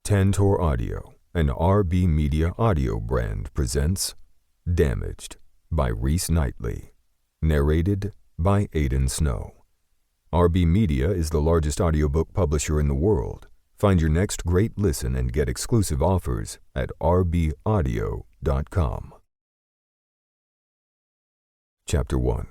Tantor Audio, an RB Media audio brand, presents Damaged by Reese Knightley, narrated by Aidan Snow. RB Media is the largest audiobook publisher in the world. Find your next great listen and get exclusive offers at rbaudio.com. Chapter 1.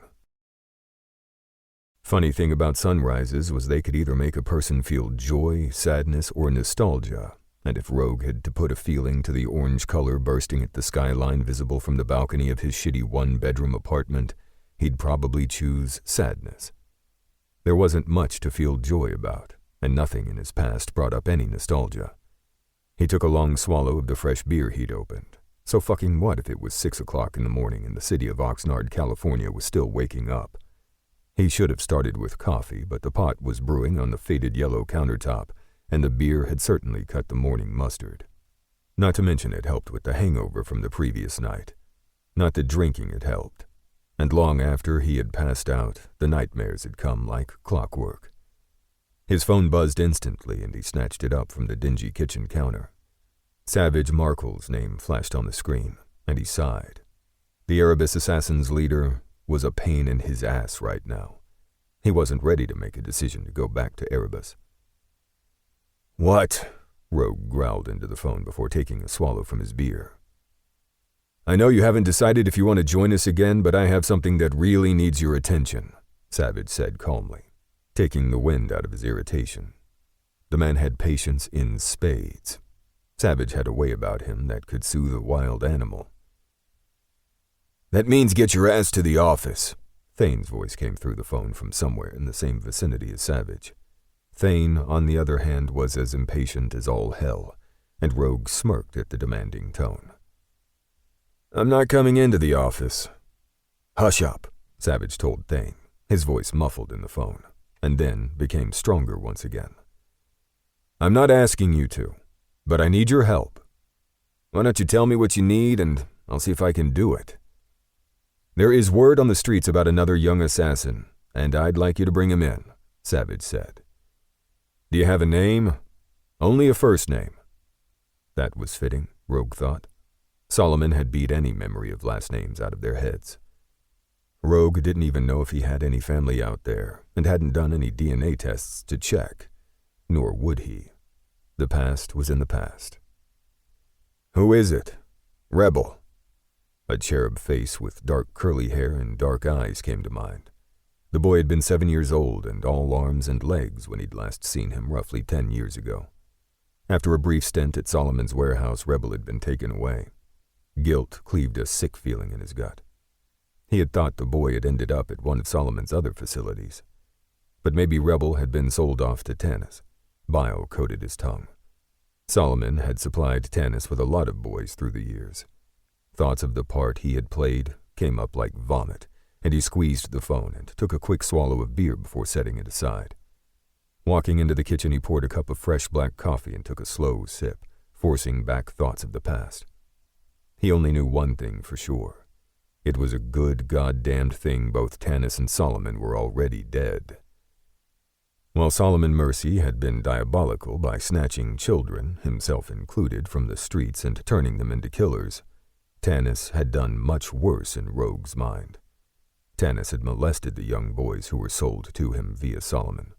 Funny thing about sunrises was they could either make a person feel joy, sadness, or nostalgia, and if Rogue had to put a feeling to the orange color bursting at the skyline visible from the balcony of his shitty one-bedroom apartment, he'd probably choose sadness. There wasn't much to feel joy about, and nothing in his past brought up any nostalgia. He took a long swallow of the fresh beer he'd opened. So fucking what if it was 6 o'clock in the morning and the city of Oxnard, California was still waking up? He should have started with coffee, but the pot was brewing on the faded yellow countertop, and the beer had certainly cut the morning mustard. Not to mention it helped with the hangover from the previous night. Not that drinking had helped. And long after he had passed out, the nightmares had come like clockwork. His phone buzzed instantly, and he snatched it up from the dingy kitchen counter. Savage Markle's name flashed on the screen, and he sighed. The Erebus assassin's leader was a pain in his ass right now. He wasn't ready to make a decision to go back to Erebus. "What?" Rogue growled into the phone before taking a swallow from his beer. "I know you haven't decided if you want to join us again, but I have something that really needs your attention," Savage said calmly, taking the wind out of his irritation. The man had patience in spades. Savage had a way about him that could soothe a wild animal. "That means get your ass to the office." Thane's voice came through the phone from somewhere in the same vicinity as Savage. Thane, on the other hand, was as impatient as all hell, and Rogue smirked at the demanding tone. "I'm not coming into the office." "Hush up," Savage told Thane, his voice muffled in the phone, and then became stronger once again. "I'm not asking you to, but I need your help. Why don't you tell me what you need, and I'll see if I can do it. There is word on the streets about another young assassin, and I'd like you to bring him in," Savage said. "Do you have a name?" "Only a first name." That was fitting, Rogue thought. Solomon had beat any memory of last names out of their heads. Rogue didn't even know if he had any family out there, and hadn't done any DNA tests to check. Nor would he. The past was in the past. "Who is it?" "Rebel." A cherub face with dark curly hair and dark eyes came to mind. The boy had been 7 years old and all arms and legs when he'd last seen him roughly 10 years ago. After a brief stint at Solomon's warehouse, Rebel had been taken away. Guilt cleaved a sick feeling in his gut. He had thought the boy had ended up at one of Solomon's other facilities. But maybe Rebel had been sold off to Tanis. Bile coated his tongue. Solomon had supplied Tanis with a lot of boys through the years. Thoughts of the part he had played came up like vomit, and he squeezed the phone and took a quick swallow of beer before setting it aside. Walking into the kitchen, he poured a cup of fresh black coffee and took a slow sip, forcing back thoughts of the past. He only knew one thing for sure. It was a good goddamned thing both Tanis and Solomon were already dead. While Solomon Mercy had been diabolical by snatching children, himself included, from the streets and turning them into killers, Tanis had done much worse in Rogue's mind. Tanis had molested the young boys who were sold to him via Solomon.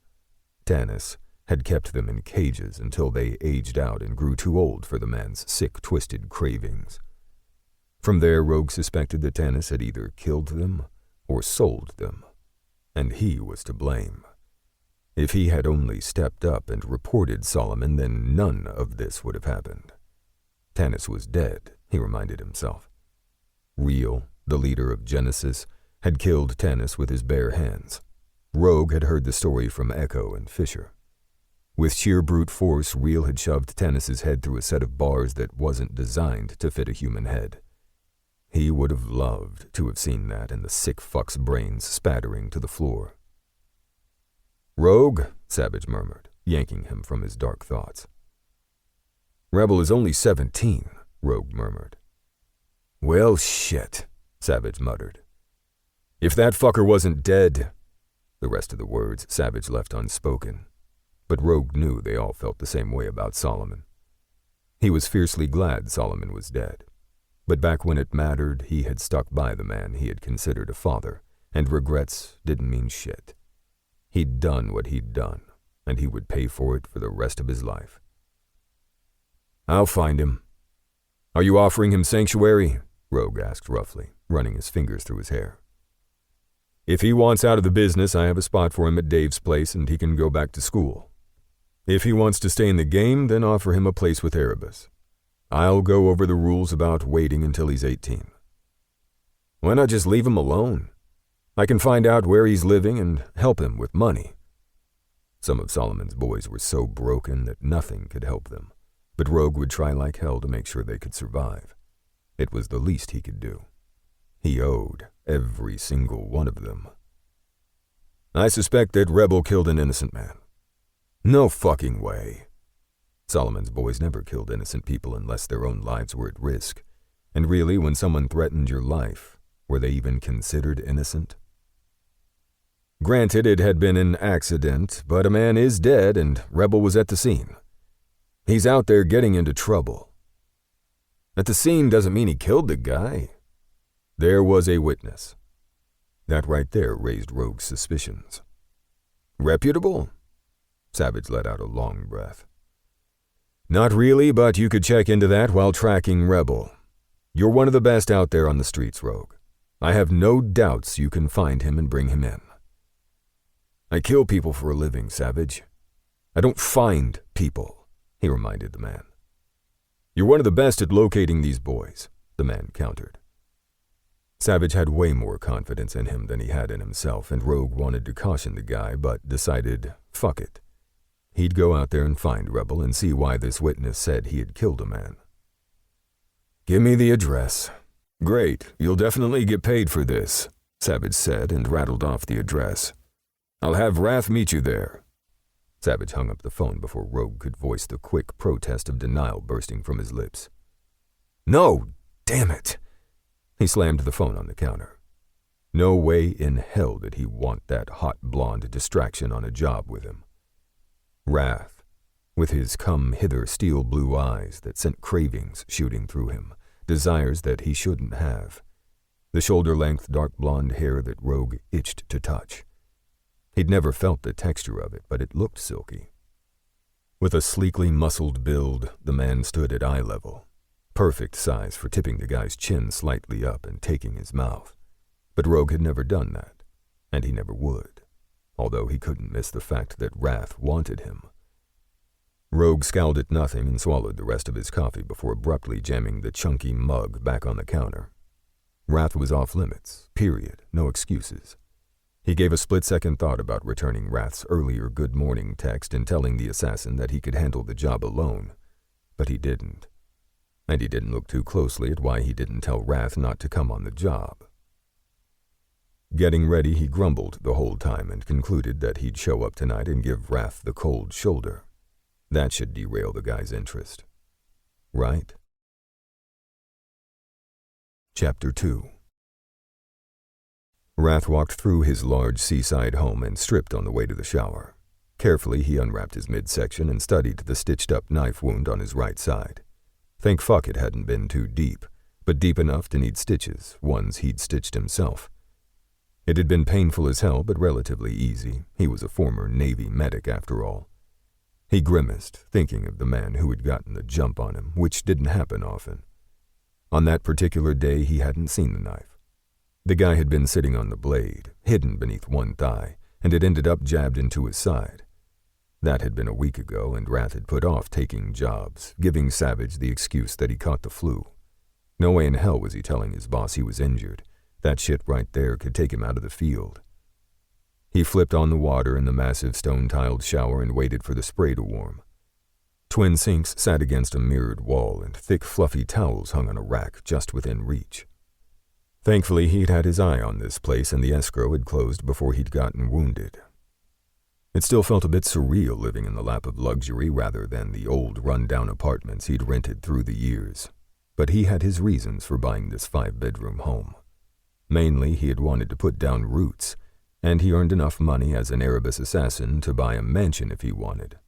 Tanis had kept them in cages until they aged out and grew too old for the man's sick, twisted cravings. From there, Rogue suspected that Tanis had either killed them or sold them, and he was to blame. If he had only stepped up and reported Solomon, then none of this would have happened. Tanis was dead, he reminded himself. Real, the leader of Genesis, had killed Tanis with his bare hands. Rogue had heard the story from Echo and Fisher. With sheer brute force, Real had shoved Tanis's head through a set of bars that wasn't designed to fit a human head. He would have loved to have seen that and the sick fuck's brains spattering to the floor. "Rogue," Savage murmured, yanking him from his dark thoughts. "Rebel is only 17, Rogue murmured. "Well, shit," Savage muttered. "If that fucker wasn't dead..." The rest of the words Savage left unspoken, but Rogue knew they all felt the same way about Solomon. He was fiercely glad Solomon was dead. But back when it mattered, he had stuck by the man he had considered a father, and regrets didn't mean shit. He'd done what he'd done, and he would pay for it for the rest of his life. "I'll find him." "Are you offering him sanctuary?" Rogue asked roughly, running his fingers through his hair. "If he wants out of the business, I have a spot for him at Dave's place and he can go back to school. If he wants to stay in the game, then offer him a place with Erebus. I'll go over the rules about waiting until he's 18. Why not just leave him alone? I can find out where he's living and help him with money." Some of Solomon's boys were so broken that nothing could help them, but Rogue would try like hell to make sure they could survive. It was the least he could do. He owed every single one of them. "I suspect that Rebel killed an innocent man." "No fucking way." Solomon's boys never killed innocent people unless their own lives were at risk. And really, when someone threatened your life, were they even considered innocent? "Granted, it had been an accident, but a man is dead and Rebel was at the scene. He's out there getting into trouble." "At the scene doesn't mean he killed the guy." "There was a witness." That right there raised Rogue's suspicions. "Reputable?" Savage let out a long breath. "Not really, but you could check into that while tracking Rebel. You're one of the best out there on the streets, Rogue. I have no doubts you can find him and bring him in." "I kill people for a living, Savage. I don't find people," he reminded the man. "You're one of the best at locating these boys," the man countered. Savage had way more confidence in him than he had in himself, and Rogue wanted to caution the guy, but decided, fuck it. He'd go out there and find Rebel and see why this witness said he had killed a man. "Give me the address." "Great, you'll definitely get paid for this," Savage said and rattled off the address. "I'll have Wrath meet you there." Savage hung up the phone before Rogue could voice the quick protest of denial bursting from his lips. "No, damn it." He slammed the phone on the counter. No way in hell did he want that hot blonde distraction on a job with him. Wrath, with his come-hither steel blue eyes that sent cravings shooting through him, desires that he shouldn't have, the shoulder-length dark blonde hair that Rogue itched to touch. He'd never felt the texture of it, but it looked silky. With a sleekly muscled build, the man stood at eye level, perfect size for tipping the guy's chin slightly up and taking his mouth. But Rogue had never done that, and he never would, although he couldn't miss the fact that Wrath wanted him. Rogue scowled at nothing and swallowed the rest of his coffee before abruptly jamming the chunky mug back on the counter. Wrath was off limits, period, no excuses. He gave a split-second thought about returning Wrath's earlier good morning text and telling the assassin that he could handle the job alone, but he didn't. And he didn't look too closely at why he didn't tell Wrath not to come on the job. Getting ready, he grumbled the whole time and concluded that he'd show up tonight and give Wrath the cold shoulder. That should derail the guy's interest. Right? Chapter 2. Wrath walked through his large seaside home and stripped on the way to the shower. Carefully, he unwrapped his midsection and studied the stitched-up knife wound on his right side. Thank fuck it hadn't been too deep, but deep enough to need stitches, ones he'd stitched himself. It had been painful as hell, but relatively easy. He was a former Navy medic, after all. He grimaced, thinking of the man who had gotten the jump on him, which didn't happen often. On that particular day, he hadn't seen the knife. The guy had been sitting on the blade, hidden beneath one thigh, and it ended up jabbed into his side. That had been a week ago, and Wrath had put off taking jobs, giving Savage the excuse that he caught the flu. No way in hell was he telling his boss he was injured. That shit right there could take him out of the field. He flipped on the water in the massive stone-tiled shower and waited for the spray to warm. Twin sinks sat against a mirrored wall, and thick fluffy towels hung on a rack just within reach. Thankfully, he'd had his eye on this place, and the escrow had closed before he'd gotten wounded. It still felt a bit surreal living in the lap of luxury rather than the old run-down apartments he'd rented through the years. But he had his reasons for buying this 5-bedroom home. Mainly, he had wanted to put down roots, and he earned enough money as an Erebus assassin to buy a mansion if he wanted.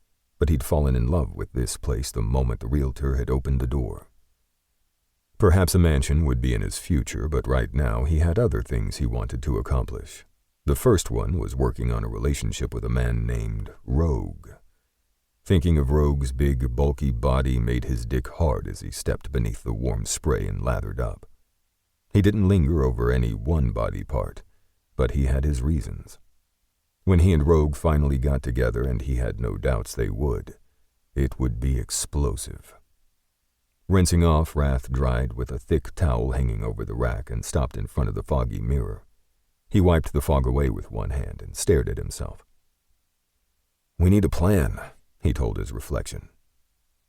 but he'd fallen in love with this place the moment the realtor had opened the door. Perhaps a mansion would be in his future, but right now he had other things he wanted to accomplish. The first one was working on a relationship with a man named Rogue. Thinking of Rogue's big, bulky body made his dick hard as he stepped beneath the warm spray and lathered up. He didn't linger over any one body part, but he had his reasons. When he and Rogue finally got together, and he had no doubts they would, it would be explosive. Rinsing off, Rath dried with a thick towel hanging over the rack and stopped in front of the foggy mirror. He wiped the fog away with one hand and stared at himself. "We need a plan," he told his reflection.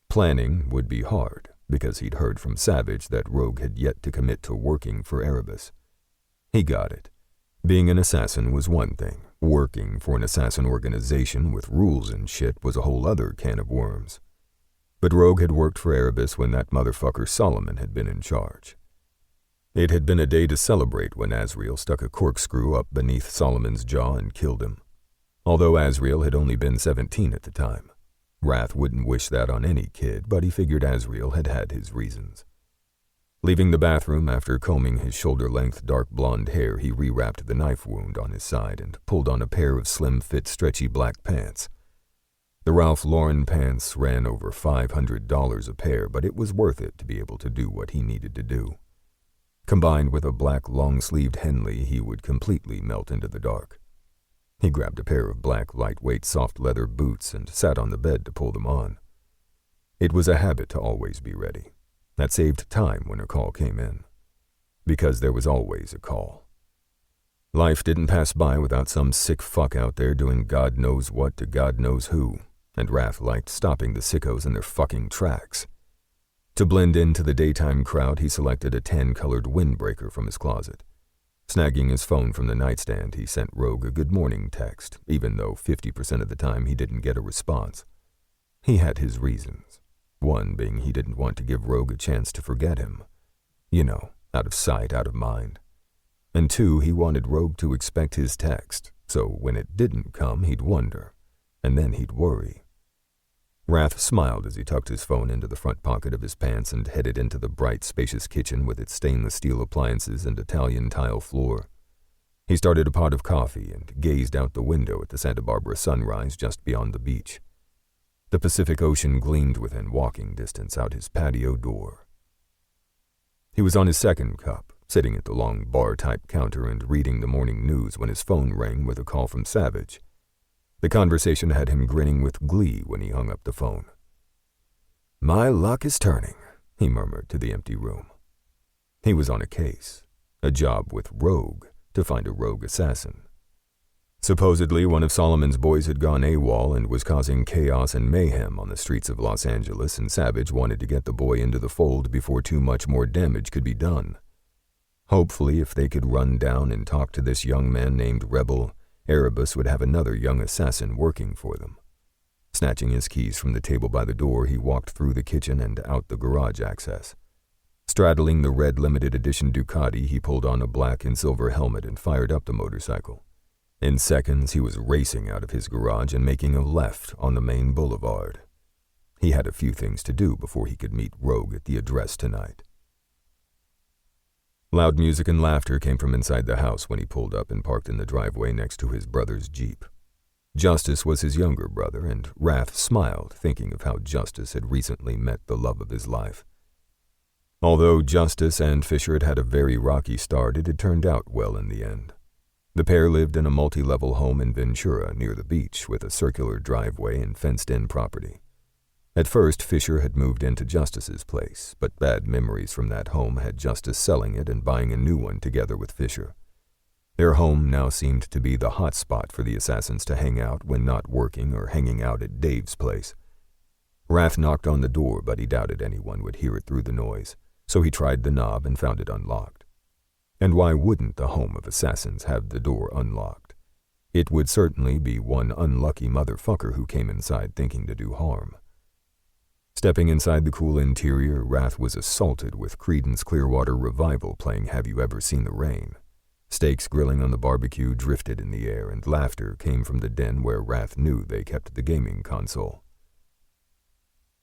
Planning would be hard, because he'd heard from Savage that Rogue had yet to commit to working for Erebus. He got it. Being an assassin was one thing. Working for an assassin organization with rules and shit was a whole other can of worms. But Rogue had worked for Erebus when that motherfucker Solomon had been in charge. It had been a day to celebrate when Azrael stuck a corkscrew up beneath Solomon's jaw and killed him. Although Azrael had only been 17 at the time. Rath wouldn't wish that on any kid, but he figured Azrael had had his reasons. Leaving the bathroom after combing his shoulder-length dark blonde hair, he rewrapped the knife wound on his side and pulled on a pair of slim-fit stretchy black pants. The Ralph Lauren pants ran over $500 a pair, but it was worth it to be able to do what he needed to do. Combined with a black long-sleeved Henley, he would completely melt into the dark. He grabbed a pair of black, lightweight, soft leather boots and sat on the bed to pull them on. It was a habit to always be ready. That saved time when a call came in. Because there was always a call. Life didn't pass by without some sick fuck out there doing God knows what to God knows who, and Rath liked stopping the sickos in their fucking tracks. To blend into the daytime crowd, he selected a tan-colored windbreaker from his closet. Snagging his phone from the nightstand, he sent Rogue a good morning text, even though 50% of the time he didn't get a response. He had his reasons. One being he didn't want to give Rogue a chance to forget him. You know, out of sight, out of mind. And two, he wanted Rogue to expect his text, so when it didn't come, he'd wonder, and then he'd worry. Rath smiled as he tucked his phone into the front pocket of his pants and headed into the bright, spacious kitchen with its stainless steel appliances and Italian tile floor. He started a pot of coffee and gazed out the window at the Santa Barbara sunrise just beyond the beach. The Pacific Ocean gleamed within walking distance out his patio door. He was on his second cup, sitting at the long bar-type counter and reading the morning news when his phone rang with a call from Savage. The conversation had him grinning with glee when he hung up the phone. "My luck is turning," he murmured to the empty room. He was on a case, a job with Rogue, to find a rogue assassin. Supposedly, one of Solomon's boys had gone AWOL and was causing chaos and mayhem on the streets of Los Angeles, and Savage wanted to get the boy into the fold before too much more damage could be done. Hopefully, if they could run down and talk to this young man named Rebel, Erebus would have another young assassin working for them. Snatching his keys from the table by the door, he walked through the kitchen and out the garage access. Straddling the red limited edition Ducati, he pulled on a black and silver helmet and fired up the motorcycle. In seconds, he was racing out of his garage and making a left on the main boulevard. He had a few things to do before he could meet Rogue at the address tonight. Loud music and laughter came from inside the house when he pulled up and parked in the driveway next to his brother's Jeep. Justice was his younger brother, and Rath smiled, thinking of how Justice had recently met the love of his life. Although Justice and Fisher had had a very rocky start, it had turned out well in the end. The pair lived in a multi-level home in Ventura near the beach with a circular driveway and fenced-in property. At first, Fisher had moved into Justice's place, but bad memories from that home had Justice selling it and buying a new one together with Fisher. Their home now seemed to be the hot spot for the assassins to hang out when not working or hanging out at Dave's place. Rath knocked on the door, but he doubted anyone would hear it through the noise, so he tried the knob and found it unlocked. And why wouldn't the home of assassins have the door unlocked? It would certainly be one unlucky motherfucker who came inside thinking to do harm. Stepping inside the cool interior, Rath was assaulted with Creedence Clearwater Revival playing Have You Ever Seen the Rain? Steaks grilling on the barbecue drifted in the air, and laughter came from the den where Rath knew they kept the gaming console.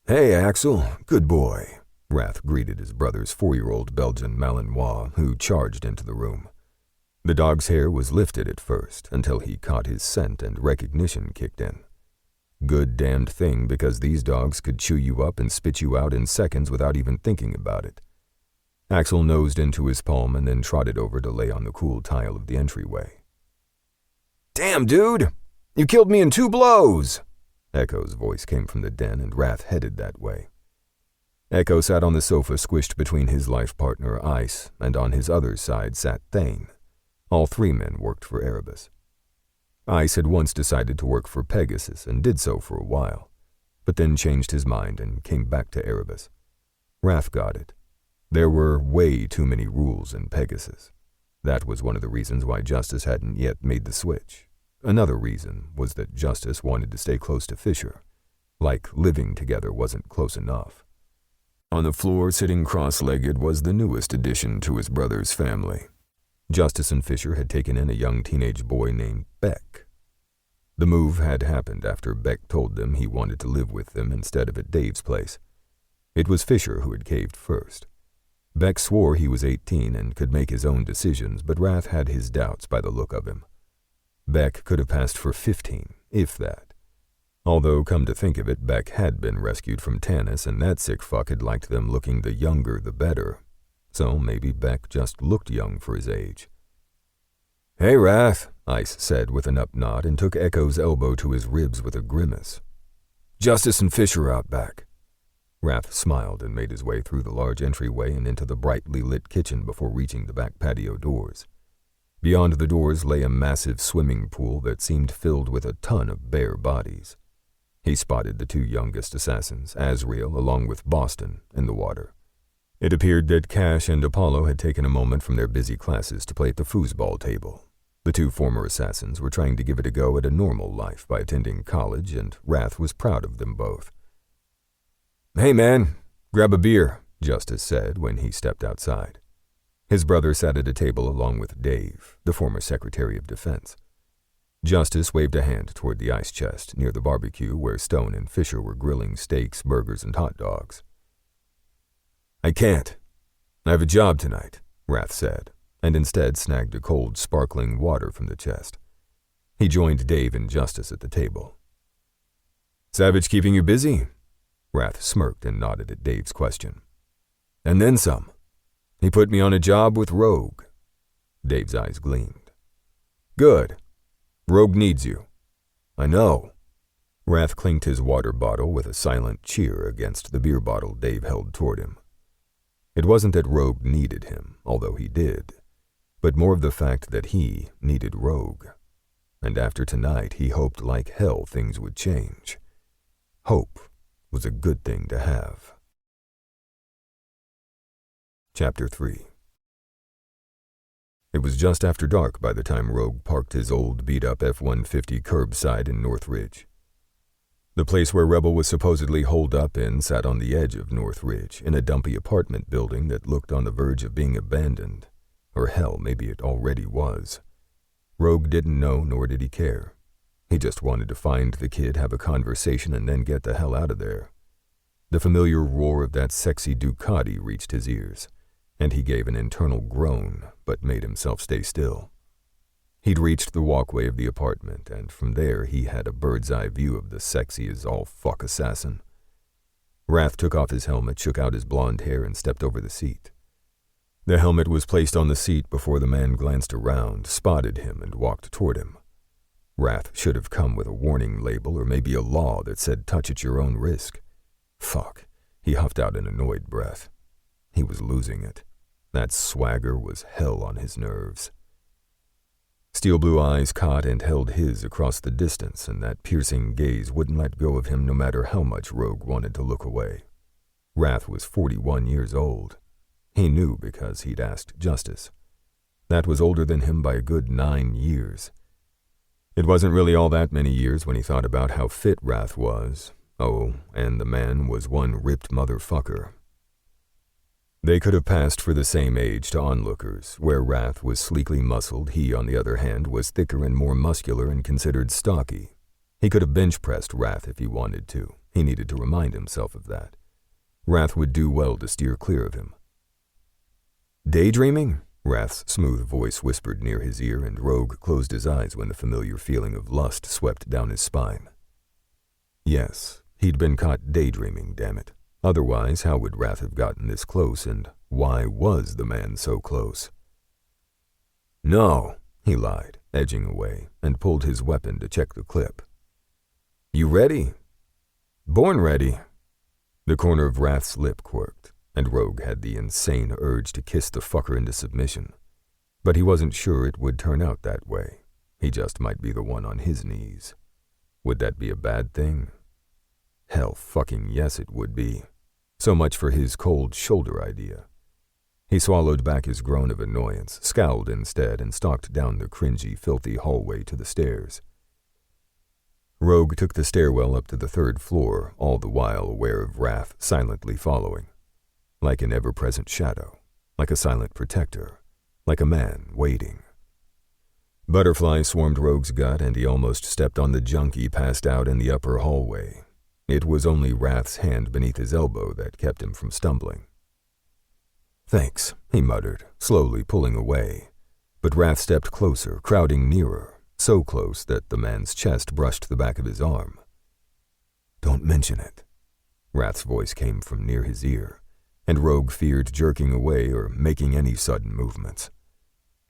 "Hey, Axel, good boy," Wrath greeted his brother's 4-year-old Belgian Malinois, who charged into the room. The dog's hair was lifted at first, until he caught his scent and recognition kicked in. Good damned thing, because these dogs could chew you up and spit you out in seconds without even thinking about it. Axel nosed into his palm and then trotted over to lay on the cool tile of the entryway. "Damn, dude! You killed me in 2 blows!" Echo's voice came from the den, and Wrath headed that way. Echo sat on the sofa squished between his life partner, Ice, and on his other side sat Thane. All 3 men worked for Erebus. Ice had once decided to work for Pegasus and did so for a while, but then changed his mind and came back to Erebus. Wrath got it. There were way too many rules in Pegasus. That was one of the reasons why Justice hadn't yet made the switch. Another reason was that Justice wanted to stay close to Fisher. Like living together wasn't close enough. On the floor, sitting cross-legged, was the newest addition to his brother's family. Justice and Fisher had taken in a young teenage boy named Beck. The move had happened after Beck told them he wanted to live with them instead of at Dave's place. It was Fisher who had caved first. Beck swore he was 18 and could make his own decisions, but Wrath had his doubts by the look of him. Beck could have passed for 15, if that. Although, come to think of it, Beck had been rescued from Tanis, and that sick fuck had liked them looking the younger the better. So maybe Beck just looked young for his age. "Hey, Wrath," Ice said with an up nod and took Echo's elbow to his ribs with a grimace. "Justice and Fisher out back." Wrath smiled and made his way through the large entryway and into the brightly lit kitchen before reaching the back patio doors. Beyond the doors lay a massive swimming pool that seemed filled with a ton of bare bodies. He spotted the 2 youngest assassins, Azrael along with Boston, in the water. It appeared that Cash and Apollo had taken a moment from their busy classes to play at the foosball table. The 2 former assassins were trying to give it a go at a normal life by attending college, and Wrath was proud of them both. "Hey, man, grab a beer," Justice said when he stepped outside. His brother sat at a table along with Dave, the former Secretary of Defense. Justice waved a hand toward the ice chest near the barbecue where Stone and Fisher were grilling steaks, burgers, and hot dogs. "I can't. I have a job tonight," Wrath said, and instead snagged a cold, sparkling water from the chest. He joined Dave and Justice at the table. "Savage keeping you busy?" Wrath smirked and nodded at Dave's question. "And then some. He put me on a job with Rogue." Dave's eyes gleamed. "Good. Rogue needs you." "I know." Wrath clinked his water bottle with a silent cheer against the beer bottle Dave held toward him. It wasn't that Rogue needed him, although he did, but more of the fact that he needed Rogue. And after tonight, he hoped like hell things would change. Hope was a good thing to have. Chapter 3. It was just after dark by the time Rogue parked his old beat-up F-150 curbside in Northridge. The place where Rebel was supposedly holed up in sat on the edge of Northridge, in a dumpy apartment building that looked on the verge of being abandoned. Or hell, maybe it already was. Rogue didn't know, nor did he care. He just wanted to find the kid, have a conversation, and then get the hell out of there. The familiar roar of that sexy Ducati reached his ears, and he gave an internal groan, but made himself stay still. He'd reached the walkway of the apartment, and from there he had a bird's-eye view of the sexy-as-all-fuck assassin. Wrath took off his helmet, shook out his blonde hair, and stepped over the seat. The helmet was placed on the seat before the man glanced around, spotted him, and walked toward him. Wrath should have come with a warning label or maybe a law that said touch at your own risk. Fuck, he huffed out an annoyed breath. He was losing it. That swagger was hell on his nerves. Steel blue eyes caught and held his across the distance, and that piercing gaze wouldn't let go of him no matter how much Rogue wanted to look away. Wrath was 41 years old. He knew because he'd asked Justice. That was older than him by a good 9 years. It wasn't really all that many years when he thought about how fit Wrath was. Oh, and the man was one ripped motherfucker. They could have passed for the same age to onlookers. Where Wrath was sleekly muscled, he, on the other hand, was thicker and more muscular and considered stocky. He could have bench-pressed Wrath if he wanted to, he needed to remind himself of that. Wrath would do well to steer clear of him. Daydreaming? Wrath's smooth voice whispered near his ear, and Rogue closed his eyes when the familiar feeling of lust swept down his spine. Yes, he'd been caught daydreaming, damn it. Otherwise, how would Wrath have gotten this close, and why was the man so close? No, he lied, edging away, and pulled his weapon to check the clip. You ready? Born ready. The corner of Wrath's lip quirked, and Rogue had the insane urge to kiss the fucker into submission. But he wasn't sure it would turn out that way. He just might be the one on his knees. Would that be a bad thing? Hell fucking yes it would be. So much for his cold shoulder idea. He swallowed back his groan of annoyance, scowled instead, and stalked down the cringy, filthy hallway to the stairs. Rogue took the stairwell up to the 3rd floor, all the while aware of Wrath silently following. Like an ever-present shadow, like a silent protector, like a man waiting. Butterflies swarmed Rogue's gut, and he almost stepped on the junkie passed out in the upper hallway. It was only Wrath's hand beneath his elbow that kept him from stumbling. Thanks, he muttered, slowly pulling away. But Wrath stepped closer, crowding nearer, so close that the man's chest brushed the back of his arm. Don't mention it. Wrath's voice came from near his ear, and Rogue feared jerking away or making any sudden movements.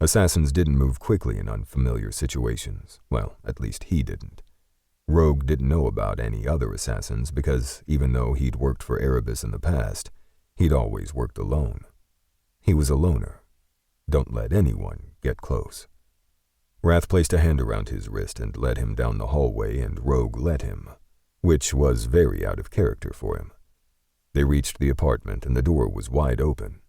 Assassins didn't move quickly in unfamiliar situations. Well, at least he didn't. Rogue didn't know about any other assassins because, even though he'd worked for Erebus in the past, he'd always worked alone. He was a loner. Don't let anyone get close. Wrath placed a hand around his wrist and led him down the hallway, and Rogue let him, which was very out of character for him. They reached the apartment, and the door was wide open.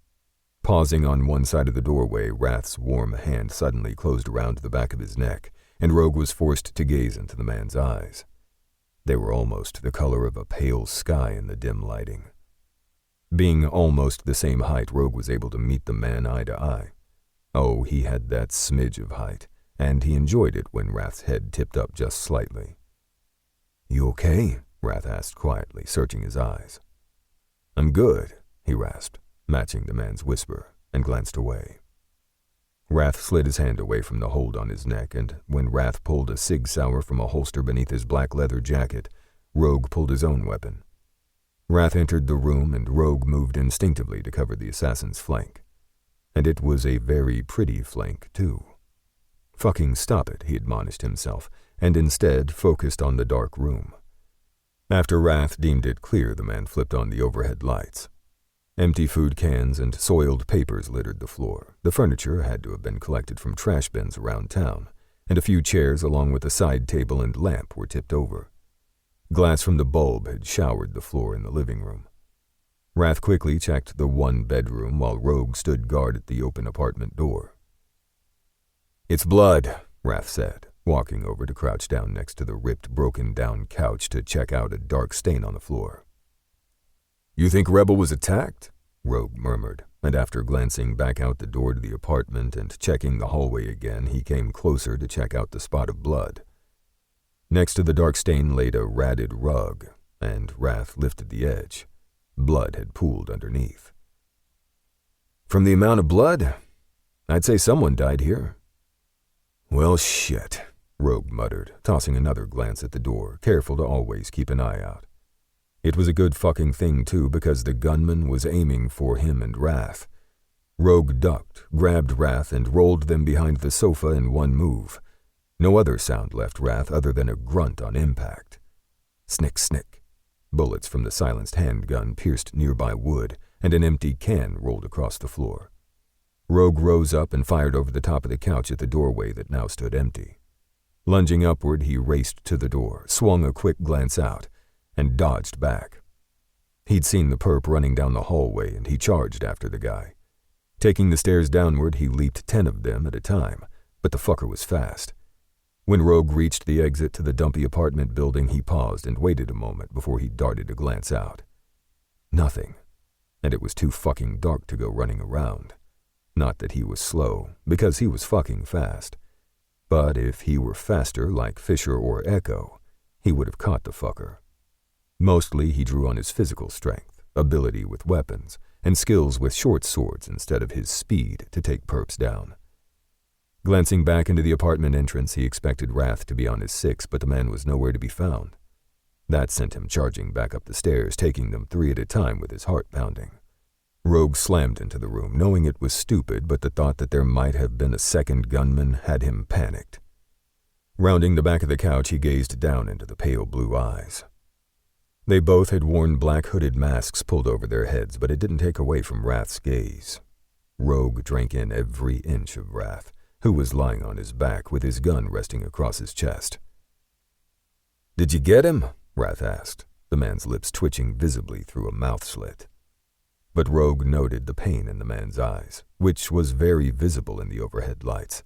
Pausing on one side of the doorway, Wrath's warm hand suddenly closed around the back of his neck, and Rogue was forced to gaze into the man's eyes. They were almost the color of a pale sky in the dim lighting. Being almost the same height, Rogue was able to meet the man eye to eye. Oh, he had that smidge of height, and he enjoyed it when Wrath's head tipped up just slightly. You okay? Wrath asked quietly, searching his eyes. I'm good, he rasped, matching the man's whisper, and glanced away. Wrath slid his hand away from the hold on his neck, and when Wrath pulled a Sig Sauer from a holster beneath his black leather jacket, Rogue pulled his own weapon. Wrath entered the room, and Rogue moved instinctively to cover the assassin's flank. And it was a very pretty flank, too. Fucking stop it, he admonished himself, and instead focused on the dark room. After Wrath deemed it clear, the man flipped on the overhead lights. Empty food cans and soiled papers littered the floor. The furniture had to have been collected from trash bins around town, and a few chairs along with a side table and lamp were tipped over. Glass from the bulb had showered the floor in the living room. Wrath quickly checked the one bedroom while Rogue stood guard at the open apartment door. It's blood, Wrath said, walking over to crouch down next to the ripped, broken-down couch to check out a dark stain on the floor. You think Rebel was attacked? Rogue murmured, and after glancing back out the door to the apartment and checking the hallway again, he came closer to check out the spot of blood. Next to the dark stain laid a ratted rug, and Wrath lifted the edge. Blood had pooled underneath. From the amount of blood, I'd say someone died here. Well, shit, Rogue muttered, tossing another glance at the door, careful to always keep an eye out. It was a good fucking thing, too, because the gunman was aiming for him and Wrath. Rogue ducked, grabbed Wrath, and rolled them behind the sofa in one move. No other sound left Wrath other than a grunt on impact. Snick, snick. Bullets from the silenced handgun pierced nearby wood, and an empty can rolled across the floor. Rogue rose up and fired over the top of the couch at the doorway that now stood empty. Lunging upward, he raced to the door, swung a quick glance out, and dodged back. He'd seen the perp running down the hallway, and he charged after the guy. Taking the stairs downward, he leaped 10 of them at a time, but the fucker was fast. When Rogue reached the exit to the dumpy apartment building, he paused and waited a moment before he darted a glance out. Nothing, and it was too fucking dark to go running around. Not that he was slow, because he was fucking fast. But if he were faster like Fisher or Echo, he would have caught the fucker. Mostly he drew on his physical strength, ability with weapons, and skills with short swords instead of his speed to take perps down. Glancing back into the apartment entrance, he expected Wrath to be on his six, but the man was nowhere to be found. That sent him charging back up the stairs, taking them 3 at a time with his heart pounding. Rogue slammed into the room, knowing it was stupid, but the thought that there might have been a second gunman had him panicked. Rounding the back of the couch, he gazed down into the pale blue eyes. They both had worn black hooded masks pulled over their heads, but it didn't take away from Wrath's gaze. Rogue drank in every inch of Wrath, who was lying on his back with his gun resting across his chest. "Did you get him?" Wrath asked, the man's lips twitching visibly through a mouth slit. But Rogue noted the pain in the man's eyes, which was very visible in the overhead lights.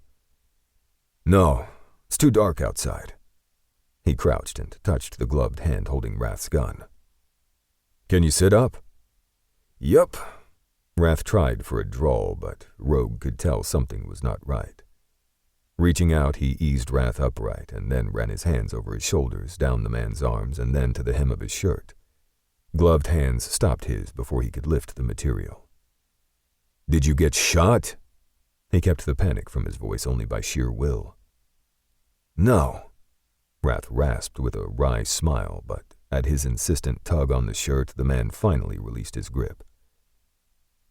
"No, it's too dark outside." He crouched and touched the gloved hand holding Wrath's gun. "Can you sit up?" "Yup." Wrath tried for a drawl, but Rogue could tell something was not right. Reaching out, he eased Wrath upright and then ran his hands over his shoulders, down the man's arms, and then to the hem of his shirt. Gloved hands stopped his before he could lift the material. "Did you get shot?" He kept the panic from his voice only by sheer will. "No." Wrath rasped with a wry smile, but at his insistent tug on the shirt, the man finally released his grip.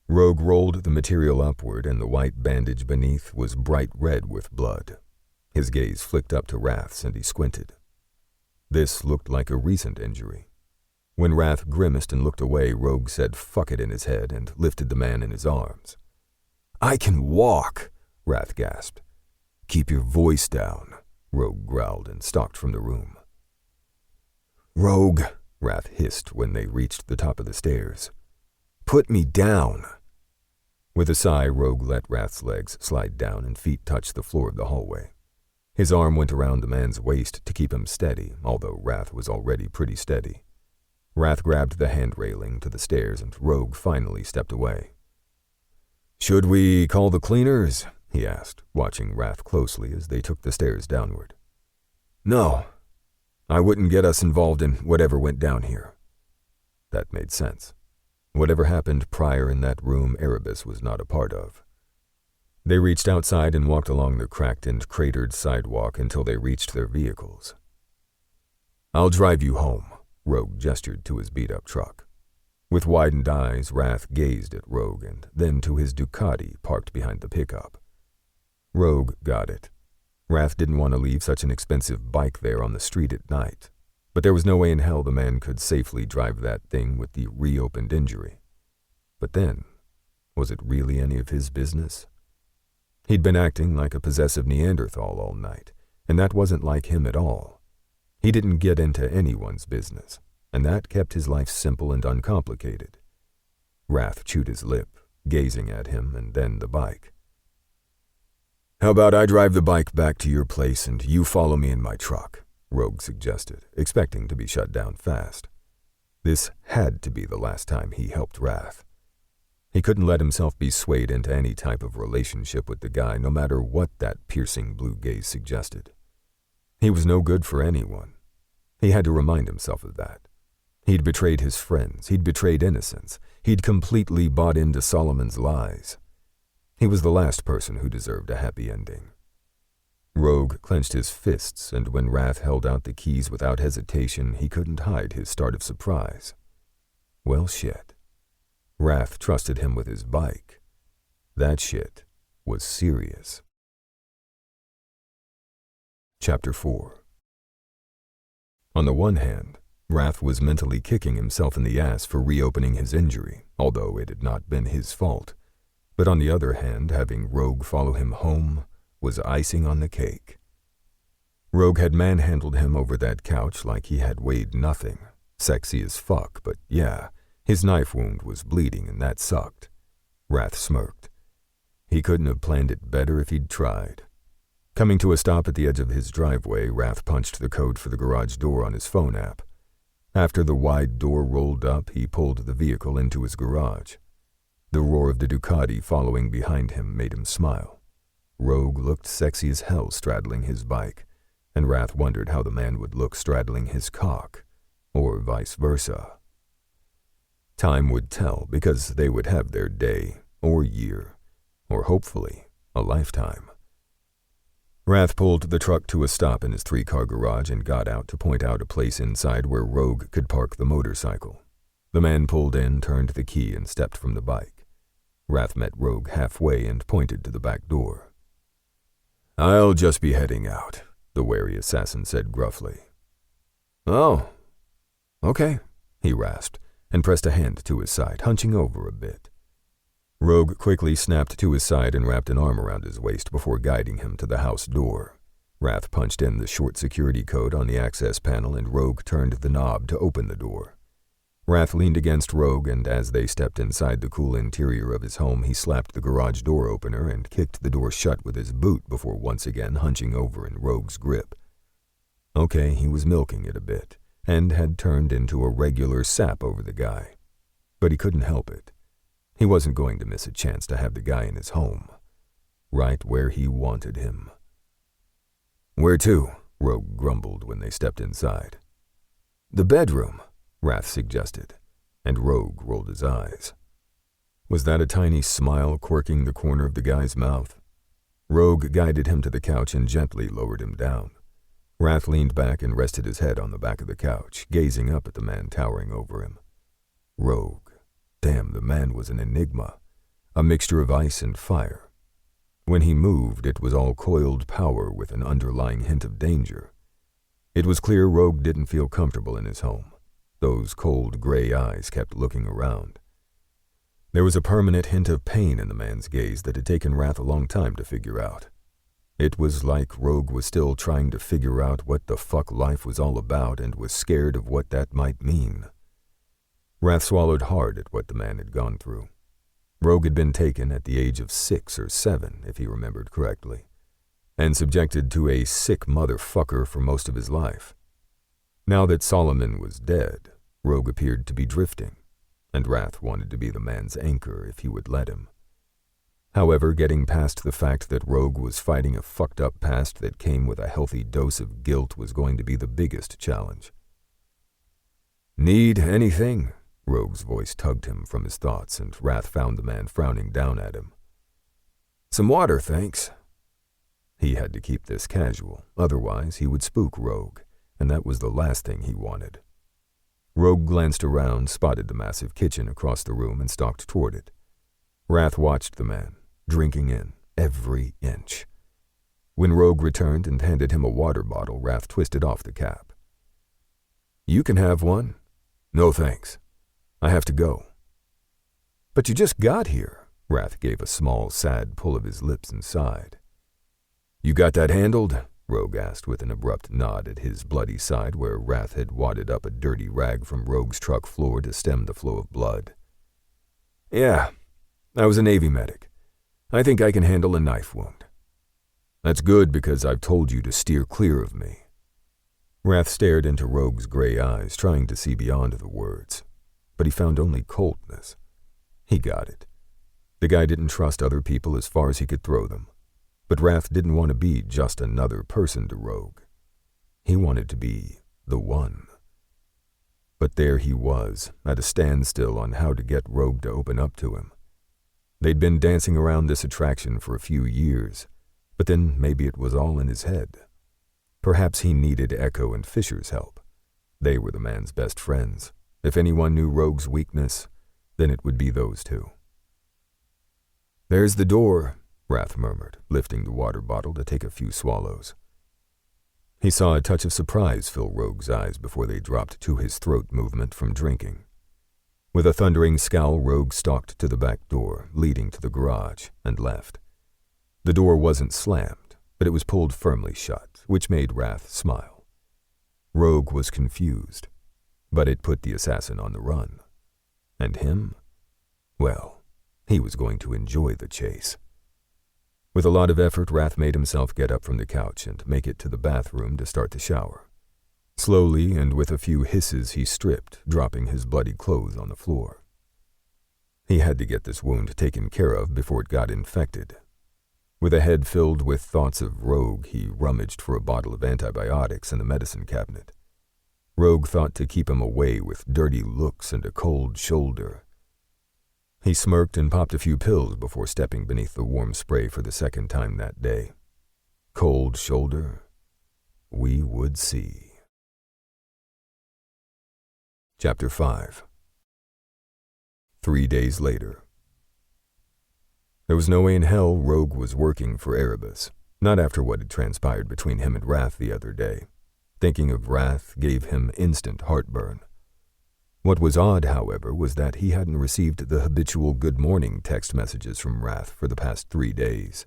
Rogue rolled the material upward, and the white bandage beneath was bright red with blood. His gaze flicked up to Wrath's, and he squinted. This looked like a recent injury. When Wrath grimaced and looked away, Rogue said "fuck it" in his head and lifted the man in his arms. "I can walk," Wrath gasped. "Keep your voice down," Rogue growled and stalked from the room. "Rogue," Wrath hissed when they reached the top of the stairs. "Put me down." With a sigh, Rogue let Wrath's legs slide down and feet touch the floor of the hallway. His arm went around the man's waist to keep him steady, although Wrath was already pretty steady. Wrath grabbed the hand railing to the stairs, and Rogue finally stepped away. "Should we call the cleaners?" he asked, watching Wrath closely as they took the stairs downward. "No. I wouldn't get us involved in whatever went down here." That made sense. Whatever happened prior in that room, Erebus was not a part of. They reached outside and walked along the cracked and cratered sidewalk until they reached their vehicles. "I'll drive you home," Rogue gestured to his beat-up truck. With widened eyes, Wrath gazed at Rogue and then to his Ducati parked behind the pickup. Rogue got it. Wrath didn't want to leave such an expensive bike there on the street at night, but there was no way in hell the man could safely drive that thing with the reopened injury. But then, was it really any of his business? He'd been acting like a possessive Neanderthal all night, and that wasn't like him at all. He didn't get into anyone's business, and that kept his life simple and uncomplicated. Wrath chewed his lip, gazing at him and then the bike. "How about I drive the bike back to your place and you follow me in my truck?" Rogue suggested, expecting to be shut down fast. This had to be the last time he helped Wrath. He couldn't let himself be swayed into any type of relationship with the guy, no matter what that piercing blue gaze suggested. He was no good for anyone. He had to remind himself of that. He'd betrayed his friends. He'd betrayed innocence. He'd completely bought into Solomon's lies. He was the last person who deserved a happy ending. Rogue clenched his fists, and when Wrath held out the keys without hesitation, he couldn't hide his start of surprise. Well, shit. Wrath trusted him with his bike. That shit was serious. Chapter 4. On the one hand, Wrath was mentally kicking himself in the ass for reopening his injury, although it had not been his fault. But on the other hand, having Rogue follow him home was icing on the cake. Rogue had manhandled him over that couch like he had weighed nothing. Sexy as fuck, but yeah, his knife wound was bleeding and that sucked. Wrath smirked. He couldn't have planned it better if he'd tried. Coming to a stop at the edge of his driveway, Wrath punched the code for the garage door on his phone app. After the wide door rolled up, he pulled the vehicle into his garage. The roar of the Ducati following behind him made him smile. Rogue looked sexy as hell straddling his bike, and Wrath wondered how the man would look straddling his cock. or vice versa. Time would tell, because they would have their day, or year, or hopefully, a lifetime. Wrath pulled the truck to a stop in his 3-car garage and got out to point out a place inside where Rogue could park the motorcycle. The man pulled in, turned the key, and stepped from the bike. Wrath met Rogue halfway and pointed to the back door. "I'll just be heading out," the wary assassin said gruffly. "Oh, okay," he rasped, and pressed a hand to his side, hunching over a bit. Rogue quickly snapped to his side and wrapped an arm around his waist before guiding him to the house door. Wrath punched in the short security code on the access panel, and Rogue turned the knob to open the door. Wrath leaned against Rogue, and as they stepped inside the cool interior of his home, he slapped the garage door opener and kicked the door shut with his boot before once again hunching over in Rogue's grip. Okay, he was milking it a bit, and had turned into a regular sap over the guy. But he couldn't help it. He wasn't going to miss a chance to have the guy in his home, right where he wanted him. "Where to?" Rogue grumbled when they stepped inside. "The bedroom," Wrath suggested, and Rogue rolled his eyes. Was that a tiny smile quirking the corner of the guy's mouth? Rogue guided him to the couch and gently lowered him down. Wrath leaned back and rested his head on the back of the couch, gazing up at the man towering over him. Rogue. Damn, the man was an enigma, a mixture of ice and fire. When he moved, it was all coiled power with an underlying hint of danger. It was clear Rogue didn't feel comfortable in his home. Those cold gray eyes kept looking around. There was a permanent hint of pain in the man's gaze that had taken Wrath a long time to figure out. It was like Rogue was still trying to figure out what the fuck life was all about and was scared of what that might mean. Wrath swallowed hard at what the man had gone through. Rogue had been taken at the age of 6 or 7, if he remembered correctly, and subjected to a sick motherfucker for most of his life. Now that Solomon was dead, Rogue appeared to be drifting, and Wrath wanted to be the man's anchor if he would let him. However, getting past the fact that Rogue was fighting a fucked up past that came with a healthy dose of guilt was going to be the biggest challenge. "Need anything?" Rogue's voice tugged him from his thoughts, and Wrath found the man frowning down at him. "Some water, thanks." He had to keep this casual, otherwise he would spook Rogue, and that was the last thing he wanted. Rogue glanced around, spotted the massive kitchen across the room, and stalked toward it. Wrath watched the man, drinking in every inch. When Rogue returned and handed him a water bottle, Wrath twisted off the cap. "You can have one." "No thanks. I have to go." "But you just got here." Wrath gave a small, sad pull of his lips and sighed. "You got that handled?" Rogue asked with an abrupt nod at his bloody side where Wrath had wadded up a dirty rag from Rogue's truck floor to stem the flow of blood. "Yeah, I was a Navy medic. I think I can handle a knife wound." "That's good because I've told you to steer clear of me." Wrath stared into Rogue's gray eyes, trying to see beyond the words, but he found only coldness. He got it. The guy didn't trust other people as far as he could throw them. But Wrath didn't want to be just another person to Rogue. He wanted to be the one. But there he was, at a standstill on how to get Rogue to open up to him. They'd been dancing around this attraction for a few years, but then maybe it was all in his head. Perhaps he needed Echo and Fisher's help. They were the man's best friends. If anyone knew Rogue's weakness, then it would be those two. "There's the door," Wrath murmured, lifting the water bottle to take a few swallows. He saw a touch of surprise fill Rogue's eyes before they dropped to his throat movement from drinking. With a thundering scowl, Rogue stalked to the back door, leading to the garage, and left. The door wasn't slammed, but it was pulled firmly shut, which made Wrath smile. Rogue was confused, but it put the assassin on the run. And him? Well, he was going to enjoy the chase. With a lot of effort, Wrath made himself get up from the couch and make it to the bathroom to start the shower. Slowly and with a few hisses, he stripped, dropping his bloody clothes on the floor. He had to get this wound taken care of before it got infected. With a head filled with thoughts of Rogue, he rummaged for a bottle of antibiotics in the medicine cabinet. Rogue thought to keep him away with dirty looks and a cold shoulder. He smirked and popped a few pills before stepping beneath the warm spray for the second time that day. Cold shoulder? We would see. Chapter 5. 3 days later. There was no way in hell Rogue was working for Erebus, not after what had transpired between him and Wrath the other day. Thinking of Wrath gave him instant heartburn. What was odd, however, was that he hadn't received the habitual good morning text messages from Wrath for the past 3 days.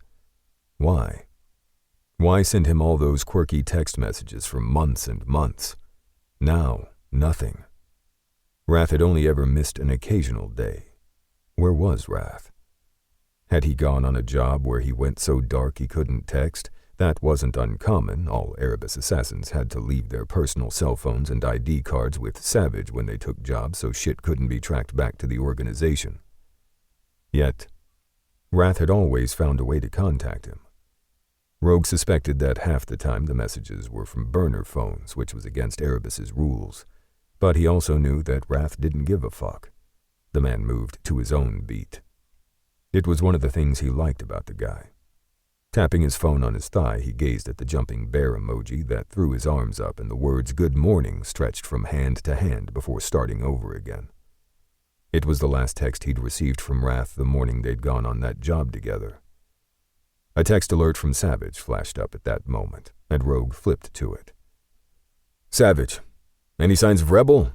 Why? Why send him all those quirky text messages for months and months? Now, nothing. Wrath had only ever missed an occasional day. Where was Wrath? Had he gone on a job where he went so dark he couldn't text? That wasn't uncommon. All Erebus assassins had to leave their personal cell phones and ID cards with Savage when they took jobs so shit couldn't be tracked back to the organization. Yet, Wrath had always found a way to contact him. Rogue suspected that half the time the messages were from burner phones, which was against Erebus's rules. But he also knew that Wrath didn't give a fuck. The man moved to his own beat. It was one of the things he liked about the guy. Tapping his phone on his thigh, he gazed at the jumping bear emoji that threw his arms up and the words "Good morning" stretched from hand to hand before starting over again. It was the last text he'd received from Wrath the morning they'd gone on that job together. A text alert from Savage flashed up at that moment, and Rogue flipped to it. Savage, any signs of Rebel?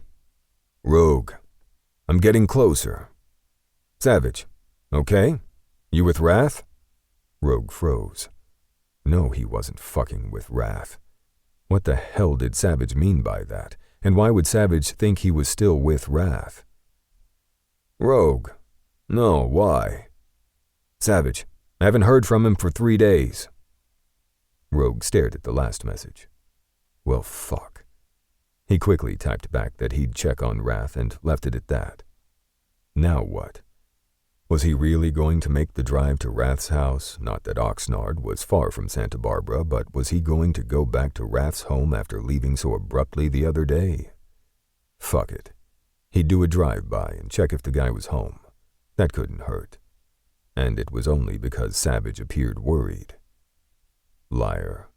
Rogue, I'm getting closer. Savage, okay? You with Wrath? Rogue froze. No, he wasn't fucking with Wrath. What the hell did Savage mean by that? And why would Savage think he was still with Wrath? Rogue. No, why? Savage, I haven't heard from him for 3 days. Rogue stared at the last message. Well, fuck. He quickly typed back that he'd check on Wrath and left it at that. Now what? Was he really going to make the drive to Wrath's house? Not that Oxnard was far from Santa Barbara, but was he going to go back to Wrath's home after leaving so abruptly the other day? Fuck it. He'd do a drive-by and check if the guy was home. That couldn't hurt. And it was only because Savage appeared worried. Liar.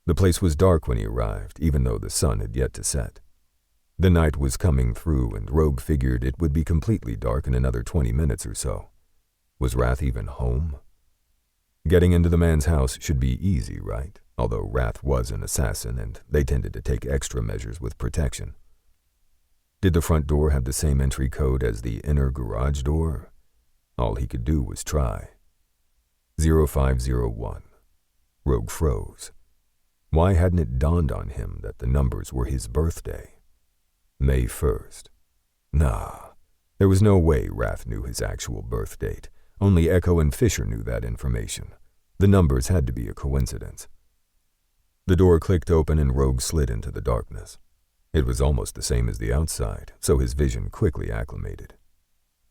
The place was dark when he arrived, even though the sun had yet to set. The night was coming through, and Rogue figured it would be completely dark in another 20 minutes or so. Was Wrath even home? Getting into the man's house should be easy, right? Although Wrath was an assassin, and they tended to take extra measures with protection. Did the front door have the same entry code as the inner garage door? All he could do was try. 0501. Rogue froze. Why hadn't it dawned on him that the numbers were his birthday? May 1st. Nah, there was no way Wrath knew his actual birth date. Only Echo and Fisher knew that information. The numbers had to be a coincidence. The door clicked open and Rogue slid into the darkness. It was almost the same as the outside, so his vision quickly acclimated.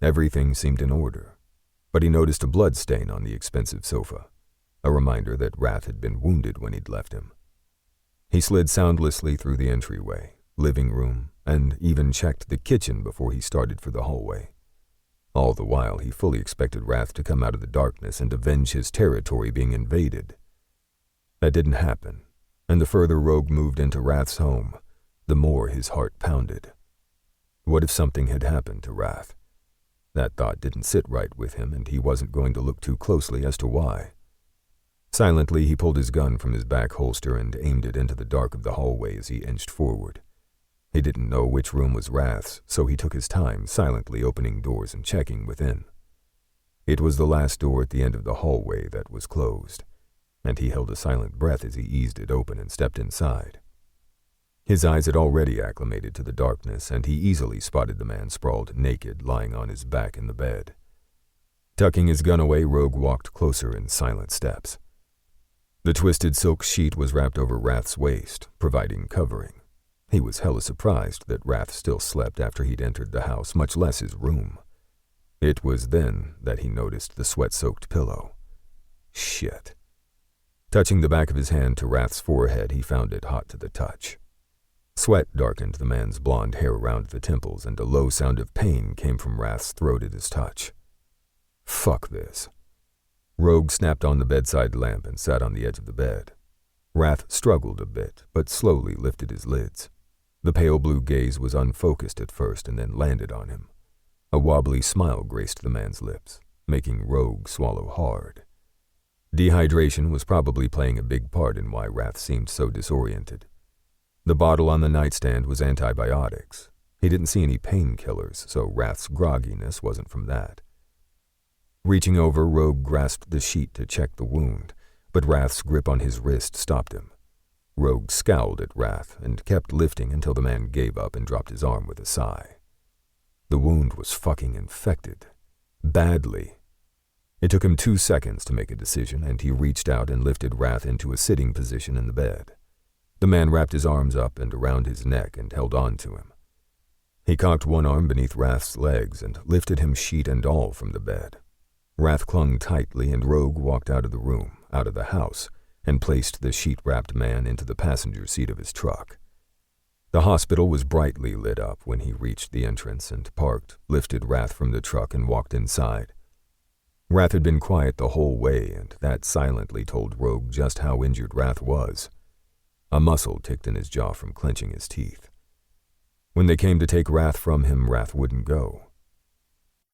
Everything seemed in order, but he noticed a blood stain on the expensive sofa, a reminder that Wrath had been wounded when he'd left him. He slid soundlessly through the entryway, living room, and even checked the kitchen before he started for the hallway. All the while, he fully expected Wrath to come out of the darkness and avenge his territory being invaded. That didn't happen, and the further Rogue moved into Wrath's home, the more his heart pounded. What if something had happened to Wrath? That thought didn't sit right with him, and he wasn't going to look too closely as to why. Silently, he pulled his gun from his back holster and aimed it into the dark of the hallway as he inched forward. He didn't know which room was Wrath's, so he took his time, silently opening doors and checking within. It was the last door at the end of the hallway that was closed, and he held a silent breath as he eased it open and stepped inside. His eyes had already acclimated to the darkness, and he easily spotted the man sprawled naked, lying on his back in the bed. Tucking his gun away, Rogue walked closer in silent steps. The twisted silk sheet was wrapped over Wrath's waist, providing covering. He was hella surprised that Wrath still slept after he'd entered the house, much less his room. It was then that he noticed the sweat-soaked pillow. Shit. Touching the back of his hand to Wrath's forehead, he found it hot to the touch. Sweat darkened the man's blonde hair around the temples, and a low sound of pain came from Wrath's throat at his touch. Fuck this. Rogue snapped on the bedside lamp and sat on the edge of the bed. Wrath struggled a bit, but slowly lifted his lids. The pale blue gaze was unfocused at first and then landed on him. A wobbly smile graced the man's lips, making Rogue swallow hard. Dehydration was probably playing a big part in why Wrath seemed so disoriented. The bottle on the nightstand was antibiotics. He didn't see any painkillers, so Wrath's grogginess wasn't from that. Reaching over, Rogue grasped the sheet to check the wound, but Wrath's grip on his wrist stopped him. Rogue scowled at Wrath and kept lifting until the man gave up and dropped his arm with a sigh. The wound was fucking infected. Badly. It took him 2 seconds to make a decision, and he reached out and lifted Wrath into a sitting position in the bed. The man wrapped his arms up and around his neck and held on to him. He cocked one arm beneath Wrath's legs and lifted him sheet and all from the bed. Wrath clung tightly, and Rogue walked out of the room, out of the house, and placed the sheet-wrapped man into the passenger seat of his truck. The hospital was brightly lit up when he reached the entrance and parked, lifted Wrath from the truck and walked inside. Wrath had been quiet the whole way, and that silently told Rogue just how injured Wrath was. A muscle ticked in his jaw from clenching his teeth. When they came to take Wrath from him, Wrath wouldn't go.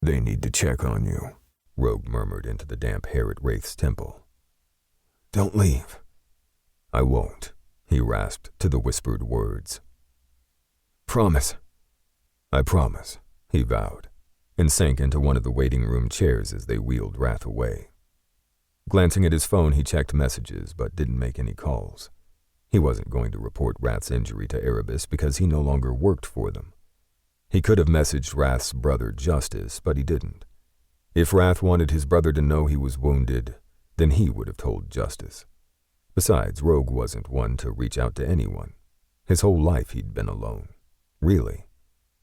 "They need to check on you," Rogue murmured into the damp hair at Wraith's temple. "Don't leave." "I won't," he rasped to the whispered words. "Promise." "I promise," he vowed, and sank into one of the waiting room chairs as they wheeled Wrath away. Glancing at his phone, he checked messages but didn't make any calls. He wasn't going to report Wrath's injury to Erebus because he no longer worked for them. He could have messaged Wrath's brother Justice, but he didn't. If Wrath wanted his brother to know he was wounded, then he would have told Justice. Besides, Rogue wasn't one to reach out to anyone. His whole life he'd been alone. Really.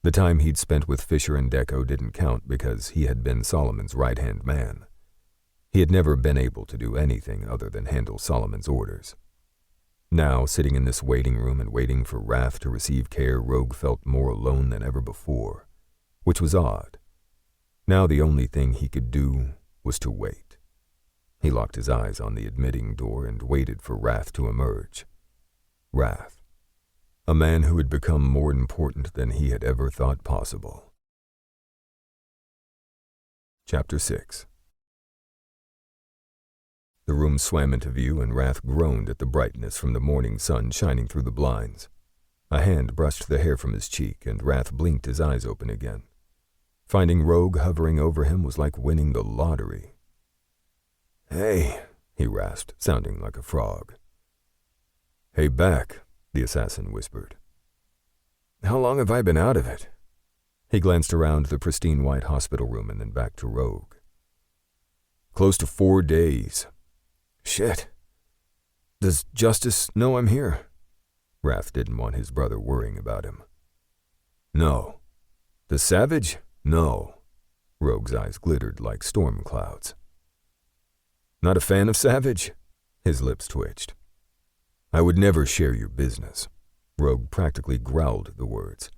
The time he'd spent with Fisher and Deco didn't count because he had been Solomon's right-hand man. He had never been able to do anything other than handle Solomon's orders. Now, sitting in this waiting room and waiting for Wrath to receive care, Rogue felt more alone than ever before, which was odd. Now the only thing he could do was to wait. He locked his eyes on the admitting door and waited for Wrath to emerge. Wrath. A man who had become more important than he had ever thought possible. Chapter 6. The room swam into view, and Wrath groaned at the brightness from the morning sun shining through the blinds. A hand brushed the hair from his cheek, and Wrath blinked his eyes open again. Finding Rogue hovering over him was like winning the lottery. "Hey," he rasped, sounding like a frog. "Hey, back," the assassin whispered. "How long have I been out of it?" He glanced around the pristine white hospital room and then back to Rogue. "Close to 4 days. Shit. Does Justice know I'm here?" Wrath didn't want his brother worrying about him. "No. The Savage? No." Rogue's eyes glittered like storm clouds. "Not a fan of Savage?" His lips twitched. "I would never share your business." Rogue practically growled the words,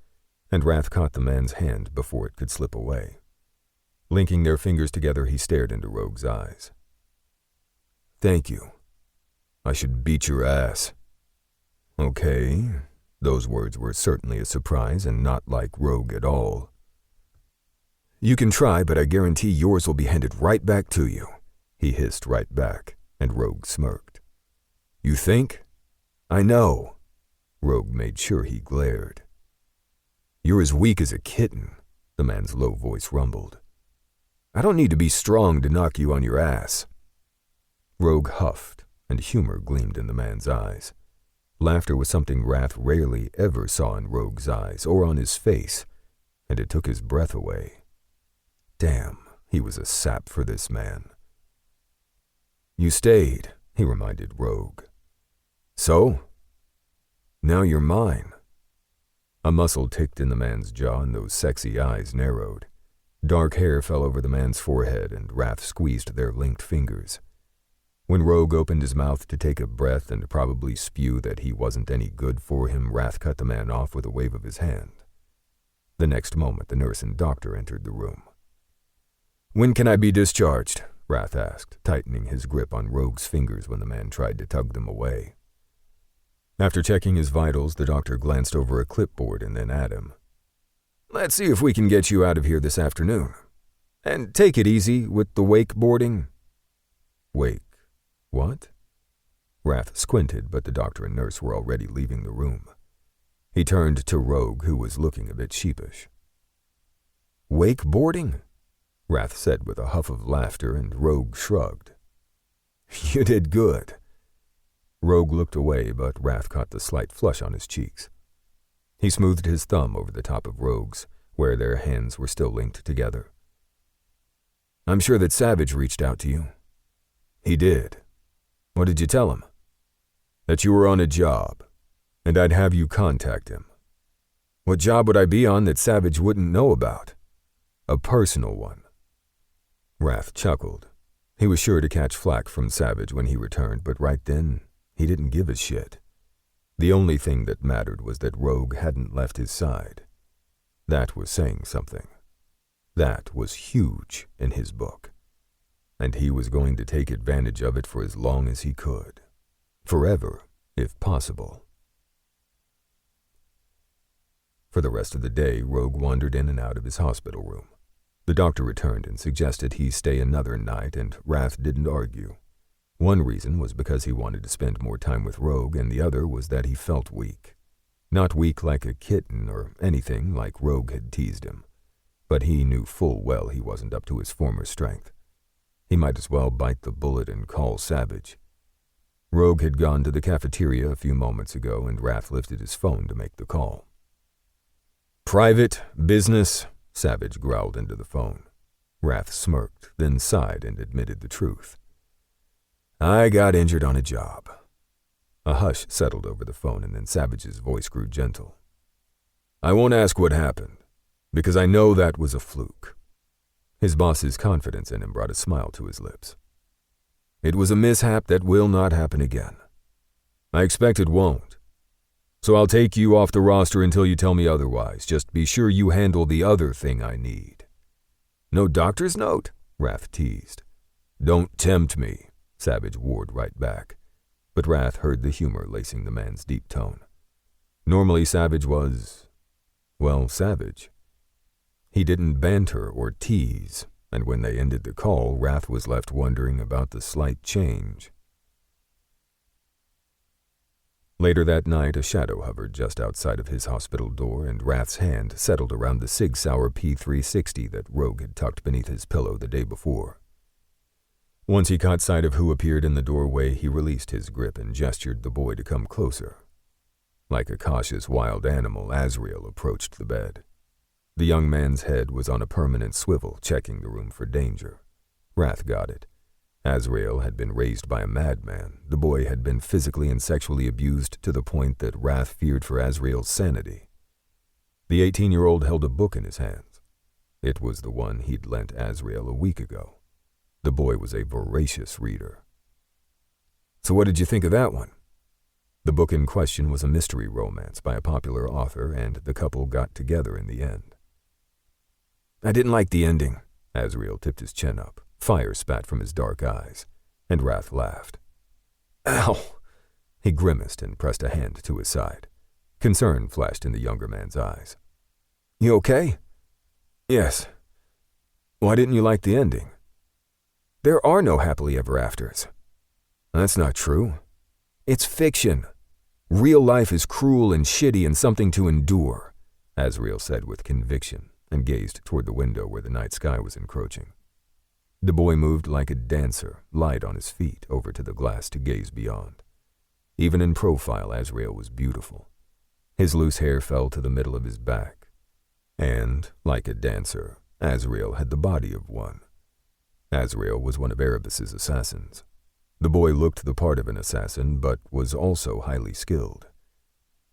and Wrath caught the man's hand before it could slip away. Linking their fingers together, he stared into Rogue's eyes. "Thank you. I should beat your ass." Okay, those words were certainly a surprise and not like Rogue at all. "You can try, but I guarantee yours will be handed right back to you," he hissed right back, and Rogue smirked. "You think?" "I know." Rogue made sure he glared. "You're as weak as a kitten," the man's low voice rumbled. "I don't need to be strong to knock you on your ass." Rogue huffed, and humor gleamed in the man's eyes. Laughter was something Wrath rarely ever saw in Rogue's eyes or on his face, and it took his breath away. Damn, he was a sap for this man. "You stayed," he reminded Rogue. "So? Now you're mine." A muscle ticked in the man's jaw and those sexy eyes narrowed. Dark hair fell over the man's forehead and Wrath squeezed their linked fingers. When Rogue opened his mouth to take a breath and probably spew that he wasn't any good for him, Wrath cut the man off with a wave of his hand. The next moment, the nurse and doctor entered the room. "When can I be discharged?" Wrath asked, tightening his grip on Rogue's fingers when the man tried to tug them away. After checking his vitals, the doctor glanced over a clipboard and then at him. "Let's see if we can get you out of here this afternoon. And take it easy with the wakeboarding." "Wake? What?" Wrath squinted, but the doctor and nurse were already leaving the room. He turned to Rogue, who was looking a bit sheepish. "Wakeboarding?" Wrath said with a huff of laughter, and Rogue shrugged. "You did good." Rogue looked away, but Wrath caught the slight flush on his cheeks. He smoothed his thumb over the top of Rogue's, where their hands were still linked together. "I'm sure that Savage reached out to you." "He did. What did you tell him?" "That you were on a job, and I'd have you contact him." "What job would I be on that Savage wouldn't know about?" "A personal one." Wrath chuckled. He was sure to catch flack from Savage when he returned, but right then, he didn't give a shit. The only thing that mattered was that Rogue hadn't left his side. That was saying something. That was huge in his book. And he was going to take advantage of it for as long as he could. Forever, if possible. For the rest of the day, Rogue wandered in and out of his hospital room. The doctor returned and suggested he stay another night, and Wrath didn't argue. One reason was because he wanted to spend more time with Rogue, and the other was that he felt weak. Not weak like a kitten or anything like Rogue had teased him, but he knew full well he wasn't up to his former strength. He might as well bite the bullet and call Savage. Rogue had gone to the cafeteria a few moments ago, and Wrath lifted his phone to make the call. "Private, business," Savage growled into the phone. Wrath smirked, then sighed and admitted the truth. "I got injured on a job." A hush settled over the phone, and then Savage's voice grew gentle. "I won't ask what happened, because I know that was a fluke." His boss's confidence in him brought a smile to his lips. "It was a mishap that will not happen again. I expect it won't. So I'll take you off the roster until you tell me otherwise. Just be sure you handle the other thing I need." "No doctor's note?" Wrath teased. "Don't tempt me," Savage warred right back. But Wrath heard the humor lacing the man's deep tone. Normally Savage was, well, Savage. He didn't banter or tease, and when they ended the call, Wrath was left wondering about the slight change. Later that night, a shadow hovered just outside of his hospital door, and Wrath's hand settled around the Sig Sauer P360 that Rogue had tucked beneath his pillow the day before. Once he caught sight of who appeared in the doorway, he released his grip and gestured the boy to come closer. Like a cautious wild animal, Azrael approached the bed. The young man's head was on a permanent swivel, checking the room for danger. Wrath got it. Azrael had been raised by a madman. The boy had been physically and sexually abused to the point that Wrath feared for Azrael's sanity. The 18-year-old held a book in his hands. It was the one he'd lent Azrael a week ago. The boy was a voracious reader. "So what did you think of that one?" The book in question was a mystery romance by a popular author, and the couple got together in the end. "I didn't like the ending." Azrael tipped his chin up. Fire spat from his dark eyes, and Wrath laughed. "Ow!" He grimaced and pressed a hand to his side. Concern flashed in the younger man's eyes. "You okay?" "Yes." "Why didn't you like the ending?" "There are no happily ever afters." "That's not true. It's fiction. Real life is cruel and shitty and something to endure," Azrael said with conviction, and gazed toward the window where the night sky was encroaching. The boy moved like a dancer, light on his feet, over to the glass to gaze beyond. Even in profile, Azrael was beautiful. His loose hair fell to the middle of his back. And, like a dancer, Azrael had the body of one. Azrael was one of Erebus's assassins. The boy looked the part of an assassin, but was also highly skilled.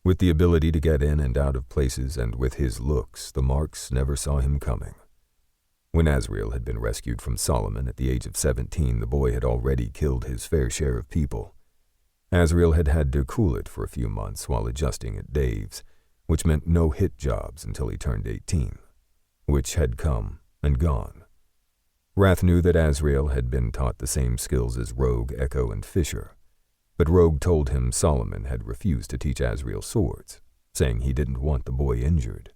With the ability to get in and out of places, and with his looks, the marks never saw him coming. When Azrael had been rescued from Solomon at the age of 17, the boy had already killed his fair share of people. Azrael had had to cool it for a few months while adjusting at Dave's, which meant no hit jobs until he turned 18, which had come and gone. Wrath knew that Azrael had been taught the same skills as Rogue, Echo, and Fisher, but Rogue told him Solomon had refused to teach Azrael swords, saying he didn't want the boy injured.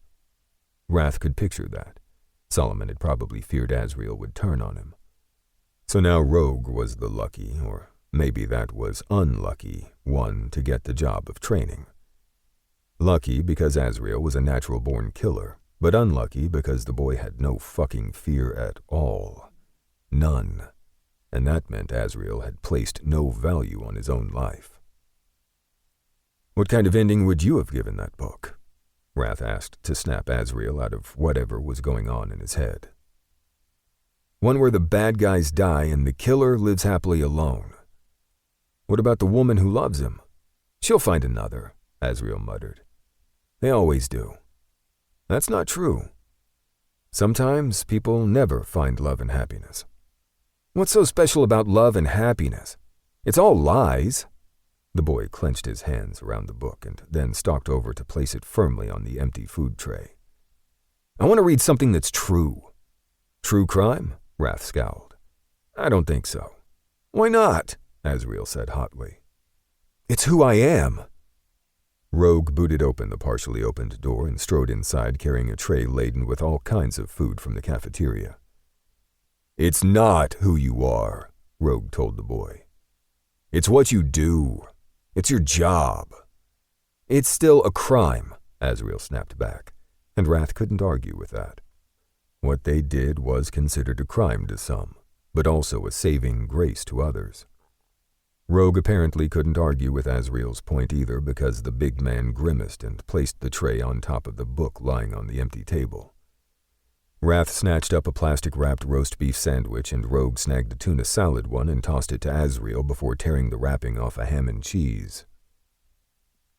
Wrath could picture that. Solomon had probably feared Azrael would turn on him. So now Rogue was the lucky, or maybe that was unlucky, one to get the job of training. Lucky because Azrael was a natural-born killer, but unlucky because the boy had no fucking fear at all. None. And that meant Azrael had placed no value on his own life. "What kind of ending would you have given that book?" Wrath asked to snap Azrael out of whatever was going on in his head. "One where the bad guys die and the killer lives happily alone. What about the woman who loves him? She'll find another," Azrael muttered. "They always do." "That's not true. Sometimes people never find love and happiness." "What's so special about love and happiness? It's all lies." The boy clenched his hands around the book and then stalked over to place it firmly on the empty food tray. "I want to read something that's true." "True crime?" Wrath scowled. "I don't think so." "Why not?" Azrael said hotly. "It's who I am." Rogue booted open the partially opened door and strode inside carrying a tray laden with all kinds of food from the cafeteria. "It's not who you are," Rogue told the boy. "It's what you do. It's your job." "It's still a crime," Azrael snapped back, and Wrath couldn't argue with that. What they did was considered a crime to some, but also a saving grace to others. Rogue apparently couldn't argue with Azrael's point either because the big man grimaced and placed the tray on top of the book lying on the empty table. Wrath snatched up a plastic-wrapped roast beef sandwich and Rogue snagged a tuna salad one and tossed it to Azrael before tearing the wrapping off a ham and cheese.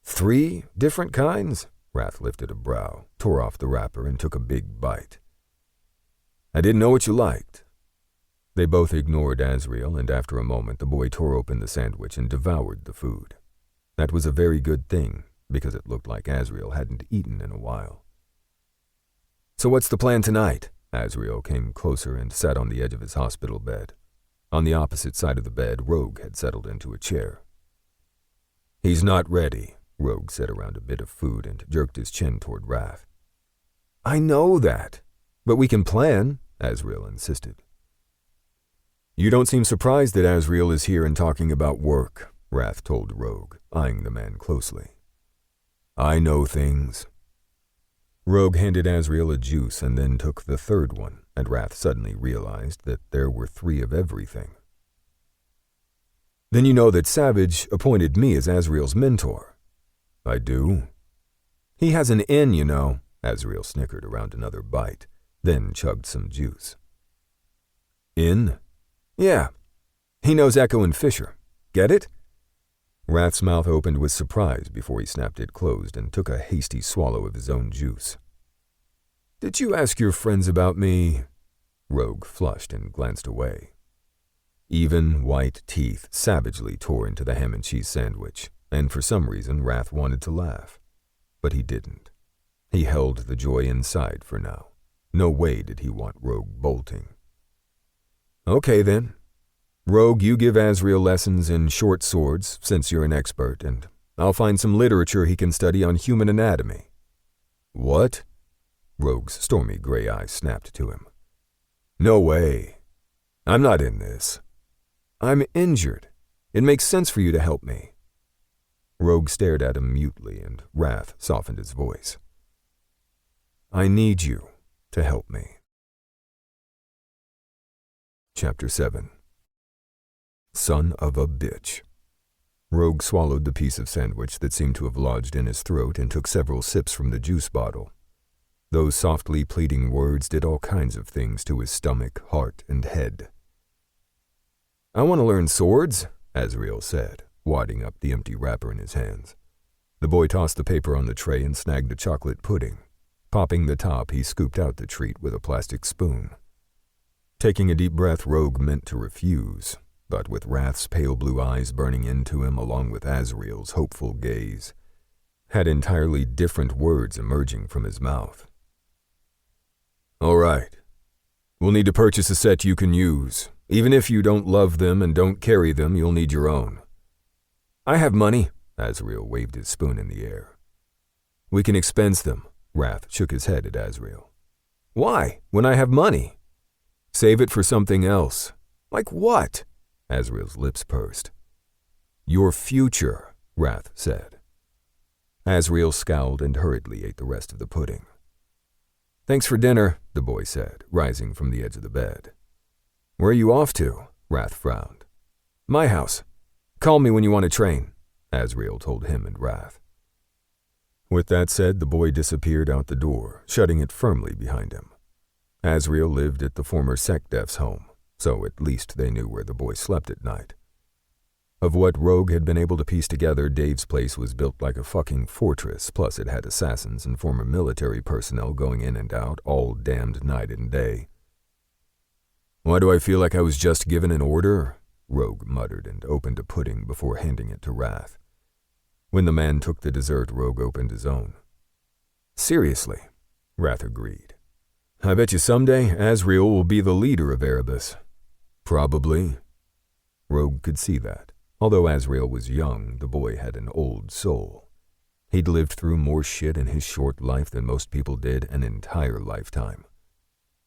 "3 different kinds?" Wrath lifted a brow, tore off the wrapper, and took a big bite. "I didn't know what you liked." They both ignored Azrael, and after a moment the boy tore open the sandwich and devoured the food. That was a very good thing, because it looked like Azrael hadn't eaten in a while. "So what's the plan tonight?" Azrael came closer and sat on the edge of his hospital bed. On the opposite side of the bed, Rogue had settled into a chair. "He's not ready," Rogue said around a bit of food and jerked his chin toward Wrath. "I know that, but we can plan," Azrael insisted. "You don't seem surprised that Azrael is here and talking about work," Wrath told Rogue, eyeing the man closely. "I know things." Rogue handed Azrael a juice and then took the third one, and Wrath suddenly realized that there were 3 of everything. "Then you know that Savage appointed me as Azrael's mentor." "I do." "He has an in, you know," Azrael snickered around another bite, then chugged some juice. "In?" "Yeah. He knows Echo and Fisher. Get it?" Wrath's mouth opened with surprise before he snapped it closed and took a hasty swallow of his own juice. "Did you ask your friends about me?" Rogue flushed and glanced away. Even, white teeth savagely tore into the ham and cheese sandwich, and for some reason Wrath wanted to laugh. But he didn't. He held the joy inside for now. No way did he want Rogue bolting. "Okay then. Rogue, you give Azrael lessons in short swords, since you're an expert, and I'll find some literature he can study on human anatomy." "What?" Rogue's stormy gray eyes snapped to him. "No way. I'm not in this." "I'm injured. It makes sense for you to help me." Rogue stared at him mutely, and Wrath softened his voice. "I need you to help me." Chapter 7. Son of a bitch. Rogue swallowed the piece of sandwich that seemed to have lodged in his throat and took several sips from the juice bottle. Those softly pleading words did all kinds of things to his stomach, heart, and head. "I want to learn swords," Azrael said, wadding up the empty wrapper in his hands. The boy tossed the paper on the tray and snagged a chocolate pudding. Popping the top, he scooped out the treat with a plastic spoon. Taking a deep breath, Rogue meant to refuse, but with Wrath's pale blue eyes burning into him along with Azrael's hopeful gaze, had entirely different words emerging from his mouth. All right. We'll need to purchase a set you can use. Even if you don't love them and don't carry them, you'll need your own. I have money. Azrael waved his spoon in the air. We can expense them. Wrath shook his head at Azrael. Why, when I have money? Save it for something else. Like what? Azrael's lips pursed. Your future, Wrath said. Azrael scowled and hurriedly ate the rest of the pudding. Thanks for dinner, the boy said, rising from the edge of the bed. Where are you off to? Wrath frowned. My house. Call me when you want to train, Azrael told him and Wrath. With that said, the boy disappeared out the door, shutting it firmly behind him. Azrael lived at the former SecDef's home, so at least they knew where the boy slept at night. Of what Rogue had been able to piece together, Dave's place was built like a fucking fortress, plus it had assassins and former military personnel going in and out all damned night and day. Why do I feel like I was just given an order? Rogue muttered and opened a pudding before handing it to Wrath. When the man took the dessert, Rogue opened his own. Seriously, Wrath agreed. I bet you someday Azrael will be the leader of Erebus. Probably. Rogue could see that. Although Azrael was young, the boy had an old soul. He'd lived through more shit in his short life than most people did an entire lifetime.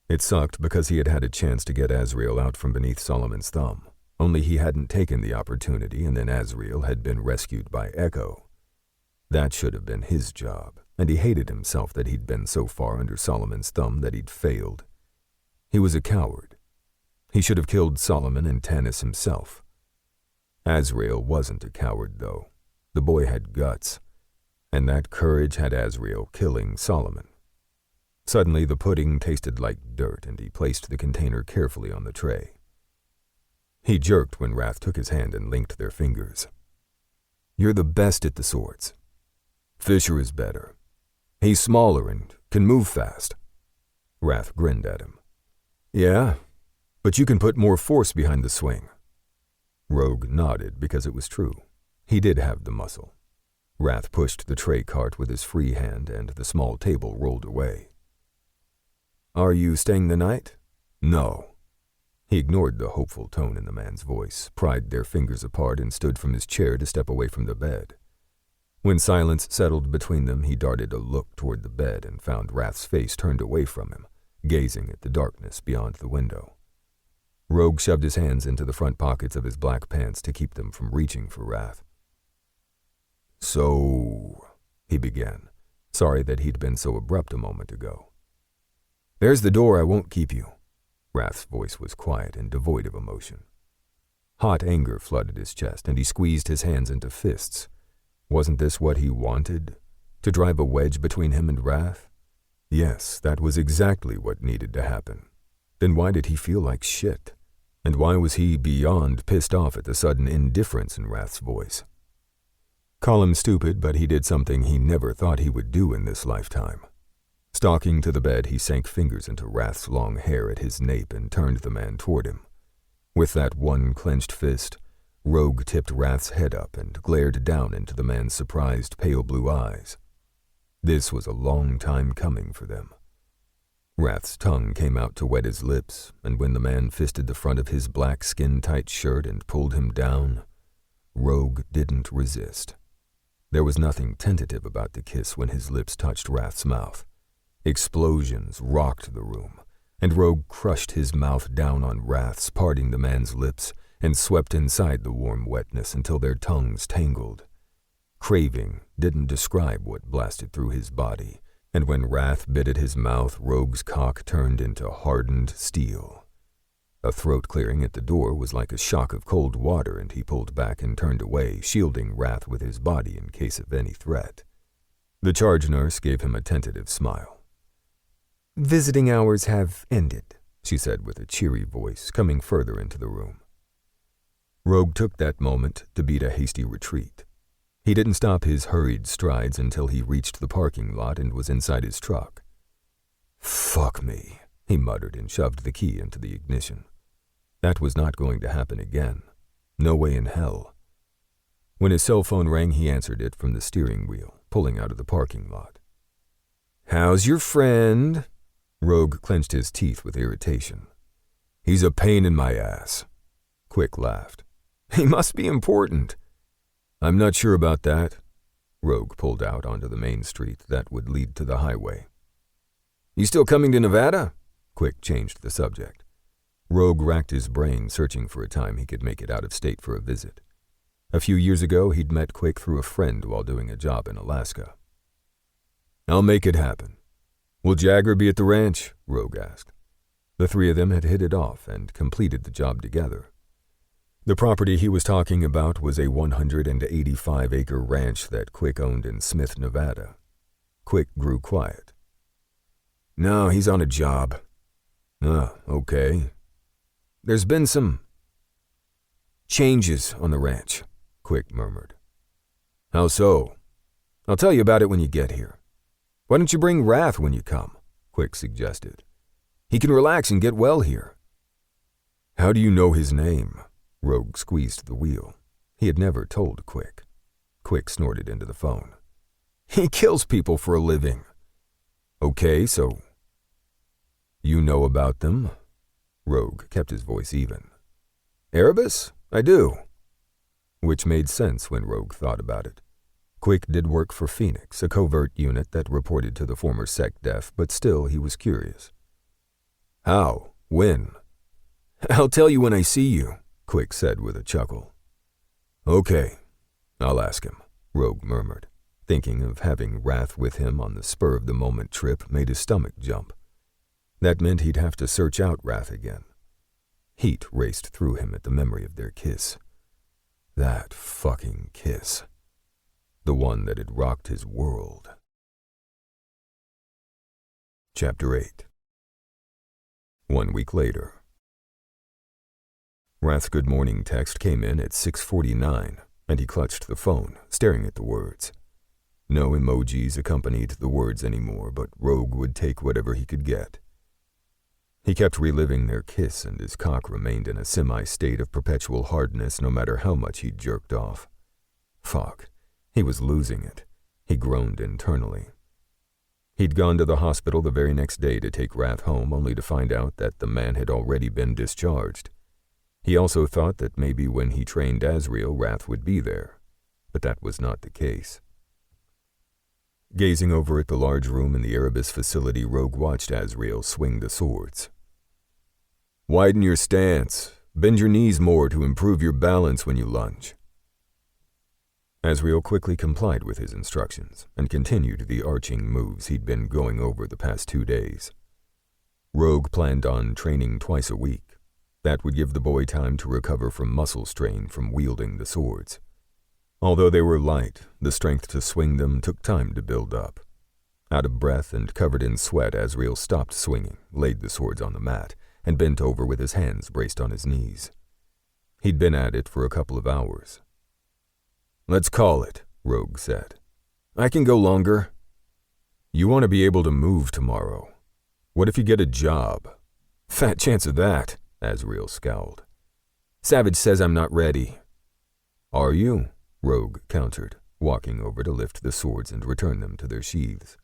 It sucked because he had had a chance to get Azrael out from beneath Solomon's thumb, only he hadn't taken the opportunity, and then Azrael had been rescued by Echo. That should have been his job, and he hated himself that he'd been so far under Solomon's thumb that he'd failed. He was a coward. He should have killed Solomon and Tanis himself. Azrael wasn't a coward, though. The boy had guts, and that courage had Azrael killing Solomon. Suddenly, the pudding tasted like dirt, and he placed the container carefully on the tray. He jerked when Wrath took his hand and linked their fingers. You're the best at the swords. Fisher is better. He's smaller and can move fast. Wrath grinned at him. Yeah, but you can put more force behind the swing. Rogue nodded because it was true. He did have the muscle. Wrath pushed the tray cart with his free hand, and the small table rolled away. Are you staying the night? No. He ignored the hopeful tone in the man's voice, pried their fingers apart, and stood from his chair to step away from the bed. When silence settled between them, he darted a look toward the bed and found Wrath's face turned away from him, gazing at the darkness beyond the window. Rogue shoved his hands into the front pockets of his black pants to keep them from reaching for Wrath. So, he began, sorry that he'd been so abrupt a moment ago. There's the door, I won't keep you. Wrath's voice was quiet and devoid of emotion. Hot anger flooded his chest, and he squeezed his hands into fists. Wasn't this what he wanted? To drive a wedge between him and Wrath? Yes, that was exactly what needed to happen. Then why did he feel like shit? And why was he beyond pissed off at the sudden indifference in Wrath's voice? Call him stupid, but he did something he never thought he would do in this lifetime. Stalking to the bed, he sank fingers into Wrath's long hair at his nape and turned the man toward him. With that one clenched fist, Rogue tipped Wrath's head up and glared down into the man's surprised pale blue eyes. This was a long time coming for them. Wrath's tongue came out to wet his lips, and when the man fisted the front of his black skin-tight shirt and pulled him down, Rogue didn't resist. There was nothing tentative about the kiss when his lips touched Wrath's mouth. Explosions rocked the room, and Rogue crushed his mouth down on Wrath's, parting the man's lips, and swept inside the warm wetness until their tongues tangled. Craving didn't describe what blasted through his body, and when Wrath bit at his mouth, Rogue's cock turned into hardened steel. A throat clearing at the door was like a shock of cold water, and he pulled back and turned away, shielding Wrath with his body in case of any threat. The charge nurse gave him a tentative smile. Visiting hours have ended, she said with a cheery voice, coming further into the room. Rogue took that moment to beat a hasty retreat. He didn't stop his hurried strides until he reached the parking lot and was inside his truck. Fuck me, he muttered and shoved the key into the ignition. That was not going to happen again. No way in hell. When his cell phone rang, he answered it from the steering wheel, pulling out of the parking lot. "How's your friend?" Rogue clenched his teeth with irritation. "He's a pain in my ass." Quick laughed. "He must be important." "I'm not sure about that." Rogue pulled out onto the main street that would lead to the highway. "You still coming to Nevada?" Quick changed the subject. Rogue racked his brain, searching for a time he could make it out of state for a visit. A few years ago, he'd met Quick through a friend while doing a job in Alaska. "I'll make it happen. Will Jagger be at the ranch?" Rogue asked. The three of them had hit it off and completed the job together. The property he was talking about was a 185-acre ranch that Quick owned in Smith, Nevada. Quick grew quiet. "No, he's on a job." Okay. "There's been some changes on the ranch," Quick murmured. "How so?" "I'll tell you about it when you get here." "Why don't you bring Wrath when you come?" Quick suggested. "He can relax and get well here." "How do you know his name?" Rogue squeezed the wheel. He had never told Quick. Quick snorted into the phone. "He kills people for a living." "Okay, so you know about them?" Rogue kept his voice even. "Erebus? I do." Which made sense when Rogue thought about it. Quick did work for Phoenix, a covert unit that reported to the former SecDef, but still he was curious. "How? When?" "I'll tell you when I see you," Quick said with a chuckle. "Okay, I'll ask him," Rogue murmured. Thinking of having Wrath with him on the spur-of-the-moment trip made his stomach jump. That meant he'd have to search out Wrath again. Heat raced through him at the memory of their kiss. That fucking kiss. The one that had rocked his world. Chapter 8. 1 week later. Wrath's good morning text came in at 6:49, and he clutched the phone, staring at the words. No emojis accompanied the words anymore, but Rogue would take whatever he could get. He kept reliving their kiss, and his cock remained in a semi-state of perpetual hardness no matter how much he jerked off. Fuck. He was losing it. He groaned internally. He'd gone to the hospital the very next day to take Wrath home, only to find out that the man had already been discharged. He also thought that maybe when he trained Azrael, Wrath would be there, but that was not the case. Gazing over at the large room in the Erebus facility, Rogue watched Azrael swing the swords. "Widen your stance. Bend your knees more to improve your balance when you lunge." Azrael quickly complied with his instructions and continued the arching moves he'd been going over the past 2 days. Rogue planned on training twice a week. That would give the boy time to recover from muscle strain from wielding the swords. Although they were light, the strength to swing them took time to build up. Out of breath and covered in sweat, Azrael stopped swinging, laid the swords on the mat, and bent over with his hands braced on his knees. He'd been at it for a couple of hours. "Let's call it," Rogue said. "I can go longer." "You want to be able to move tomorrow. What if you get a job?" "Fat chance of that," Azrael scowled. "Savage says I'm not ready." "Are you?" Rogue countered, walking over to lift the swords and return them to their sheaths.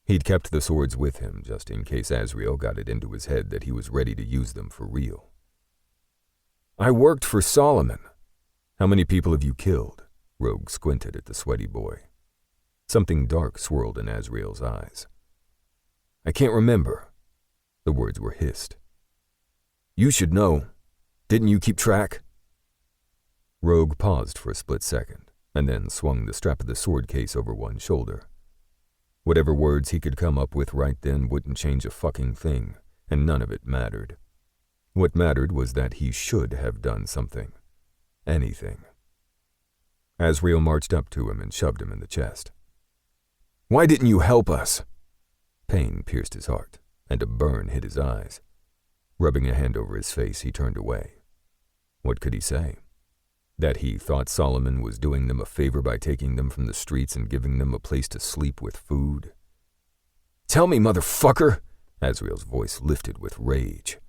He'd kept the swords with him just in case Azrael got it into his head that he was ready to use them for real. "I worked for Solomon." "How many people have you killed?" Rogue squinted at the sweaty boy. Something dark swirled in Azrael's eyes. "I can't remember." The words were hissed. "You should know. Didn't you keep track?" Rogue paused for a split second, and then swung the strap of the sword case over one shoulder. Whatever words he could come up with right then wouldn't change a fucking thing, and none of it mattered. What mattered was that he should have done something. Anything. Azrael marched up to him and shoved him in the chest. "Why didn't you help us?" Pain pierced his heart, and a burn hit his eyes. Rubbing a hand over his face, he turned away. What could he say? That he thought Solomon was doing them a favor by taking them from the streets and giving them a place to sleep with food? "Tell me, motherfucker!" Asriel's voice lifted with rage.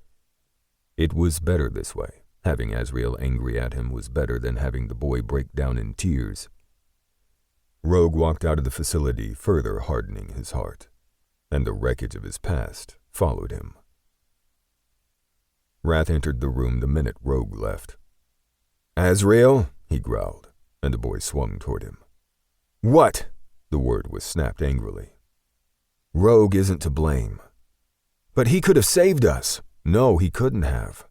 It was better this way. Having Asriel angry at him was better than having the boy break down in tears. Rogue walked out of the facility, further hardening his heart, and the wreckage of his past followed him. Wrath entered the room the minute Rogue left. "Asriel," he growled, and the boy swung toward him. "What?" The word was snapped angrily. "Rogue isn't to blame." "But he could have saved us." "No, he couldn't have."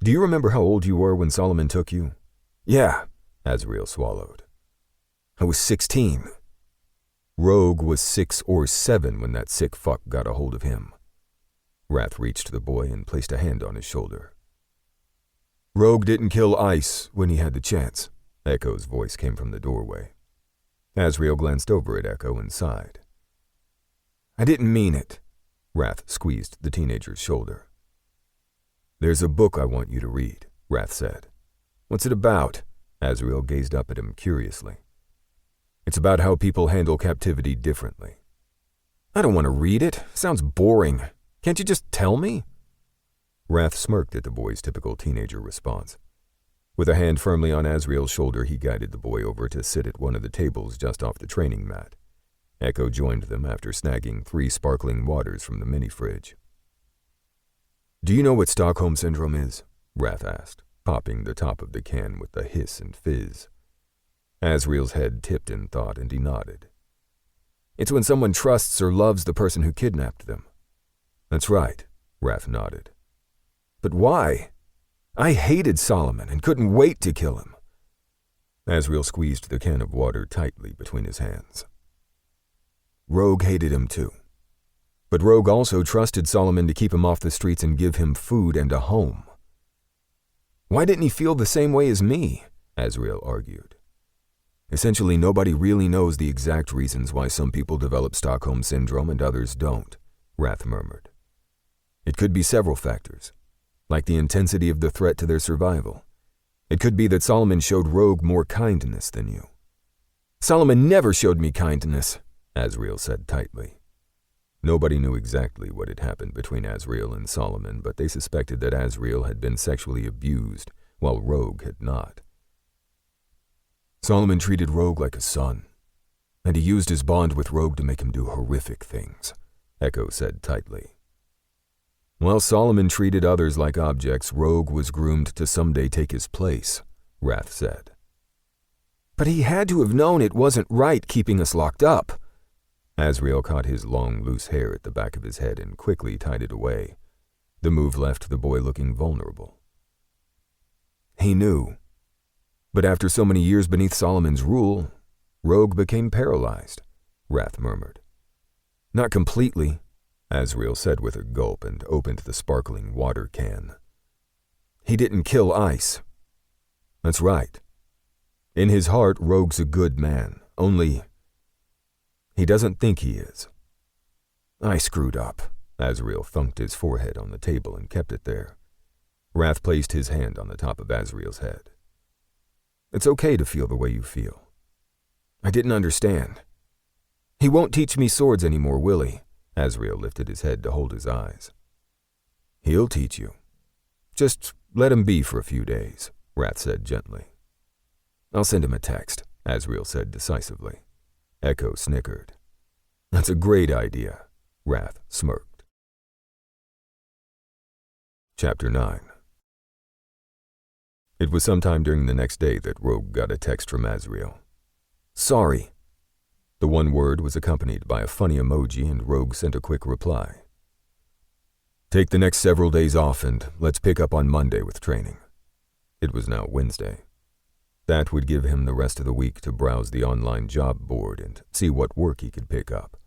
"Do you remember how old you were when Solomon took you?" "Yeah," Asriel swallowed. "I was 16. Rogue was 6 or 7 when that sick fuck got a hold of him. Wrath reached the boy and placed a hand on his shoulder. "Rogue didn't kill Ice when he had the chance." Echo's voice came from the doorway. Asriel glanced over at Echo and sighed. "I didn't mean it." Wrath squeezed the teenager's shoulder. "There's a book I want you to read," Wrath said. "What's it about?" Asriel gazed up at him curiously. "It's about how people handle captivity differently." "I don't want to read it. Sounds boring. Can't you just tell me?" Wrath smirked at the boy's typical teenager response. With a hand firmly on Asriel's shoulder, he guided the boy over to sit at one of the tables just off the training mat. Echo joined them after snagging 3 sparkling waters from the mini-fridge. "Do you know what Stockholm Syndrome is?" Wrath asked, popping the top of the can with a hiss and fizz. Asriel's head tipped in thought, and he nodded. "It's when someone trusts or loves the person who kidnapped them." "That's right," Wrath nodded. "But why? I hated Solomon and couldn't wait to kill him." Asriel squeezed the can of water tightly between his hands. "Rogue hated him too. But Rogue also trusted Solomon to keep him off the streets and give him food and a home." "Why didn't he feel the same way as me?" Asriel argued. "Essentially, nobody really knows the exact reasons why some people develop Stockholm Syndrome and others don't," Wrath murmured. "It could be several factors, like the intensity of the threat to their survival. It could be that Solomon showed Rogue more kindness than you." "Solomon never showed me kindness," Asriel said tightly. Nobody knew exactly what had happened between Asriel and Solomon, but they suspected that Asriel had been sexually abused, while Rogue had not. "Solomon treated Rogue like a son, and he used his bond with Rogue to make him do horrific things," Echo said tightly. "While Solomon treated others like objects, Rogue was groomed to someday take his place," Wrath said. "But he had to have known it wasn't right keeping us locked up." Asriel caught his long, loose hair at the back of his head and quickly tied it away. The move left the boy looking vulnerable. "He knew. But after so many years beneath Solomon's rule, Rogue became paralyzed," Wrath murmured. "Not completely," Asriel said with a gulp and opened the sparkling water can. "He didn't kill Ice." "That's right. In his heart, Rogue's a good man, only he doesn't think he is." "I screwed up." Asriel thunked his forehead on the table and kept it there. Wrath placed his hand on the top of Asriel's head. "It's okay to feel the way you feel." "I didn't understand." "He won't teach me swords anymore, will he?" Asriel lifted his head to hold his eyes. "He'll teach you. Just let him be for a few days," Wrath said gently. "I'll send him a text," Asriel said decisively. Echo snickered. "That's a great idea," Wrath smirked. Chapter 9. It was sometime during the next day that Rogue got a text from Asriel. "Sorry." The one word was accompanied by a funny emoji, and Rogue sent a quick reply. "Take the next several days off and let's pick up on Monday with training." It was now Wednesday. That would give him the rest of the week to browse the online job board and see what work he could pick up.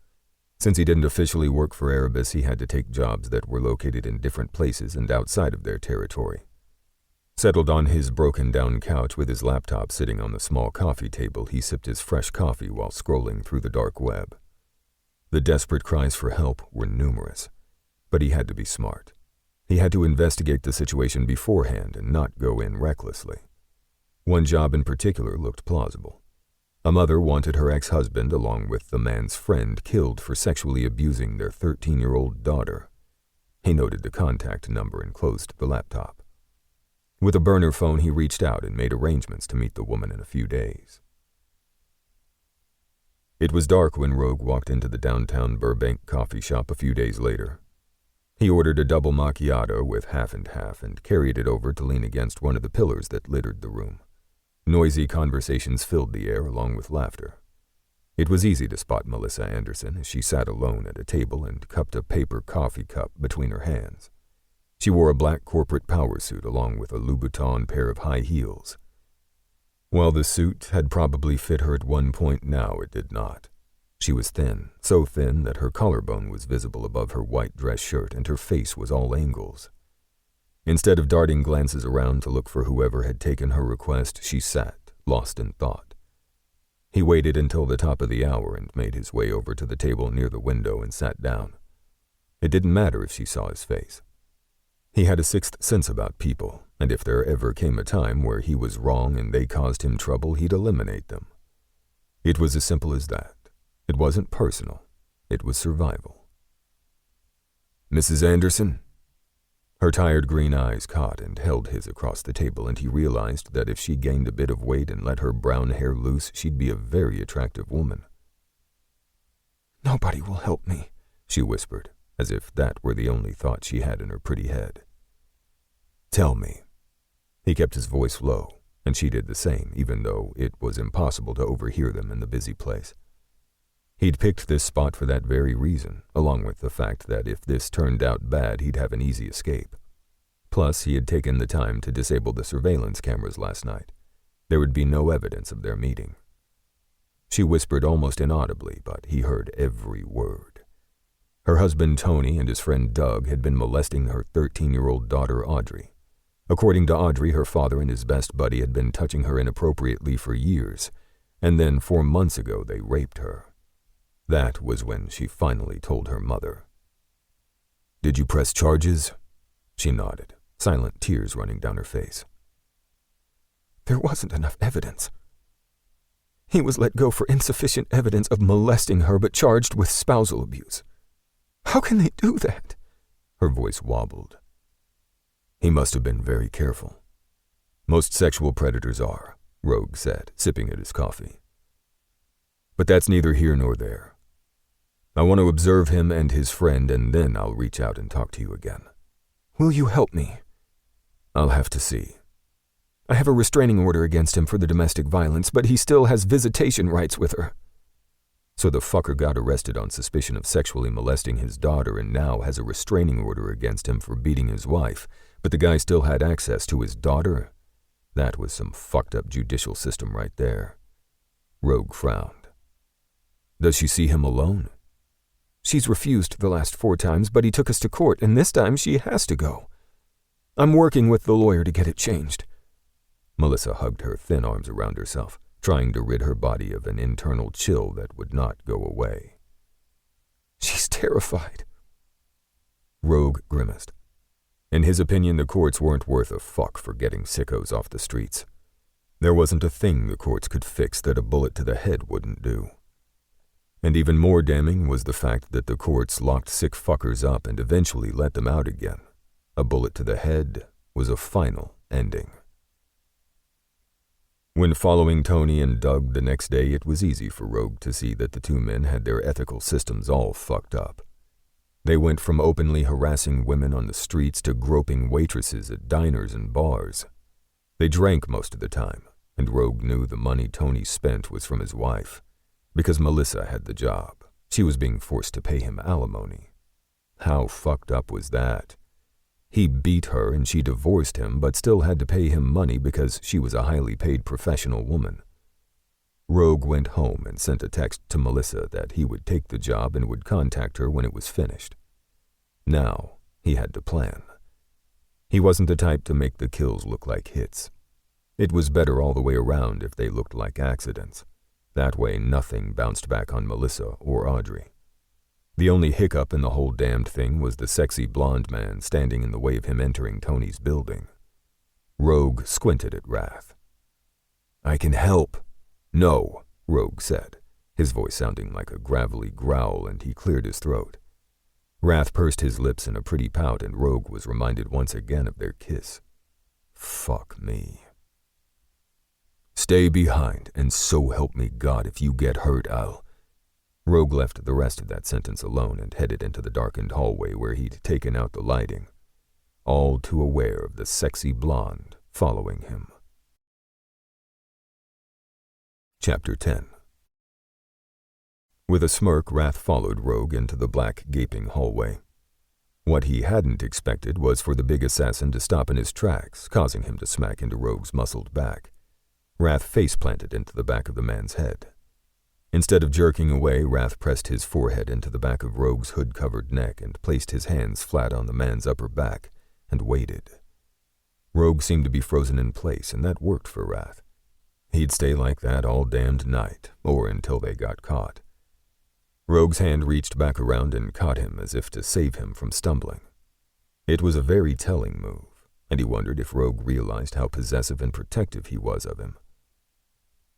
Since he didn't officially work for Erebus, he had to take jobs that were located in different places and outside of their territory. Settled on his broken-down couch with his laptop sitting on the small coffee table, he sipped his fresh coffee while scrolling through the dark web. The desperate cries for help were numerous, but he had to be smart. He had to investigate the situation beforehand and not go in recklessly. One job in particular looked plausible. A mother wanted her ex-husband along with the man's friend killed for sexually abusing their 13-year-old daughter. He noted the contact number and closed the laptop. With a burner phone, he reached out and made arrangements to meet the woman in a few days. It was dark when Rogue walked into the downtown Burbank coffee shop a few days later. He ordered a double macchiato with half and half and carried it over to lean against one of the pillars that littered the room. Noisy conversations filled the air along with laughter. It was easy to spot Melissa Anderson as she sat alone at a table and cupped a paper coffee cup between her hands. She wore a black corporate power suit along with a Louboutin pair of high heels. While the suit had probably fit her at one point, now it did not. She was thin, so thin that her collarbone was visible above her white dress shirt and her face was all angles. Instead of darting glances around to look for whoever had taken her request, she sat, lost in thought. He waited until the top of the hour and made his way over to the table near the window and sat down. It didn't matter if she saw his face. He had a sixth sense about people, and if there ever came a time where he was wrong and they caused him trouble, he'd eliminate them. It was as simple as that. It wasn't personal. It was survival. "Mrs. Anderson?" Her tired green eyes caught and held his across the table, and he realized that if she gained a bit of weight and let her brown hair loose, she'd be a very attractive woman. "Nobody will help me," she whispered, as if that were the only thought she had in her pretty head. "Tell me." He kept his voice low, and she did the same, even though it was impossible to overhear them in the busy place. He'd picked this spot for that very reason, along with the fact that if this turned out bad, he'd have an easy escape. Plus, he had taken the time to disable the surveillance cameras last night. There would be no evidence of their meeting. She whispered almost inaudibly, but he heard every word. Her husband Tony and his friend Doug had been molesting her 13-year-old daughter Audrey. According to Audrey, her father and his best buddy had been touching her inappropriately for years, and then 4 months ago they raped her. That was when she finally told her mother. "Did you press charges?" She nodded, silent tears running down her face. "There wasn't enough evidence. He was let go for insufficient evidence of molesting her but charged with spousal abuse. How can they do that?" Her voice wobbled. "He must have been very careful. Most sexual predators are," Rogue said, sipping at his coffee. "But that's neither here nor there. I want to observe him and his friend, and then I'll reach out and talk to you again." "Will you help me?" "I'll have to see. I have a restraining order against him for the domestic violence, but he still has visitation rights with her." So the fucker got arrested on suspicion of sexually molesting his daughter and now has a restraining order against him for beating his wife, but the guy still had access to his daughter? That was some fucked up judicial system right there. Rogue frowned. "Does she see him alone?" "She's refused the last 4 times, but he took us to court, and this time she has to go. I'm working with the lawyer to get it changed." Melissa hugged her thin arms around herself, trying to rid her body of an internal chill that would not go away. "She's terrified." Rogue grimaced. In his opinion, the courts weren't worth a fuck for getting sickos off the streets. There wasn't a thing the courts could fix that a bullet to the head wouldn't do. And even more damning was the fact that the courts locked sick fuckers up and eventually let them out again. A bullet to the head was a final ending. When following Tony and Doug the next day, it was easy for Rogue to see that the two men had their ethical systems all fucked up. They went from openly harassing women on the streets to groping waitresses at diners and bars. They drank most of the time, and Rogue knew the money Tony spent was from his wife. Because Melissa had the job, she was being forced to pay him alimony. How fucked up was that? He beat her and she divorced him, but still had to pay him money because she was a highly paid professional woman. Rogue went home and sent a text to Melissa that he would take the job and would contact her when it was finished. Now, he had to plan. He wasn't the type to make the kills look like hits. It was better all the way around if they looked like accidents. That way, nothing bounced back on Melissa or Audrey. The only hiccup in the whole damned thing was the sexy blonde man standing in the way of him entering Tony's building. Rogue squinted at Wrath. "I can help." "No," Rogue said, his voice sounding like a gravelly growl, and he cleared his throat. Wrath pursed his lips in a pretty pout, and Rogue was reminded once again of their kiss. Fuck me. Stay behind, and so help me God, if you get hurt, I'll... Rogue left the rest of that sentence alone and headed into the darkened hallway where he'd taken out the lighting, all too aware of the sexy blonde following him. Chapter 10. With a smirk, Wrath followed Rogue into the black, gaping hallway. What he hadn't expected was for the big assassin to stop in his tracks, causing him to smack into Rogue's muscled back. Wrath face-planted into the back of the man's head. Instead of jerking away, Wrath pressed his forehead into the back of Rogue's hood-covered neck and placed his hands flat on the man's upper back and waited. Rogue seemed to be frozen in place, and that worked for Wrath. He'd stay like that all damned night, or until they got caught. Rogue's hand reached back around and caught him as if to save him from stumbling. It was a very telling move, and he wondered if Rogue realized how possessive and protective he was of him.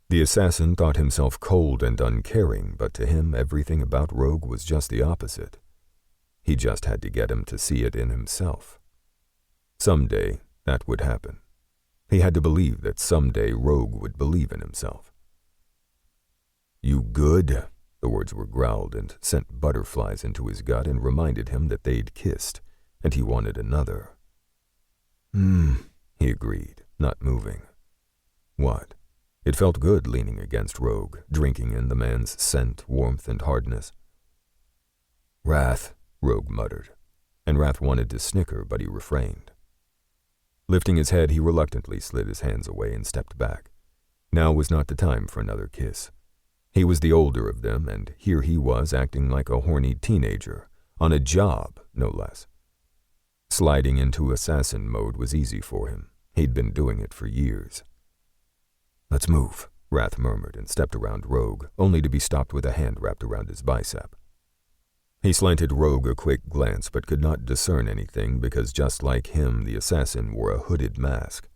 The assassin thought himself cold and uncaring, but to him everything about Rogue was just the opposite. He just had to get him to see it in himself. Someday, that would happen. He had to believe that someday Rogue would believe in himself. You good? The words were growled and sent butterflies into his gut and reminded him that they'd kissed, and he wanted another. He agreed, not moving. What? It felt good leaning against Rogue, drinking in the man's scent, warmth, and hardness. Wrath, Rogue muttered, and Wrath wanted to snicker, but he refrained. Lifting his head, he reluctantly slid his hands away and stepped back. Now was not the time for another kiss. He was the older of them, and here he was acting like a horny teenager, on a job, no less. Sliding into assassin mode was easy for him. He'd been doing it for years. Let's move, Wrath murmured and stepped around Rogue, only to be stopped with a hand wrapped around his bicep. He slanted Rogue a quick glance but could not discern anything because just like him, the assassin wore a hooded mask.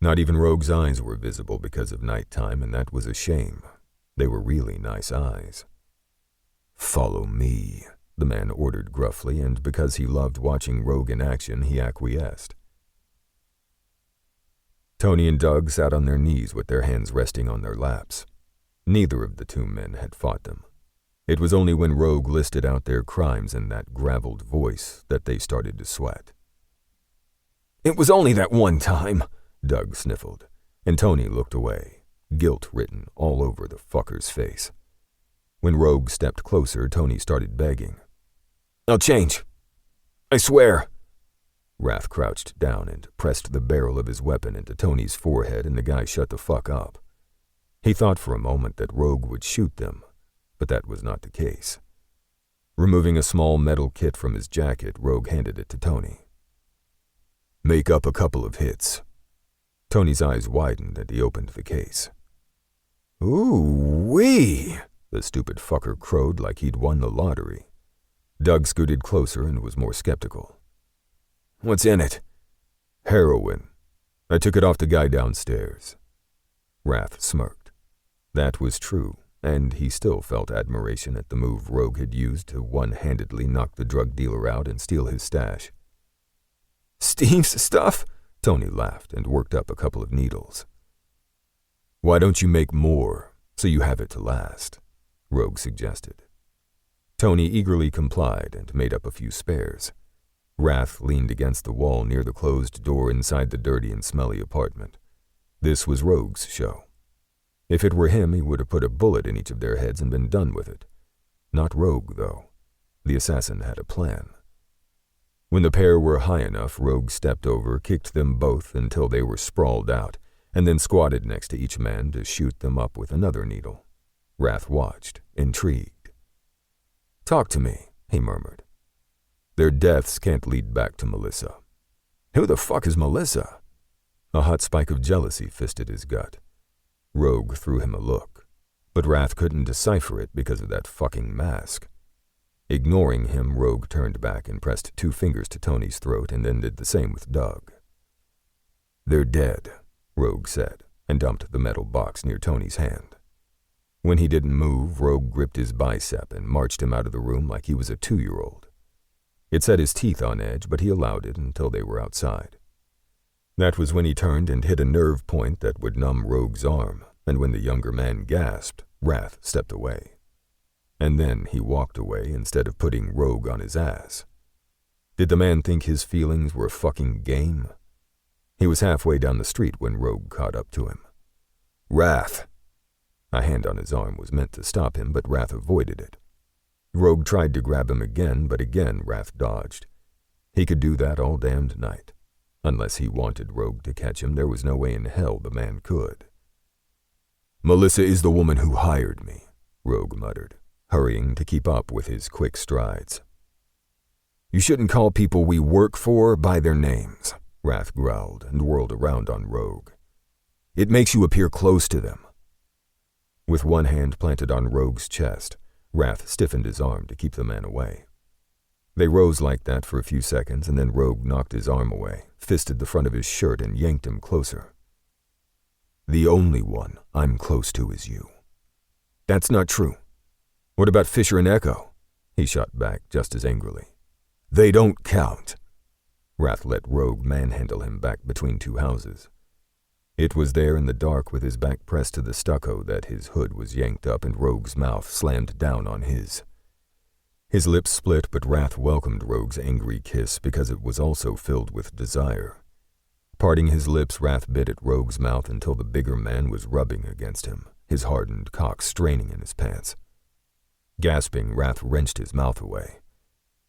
Not even Rogue's eyes were visible because of nighttime, and that was a shame. They were really nice eyes. Follow me, the man ordered gruffly, and because he loved watching Rogue in action, he acquiesced. Tony and Doug sat on their knees with their hands resting on their laps. Neither of the two men had fought them. It was only when Rogue listed out their crimes in that graveled voice that they started to sweat. It was only that one time, Doug sniffled, and Tony looked away, guilt written all over the fucker's face. When Rogue stepped closer, Tony started begging. I'll change. I swear. Wrath crouched down and pressed the barrel of his weapon into Tony's forehead, and the guy shut the fuck up. He thought for a moment that Rogue would shoot them, but that was not the case. Removing a small metal kit from his jacket, Rogue handed it to Tony. Make up a couple of hits. Tony's eyes widened and he opened the case. Ooh-wee! The stupid fucker crowed like he'd won the lottery. Doug scooted closer and was more skeptical. What's in it? Heroin. I took it off the guy downstairs. Wrath smirked. That was true, and he still felt admiration at the move Rogue had used to one-handedly knock the drug dealer out and steal his stash. Steve's stuff? Tony laughed and worked up a couple of needles. Why don't you make more, so you have it to last? Rogue suggested. Tony eagerly complied and made up a few spares. Wrath leaned against the wall near the closed door inside the dirty and smelly apartment. This was Rogue's show. If it were him, he would have put a bullet in each of their heads and been done with it. Not Rogue, though. The assassin had a plan. When the pair were high enough, Rogue stepped over, kicked them both until they were sprawled out, and then squatted next to each man to shoot them up with another needle. Wrath watched, intrigued. Talk to me, he murmured. Their deaths can't lead back to Melissa. Who the fuck is Melissa? A hot spike of jealousy fisted his gut. Rogue threw him a look, but Wrath couldn't decipher it because of that fucking mask. Ignoring him, Rogue turned back and pressed 2 fingers to Tony's throat and then did the same with Doug. They're dead, Rogue said, and dumped the metal box near Tony's hand. When he didn't move, Rogue gripped his bicep and marched him out of the room like he was a 2-year-old. It set his teeth on edge, but he allowed it until they were outside. That was when he turned and hit a nerve point that would numb Rogue's arm, and when the younger man gasped, Wrath stepped away. And then he walked away instead of putting Rogue on his ass. Did the man think his feelings were a fucking game? He was halfway down the street when Rogue caught up to him. "Wrath!" A hand on his arm was meant to stop him, but Wrath avoided it. Rogue tried to grab him again, but again Wrath dodged. He could do that all damned night. Unless he wanted Rogue to catch him, there was no way in hell the man could. "Melissa is the woman who hired me," Rogue muttered, hurrying to keep up with his quick strides. "You shouldn't call people we work for by their names," Wrath growled and whirled around on Rogue. "It makes you appear close to them." With one hand planted on Rogue's chest, Wrath stiffened his arm to keep the man away. They rose like that for a few seconds, and then Rogue knocked his arm away, fisted the front of his shirt, and yanked him closer. "The only one I'm close to is you." "That's not true." "What about Fisher and Echo?" He shot back just as angrily. "They don't count." Wrath let Rogue manhandle him back between two houses. It was there in the dark with his back pressed to the stucco that his hood was yanked up and Rogue's mouth slammed down on his. His lips split, but Wrath welcomed Rogue's angry kiss because it was also filled with desire. Parting his lips, Wrath bit at Rogue's mouth until the bigger man was rubbing against him, his hardened cock straining in his pants. Gasping, Wrath wrenched his mouth away.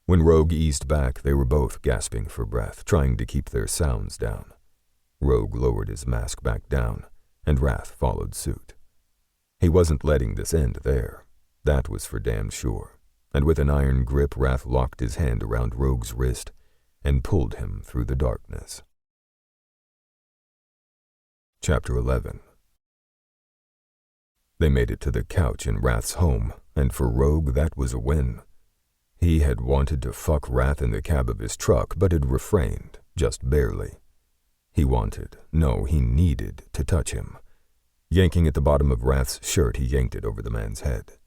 When Rogue eased back, they were both gasping for breath, trying to keep their sounds down. Rogue lowered his mask back down, and Wrath followed suit. He wasn't letting this end there. That was for damn sure. And with an iron grip, Wrath locked his hand around Rogue's wrist and pulled him through the darkness. Chapter 11. They made it to the couch in Wrath's home, and for Rogue that was a win. He had wanted to fuck Wrath in the cab of his truck, but had refrained, just barely. He needed to touch him. Yanking at the bottom of Wrath's shirt, he yanked it over the man's head.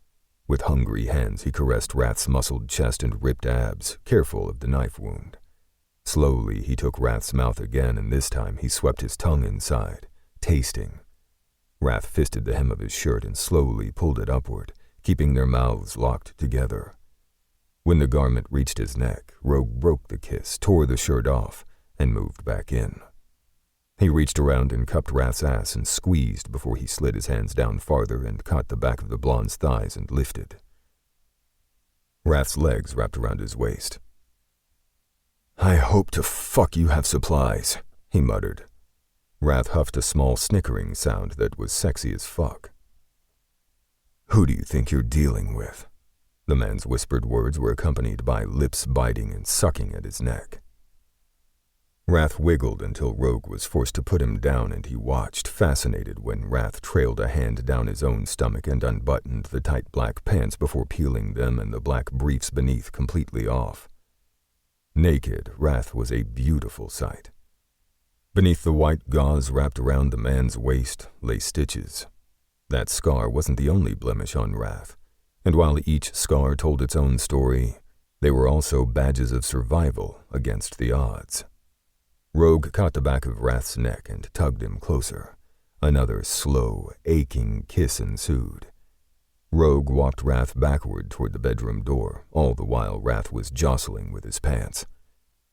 With hungry hands, he caressed Wrath's muscled chest and ripped abs, careful of the knife wound. Slowly, he took Wrath's mouth again, and this time he swept his tongue inside, tasting. Wrath fisted the hem of his shirt and slowly pulled it upward, keeping their mouths locked together. When the garment reached his neck, Rogue broke the kiss, tore the shirt off, and moved back in. He reached around and cupped Wrath's ass and squeezed before he slid his hands down farther and caught the back of the blonde's thighs and lifted. Wrath's legs wrapped around his waist. "I hope to fuck you have supplies," he muttered. Wrath huffed a small snickering sound that was sexy as fuck. "Who do you think you're dealing with?" The man's whispered words were accompanied by lips biting and sucking at his neck. Wrath wiggled until Rogue was forced to put him down, and he watched, fascinated, when Wrath trailed a hand down his own stomach and unbuttoned the tight black pants before peeling them and the black briefs beneath completely off. Naked, Wrath was a beautiful sight. Beneath the white gauze wrapped around the man's waist lay stitches. That scar wasn't the only blemish on Wrath, and while each scar told its own story, they were also badges of survival against the odds. Rogue caught the back of Wrath's neck and tugged him closer. Another slow, aching kiss ensued. Rogue walked Wrath backward toward the bedroom door, all the while Wrath was jostling with his pants.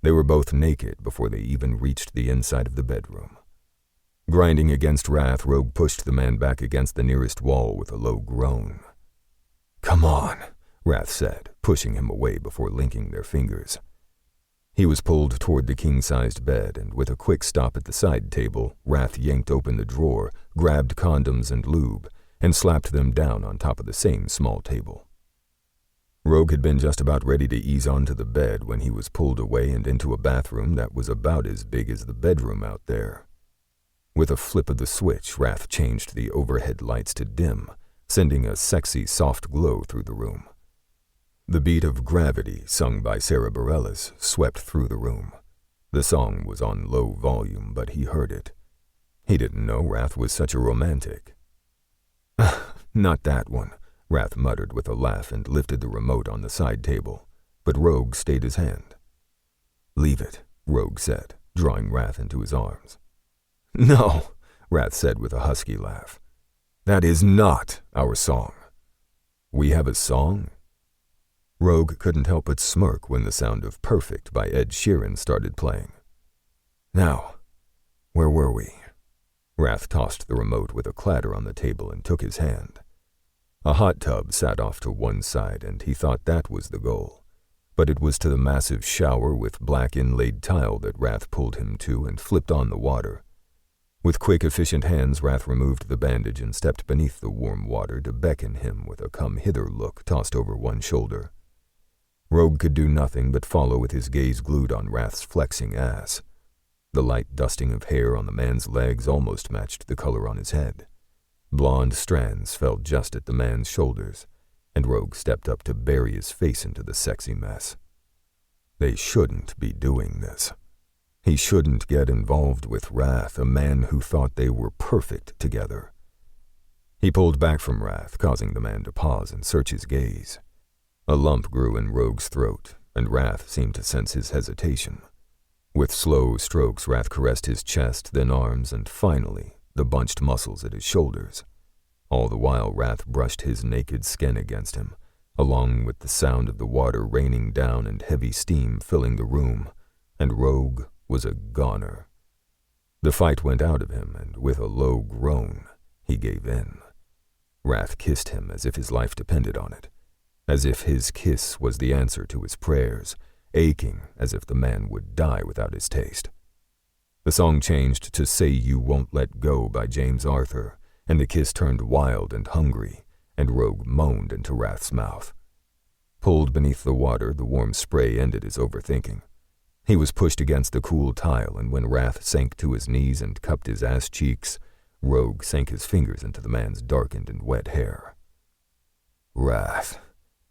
They were both naked before they even reached the inside of the bedroom. Grinding against Wrath, Rogue pushed the man back against the nearest wall with a low groan. "Come on," Wrath said, pushing him away before linking their fingers. He was pulled toward the king-sized bed, and with a quick stop at the side table, Wrath yanked open the drawer, grabbed condoms and lube, and slapped them down on top of the same small table. Rogue had been just about ready to ease onto the bed when he was pulled away and into a bathroom that was about as big as the bedroom out there. With a flip of the switch, Wrath changed the overhead lights to dim, sending a sexy, soft glow through the room. The beat of Gravity, sung by Sarah Bareilles, swept through the room. The song was on low volume, but he heard it. He didn't know Wrath was such a romantic. Not that one, Wrath muttered with a laugh and lifted the remote on the side table, but Rogue stayed his hand. Leave it, Rogue said, drawing Wrath into his arms. No, Wrath said with a husky laugh. That is not our song. We have a song? Rogue couldn't help but smirk when the sound of Perfect by Ed Sheeran started playing. Now, where were we? Wrath tossed the remote with a clatter on the table and took his hand. A hot tub sat off to one side, and he thought that was the goal. But it was to the massive shower with black inlaid tile that Wrath pulled him to and flipped on the water. With quick, efficient hands, Wrath removed the bandage and stepped beneath the warm water to beckon him with a come-hither look tossed over one shoulder. Rogue could do nothing but follow with his gaze glued on Wrath's flexing ass. The light dusting of hair on the man's legs almost matched the color on his head. Blonde strands fell just at the man's shoulders, and Rogue stepped up to bury his face into the sexy mess. They shouldn't be doing this. He shouldn't get involved with Wrath, a man who thought they were perfect together. He pulled back from Wrath, causing the man to pause and search his gaze. A lump grew in Rogue's throat, and Wrath seemed to sense his hesitation. With slow strokes, Wrath caressed his chest, then arms, and finally, the bunched muscles at his shoulders. All the while, Wrath brushed his naked skin against him, along with the sound of the water raining down and heavy steam filling the room, and Rogue was a goner. The fight went out of him, and with a low groan, he gave in. Wrath kissed him as if his life depended on it, as if his kiss was the answer to his prayers, aching as if the man would die without his taste. The song changed to Say You Won't Let Go by James Arthur, and the kiss turned wild and hungry, and Rogue moaned into Wrath's mouth. Pulled beneath the water, the warm spray ended his overthinking. He was pushed against the cool tile, and when Wrath sank to his knees and cupped his ass cheeks, Rogue sank his fingers into the man's darkened and wet hair. Wrath.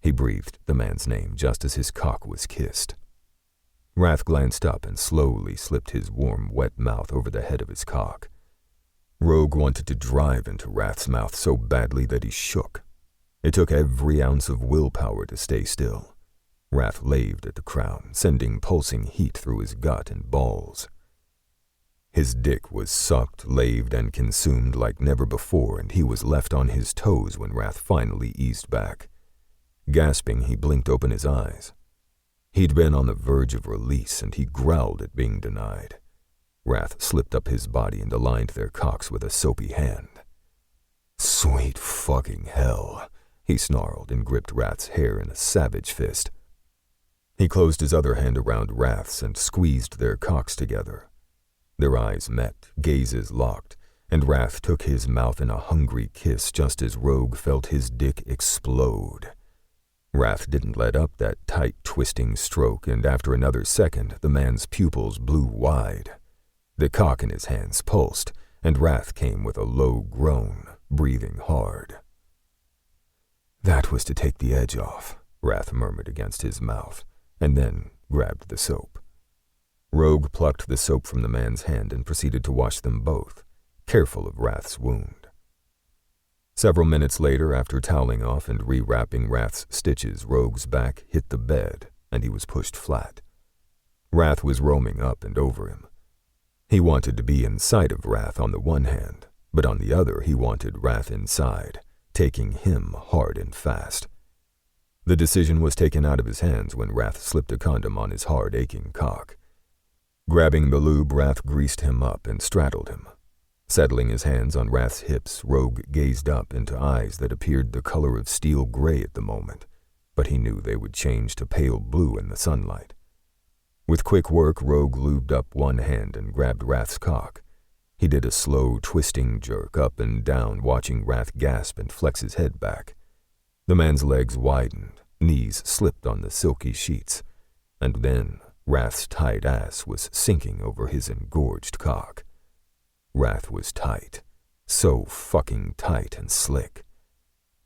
He breathed the man's name just as his cock was kissed. Wrath glanced up and slowly slipped his warm, wet mouth over the head of his cock. Rogue wanted to drive into Wrath's mouth so badly that he shook. It took every ounce of willpower to stay still. Wrath laved at the crown, sending pulsing heat through his gut and balls. His dick was sucked, laved, and consumed like never before, and he was left on his toes when Wrath finally eased back. Gasping, he blinked open his eyes. He'd been on the verge of release, and he growled at being denied. Wrath slipped up his body and aligned their cocks with a soapy hand. Sweet fucking hell, he snarled and gripped Wrath's hair in a savage fist. He closed his other hand around Wrath's and squeezed their cocks together. Their eyes met, gazes locked, and Wrath took his mouth in a hungry kiss just as Rogue felt his dick explode. Wrath didn't let up that tight, twisting stroke, and after another second, the man's pupils blew wide. The cock in his hands pulsed, and Wrath came with a low groan, breathing hard. That was to take the edge off, Wrath murmured against his mouth, and then grabbed the soap. Rogue plucked the soap from the man's hand and proceeded to wash them both, careful of Wrath's wound. Several minutes later, after toweling off and rewrapping Wrath's stitches, Rogue's back hit the bed, and he was pushed flat. Wrath was roaming up and over him. He wanted to be inside of Wrath on the one hand, but on the other he wanted Wrath inside, taking him hard and fast. The decision was taken out of his hands when Wrath slipped a condom on his hard, aching cock. Grabbing the lube, Wrath greased him up and straddled him. Settling his hands on Wrath's hips, Rogue gazed up into eyes that appeared the color of steel gray at the moment, but he knew they would change to pale blue in the sunlight. With quick work, Rogue lubed up one hand and grabbed Wrath's cock. He did a slow, twisting jerk up and down, watching Wrath gasp and flex his head back. The man's legs widened, knees slipped on the silky sheets, and then Wrath's tight ass was sinking over his engorged cock. Wrath was tight, so fucking tight and slick.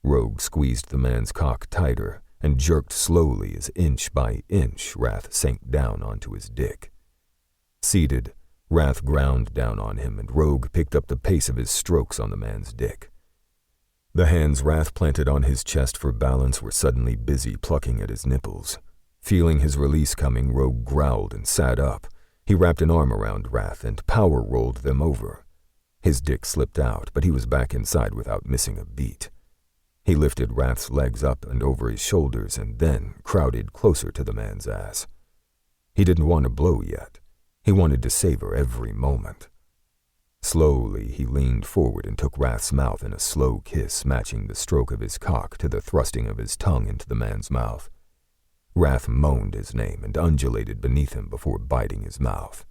Rogue squeezed the man's cock tighter and jerked slowly as inch by inch Wrath sank down onto his dick. Seated, Wrath ground down on him and Rogue picked up the pace of his strokes on the man's dick. The hands Wrath planted on his chest for balance were suddenly busy plucking at his nipples. Feeling his release coming, Rogue growled and sat up. He wrapped an arm around Wrath and power rolled them over. His dick slipped out, but he was back inside without missing a beat. He lifted Wrath's legs up and over his shoulders and then crowded closer to the man's ass. He didn't want to blow yet. He wanted to savor every moment. Slowly, he leaned forward and took Wrath's mouth in a slow kiss, matching the stroke of his cock to the thrusting of his tongue into the man's mouth. Wrath moaned his name and undulated beneath him before biting his mouth.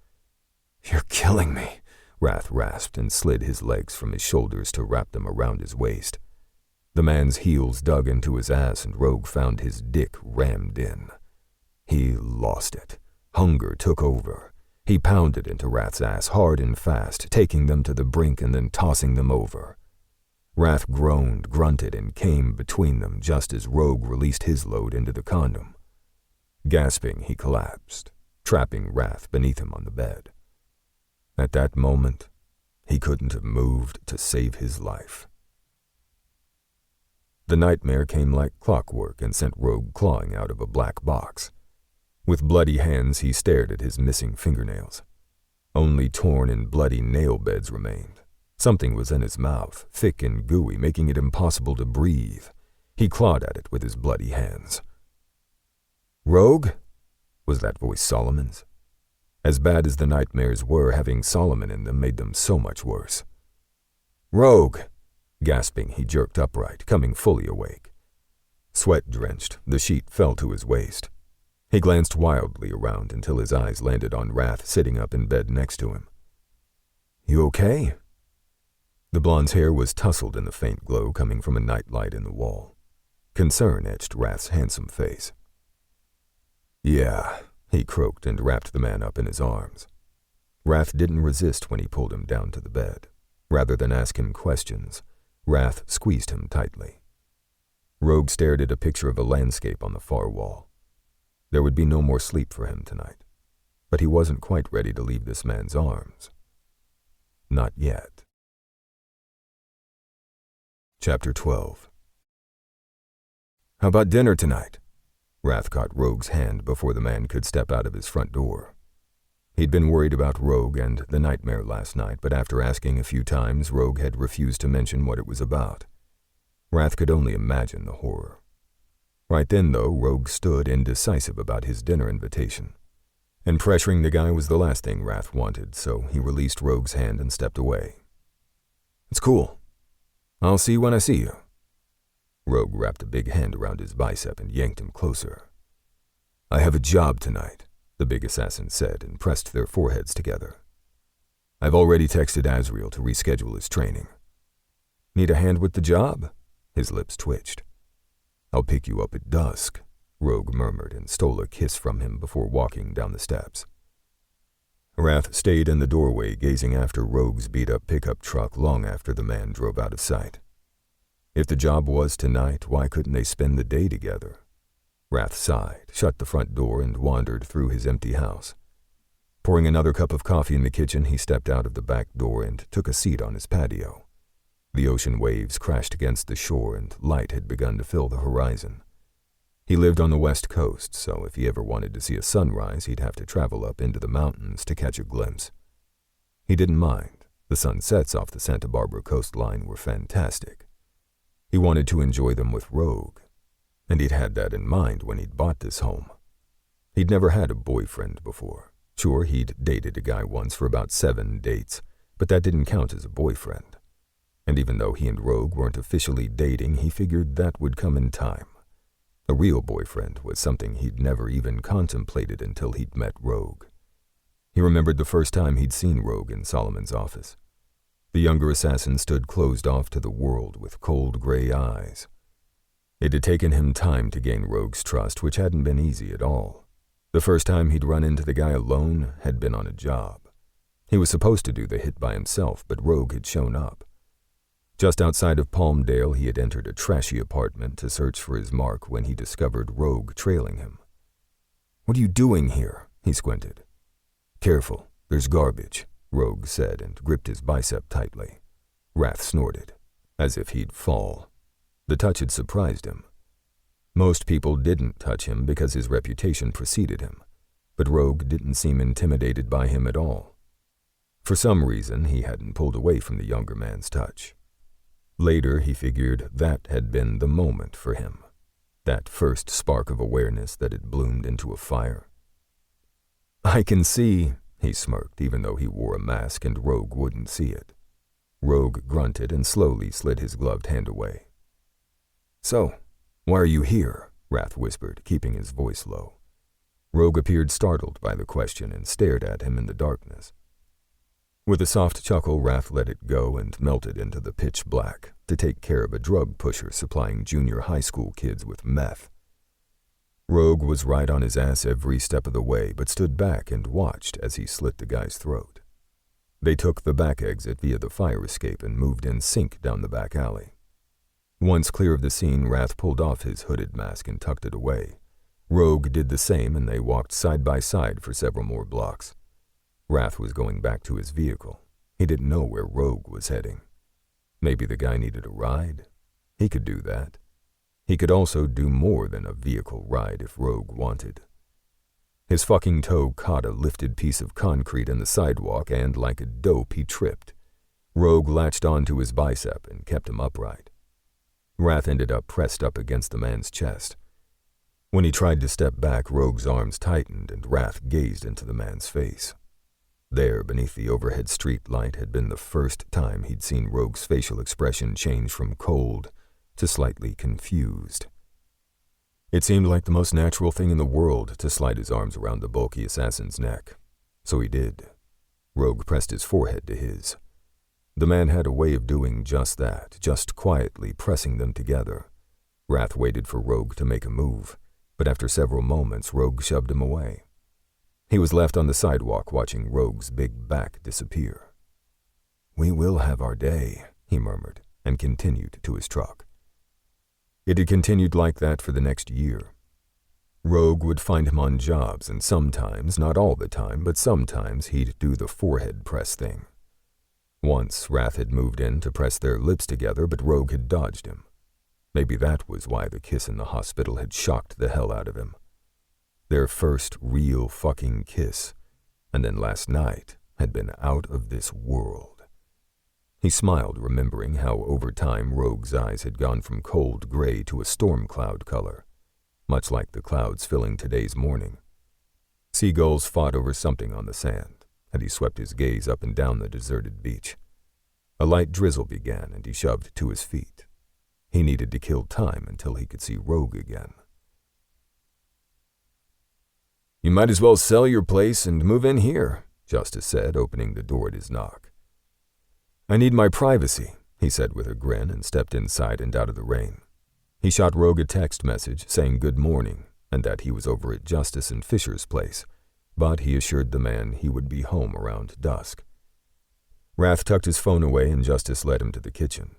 "You're killing me," Wrath rasped and slid his legs from his shoulders to wrap them around his waist. The man's heels dug into his ass and Rogue found his dick rammed in. He lost it. Hunger took over. He pounded into Wrath's ass hard and fast, taking them to the brink and then tossing them over. Wrath groaned, grunted, and came between them just as Rogue released his load into the condom. Gasping, he collapsed, trapping Wrath beneath him on the bed. At that moment, he couldn't have moved to save his life. The nightmare came like clockwork and sent Rogue clawing out of a black box. With bloody hands, he stared at his missing fingernails. Only torn and bloody nail beds remained. Something was in his mouth, thick and gooey, making it impossible to breathe. He clawed at it with his bloody hands. "Rogue?" Was that voice Solomon's? As bad as the nightmares were, having Solomon in them made them so much worse. "Rogue!" Gasping, he jerked upright, coming fully awake. Sweat-drenched, the sheet fell to his waist. He glanced wildly around until his eyes landed on Wrath sitting up in bed next to him. "You okay?" The blonde's hair was tousled in the faint glow coming from a nightlight in the wall. Concern etched Wrath's handsome face. "Yeah," he croaked and wrapped the man up in his arms. Wrath didn't resist when he pulled him down to the bed. Rather than ask him questions, Wrath squeezed him tightly. Rogue stared at a picture of a landscape on the far wall. There would be no more sleep for him tonight, but he wasn't quite ready to leave this man's arms. Not yet. Chapter 12. "How about dinner tonight?" Wrath caught Rogue's hand before the man could step out of his front door. He'd been worried about Rogue and the nightmare last night, but after asking a few times, Rogue had refused to mention what it was about. Wrath could only imagine the horror. Right then, though, Rogue stood indecisive about his dinner invitation. And pressuring the guy was the last thing Wrath wanted, so he released Rogue's hand and stepped away. "It's cool. I'll see you when I see you." Rogue wrapped a big hand around his bicep and yanked him closer. "I have a job tonight," the big assassin said and pressed their foreheads together. "I've already texted Azrael to reschedule his training." "Need a hand with the job?" His lips twitched. "I'll pick you up at dusk," Rogue murmured and stole a kiss from him before walking down the steps. Wrath stayed in the doorway gazing after Rogue's beat-up pickup truck long after the man drove out of sight. If the job was tonight, why couldn't they spend the day together? Wrath sighed, shut the front door, and wandered through his empty house. Pouring another cup of coffee in the kitchen, he stepped out of the back door and took a seat on his patio. The ocean waves crashed against the shore and light had begun to fill the horizon. He lived on the west coast, so if he ever wanted to see a sunrise, he'd have to travel up into the mountains to catch a glimpse. He didn't mind. The sunsets off the Santa Barbara coastline were fantastic. He wanted to enjoy them with Rogue, and he'd had that in mind when he'd bought this home. He'd never had a boyfriend before. Sure, he'd dated a guy once for about 7 dates, but that didn't count as a boyfriend. And even though he and Rogue weren't officially dating, he figured that would come in time. A real boyfriend was something he'd never even contemplated until he'd met Rogue. He remembered the first time he'd seen Rogue in Solomon's office. The younger assassin stood closed off to the world with cold gray eyes. It had taken him time to gain Rogue's trust, which hadn't been easy at all. The first time he'd run into the guy alone had been on a job. He was supposed to do the hit by himself, but Rogue had shown up. Just outside of Palmdale, he had entered a trashy apartment to search for his mark when he discovered Rogue trailing him. "What are you doing here?" he squinted. "Careful, there's garbage," Rogue said and gripped his bicep tightly. Wrath snorted, as if he'd fall. The touch had surprised him. Most people didn't touch him because his reputation preceded him, but Rogue didn't seem intimidated by him at all. For some reason, he hadn't pulled away from the younger man's touch. Later, he figured that had been the moment for him, that first spark of awareness that had bloomed into a fire. "I can see," he smirked, even though he wore a mask and Rogue wouldn't see it. Rogue grunted and slowly slid his gloved hand away. "So, why are you here?" Wrath whispered, keeping his voice low. Rogue appeared startled by the question and stared at him in the darkness. With a soft chuckle, Wrath let it go and melted into the pitch black to take care of a drug pusher supplying junior high school kids with meth. Rogue was right on his ass every step of the way, but stood back and watched as he slit the guy's throat. They took the back exit via the fire escape and moved in sync down the back alley. Once clear of the scene, Wrath pulled off his hooded mask and tucked it away. Rogue did the same, and they walked side by side for several more blocks. Wrath was going back to his vehicle. He didn't know where Rogue was heading. Maybe the guy needed a ride? He could do that. He could also do more than a vehicle ride if Rogue wanted. His fucking toe caught a lifted piece of concrete in the sidewalk and, like a dope, he tripped. Rogue latched onto his bicep and kept him upright. Wrath ended up pressed up against the man's chest. When he tried to step back, Rogue's arms tightened and Wrath gazed into the man's face. There, beneath the overhead street light, had been the first time he'd seen Rogue's facial expression change from cold to slightly confused. It seemed like the most natural thing in the world to slide his arms around the bulky assassin's neck. So he did. Rogue pressed his forehead to his. The man had a way of doing just that, just quietly pressing them together. Wrath waited for Rogue to make a move, but after several moments, Rogue shoved him away. He was left on the sidewalk watching Rogue's big back disappear. "We will have our day," he murmured, and continued to his truck. It had continued like that for the next year. Rogue would find him on jobs, and sometimes, not all the time, but sometimes he'd do the forehead press thing. Once, Wrath had moved in to press their lips together, but Rogue had dodged him. Maybe that was why the kiss in the hospital had shocked the hell out of him. Their first real fucking kiss, and then last night, had been out of this world. He smiled, remembering how over time Rogue's eyes had gone from cold gray to a storm cloud color, much like the clouds filling today's morning. Seagulls fought over something on the sand, and he swept his gaze up and down the deserted beach. A light drizzle began, and he shoved to his feet. He needed to kill time until he could see Rogue again. "You might as well sell your place and move in here," Justice said, opening the door at his knock. "I need my privacy," he said with a grin and stepped inside and out of the rain. He shot Rogue a text message saying good morning and that he was over at Justice and Fisher's place, but he assured the man he would be home around dusk. Wrath tucked his phone away and Justice led him to the kitchen.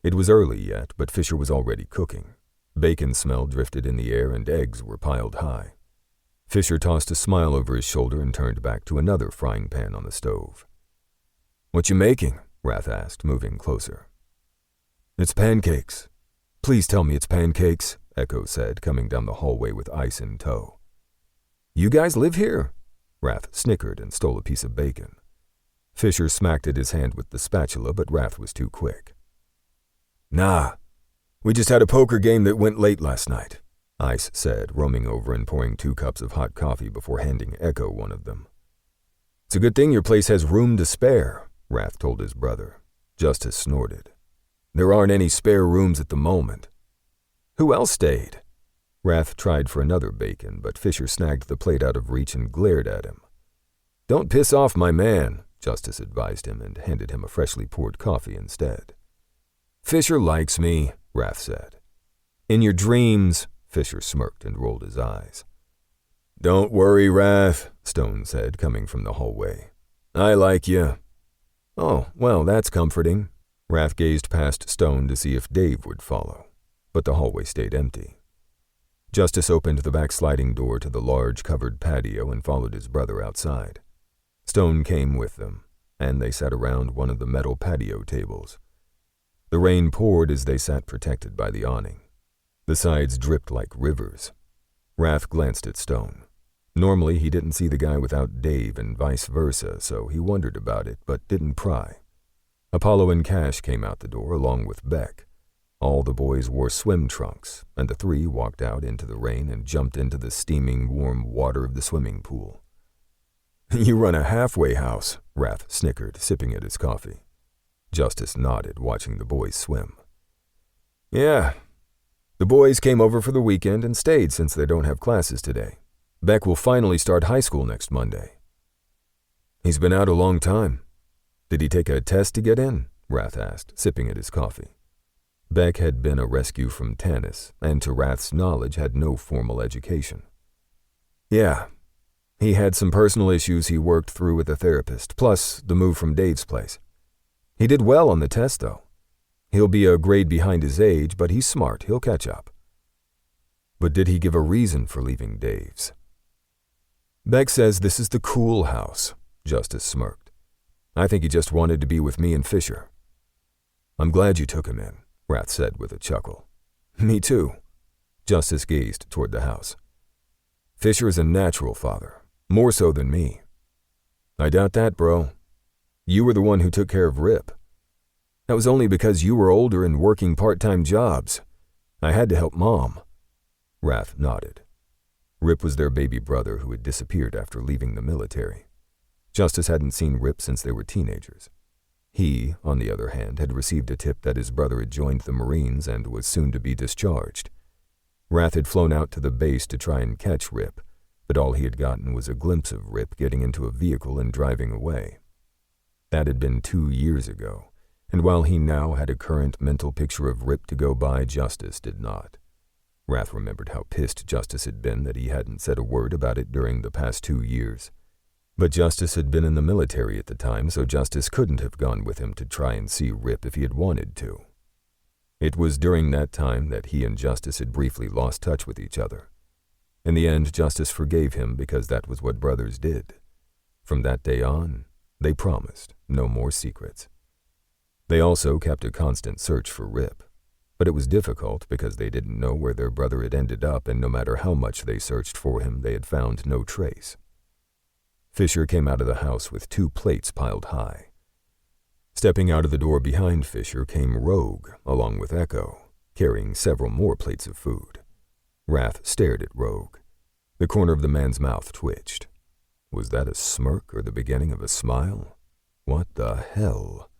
It was early yet, but Fisher was already cooking. Bacon smell drifted in the air and eggs were piled high. Fisher tossed a smile over his shoulder and turned back to another frying pan on the stove. "What you making?" Wrath asked, moving closer. "It's pancakes." "Please tell me it's pancakes," Echo said, coming down the hallway with ice in tow. "You guys live here?" Wrath snickered and stole a piece of bacon. Fisher smacked at his hand with the spatula, but Wrath was too quick. "Nah, we just had a poker game that went late last night," Ice said, roaming over and pouring 2 cups of hot coffee before handing Echo one of them. "It's a good thing your place has room to spare," Wrath told his brother. Justice snorted. "There aren't any spare rooms at the moment." "Who else stayed?" Wrath tried for another bacon, but Fisher snagged the plate out of reach and glared at him. "Don't piss off my man," Justice advised him and handed him a freshly poured coffee instead. "Fisher likes me," Wrath said. "In your dreams," Fisher smirked and rolled his eyes. "Don't worry, Wrath," Stone said, coming from the hallway. "I like you." "Oh, well, that's comforting." Wrath gazed past Stone to see if Dave would follow, but the hallway stayed empty. Justice opened the back sliding door to the large covered patio and followed his brother outside. Stone came with them, and they sat around one of the metal patio tables. The rain poured as they sat protected by the awning. The sides dripped like rivers. Wrath glanced at Stone. Normally, he didn't see the guy without Dave and vice versa, so he wondered about it but didn't pry. Apollo and Cash came out the door along with Beck. All the boys wore swim trunks, and the three walked out into the rain and jumped into the steaming, warm water of the swimming pool. "You run a halfway house," Wrath snickered, sipping at his coffee. Justice nodded, watching the boys swim. "Yeah. The boys came over for the weekend and stayed since they don't have classes today. Beck will finally start high school next Monday." "He's been out a long time. Did he take a test to get in?" Wrath asked, sipping at his coffee. Beck had been a rescue from Tanis, and to Wrath's knowledge had no formal education. "Yeah. He had some personal issues he worked through with a therapist, plus the move from Dave's place. He did well on the test, though. He'll be a grade behind his age, but he's smart. He'll catch up." "But did he give a reason for leaving Dave's?" "Beck says this is the cool house," Justice smirked. "I think he just wanted to be with me and Fisher." "I'm glad you took him in," Wrath said with a chuckle. "Me too." Justice gazed toward the house. "Fisher is a natural father, more so than me." "I doubt that, bro. You were the one who took care of Rip." "That was only because you were older and working part-time jobs. I had to help Mom." Wrath nodded. Rip was their baby brother who had disappeared after leaving the military. Justice hadn't seen Rip since they were teenagers. He, on the other hand, had received a tip that his brother had joined the Marines and was soon to be discharged. Wrath had flown out to the base to try and catch Rip, but all he had gotten was a glimpse of Rip getting into a vehicle and driving away. That had been 2 years ago, and while he now had a current mental picture of Rip to go by, Justice did not. Wrath remembered how pissed Justice had been that he hadn't said a word about it during the past 2 years. But Justice had been in the military at the time, so Justice couldn't have gone with him to try and see Rip if he had wanted to. It was during that time that he and Justice had briefly lost touch with each other. In the end, Justice forgave him because that was what brothers did. From that day on, they promised no more secrets. They also kept a constant search for Rip, but it was difficult because they didn't know where their brother had ended up, and no matter how much they searched for him, they had found no trace. Fisher came out of the house with 2 plates piled high. Stepping out of the door behind Fisher came Rogue, along with Echo, carrying several more plates of food. Wrath stared at Rogue. The corner of the man's mouth twitched. Was that a smirk or the beginning of a smile? What the hell?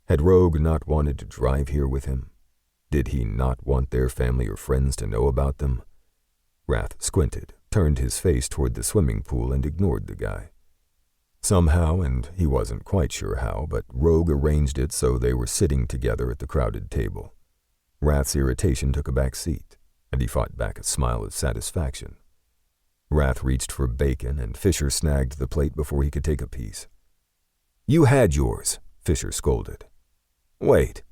Had Rogue not wanted to drive here with him? Did he not want their family or friends to know about them? Wrath squinted, turned his face toward the swimming pool, and ignored the guy. Somehow, and he wasn't quite sure how, but Rogue arranged it so they were sitting together at the crowded table. Wrath's irritation took a back seat, and he fought back a smile of satisfaction. Wrath reached for bacon, and Fisher snagged the plate before he could take a piece. "You had yours," Fisher scolded. "Wait,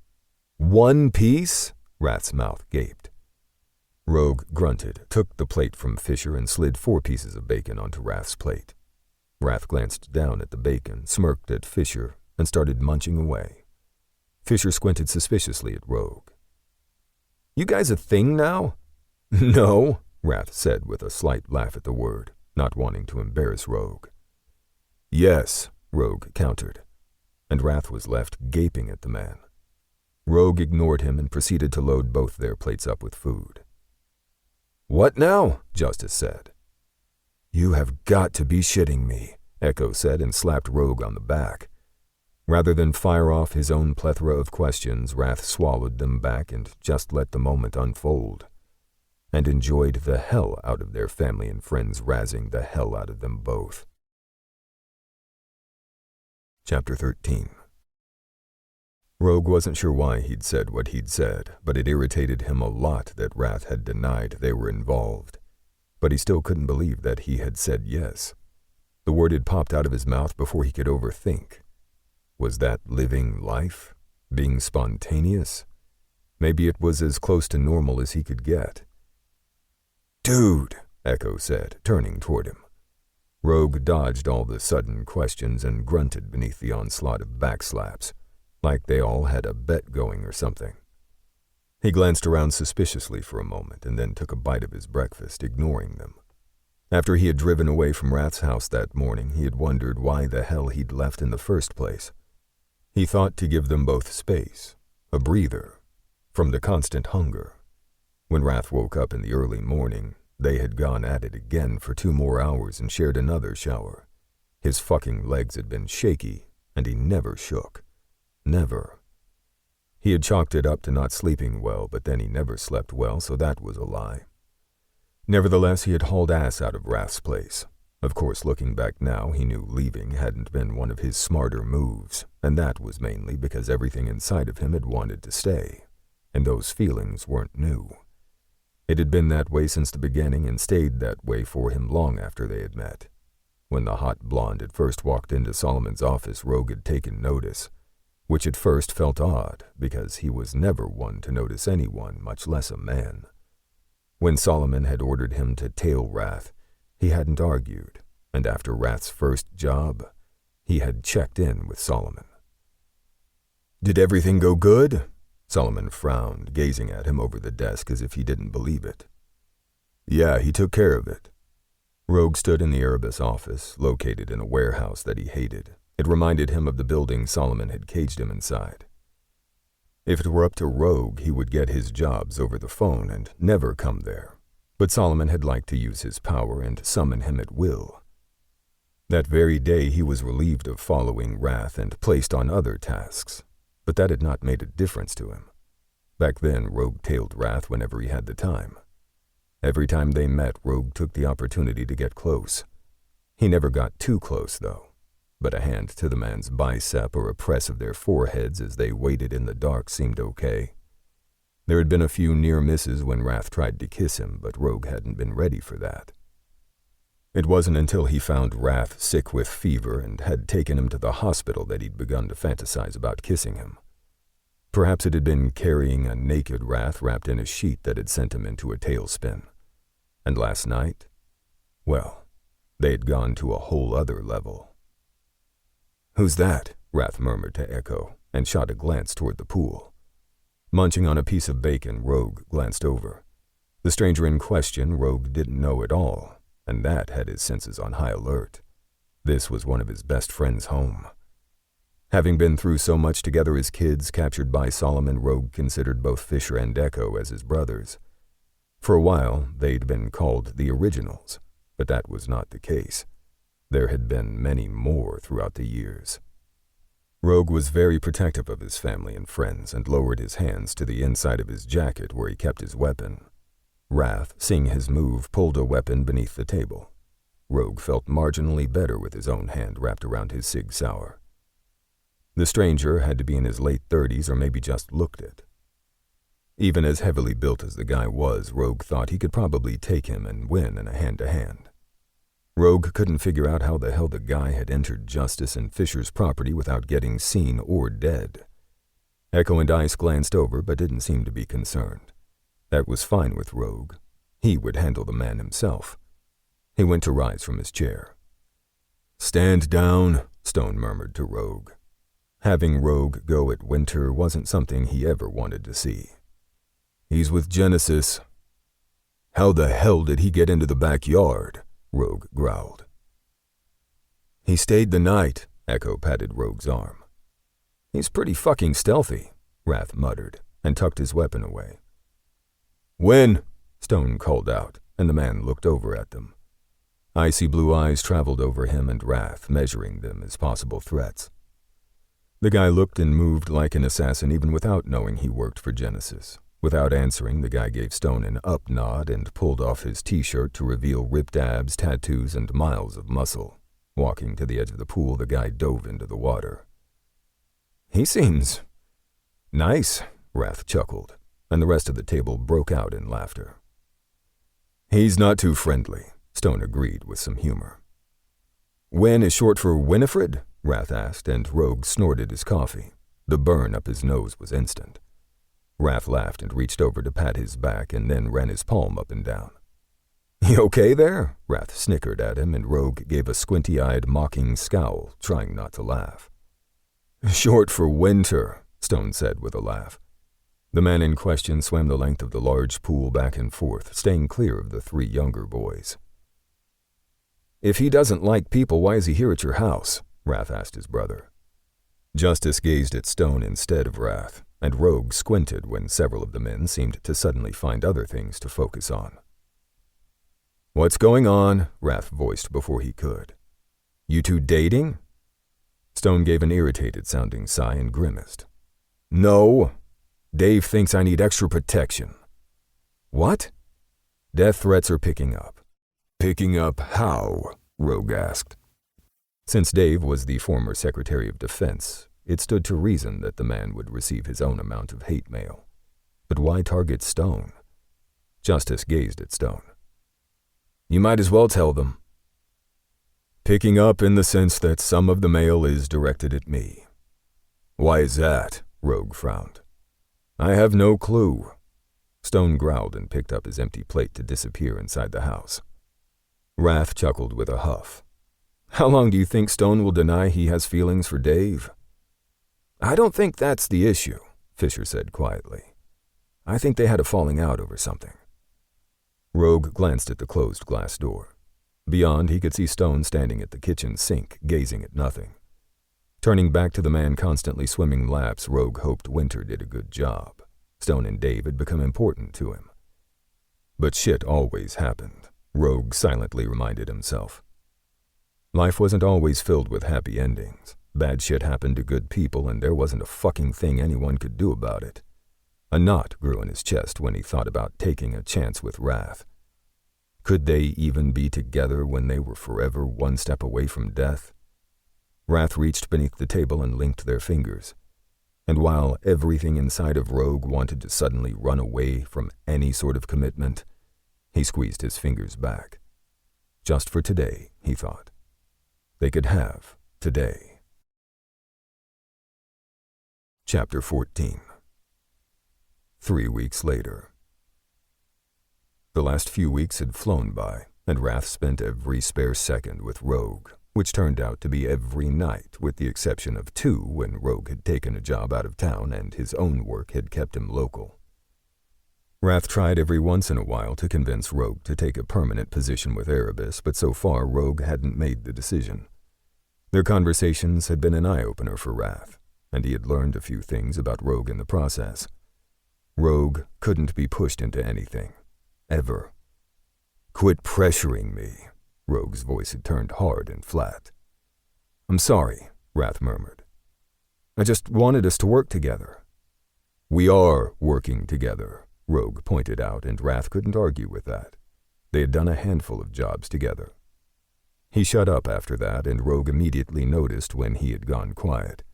1 piece?" Wrath's mouth gaped. Rogue grunted, took the plate from Fisher, and slid 4 pieces of bacon onto Wrath's plate. Wrath glanced down at the bacon, smirked at Fisher, and started munching away. Fisher squinted suspiciously at Rogue. "You guys a thing now?" "No," Wrath said with a slight laugh at the word, not wanting to embarrass Rogue. "Yes," Rogue countered, and Wrath was left gaping at the man. Rogue ignored him and proceeded to load both their plates up with food. "What now?" Justice said. "You have got to be shitting me," Echo said and slapped Rogue on the back. Rather than fire off his own plethora of questions, Wrath swallowed them back and just let the moment unfold, and enjoyed the hell out of their family and friends razzing the hell out of them both. Chapter 13. Rogue wasn't sure why he'd said what he'd said, but it irritated him a lot that Wrath had denied they were involved. But he still couldn't believe that he had said yes. The word had popped out of his mouth before he could overthink. Was that living life? Being spontaneous? Maybe it was as close to normal as he could get. "Dude," Echo said, turning toward him. Rogue dodged all the sudden questions and grunted beneath the onslaught of backslaps. like they all had a bet going or something. He glanced around suspiciously for a moment and then took a bite of his breakfast, ignoring them. After he had driven away from Rath's house that morning, he had wondered why the hell he'd left in the first place. He thought to give them both space, a breather, from the constant hunger. When Rath woke up in the early morning, they had gone at it again for 2 more hours and shared another shower. His fucking legs had been shaky, and he never shook. Never. He had chalked it up to not sleeping well, but then he never slept well, so that was a lie. Nevertheless, he had hauled ass out of Rath's place. Of course, looking back now, he knew leaving hadn't been one of his smarter moves, and that was mainly because everything inside of him had wanted to stay, and those feelings weren't new. It had been that way since the beginning and stayed that way for him long after they had met. When the hot blonde had first walked into Solomon's office, Rogue had taken notice, which at first felt odd because he was never one to notice anyone, much less a man. When Solomon had ordered him to tail Rath, he hadn't argued, and after Rath's first job, he had checked in with Solomon. "Did everything go good?" Solomon frowned, gazing at him over the desk as if he didn't believe it. "Yeah, he took care of it." Rogue stood in the Erebus office, located in a warehouse that he hated. It reminded him of the building Solomon had caged him inside. If it were up to Rogue, he would get his jobs over the phone and never come there. But Solomon had liked to use his power and summon him at will. That very day he was relieved of following Rath and placed on other tasks, but that had not made a difference to him. Back then, Rogue tailed Rath whenever he had the time. Every time they met, Rogue took the opportunity to get close. He never got too close, though, but a hand to the man's bicep or a press of their foreheads as they waited in the dark seemed okay. There had been a few near misses when Rath tried to kiss him, but Rogue hadn't been ready for that. It wasn't until he found Rath sick with fever and had taken him to the hospital that he'd begun to fantasize about kissing him. Perhaps it had been carrying a naked Rath wrapped in a sheet that had sent him into a tailspin. And last night, well, they had gone to a whole other level. "Who's that?" Rath murmured to Echo, and shot a glance toward the pool. Munching on a piece of bacon, Rogue glanced over. The stranger in question, Rogue didn't know at all, and that had his senses on high alert. This was one of his best friends' home. Having been through so much together as kids, captured by Solomon, Rogue considered both Fisher and Echo as his brothers. For a while, they'd been called the Originals, but that was not the case. There had been many more throughout the years. Rogue was very protective of his family and friends and lowered his hands to the inside of his jacket where he kept his weapon. Rath, seeing his move, pulled a weapon beneath the table. Rogue felt marginally better with his own hand wrapped around his Sig Sauer. The stranger had to be in his late 30s or maybe just looked it. Even as heavily built as the guy was, Rogue thought he could probably take him and win in a hand-to-hand. Rogue couldn't figure out how the hell the guy had entered Justice and Fisher's property without getting seen or dead. Echo and Ice glanced over but didn't seem to be concerned. That was fine with Rogue. He would handle the man himself. He went to rise from his chair. "Stand down," Stone murmured to Rogue. Having Rogue go at Winter wasn't something he ever wanted to see. "He's with Genesis." "How the hell did he get into the backyard?" Rogue growled. "He stayed the night," Echo patted Rogue's arm. "He's pretty fucking stealthy," Rath muttered, and tucked his weapon away. "When?" Stone called out, and the man looked over at them. Icy blue eyes traveled over him and Rath, measuring them as possible threats. The guy looked and moved like an assassin even without knowing he worked for Genesis. Without answering, the guy gave Stone an up nod and pulled off his t-shirt to reveal ripped abs, tattoos, and miles of muscle. Walking to the edge of the pool, the guy dove into the water. "He seems nice," Rath chuckled, and the rest of the table broke out in laughter. "He's not too friendly," Stone agreed with some humor. "Win is short for Winifred?" Rath asked, and Rogue snorted his coffee. The burn up his nose was instant. Rath laughed and reached over to pat his back and then ran his palm up and down. "You okay there?" Rath snickered at him, and Rogue gave a squinty-eyed, mocking scowl, trying not to laugh. Short for winter, Stone said with a laugh. The man in question swam the length of the large pool back and forth, staying clear of the three younger boys. If he doesn't like people, why is he here at your house? Wrath asked his brother. Justice gazed at Stone instead of Wrath, and Rogue squinted when several of the men seemed to suddenly find other things to focus on. What's going on? Wrath voiced before he could. You two dating? Stone gave an irritated-sounding sigh and grimaced. No. Dave thinks I need extra protection. What? Death threats are picking up. Picking up how? Rogue asked. Since Dave was the former Secretary of Defense, it stood to reason that the man would receive his own amount of hate mail. But why target Stone? Justice gazed at Stone. You might as well tell them. Picking up in the sense that some of the mail is directed at me. Why is that? Rogue frowned. I have no clue. Stone growled and picked up his empty plate to disappear inside the house. Wrath chuckled with a huff. How long do you think Stone will deny he has feelings for Dave? I don't think that's the issue, Fisher said quietly. I think they had a falling out over something. Rogue glanced at the closed glass door. Beyond, he could see Stone standing at the kitchen sink, gazing at nothing. Turning back to the man constantly swimming laps, Rogue hoped Winter did a good job. Stone and Dave had become important to him. But shit always happened, Rogue silently reminded himself. Life wasn't always filled with happy endings. Bad shit happened to good people, and there wasn't a fucking thing anyone could do about it. A knot grew in his chest when he thought about taking a chance with Wrath. Could they even be together when they were forever one step away from death? Wrath reached beneath the table and linked their fingers. And while everything inside of Rogue wanted to suddenly run away from any sort of commitment, he squeezed his fingers back. Just for today, he thought. They could have today. Chapter 14. 3 weeks later. The last few weeks had flown by, and Wrath spent every spare second with Rogue, which turned out to be every night, with the exception of 2 when Rogue had taken a job out of town and his own work had kept him local. Wrath tried every once in a while to convince Rogue to take a permanent position with Erebus, but so far Rogue hadn't made the decision. Their conversations had been an eye-opener for Wrath, and he had learned a few things about Rogue in the process. Rogue couldn't be pushed into anything. Ever. Quit pressuring me. Rogue's voice had turned hard and flat. I'm sorry, Wrath murmured. I just wanted us to work together. We are working together, Rogue pointed out, and Wrath couldn't argue with that. They had done a handful of jobs together. He shut up after that, and Rogue immediately noticed when he had gone quiet.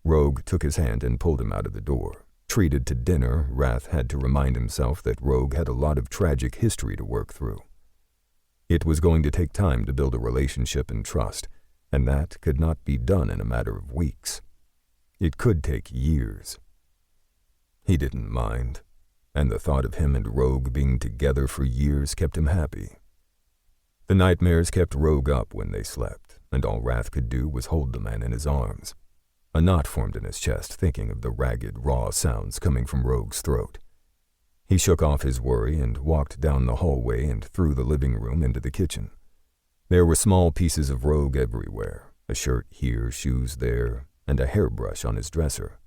Rogue took his hand and pulled him out of the door. Treated to dinner, Wrath had to remind himself that Rogue had a lot of tragic history to work through. It was going to take time to build a relationship and trust, and that could not be done in a matter of weeks. It could take years. He didn't mind, and the thought of him and Rogue being together for years kept him happy. The nightmares kept Rogue up when they slept, and all Wrath could do was hold the man in his arms. A knot formed in his chest, thinking of the ragged, raw sounds coming from Rogue's throat. He shook off his worry and walked down the hallway and through the living room into the kitchen. There were small pieces of Rogue everywhere, a shirt here, shoes there, and a hairbrush on his dresser.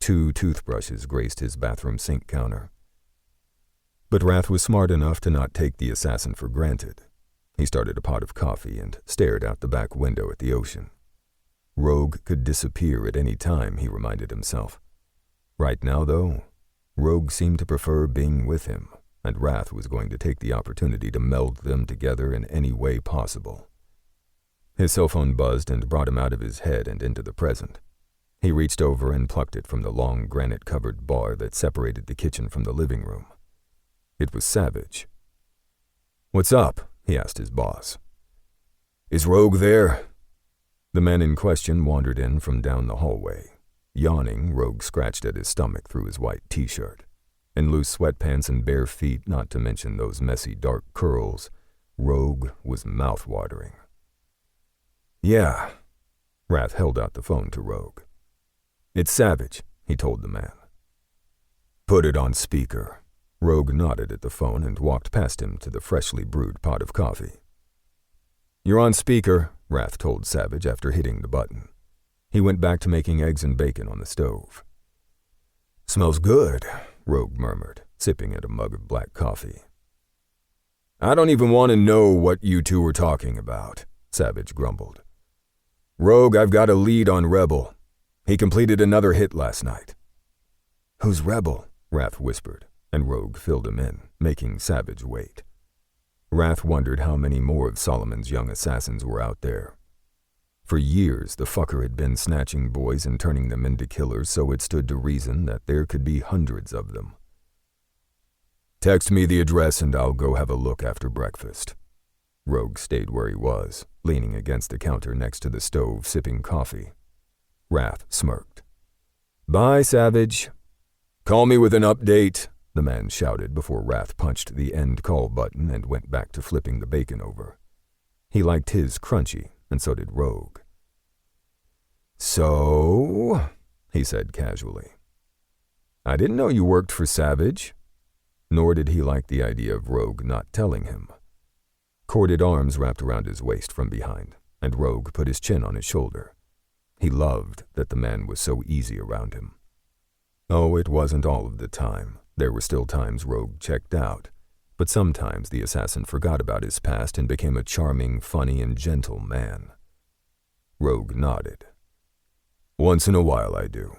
2 toothbrushes graced his bathroom sink counter. But Wrath was smart enough to not take the assassin for granted. He started a pot of coffee and stared out the back window at the ocean. Rogue could disappear at any time, he reminded himself. Right now, though, Rogue seemed to prefer being with him, and Wrath was going to take the opportunity to meld them together in any way possible. His cell phone buzzed and brought him out of his head and into the present. He reached over and plucked it from the long granite-covered bar that separated the kitchen from the living room. It was Savage. "What's up?" he asked his boss. "Is Rogue there?" The man in question wandered in from down the hallway. Yawning, Rogue scratched at his stomach through his white t-shirt. In loose sweatpants and bare feet, not to mention those messy dark curls, Rogue was mouth-watering. "Yeah." Wrath held out the phone to Rogue. "It's Savage," he told the man. "Put it on speaker." Rogue nodded at the phone and walked past him to the freshly brewed pot of coffee. "You're on speaker," Wrath told Savage after hitting the button. He went back to making eggs and bacon on the stove. "Smells good," Rogue murmured, sipping at a mug of black coffee. "I don't even want to know what you two were talking about," Savage grumbled. "Rogue, I've got a lead on Rebel. He completed another hit last night." "Who's Rebel?" Wrath whispered, and Rogue filled him in, making Savage wait. Wrath wondered how many more of Solomon's young assassins were out there. For years, the fucker had been snatching boys and turning them into killers, so it stood to reason that there could be hundreds of them. "Text me the address and I'll go have a look after breakfast." Rogue stayed where he was, leaning against the counter next to the stove, sipping coffee. Wrath smirked. "Bye, Savage." "Call me with an update," the man shouted before Wrath punched the end call button and went back to flipping the bacon over. He liked his crunchy, and so did Rogue. "So," he said casually, "I didn't know you worked for Savage." Nor did he like the idea of Rogue not telling him. Corded arms wrapped around his waist from behind, and Rogue put his chin on his shoulder. He loved that the man was so easy around him. Oh, it wasn't all of the time. There were still times Rogue checked out, but sometimes the assassin forgot about his past and became a charming, funny, and gentle man. Rogue nodded. "Once in a while I do."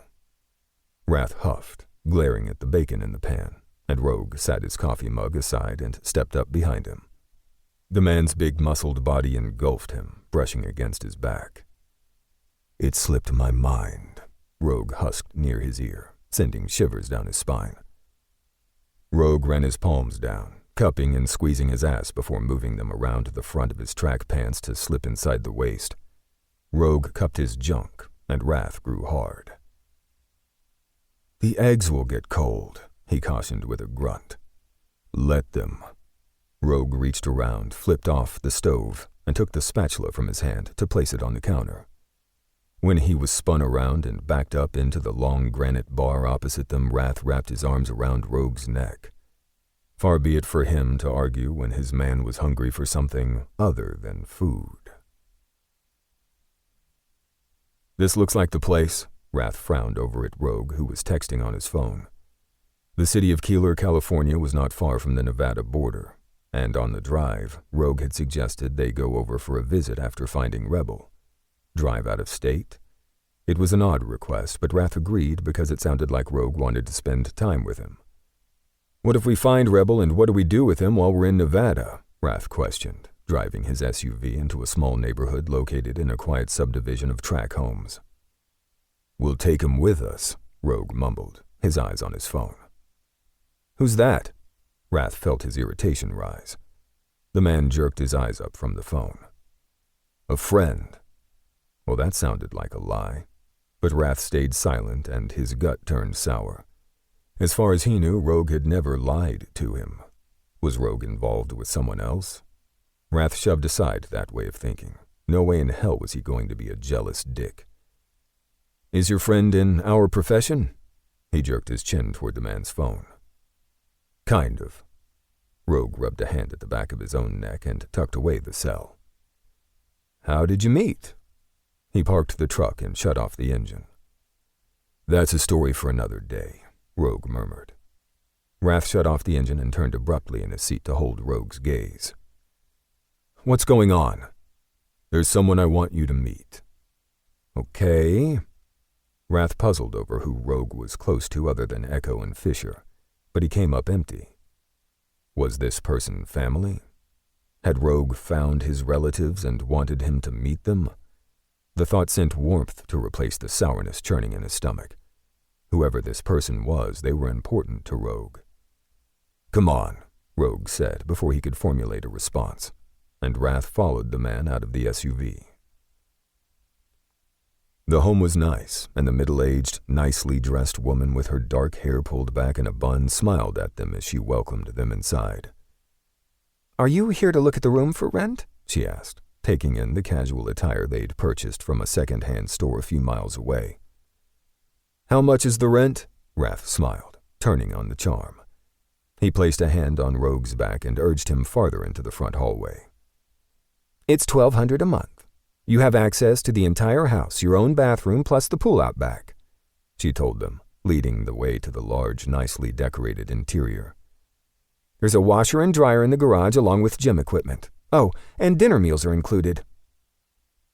Wrath huffed, glaring at the bacon in the pan, and Rogue sat his coffee mug aside and stepped up behind him. The man's big muscled body engulfed him, brushing against his back. "It slipped my mind," Rogue husked near his ear, sending shivers down his spine. Rogue ran his palms down, cupping and squeezing his ass before moving them around the front of his track pants to slip inside the waist. Rogue cupped his junk, and Wrath grew hard. "The eggs will get cold," he cautioned with a grunt. "Let them." Rogue reached around, flipped off the stove, and took the spatula from his hand to place it on the counter. When he was spun around and backed up into the long granite bar opposite them, Wrath wrapped his arms around Rogue's neck. Far be it for him to argue when his man was hungry for something other than food. "This looks like the place," Wrath frowned over at Rogue, who was texting on his phone. The city of Keeler, California was not far from the Nevada border, and on the drive, Rogue had suggested they go over for a visit after finding Rebel. Drive out of state? It was an odd request, but Wrath agreed because it sounded like Rogue wanted to spend time with him. "What if we find Rebel and what do we do with him while we're in Nevada?" Wrath questioned, driving his SUV into a small neighborhood located in a quiet subdivision of tract homes. "We'll take him with us," Rogue mumbled, his eyes on his phone. "Who's that?" Wrath felt his irritation rise. The man jerked his eyes up from the phone. "A friend." Well, that sounded like a lie, but Wrath stayed silent and his gut turned sour. As far as he knew, Rogue had never lied to him. Was Rogue involved with someone else? Wrath shoved aside that way of thinking. No way in hell was he going to be a jealous dick. "Is your friend in our profession?" He jerked his chin toward the man's phone. "Kind of." Rogue rubbed a hand at the back of his own neck and tucked away the cell. "How did you meet?" He parked the truck and shut off the engine. "That's a story for another day," Rogue murmured. Wrath shut off the engine and turned abruptly in his seat to hold Rogue's gaze. "What's going on?" "There's someone I want you to meet." "Okay." Wrath puzzled over who Rogue was close to other than Echo and Fisher, but he came up empty. Was this person family? Had Rogue found his relatives and wanted him to meet them? The thought sent warmth to replace the sourness churning in his stomach. Whoever this person was, they were important to Rogue. "Come on," Rogue said before he could formulate a response, and Wrath followed the man out of the SUV. The home was nice, and the middle-aged, nicely dressed woman with her dark hair pulled back in a bun smiled at them as she welcomed them inside. "Are you here to look at the room for rent?" she asked, taking in the casual attire they'd purchased from a second-hand store a few miles away. How much is the rent? Wrath smiled, turning on the charm. He placed a hand on Rogue's back and urged him farther into the front hallway. It's $1,200 a month. You have access to the entire house, your own bathroom, plus the pool out back, she told them, leading the way to the large, nicely decorated interior. There's a washer and dryer in the garage along with gym equipment. Oh, and dinner meals are included.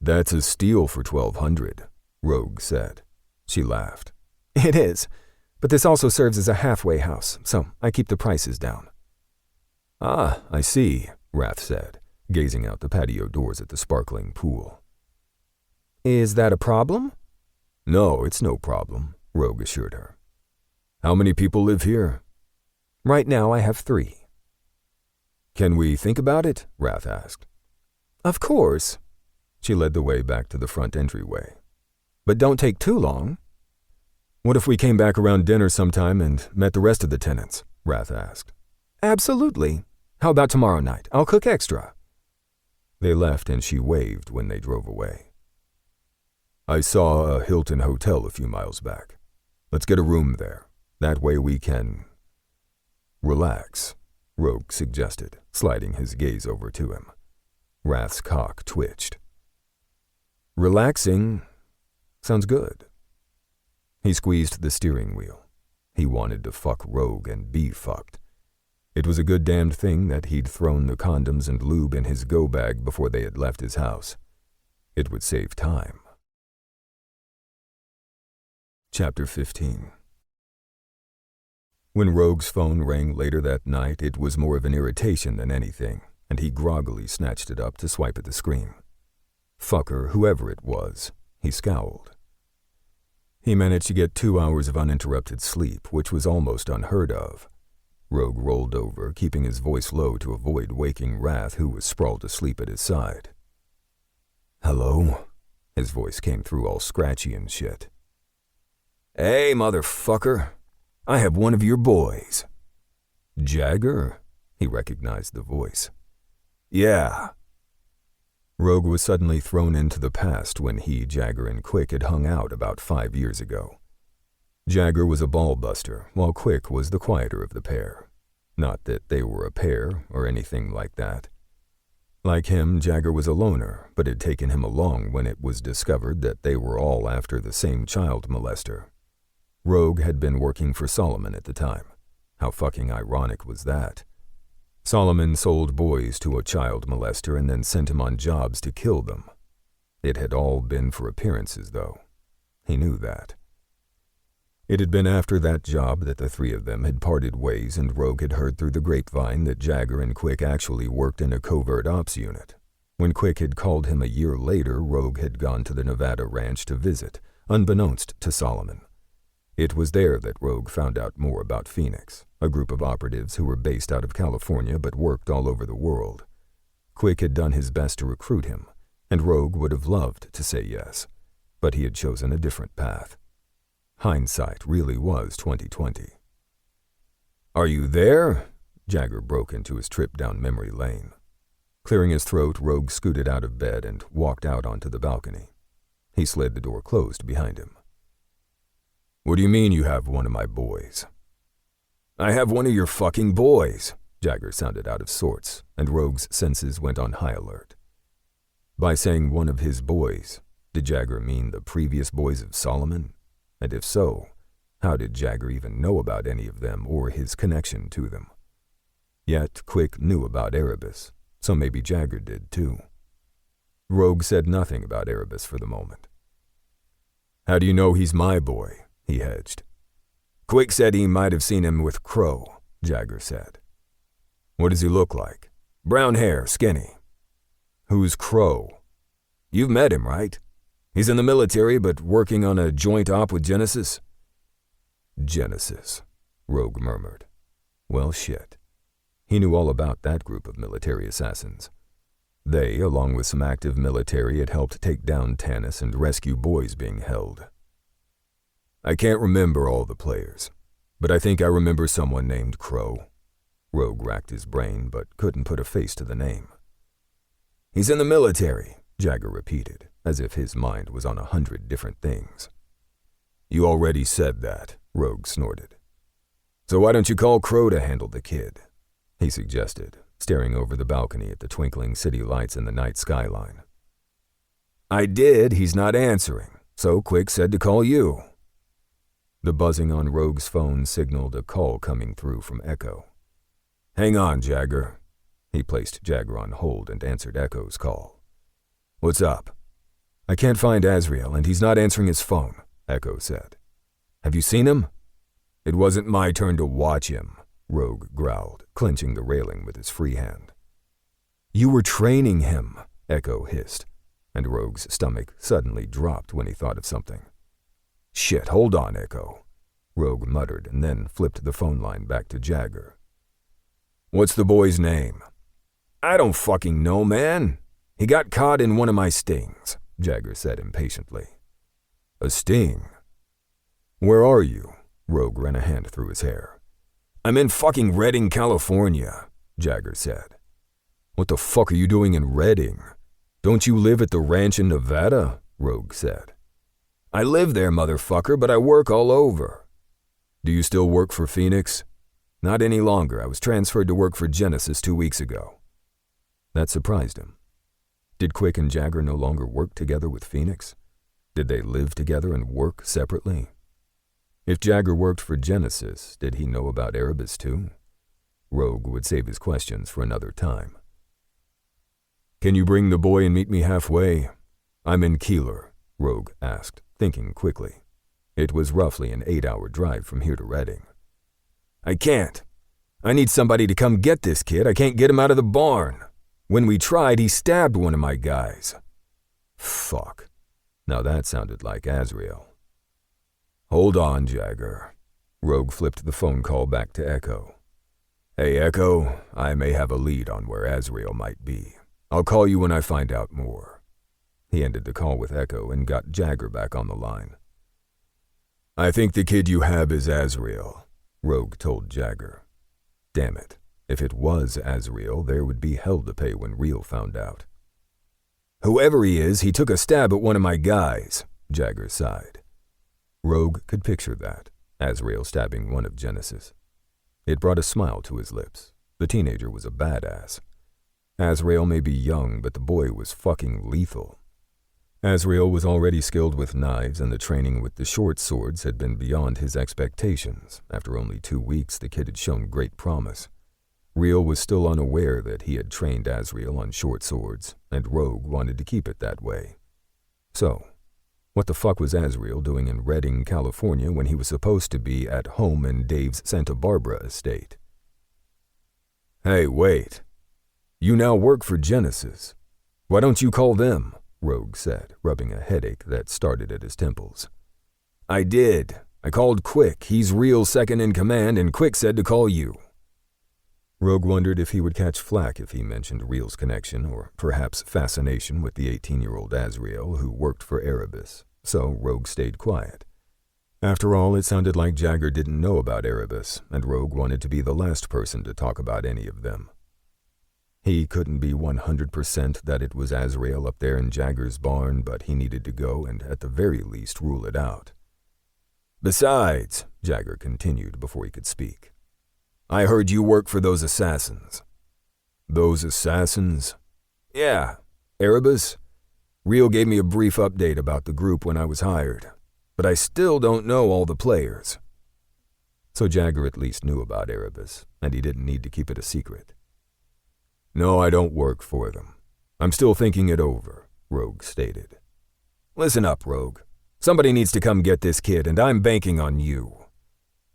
That's a steal for $1,200, Rogue said. She laughed. It is, but this also serves as a halfway house, so I keep the prices down. Ah, I see, Wrath said, gazing out the patio doors at the sparkling pool. Is that a problem? No, it's no problem, Rogue assured her. How many people live here? Right now I have 3. Can we think about it? Wrath asked. Of course. She led the way back to the front entryway. But don't take too long. What if we came back around dinner sometime and met the rest of the tenants? Wrath asked. Absolutely. How about tomorrow night? I'll cook extra. They left and she waved when they drove away. I saw a Hilton hotel a few miles back. Let's get a room there. That way we can relax, Rogue suggested, sliding his gaze over to him. Wrath's cock twitched. Relaxing sounds good. He squeezed the steering wheel. He wanted to fuck Rogue and be fucked. It was a good damned thing that he'd thrown the condoms and lube in his go bag before they had left his house. It would save time. Chapter 15. When Rogue's phone rang later that night, it was more of an irritation than anything, and he groggily snatched it up to swipe at the screen. Fucker, whoever it was, he scowled. He managed to get 2 hours of uninterrupted sleep, which was almost unheard of. Rogue rolled over, keeping his voice low to avoid waking Wrath, who was sprawled asleep at his side. Hello? His voice came through all scratchy and shit. Hey, motherfucker. I have one of your boys. Jagger? He recognized the voice. Yeah. Rogue was suddenly thrown into the past when he, Jagger, and Quick had hung out about 5 years ago. Jagger was a ball-buster, while Quick was the quieter of the pair. Not that they were a pair or anything like that. Like him, Jagger was a loner, but it had taken him along when it was discovered that they were all after the same child molester. Rogue had been working for Solomon at the time. How fucking ironic was that? Solomon sold boys to a child molester and then sent him on jobs to kill them. It had all been for appearances, though. He knew that. It had been after that job that the 3 of them had parted ways, and Rogue had heard through the grapevine that Jagger and Quick actually worked in a covert ops unit. When Quick had called him a year later, Rogue had gone to the Nevada ranch to visit, unbeknownst to Solomon. It was there that Rogue found out more about Phoenix, a group of operatives who were based out of California but worked all over the world. Quick had done his best to recruit him, and Rogue would have loved to say yes, but he had chosen a different path. Hindsight really was 20/20. Are you there? Jagger broke into his trip down memory lane. Clearing his throat, Rogue scooted out of bed and walked out onto the balcony. He slid the door closed behind him. What do you mean you have one of my boys? I have one of your fucking boys, Jagger sounded out of sorts, and Rogue's senses went on high alert. By saying one of his boys, did Jagger mean the previous boys of Solomon? And if so, how did Jagger even know about any of them or his connection to them? Yet Quick knew about Erebus, so maybe Jagger did too. Rogue said nothing about Erebus for the moment. How do you know he's my boy? He hedged. Quick said he might have seen him with Crow, Jagger said. What does he look like? Brown hair, skinny. Who's Crow? You've met him, right? He's in the military but working on a joint op with Genesis. Genesis, Rogue murmured. Well, shit. He knew all about that group of military assassins. They, along with some active military, had helped take down Tanis and rescue boys being held. I can't remember all the players, but I think I remember someone named Crow. Rogue racked his brain, but couldn't put a face to the name. He's in the military, Jagger repeated, as if his mind was on 100 different things. You already said that, Rogue snorted. So why don't you call Crow to handle the kid? He suggested, staring over the balcony at the twinkling city lights in the night skyline. I did, he's not answering, so Quick said to call you. The buzzing on Rogue's phone signaled a call coming through from Echo. Hang on, Jagger. He placed Jagger on hold and answered Echo's call. What's up? I can't find Azrael and he's not answering his phone, Echo said. Have you seen him? It wasn't my turn to watch him, Rogue growled, clenching the railing with his free hand. You were training him, Echo hissed, and Rogue's stomach suddenly dropped when he thought of something. Shit, hold on, Echo, Rogue muttered and then flipped the phone line back to Jagger. What's the boy's name? I don't fucking know, man. He got caught in one of my stings, Jagger said impatiently. A sting? Where are you? Rogue ran a hand through his hair. I'm in fucking Redding, California, Jagger said. What the fuck are you doing in Redding? Don't you live at the ranch in Nevada? Rogue said. I live there, motherfucker, but I work all over. Do you still work for Phoenix? Not any longer. I was transferred to work for Genesis 2 weeks ago. That surprised him. Did Quick and Jagger no longer work together with Phoenix? Did they live together and work separately? If Jagger worked for Genesis, did he know about Erebus too? Rogue would save his questions for another time. Can you bring the boy and meet me halfway? I'm in Keeler, Rogue asked, thinking quickly. It was roughly an 8-hour drive from here to Redding. I can't. I need somebody to come get this kid. I can't get him out of the barn. When we tried, he stabbed one of my guys. Fuck. Now that sounded like Azrael. Hold on, Jagger. Rogue flipped the phone call back to Echo. Hey, Echo, I may have a lead on where Azrael might be. I'll call you when I find out more. He ended the call with Echo and got Jagger back on the line. I think the kid you have is Azrael, Rogue told Jagger. Damn it. If it was Azrael, there would be hell to pay when Real found out. Whoever he is, he took a stab at one of my guys, Jagger sighed. Rogue could picture that, Azrael stabbing one of Genesis. It brought a smile to his lips. The teenager was a badass. Azrael may be young, but the boy was fucking lethal. Azrael was already skilled with knives, and the training with the short swords had been beyond his expectations. After only 2 weeks, the kid had shown great promise. Real was still unaware that he had trained Azrael on short swords, and Rogue wanted to keep it that way. So, what the fuck was Azrael doing in Redding, California when he was supposed to be at home in Dave's Santa Barbara estate? Hey, wait. You now work for Genesis. Why don't you call them? Rogue said, rubbing a headache that started at his temples. I did. I called Quick. He's Real's second in command, and Quick said to call you. Rogue wondered if he would catch flack if he mentioned Real's connection, or perhaps fascination with the 18-year-old Azrael who worked for Erebus, so Rogue stayed quiet. After all, it sounded like Jagger didn't know about Erebus, and Rogue wanted to be the last person to talk about any of them. He couldn't be 100% that it was Azrael up there in Jagger's barn, but he needed to go and at the very least rule it out. Besides, Jagger continued before he could speak, I heard you work for those assassins. Those assassins? Yeah, Erebus. Real gave me a brief update about the group when I was hired, but I still don't know all the players. So Jagger at least knew about Erebus, and he didn't need to keep it a secret. No, I don't work for them. I'm still thinking it over, Rogue stated. Listen up, Rogue. Somebody needs to come get this kid, and I'm banking on you.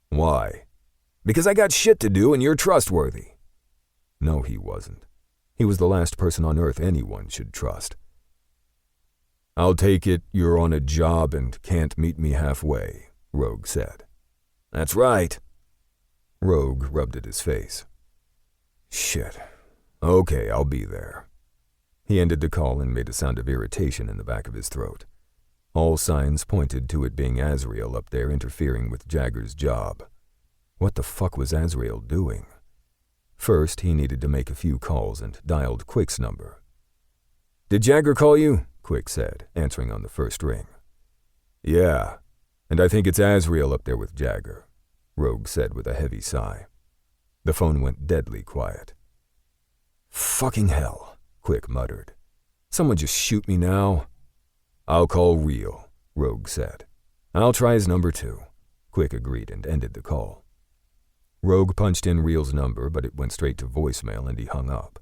Why? Because I got shit to do and you're trustworthy. No, he wasn't. He was the last person on Earth anyone should trust. I'll take it you're on a job and can't meet me halfway, Rogue said. That's right. Rogue rubbed at his face. Shit. Okay, I'll be there. He ended the call and made a sound of irritation in the back of his throat. All signs pointed to it being Azrael up there interfering with Jagger's job. What the fuck was Azrael doing? First, he needed to make a few calls and dialed Quick's number. Did Jagger call you? Quick said, answering on the first ring. Yeah. And I think it's Azrael up there with Jagger, Rogue said with a heavy sigh. The phone went deadly quiet. Fucking hell, Quick muttered. Someone just shoot me now. I'll call Real, Rogue said. I'll try his number too, Quick agreed and ended the call. Rogue punched in Real's number, but it went straight to voicemail and he hung up.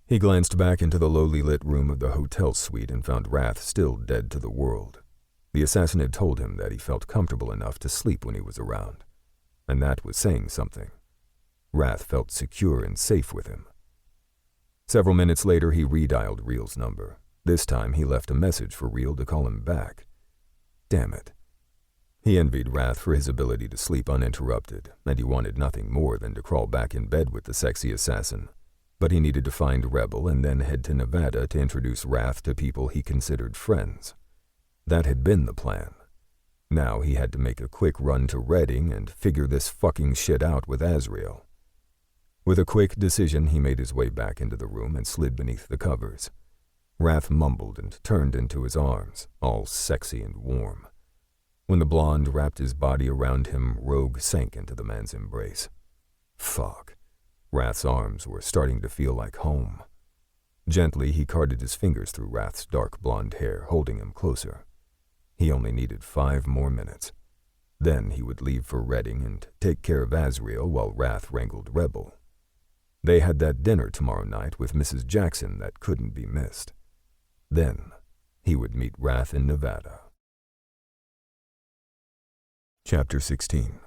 He glanced back into the lowly lit room of the hotel suite and found Wrath still dead to the world. The assassin had told him that he felt comfortable enough to sleep when he was around, and that was saying something. Wrath felt secure and safe with him. Several minutes later, he redialed Real's number. This time, he left a message for Real to call him back. Damn it. He envied Wrath for his ability to sleep uninterrupted, and he wanted nothing more than to crawl back in bed with the sexy assassin. But he needed to find Rebel and then head to Nevada to introduce Wrath to people he considered friends. That had been the plan. Now he had to make a quick run to Redding and figure this fucking shit out with Azrael. With a quick decision, he made his way back into the room and slid beneath the covers. Wrath mumbled and turned into his arms, all sexy and warm. When the blonde wrapped his body around him, Rogue sank into the man's embrace. Fuck. Wrath's arms were starting to feel like home. Gently, he carted his fingers through Wrath's dark blonde hair, holding him closer. He only needed 5 more minutes. Then he would leave for Redding and take care of Azrael while Wrath wrangled Rebel. They had that dinner tomorrow night with Mrs. Jackson that couldn't be missed. Then he would meet Wrath in Nevada. Chapter 16.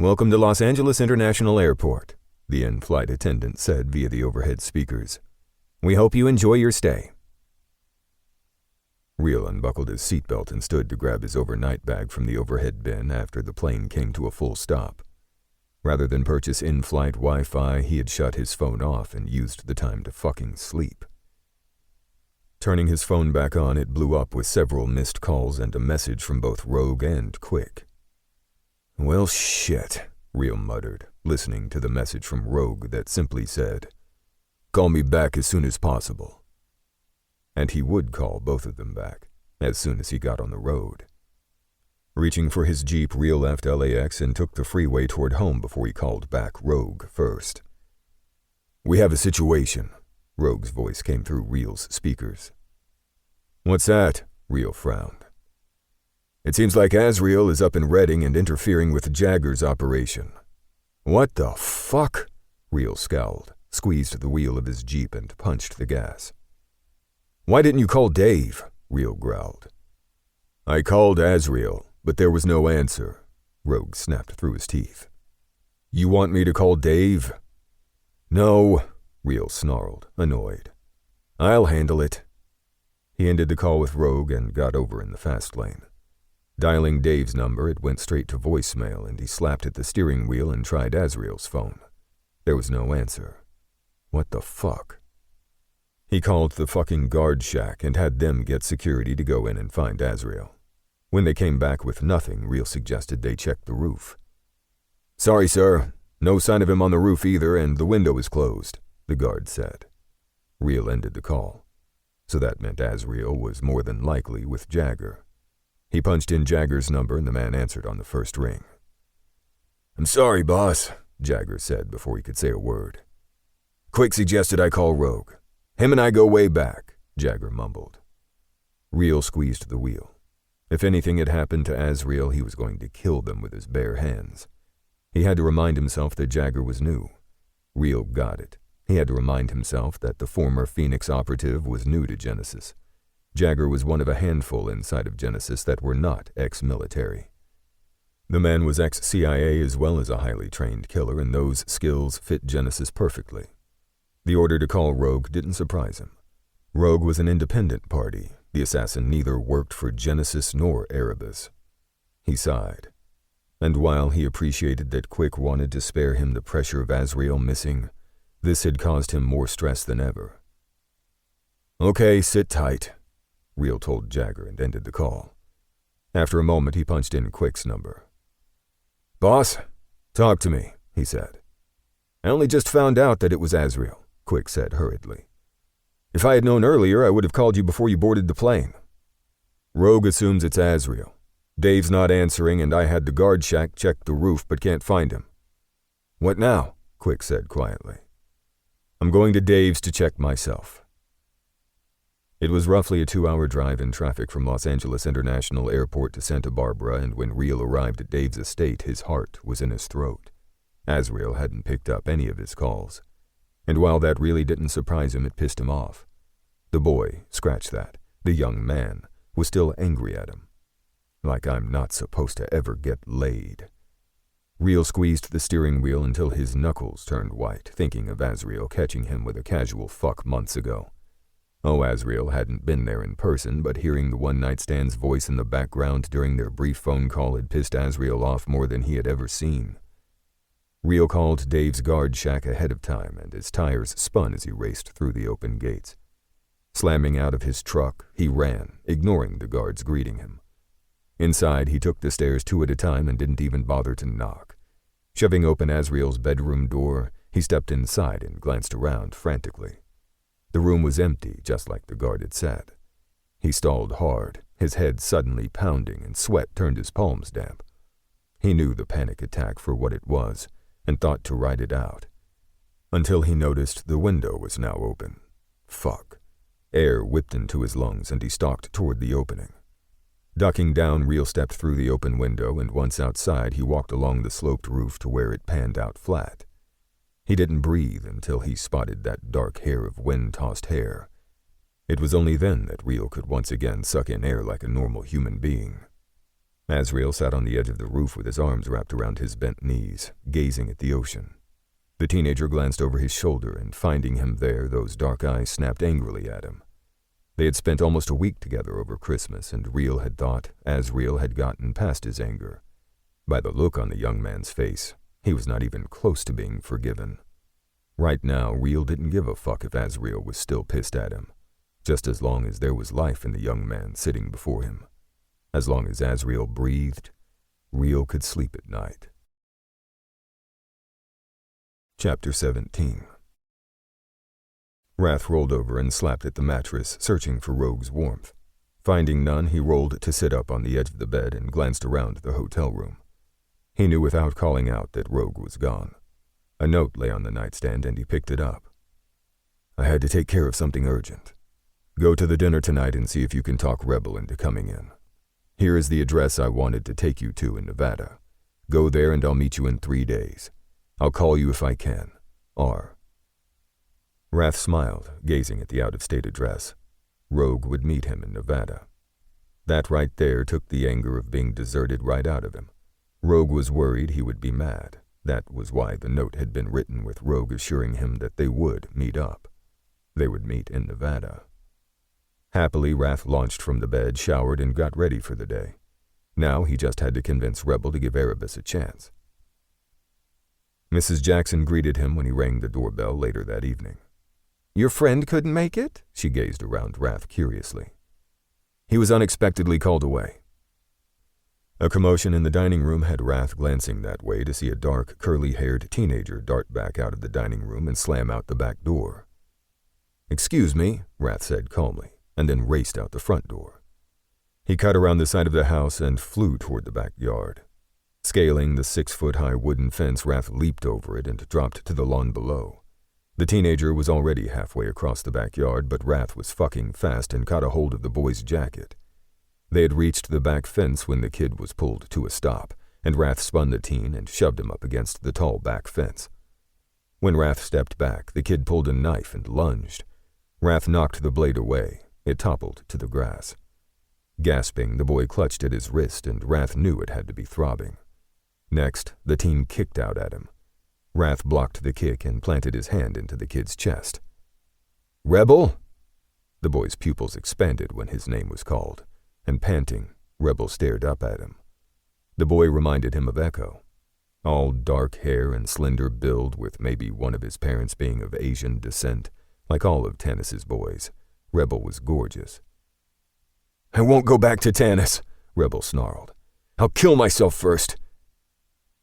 Welcome to Los Angeles International Airport, the in-flight attendant said via the overhead speakers. We hope you enjoy your stay. Real unbuckled his seatbelt and stood to grab his overnight bag from the overhead bin after the plane came to a full stop. Rather than purchase in-flight Wi-Fi, he had shut his phone off and used the time to fucking sleep. Turning his phone back on, it blew up with several missed calls and a message from both Rogue and Quick. Well, shit, Real muttered, listening to the message from Rogue that simply said, Call me back as soon as possible. And he would call both of them back, as soon as he got on the road. Reaching for his Jeep, Real left LAX and took the freeway toward home before he called back Rogue first. We have a situation, Rogue's voice came through Real's speakers. What's that? Real frowned. It seems like Azrael is up in Redding and interfering with Jagger's operation. What the fuck? Real scowled, squeezed the wheel of his Jeep and punched the gas. Why didn't you call Dave? Real growled. I called Azrael, but there was no answer, Rogue snapped through his teeth. You want me to call Dave? No, Real snarled, annoyed. I'll handle it. He ended the call with Rogue and got over in the fast lane. Dialing Dave's number, it went straight to voicemail and he slapped at the steering wheel and tried Azrael's phone. There was no answer. What the fuck? He called the fucking guard shack and had them get security to go in and find Azrael. When they came back with nothing, Real suggested they check the roof. Sorry, sir. No sign of him on the roof either, and the window is closed, the guard said. Real ended the call. So that meant Azrael was more than likely with Jagger. He punched in Jagger's number and the man answered on the first ring. I'm sorry, boss, Jagger said before he could say a word. Quick suggested I call Rogue. Him and I go way back, Jagger mumbled. Real squeezed the wheel. If anything had happened to Azrael, he was going to kill them with his bare hands. He had to remind himself that Jagger was new. Real got it. He had to remind himself that the former Phoenix operative was new to Genesis. Jagger was one of a handful inside of Genesis that were not ex-military. The man was ex-CIA as well as a highly trained killer, and those skills fit Genesis perfectly. The order to call Rogue didn't surprise him. Rogue was an independent party. The assassin neither worked for Genesis nor Erebus. He sighed. And while he appreciated that Quick wanted to spare him the pressure of Azrael missing, this had caused him more stress than ever. Okay, sit tight, Real told Jagger and ended the call. After a moment, he punched in Quick's number. Boss, talk to me, he said. I only just found out that it was Azrael, Quick said hurriedly. If I had known earlier, I would have called you before you boarded the plane. Rogue assumes it's Azrael. Dave's not answering, and I had the guard shack check the roof but can't find him. What now? Quick said quietly. I'm going to Dave's to check myself. It was roughly a 2-hour drive in traffic from Los Angeles International Airport to Santa Barbara, and when Real arrived at Dave's estate, his heart was in his throat. Azrael hadn't picked up any of his calls. And while that really didn't surprise him, it pissed him off. The boy, scratch that, the young man, was still angry at him. Like I'm not supposed to ever get laid. Real squeezed the steering wheel until his knuckles turned white, thinking of Azrael catching him with a casual fuck months ago. Oh, Azrael hadn't been there in person, but hearing the one-night stand's voice in the background during their brief phone call had pissed Azrael off more than he had ever seen. Real called Dave's guard shack ahead of time, and his tires spun as he raced through the open gates. Slamming out of his truck, he ran, ignoring the guards greeting him. Inside, he took the stairs 2 at a time and didn't even bother to knock. Shoving open Azrael's bedroom door, he stepped inside and glanced around frantically. The room was empty, just like the guard had said. He stalled hard, his head suddenly pounding, and sweat turned his palms damp. He knew the panic attack for what it was, and thought to ride it out. Until he noticed the window was now open. Fuck. Air whipped into his lungs, and he stalked toward the opening. Ducking down, Real stepped through the open window, and once outside, he walked along the sloped roof to where it panned out flat. He didn't breathe until he spotted that dark hair of wind-tossed hair. It was only then that Real could once again suck in air like a normal human being. Azrael sat on the edge of the roof with his arms wrapped around his bent knees, gazing at the ocean. The teenager glanced over his shoulder, and finding him there, those dark eyes snapped angrily at him. They had spent almost a week together over Christmas, and Real had thought Azrael had gotten past his anger. By the look on the young man's face, he was not even close to being forgiven. Right now, Real didn't give a fuck if Azrael was still pissed at him, just as long as there was life in the young man sitting before him. As long as Azrael breathed, Real could sleep at night. Chapter 17. Wrath rolled over and slapped at the mattress, searching for Rogue's warmth. Finding none, he rolled to sit up on the edge of the bed and glanced around the hotel room. He knew without calling out that Rogue was gone. A note lay on the nightstand, and he picked it up. I had to take care of something urgent. Go to the dinner tonight and see if you can talk Rebel into coming in. Here is the address I wanted to take you to in Nevada. Go there and I'll meet you in 3 days. I'll call you if I can. R. Wrath smiled, gazing at the out-of-state address. Rogue would meet him in Nevada. That right there took the anger of being deserted right out of him. Rogue was worried he would be mad. That was why the note had been written with Rogue assuring him that they would meet up. They would meet in Nevada. Happily, Wrath launched from the bed, showered, and got ready for the day. Now he just had to convince Rebel to give Erebus a chance. Mrs. Jackson greeted him when he rang the doorbell later that evening. Your friend couldn't make it? She gazed around Wrath curiously. He was unexpectedly called away. A commotion in the dining room had Wrath glancing that way to see a dark, curly-haired teenager dart back out of the dining room and slam out the back door. Excuse me, Wrath said calmly, and then raced out the front door. He cut around the side of the house and flew toward the backyard. Scaling the 6-foot-high wooden fence, Wrath leaped over it and dropped to the lawn below. The teenager was already halfway across the backyard, but Wrath was fucking fast and caught a hold of the boy's jacket. They had reached the back fence when the kid was pulled to a stop, and Wrath spun the teen and shoved him up against the tall back fence. When Wrath stepped back, the kid pulled a knife and lunged. Wrath knocked the blade away. It toppled to the grass. Gasping, the boy clutched at his wrist, and Wrath knew it had to be throbbing. Next, the teen kicked out at him. Wrath blocked the kick and planted his hand into the kid's chest. Rebel? The boy's pupils expanded when his name was called, and panting, Rebel stared up at him. The boy reminded him of Echo. All dark hair and slender build, with maybe one of his parents being of Asian descent, like all of Tanis's boys. Rebel was gorgeous. I won't go back to Tanis, Rebel snarled. I'll kill myself first.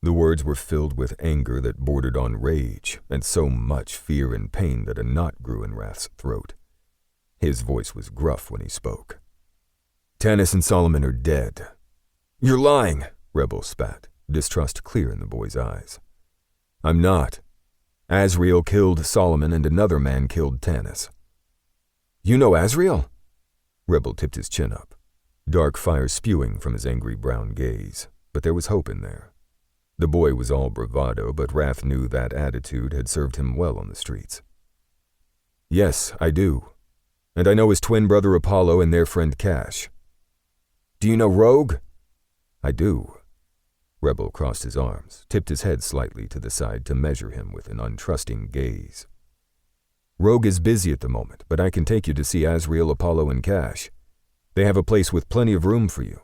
The words were filled with anger that bordered on rage, and so much fear and pain that a knot grew in Wrath's throat. His voice was gruff when he spoke. Tanis and Solomon are dead. You're lying, Rebel spat, distrust clear in the boy's eyes. I'm not. Azriel killed Solomon and another man killed Tanis. You know Azriel? Rebel tipped his chin up, dark fire spewing from his angry brown gaze, but there was hope in there. The boy was all bravado, but Wrath knew that attitude had served him well on the streets. Yes, I do. And I know his twin brother Apollo and their friend Cash. Do you know Rogue? I do. Rebel crossed his arms, tipped his head slightly to the side to measure him with an untrusting gaze. Rogue is busy at the moment, but I can take you to see Azriel, Apollo, and Cash. They have a place with plenty of room for you.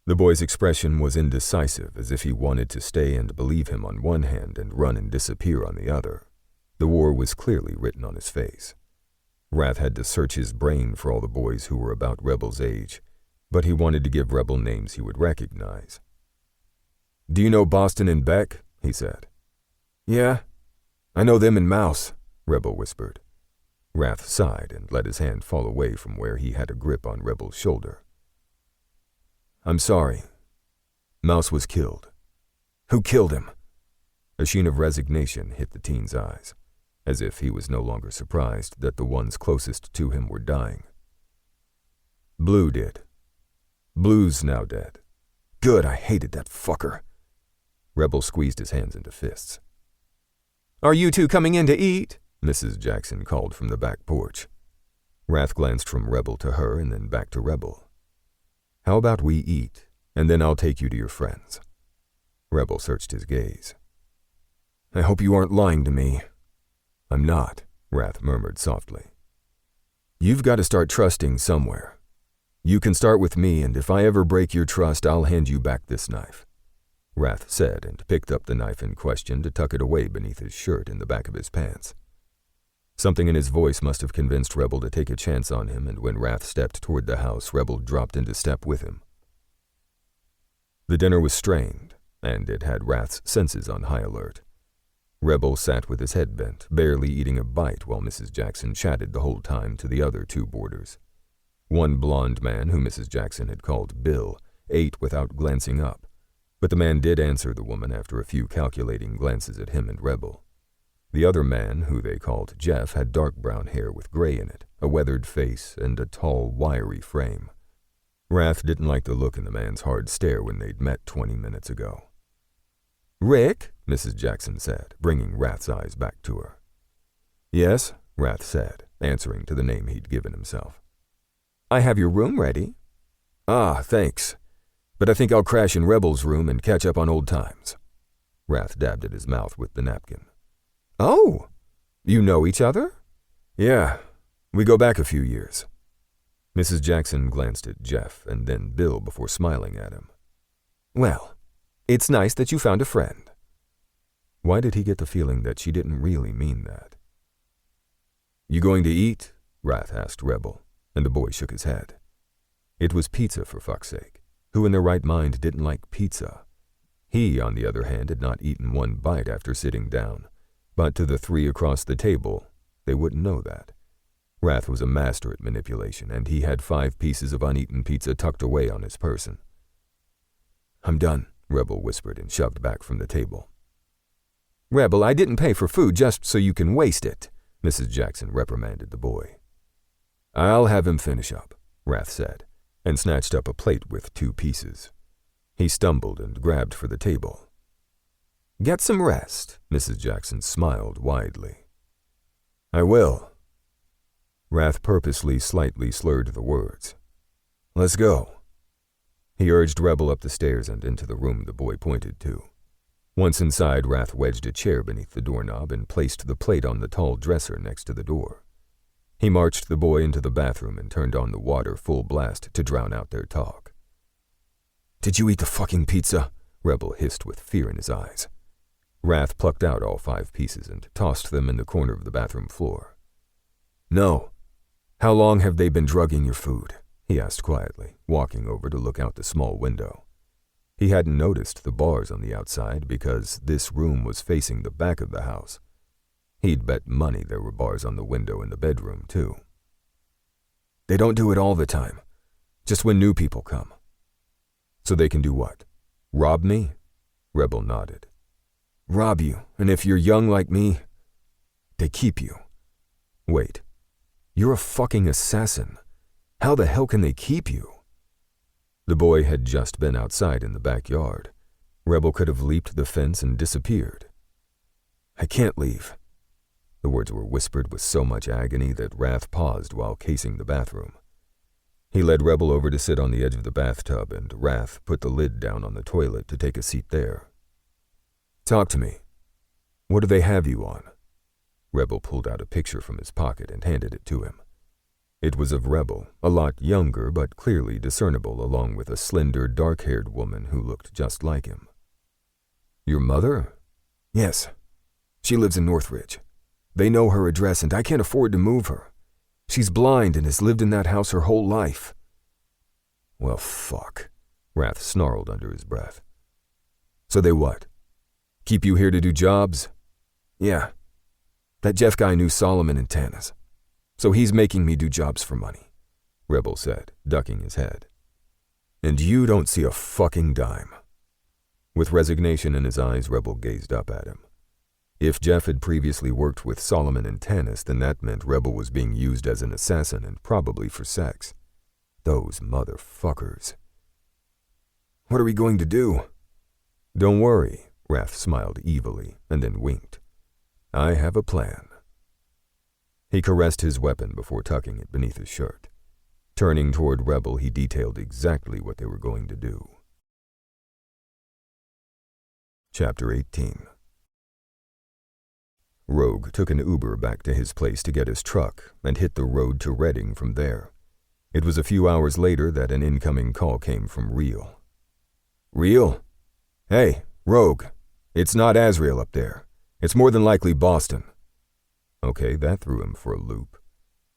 The boy's expression was indecisive, as if he wanted to stay and believe him on one hand and run and disappear on the other. The war was clearly written on his face. Wrath had to search his brain for all the boys who were about Rebel's age, but he wanted to give Rebel names he would recognize. Do you know Boston and Beck? He said. Yeah, I know them and Mouse, Rebel whispered. Wrath sighed and let his hand fall away from where he had a grip on Rebel's shoulder. I'm sorry. Mouse was killed. Who killed him? A sheen of resignation hit the teen's eyes, as if he was no longer surprised that the ones closest to him were dying. Blue did. Blue's now dead. Good, I hated that fucker. Rebel squeezed his hands into fists. Are you two coming in to eat? Mrs. Jackson called from the back porch. Wrath glanced from Rebel to her and then back to Rebel. How about we eat, and then I'll take you to your friends? Rebel searched his gaze. I hope you aren't lying to me. I'm not, Wrath murmured softly. You've got to start trusting somewhere. You can start with me, and if I ever break your trust, I'll hand you back this knife. Wrath said and picked up the knife in question to tuck it away beneath his shirt in the back of his pants. Something in his voice must have convinced Rebel to take a chance on him, and when Wrath stepped toward the house, Rebel dropped into step with him. The dinner was strained, and it had Wrath's senses on high alert. Rebel sat with his head bent, barely eating a bite while Mrs. Jackson chatted the whole time to the other two boarders. One blond man, who Mrs. Jackson had called Bill, ate without glancing up, but the man did answer the woman after a few calculating glances at him and Rebel. The other man, who they called Jeff, had dark brown hair with gray in it, a weathered face, and a tall, wiry frame. Wrath didn't like the look in the man's hard stare when they'd met 20 minutes ago. Rick, Mrs. Jackson said, bringing Wrath's eyes back to her. Yes, Wrath said, answering to the name he'd given himself. I have your room ready. Ah, thanks. But I think I'll crash in Rebel's room and catch up on old times. Wrath dabbed at his mouth with the napkin. Oh, you know each other? Yeah, we go back a few years. Mrs. Jackson glanced at Jeff and then Bill before smiling at him. Well, it's nice that you found a friend. Why did he get the feeling that she didn't really mean that? You going to eat? Wrath asked Rebel, and the boy shook his head. It was pizza, for fuck's sake. Who in their right mind didn't like pizza? He, on the other hand, had not eaten one bite after sitting down, but to the three across the table, they wouldn't know that. Wrath was a master at manipulation, and he had 5 pieces of uneaten pizza tucked away on his person. I'm done, Rebel whispered and shoved back from the table. Rebel, I didn't pay for food just so you can waste it, Mrs. Jackson reprimanded the boy. I'll have him finish up, Wrath said, and snatched up a plate with 2 pieces. He stumbled and grabbed for the table. Get some rest, Mrs. Jackson smiled widely. I will. Wrath purposely slightly slurred the words. Let's go. He urged Rebel up the stairs and into the room the boy pointed to. Once inside, Wrath wedged a chair beneath the doorknob and placed the plate on the tall dresser next to the door. He marched the boy into the bathroom and turned on the water full blast to drown out their talk. Did you eat the fucking pizza? Rebel hissed with fear in his eyes. Wrath plucked out all 5 pieces and tossed them in the corner of the bathroom floor. No. How long have they been drugging your food? He asked quietly, walking over to look out the small window. He hadn't noticed the bars on the outside because this room was facing the back of the house. He'd bet money there were bars on the window in the bedroom, too. They don't do it all the time. Just when new people come. So they can do what? Rob me? Rebel nodded. Rob you, and if you're young like me, they keep you. Wait, you're a fucking assassin. How the hell can they keep you? The boy had just been outside in the backyard. Rebel could have leaped the fence and disappeared. I can't leave. The words were whispered with so much agony that Wrath paused while casing the bathroom. He led Rebel over to sit on the edge of the bathtub, and Wrath put the lid down on the toilet to take a seat there. Talk to me. What do they have you on? Rebel pulled out a picture from his pocket and handed it to him. It was of Rebel, a lot younger but clearly discernible, along with a slender, dark-haired woman who looked just like him. Your mother? Yes. She lives in Northridge. They know her address, and I can't afford to move her. She's blind and has lived in that house her whole life. Well, fuck, Wrath snarled under his breath. So they what? Keep you here to do jobs? Yeah. That Jeff guy knew Solomon and Tanis. So he's making me do jobs for money, Rebel said, ducking his head. And you don't see a fucking dime. With resignation in his eyes, Rebel gazed up at him. If Jeff had previously worked with Solomon and Tanis, then that meant Rebel was being used as an assassin and probably for sex. Those motherfuckers. What are we going to do? Don't worry, Wrath smiled evilly and then winked. I have a plan. He caressed his weapon before tucking it beneath his shirt. Turning toward Rebel, he detailed exactly what they were going to do. Chapter 18. Rogue took an Uber back to his place to get his truck and hit the road to Reading from there. It was a few hours later that an incoming call came from Real. Real? Hey, Rogue. It's not Azrael up there. It's more than likely Boston. Okay, that threw him for a loop.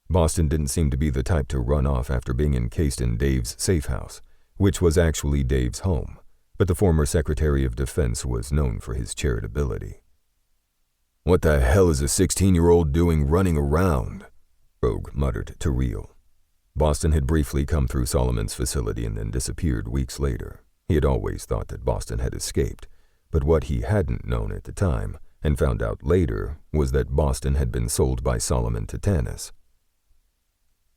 Boston didn't seem to be the type to run off after being encased in Dave's safe house, which was actually Dave's home, but the former Secretary of Defense was known for his charitability. What the hell is a 16-year-old doing running around? Rogue muttered to Real. Boston had briefly come through Solomon's facility and then disappeared weeks later. He had always thought that Boston had escaped, but what he hadn't known at the time, and found out later, was that Boston had been sold by Solomon to Tanis.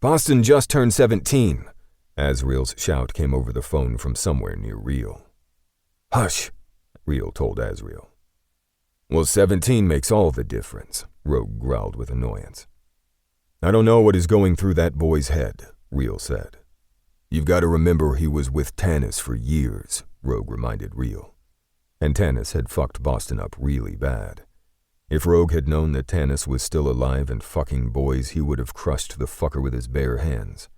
Boston just turned 17, Azrael's shout came over the phone from somewhere near Real. Hush, Real told Azrael. Well, 17 makes all the difference, Rogue growled with annoyance. I don't know what is going through that boy's head, Real said. You've got to remember he was with Tanis for years, Rogue reminded Real. And Tanis had fucked Boston up really bad. If Rogue had known that Tanis was still alive and fucking boys, he would have crushed the fucker with his bare hands.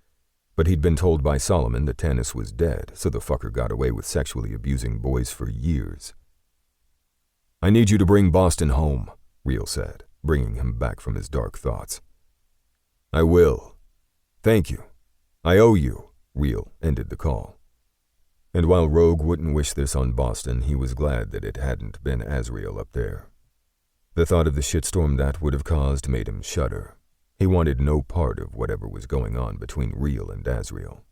But he'd been told by Solomon that Tanis was dead, so the fucker got away with sexually abusing boys for years. I need you to bring Boston home, Real said, bringing him back from his dark thoughts. I will. Thank you. I owe you, Real ended the call. And while Rogue wouldn't wish this on Boston, he was glad that it hadn't been Azrael up there. The thought of the shitstorm that would have caused made him shudder. He wanted no part of whatever was going on between Real and Azrael.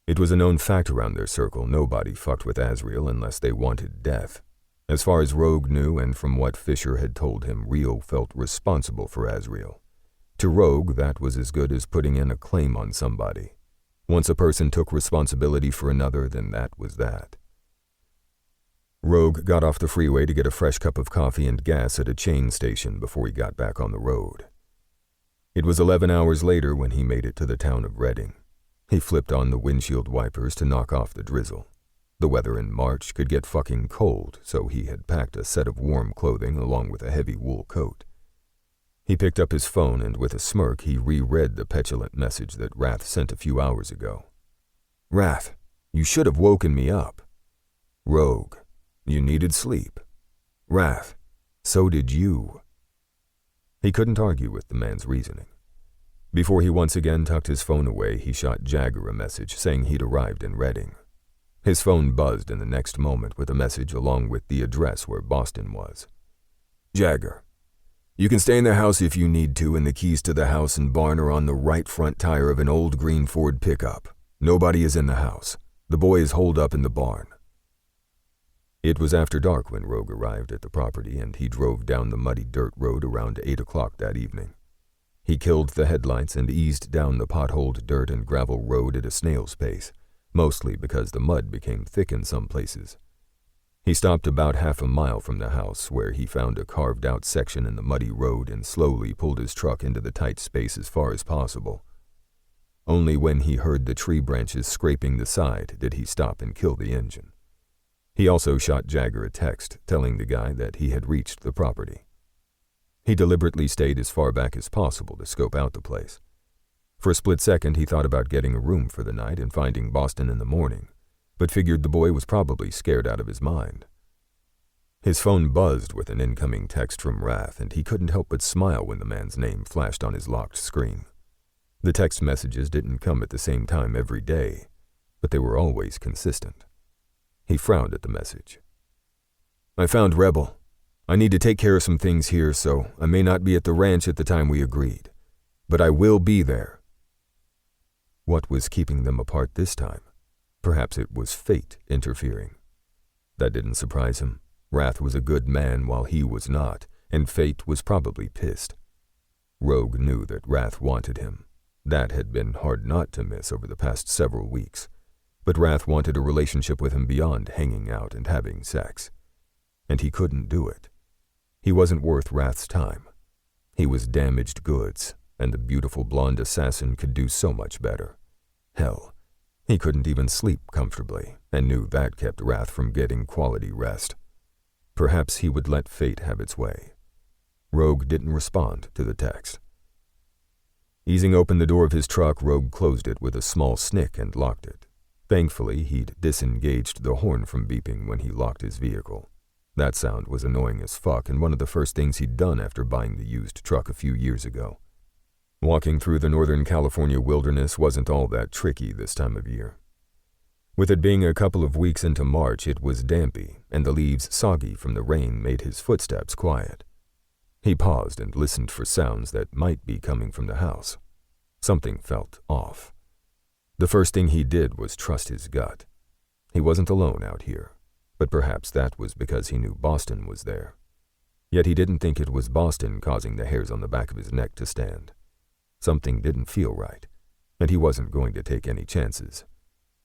It was a known fact around their circle, nobody fucked with Azrael unless they wanted death. As far as Rogue knew, and from what Fisher had told him, Real felt responsible for Azrael. To Rogue, that was as good as putting in a claim on somebody. Once a person took responsibility for another, then that was that. Rogue got off the freeway to get a fresh cup of coffee and gas at a chain station before he got back on the road. It was 11 hours later when he made it to the town of Reading. He flipped on the windshield wipers to knock off the drizzle. The weather in March could get fucking cold, so he had packed a set of warm clothing along with a heavy wool coat. He picked up his phone and with a smirk he reread the petulant message that Wrath sent a few hours ago. Wrath, you should have woken me up. Rogue, you needed sleep. Wrath, so did you. He couldn't argue with the man's reasoning. Before he once again tucked his phone away, he shot Jagger a message saying he'd arrived in Reading. His phone buzzed in the next moment with a message along with the address where Boston was. Jagger, you can stay in the house if you need to, and the keys to the house and barn are on the right front tire of an old green Ford pickup. Nobody is in the house. The boy is holed up in the barn." It was after dark when Rogue arrived at the property, and he drove down the muddy dirt road around 8 o'clock that evening. He killed the headlights and eased down the potholed dirt and gravel road at a snail's pace, mostly because the mud became thick in some places. He stopped about half a mile from the house, where he found a carved-out section in the muddy road and slowly pulled his truck into the tight space as far as possible. Only when he heard the tree branches scraping the side did he stop and kill the engine. He also shot Jagger a text telling the guy that he had reached the property. He deliberately stayed as far back as possible to scope out the place. For a split second, he thought about getting a room for the night and finding Boston in the morning, but figured the boy was probably scared out of his mind. His phone buzzed with an incoming text from Wrath, and he couldn't help but smile when the man's name flashed on his locked screen. The text messages didn't come at the same time every day, but they were always consistent. He frowned at the message. "I found Rebel. I need to take care of some things here, so I may not be at the ranch at the time we agreed, but I will be there." What was keeping them apart this time? Perhaps it was fate interfering. That didn't surprise him. Wrath was a good man while he was not, and fate was probably pissed. Rogue knew that Wrath wanted him. That had been hard not to miss over the past several weeks. But Wrath wanted a relationship with him beyond hanging out and having sex. And he couldn't do it. He wasn't worth Wrath's time. He was damaged goods, and the beautiful blonde assassin could do so much better. Hell, he couldn't even sleep comfortably, and knew that kept Wrath from getting quality rest. Perhaps he would let fate have its way. Rogue didn't respond to the text. Easing open the door of his truck, Rogue closed it with a small snick and locked it. Thankfully, he'd disengaged the horn from beeping when he locked his vehicle. That sound was annoying as fuck, and one of the first things he'd done after buying the used truck a few years ago. Walking through the Northern California wilderness wasn't all that tricky this time of year. With it being a couple of weeks into March, it was dampy, and the leaves soggy from the rain made his footsteps quiet. He paused and listened for sounds that might be coming from the house. Something felt off. The first thing he did was trust his gut. He wasn't alone out here, but perhaps that was because he knew Boston was there. Yet he didn't think it was Boston causing the hairs on the back of his neck to stand. Something didn't feel right, and he wasn't going to take any chances.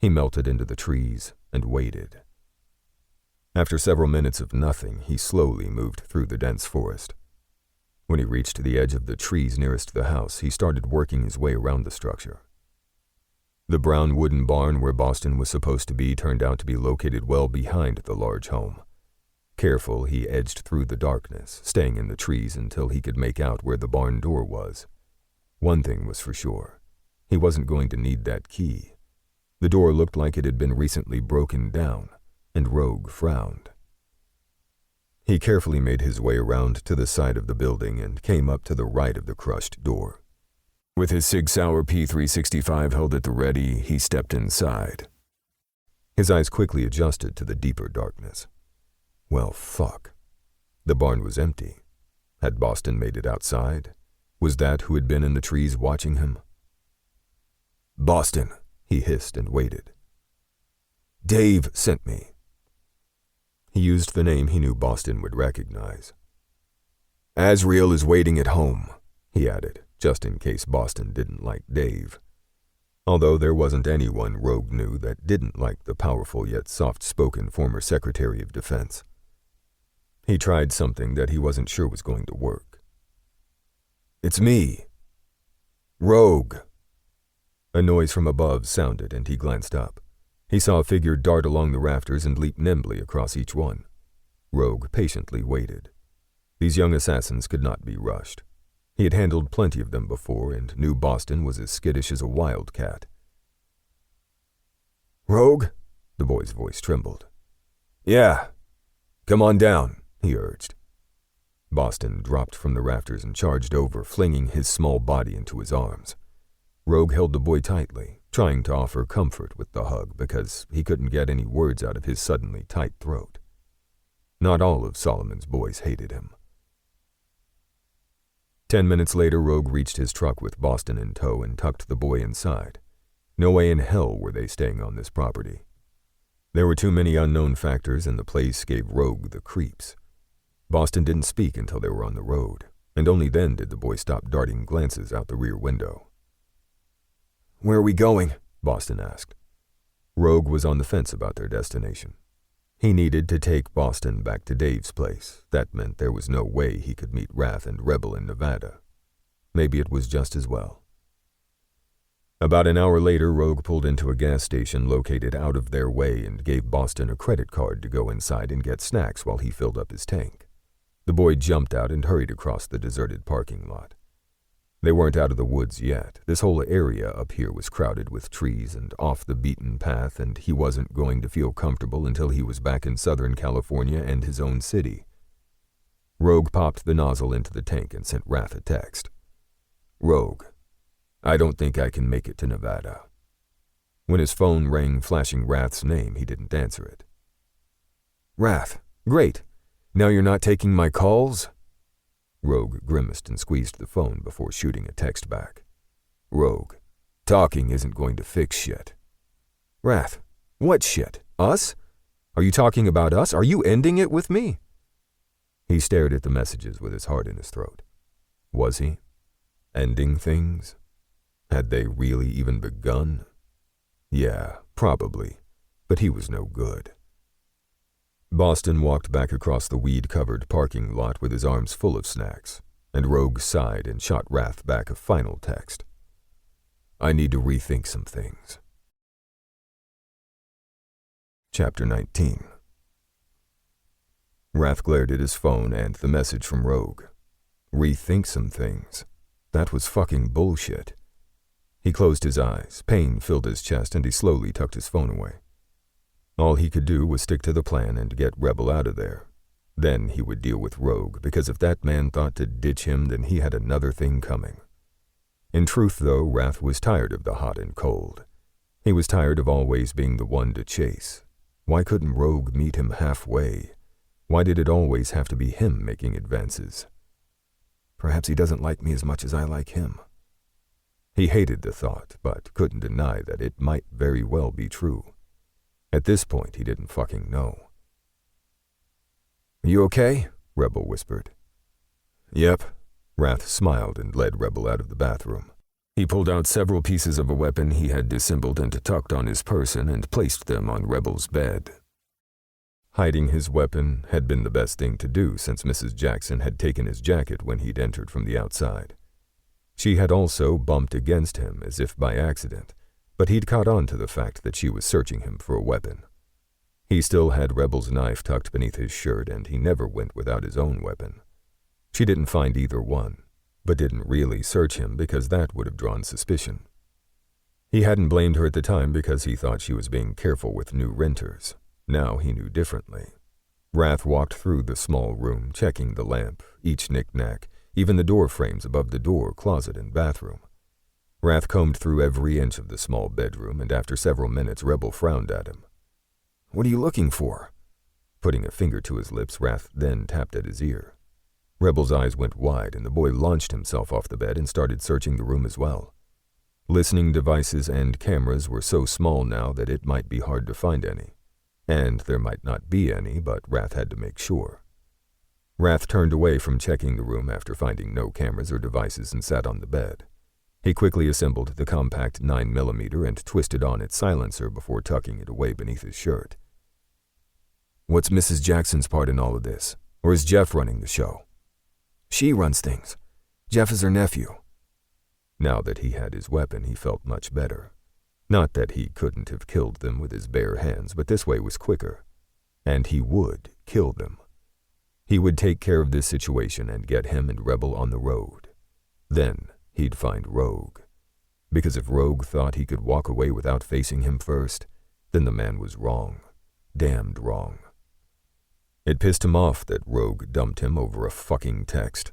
He melted into the trees and waited. After several minutes of nothing, he slowly moved through the dense forest. When he reached the edge of the trees nearest the house, he started working his way around the structure. The brown wooden barn where Boston was supposed to be turned out to be located well behind the large home. Careful, he edged through the darkness, staying in the trees until he could make out where the barn door was. One thing was for sure. He wasn't going to need that key. The door looked like it had been recently broken down, and Rogue frowned. He carefully made his way around to the side of the building and came up to the right of the crushed door. With his Sig Sauer P365 held at the ready, he stepped inside. His eyes quickly adjusted to the deeper darkness. Well, fuck. The barn was empty. Had Boston made it outside? Was that who had been in the trees watching him? "Boston," he hissed and waited. "Dave sent me." He used the name he knew Boston would recognize. "Azrael is waiting at home," he added, just in case Boston didn't like Dave. Although there wasn't anyone Rogue knew that didn't like the powerful yet soft-spoken former Secretary of Defense. He tried something that he wasn't sure was going to work. "It's me. Rogue." A noise from above sounded, and he glanced up. He saw a figure dart along the rafters and leap nimbly across each one. Rogue patiently waited. These young assassins could not be rushed. He had handled plenty of them before and knew Boston was as skittish as a wildcat. "Rogue?" The boy's voice trembled. "Yeah. Come on down," he urged. Boston dropped from the rafters and charged over, flinging his small body into his arms. Rogue held the boy tightly, trying to offer comfort with the hug because he couldn't get any words out of his suddenly tight throat. Not all of Solomon's boys hated him. 10 minutes later, Rogue reached his truck with Boston in tow and tucked the boy inside. No way in hell were they staying on this property. There were too many unknown factors, and the place gave Rogue the creeps. Boston didn't speak until they were on the road, and only then did the boy stop darting glances out the rear window. "Where are we going?" Boston asked. Rogue was on the fence about their destination. He needed to take Boston back to Dave's place. That meant there was no way he could meet Wrath and Rebel in Nevada. Maybe it was just as well. About an hour later, Rogue pulled into a gas station located out of their way and gave Boston a credit card to go inside and get snacks while he filled up his tank. The boy jumped out and hurried across the deserted parking lot. They weren't out of the woods yet. This whole area up here was crowded with trees and off the beaten path, and he wasn't going to feel comfortable until he was back in Southern California and his own city. Rogue popped the nozzle into the tank and sent Wrath a text. "Rogue, I don't think I can make it to Nevada." When his phone rang flashing Wrath's name, he didn't answer it. "Wrath, great. Now you're not taking my calls?" Rogue grimaced and squeezed the phone before shooting a text back. "Rogue, talking isn't going to fix shit." "Wrath, what shit? Us? Are you talking about us? Are you ending it with me?" He stared at the messages with his heart in his throat. Was he? Ending things? Had they really even begun? Yeah, probably, but he was no good. Boston walked back across the weed-covered parking lot with his arms full of snacks, and Rogue sighed and shot Wrath back a final text. "I need to rethink some things." Chapter 19. Wrath glared at his phone and the message from Rogue. Rethink some things. That was fucking bullshit. He closed his eyes, pain filled his chest, and he slowly tucked his phone away. All he could do was stick to the plan and get Rebel out of there. Then he would deal with Rogue, because if that man thought to ditch him, then he had another thing coming. In truth, though, Wrath was tired of the hot and cold. He was tired of always being the one to chase. Why couldn't Rogue meet him halfway? Why did it always have to be him making advances? Perhaps he doesn't like me as much as I like him. He hated the thought, but couldn't deny that it might very well be true. At this point, he didn't fucking know. "Are you okay?" Rebel whispered. "Yep." Wrath smiled and led Rebel out of the bathroom. He pulled out several pieces of a weapon he had disassembled and tucked on his person and placed them on Rebel's bed. Hiding his weapon had been the best thing to do since Mrs. Jackson had taken his jacket when he'd entered from the outside. She had also bumped against him as if by accident, but he'd caught on to the fact that she was searching him for a weapon. He still had Rebel's knife tucked beneath his shirt, and he never went without his own weapon. She didn't find either one, but didn't really search him because that would have drawn suspicion. He hadn't blamed her at the time because he thought she was being careful with new renters. Now he knew differently. Wrath walked through the small room, checking the lamp, each knick-knack, even the door frames above the door, closet, and bathroom. Wrath combed through every inch of the small bedroom, and after several minutes, Rebel frowned at him. "What are you looking for?" Putting a finger to his lips, Wrath then tapped at his ear. Rebel's eyes went wide, and the boy launched himself off the bed and started searching the room as well. Listening devices and cameras were so small now that it might be hard to find any. And there might not be any, but Wrath had to make sure. Wrath turned away from checking the room after finding no cameras or devices and sat on the bed. He quickly assembled the compact 9mm and twisted on its silencer before tucking it away beneath his shirt. "What's Mrs. Jackson's part in all of this? Or is Jeff running the show?" "She runs things. Jeff is her nephew." Now that he had his weapon, he felt much better. Not that he couldn't have killed them with his bare hands, but this way was quicker. And he would kill them. He would take care of this situation and get him and Rebel on the road. Then he'd find Rogue. Because if Rogue thought he could walk away without facing him first, then the man was wrong. Damned wrong. It pissed him off that Rogue dumped him over a fucking text.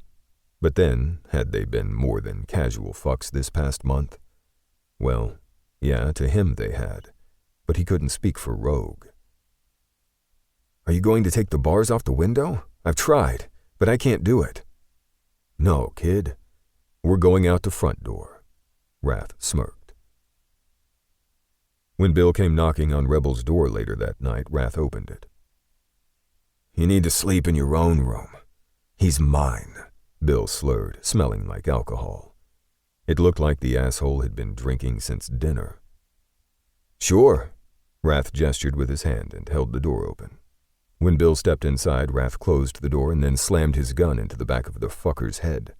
But then, had they been more than casual fucks this past month? Well, yeah, to him they had. But he couldn't speak for Rogue. "Are you going to take the bars off the window? I've tried, but I can't do it." "No, kid. We're going out the front door." Wrath smirked. When Bill came knocking on Rebel's door later that night, Wrath opened it. "You need to sleep in your own room. He's mine," Bill slurred, smelling like alcohol. It looked like the asshole had been drinking since dinner. "Sure." Wrath gestured with his hand and held the door open. When Bill stepped inside, Wrath closed the door and then slammed his gun into the back of the fucker's head.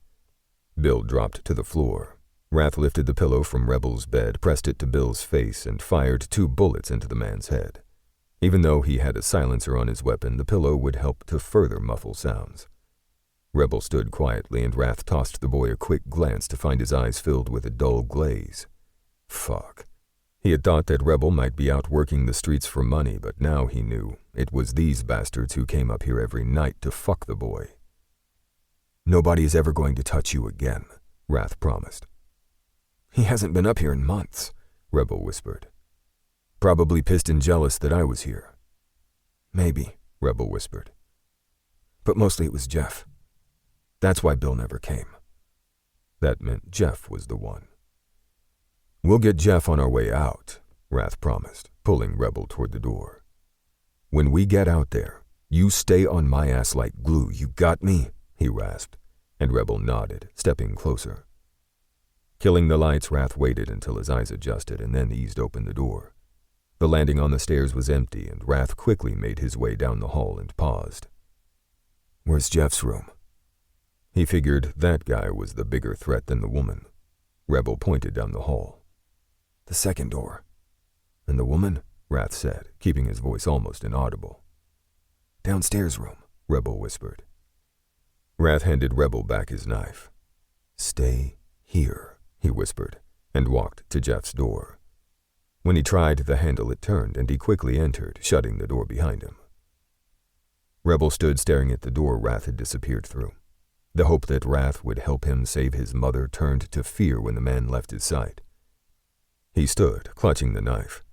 Bill dropped to the floor. Wrath lifted the pillow from Rebel's bed, pressed it to Bill's face, and fired 2 bullets into the man's head. Even though he had a silencer on his weapon, the pillow would help to further muffle sounds. Rebel stood quietly, and Wrath tossed the boy a quick glance to find his eyes filled with a dull glaze. Fuck. He had thought that Rebel might be out working the streets for money, but now he knew it was these bastards who came up here every night to fuck the boy. "Nobody is ever going to touch you again," Wrath promised. "He hasn't been up here in months," Rebel whispered. "Probably pissed and jealous that I was here." "Maybe," Rebel whispered. "But mostly it was Jeff. That's why Bill never came." That meant Jeff was the one. "We'll get Jeff on our way out," Wrath promised, pulling Rebel toward the door. "When we get out there, you stay on my ass like glue, you got me?" he rasped, and Rebel nodded, stepping closer. Killing the lights, Wrath waited until his eyes adjusted and then eased open the door. The landing on the stairs was empty, and Wrath quickly made his way down the hall and paused. "Where's Jeff's room?" He figured that guy was the bigger threat than the woman. Rebel pointed down the hall. "The second door." "And the woman?" Wrath said, keeping his voice almost inaudible. "Downstairs room," Rebel whispered. Wrath handed Rebel back his knife. "Stay here," he whispered, and walked to Jeff's door. When he tried the handle, it turned, and he quickly entered, shutting the door behind him. Rebel stood staring at the door Wrath had disappeared through. The hope that Wrath would help him save his mother turned to fear when the man left his sight. He stood, clutching the knife.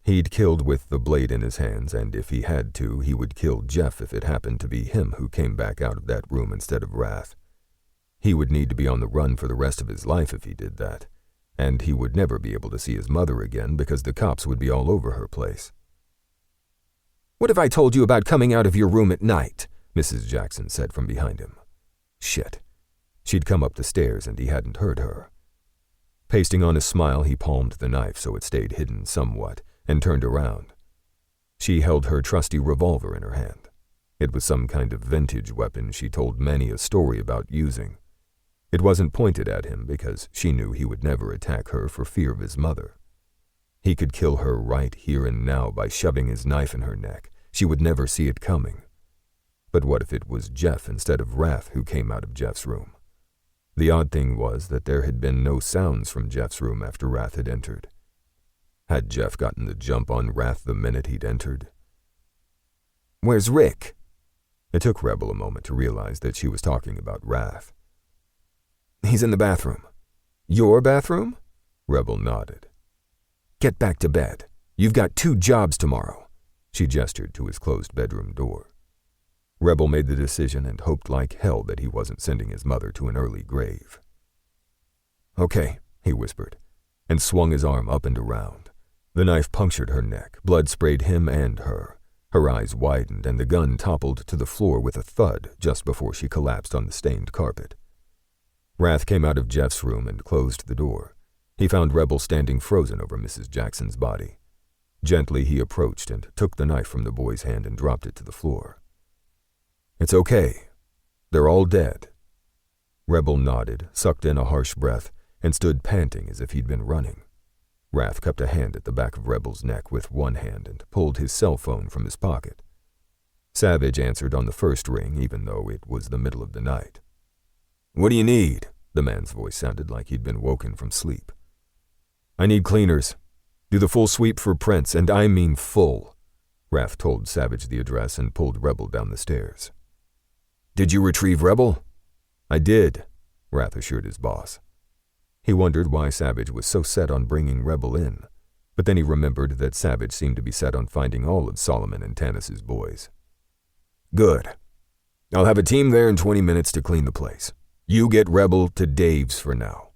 He'd killed with the blade in his hands, and if he had to, he would kill Jeff if it happened to be him who came back out of that room instead of Wrath. He would need to be on the run for the rest of his life if he did that, and he would never be able to see his mother again because the cops would be all over her place. "What have I told you about coming out of your room at night?" Mrs. Jackson said from behind him. Shit. She'd come up the stairs and he hadn't heard her. Pasting on his smile, he palmed the knife so it stayed hidden somewhat and turned around. She held her trusty revolver in her hand. It was some kind of vintage weapon she told many a story about using. It wasn't pointed at him because she knew he would never attack her for fear of his mother. He could kill her right here and now by shoving his knife in her neck. She would never see it coming. But what if it was Jeff instead of Wrath who came out of Jeff's room? The odd thing was that there had been no sounds from Jeff's room after Wrath had entered. Had Jeff gotten the jump on Wrath the minute he'd entered? "Where's Rick?" It took Rebel a moment to realize that she was talking about Wrath. "He's in the bathroom." "Your bathroom?" Rebel nodded. "Get back to bed. You've got 2 jobs tomorrow." She gestured to his closed bedroom door. Rebel made the decision and hoped like hell that he wasn't sending his mother to an early grave. "Okay," he whispered, and swung his arm up and around. The knife punctured her neck, blood sprayed him and her. Her eyes widened, and the gun toppled to the floor with a thud just before she collapsed on the stained carpet. Wrath came out of Jeff's room and closed the door. He found Rebel standing frozen over Mrs. Jackson's body. Gently he approached and took the knife from the boy's hand and dropped it to the floor. "It's okay. They're all dead." Rebel nodded, sucked in a harsh breath, and stood panting as if he'd been running. Wrath cupped a hand at the back of Rebel's neck with one hand and pulled his cell phone from his pocket. Savage answered on the first ring, even though it was the middle of the night. "What do you need?" The man's voice sounded like he'd been woken from sleep. "I need cleaners. Do the full sweep for Prince, and I mean full." Wrath told Savage the address and pulled Rebel down the stairs. "Did you retrieve Rebel?" "I did," Wrath assured his boss. He wondered why Savage was so set on bringing Rebel in, but then he remembered that Savage seemed to be set on finding all of Solomon and Tanis's boys. "Good. I'll have a team there in 20 minutes to clean the place. You get Rebel to Dave's for now."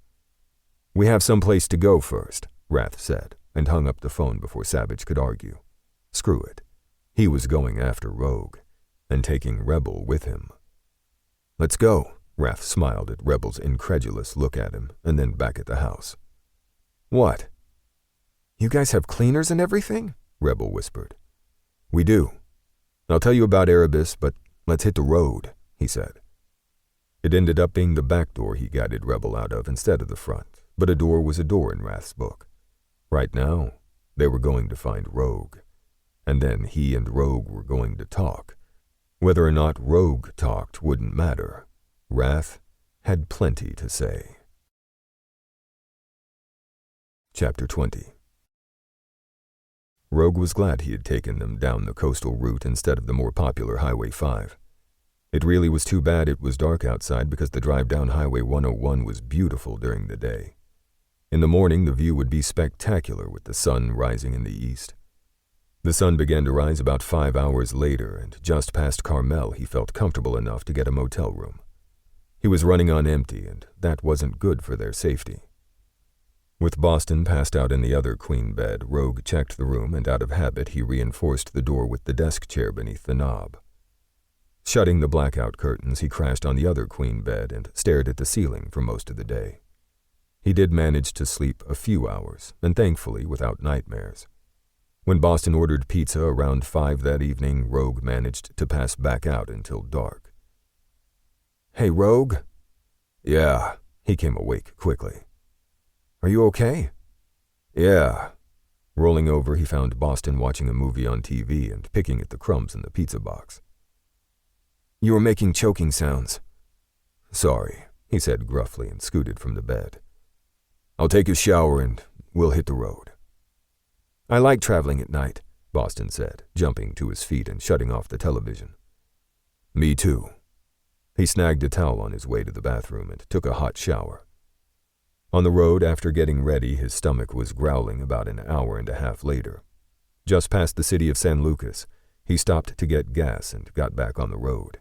"We have some place to go first," Wrath said, and hung up the phone before Savage could argue. Screw it. He was going after Rogue, and taking Rebel with him. "Let's go." Wrath smiled at Rebel's incredulous look at him, and then back at the house. "What?" "You guys have cleaners and everything?" Rebel whispered. "We do. I'll tell you about Erebus, but let's hit the road," he said. It ended up being the back door he guided Rebel out of instead of the front, but a door was a door in Wrath's book. Right now, they were going to find Rogue, and then he and Rogue were going to talk. Whether or not Rogue talked wouldn't matter. Wrath had plenty to say. Chapter 20. Rogue was glad he had taken them down the coastal route instead of the more popular Highway 5. It really was too bad it was dark outside because the drive down Highway 101 was beautiful during the day. In the morning, the view would be spectacular with the sun rising in the east. The sun began to rise about 5 hours later, and just past Carmel he felt comfortable enough to get a motel room. He was running on empty, and that wasn't good for their safety. With Boston passed out in the other queen bed, Rogue checked the room, and out of habit he reinforced the door with the desk chair beneath the knob. Shutting the blackout curtains, he crashed on the other queen bed and stared at the ceiling for most of the day. He did manage to sleep a few hours, and thankfully without nightmares. When Boston ordered pizza around 5 that evening, Rogue managed to pass back out until dark. "Hey, Rogue?" "Yeah." He came awake quickly. "Are you okay?" "Yeah." Rolling over, he found Boston watching a movie on TV and picking at the crumbs in the pizza box. "You were making choking sounds." "Sorry," he said gruffly and scooted from the bed. "I'll take a shower and we'll hit the road." "I like traveling at night," Boston said, jumping to his feet and shutting off the television. "Me too." He snagged a towel on his way to the bathroom and took a hot shower. On the road, after getting ready, his stomach was growling about an hour and a half later. Just past the city of San Lucas, he stopped to get gas and got back on the road.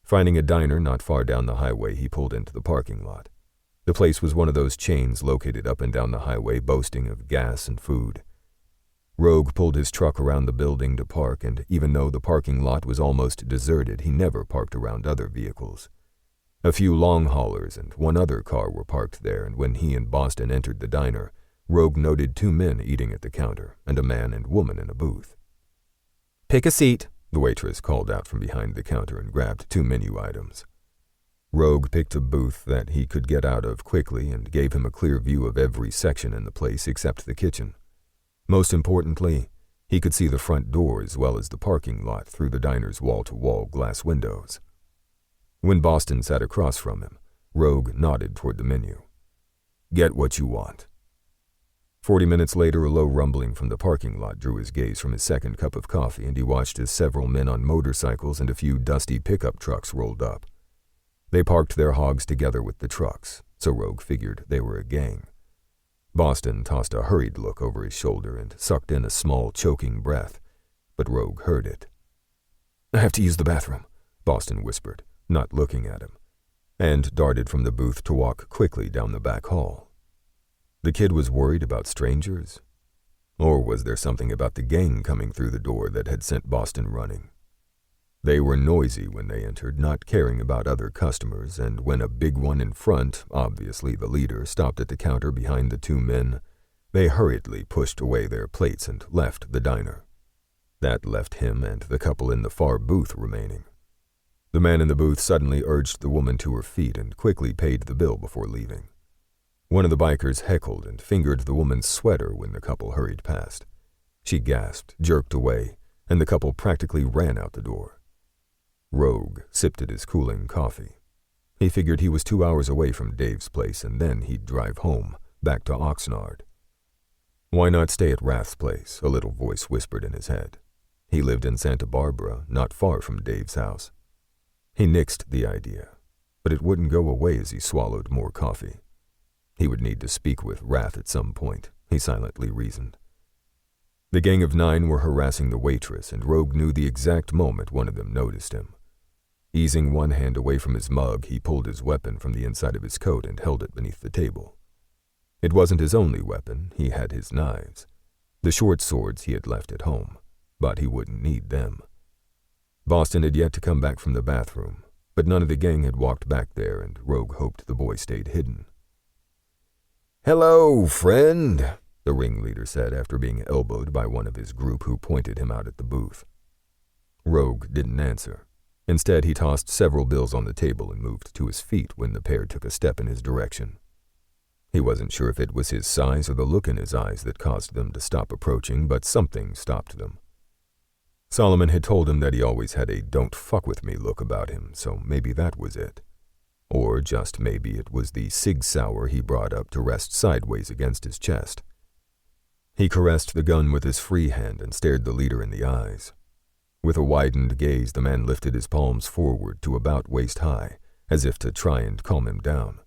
Finding a diner not far down the highway, he pulled into the parking lot. The place was one of those chains located up and down the highway boasting of gas and food. Rogue pulled his truck around the building to park, and even though the parking lot was almost deserted, he never parked around other vehicles. A few long haulers and one other car were parked there, and when he and Boston entered the diner, Rogue noted 2 men eating at the counter and a man and woman in a booth. "Pick a seat," the waitress called out from behind the counter and grabbed 2 menu items. Rogue picked a booth that he could get out of quickly and gave him a clear view of every section in the place except the kitchen. Most importantly, he could see the front door as well as the parking lot through the diner's wall-to-wall glass windows. When Boston sat across from him, Rogue nodded toward the menu. "Get what you want." 40 minutes later, a low rumbling from the parking lot drew his gaze from his second cup of coffee, and he watched as several men on motorcycles and a few dusty pickup trucks rolled up. They parked their hogs together with the trucks, so Rogue figured they were a gang. Boston tossed a hurried look over his shoulder and sucked in a small, choking breath, but Rogue heard it. "I have to use the bathroom," Boston whispered, not looking at him, and darted from the booth to walk quickly down the back hall. The kid was worried about strangers? Or was there something about the gang coming through the door that had sent Boston running? They were noisy when they entered, not caring about other customers, and when a big one in front, obviously the leader, stopped at the counter behind the 2 men, they hurriedly pushed away their plates and left the diner. That left him and the couple in the far booth remaining. The man in the booth suddenly urged the woman to her feet and quickly paid the bill before leaving. One of the bikers heckled and fingered the woman's sweater when the couple hurried past. She gasped, jerked away, and the couple practically ran out the door. Rogue sipped at his cooling coffee. He figured he was 2 hours away from Dave's place, and then he'd drive home, back to Oxnard. Why not stay at Wrath's place? A little voice whispered in his head. He lived in Santa Barbara, not far from Dave's house. He nixed the idea, but it wouldn't go away as he swallowed more coffee. He would need to speak with Wrath at some point, he silently reasoned. The gang of 9 were harassing the waitress, and Rogue knew the exact moment one of them noticed him. Easing one hand away from his mug, he pulled his weapon from the inside of his coat and held it beneath the table. It wasn't his only weapon, he had his knives. The short swords he had left at home, but he wouldn't need them. Boston had yet to come back from the bathroom, but none of the gang had walked back there, and Rogue hoped the boy stayed hidden. "Hello, friend," the ringleader said after being elbowed by one of his group who pointed him out at the booth. Rogue didn't answer. Instead, he tossed several bills on the table and moved to his feet when the pair took a step in his direction. He wasn't sure if it was his size or the look in his eyes that caused them to stop approaching, but something stopped them. Solomon had told him that he always had a "don't fuck with me" look about him, so maybe that was it. Or just maybe it was the Sig Sauer he brought up to rest sideways against his chest. He caressed the gun with his free hand and stared the leader in the eyes. With a widened gaze, the man lifted his palms forward to about waist high, as if to try and calm him down.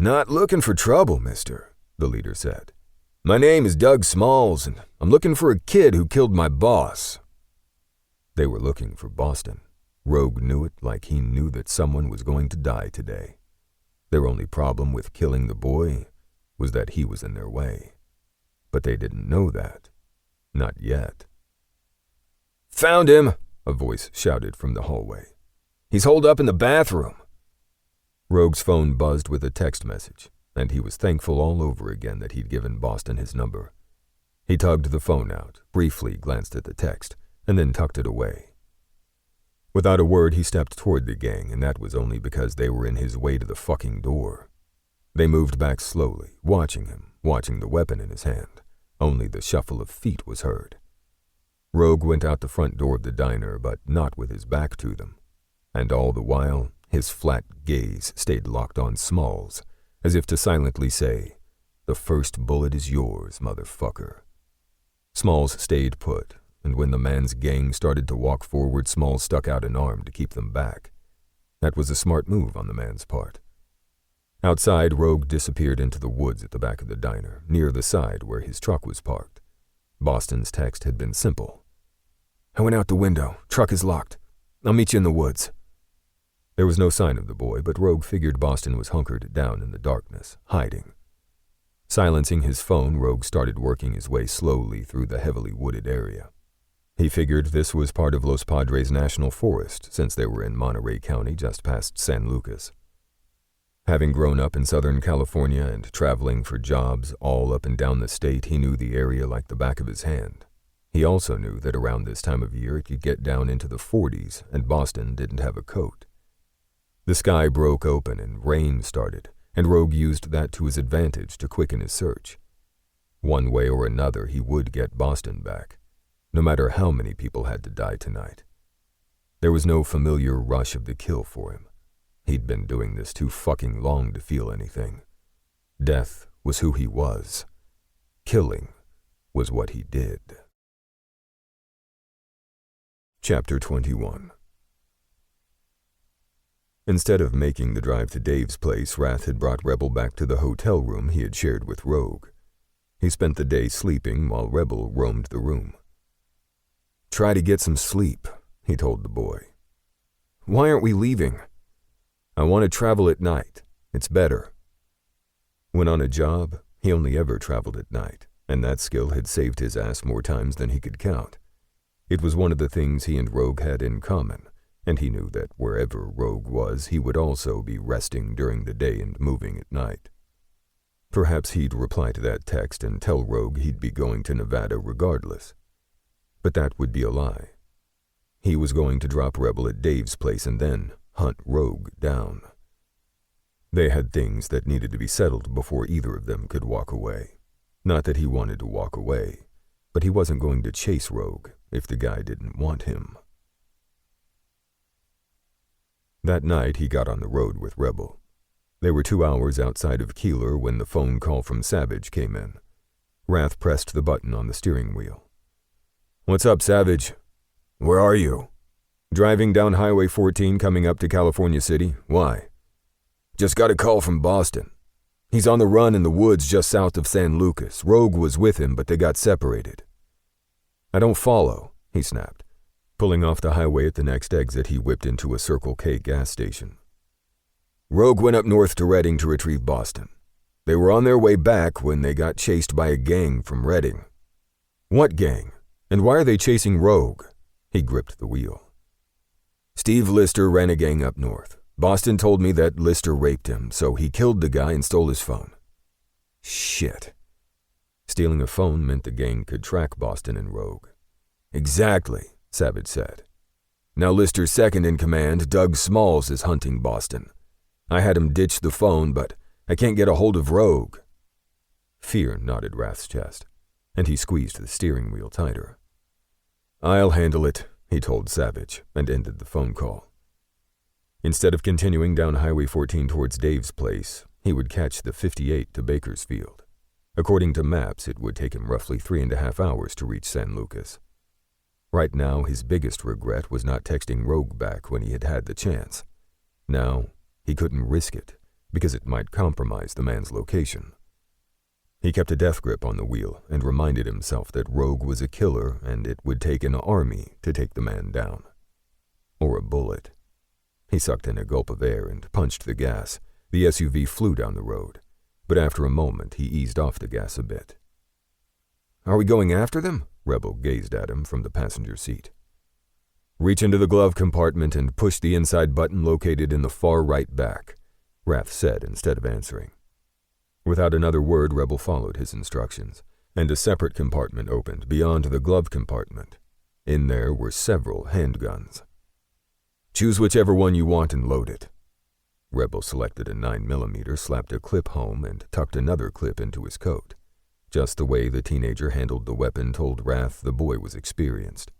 "Not looking for trouble, mister," the leader said. "My name is Doug Smalls, and I'm looking for a kid who killed my boss." They were looking for Boston. Rogue knew it like he knew that someone was going to die today. Their only problem with killing the boy was that he was in their way. But they didn't know that. Not yet. "Found him," a voice shouted from the hallway. "He's holed up in the bathroom." Rogue's phone buzzed with a text message, and he was thankful all over again that he'd given Boston his number. He tugged the phone out, briefly glanced at the text, and then tucked it away. Without a word, he stepped toward the gang, and that was only because they were in his way to the fucking door. They moved back slowly, watching him, watching the weapon in his hand. Only the shuffle of feet was heard. Rogue went out the front door of the diner, but not with his back to them. And all the while, his flat gaze stayed locked on Smalls, as if to silently say, "The first bullet is yours, motherfucker." Smalls stayed put, and when the man's gang started to walk forward, Smalls stuck out an arm to keep them back. That was a smart move on the man's part. Outside, Rogue disappeared into the woods at the back of the diner, near the side where his truck was parked. Boston's text had been simple. "I went out the window. Truck is locked. I'll meet you in the woods." There was no sign of the boy, but Rogue figured Boston was hunkered down in the darkness, hiding. Silencing his phone, Rogue started working his way slowly through the heavily wooded area. He figured this was part of Los Padres National Forest, since they were in Monterey County just past San Lucas. Having grown up in Southern California and traveling for jobs all up and down the state, he knew the area like the back of his hand. He also knew that around this time of year it could get down into the 40s, and Boston didn't have a coat. The sky broke open and rain started, and Rogue used that to his advantage to quicken his search. One way or another, he would get Boston back, no matter how many people had to die tonight. There was no familiar rush of the kill for him. He'd been doing this too fucking long to feel anything. Death was who he was. Killing was what he did. Chapter 21. Instead of making the drive to Dave's place, Rath had brought Rebel back to the hotel room he had shared with Rogue. He spent the day sleeping while Rebel roamed the room. "Try to get some sleep," he told the boy. "Why aren't we leaving?" "I want to travel at night. It's better." When on a job, he only ever traveled at night, and that skill had saved his ass more times than he could count. It was one of the things he and Rogue had in common, and he knew that wherever Rogue was, he would also be resting during the day and moving at night. Perhaps he'd reply to that text and tell Rogue he'd be going to Nevada regardless. But that would be a lie. He was going to drop Rebel at Dave's place and then hunt Rogue down. They had things that needed to be settled before either of them could walk away. Not that he wanted to walk away, but he wasn't going to chase Rogue if the guy didn't want him. That night, he got on the road with Rebel. They were 2 hours outside of Keeler when the phone call from Savage came in. Rath pressed the button on the steering wheel. "What's up, Savage?" "Where are you?" "Driving down Highway 14 coming up to California City. Why?" "Just got a call from Boston. He's on the run in the woods just south of San Lucas. Rogue was with him, but they got separated." "I don't follow," he snapped. Pulling off the highway at the next exit, he whipped into a Circle K gas station. "Rogue went up north to Redding to retrieve Boston. They were on their way back when they got chased by a gang from Reading. What gang? And why are they chasing Rogue? He gripped the wheel. Steve Lister ran a gang up north. Boston told me that Lister raped him, so he killed the guy and stole his phone. Shit. Stealing a phone meant the gang could track Boston and Rogue. Exactly, Savage said. Now Lister's second in command, Doug Smalls, is hunting Boston. I had him ditch the phone, but I can't get a hold of Rogue. Fear knotted Rath's chest, and he squeezed the steering wheel tighter. I'll handle it, he told Savage, and ended the phone call. Instead of continuing down Highway 14 towards Dave's place, he would catch the 58 to Bakersfield. According to maps, it would take him roughly 3.5 hours to reach San Lucas. Right now, his biggest regret was not texting Rogue back when he had the chance. Now, he couldn't risk it, because it might compromise the man's location. He kept a death grip on the wheel and reminded himself that Rogue was a killer and it would take an army to take the man down. Or a bullet. He sucked in a gulp of air and punched the gas. The SUV flew down the road, but after a moment he eased off the gas a bit. Are we going after them? Rebel gazed at him from the passenger seat. Reach into the glove compartment and push the inside button located in the far right back, Rath said instead of answering. Without another word, Rebel followed his instructions, and a separate compartment opened beyond the glove compartment. In there were several handguns. Choose whichever one you want and load it. Rebel selected a 9mm, slapped a clip home, and tucked another clip into his coat. Just the way the teenager handled the weapon told Rath the boy was experienced.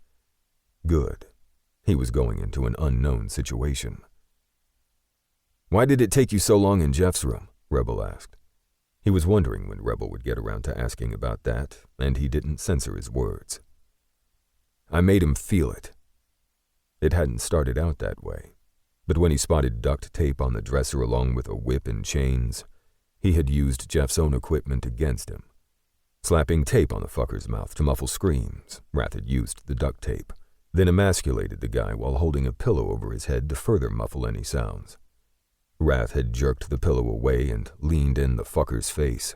Good. He was going into an unknown situation. Why did it take you so long in Jeff's room? Rebel asked. He was wondering when Rebel would get around to asking about that, and he didn't censor his words. I made him feel it. It hadn't started out that way, but when he spotted duct tape on the dresser along with a whip and chains, he had used Jeff's own equipment against him. Slapping tape on the fucker's mouth to muffle screams, Rath had used the duct tape, then emasculated the guy while holding a pillow over his head to further muffle any sounds. Rath had jerked the pillow away and leaned in the fucker's face.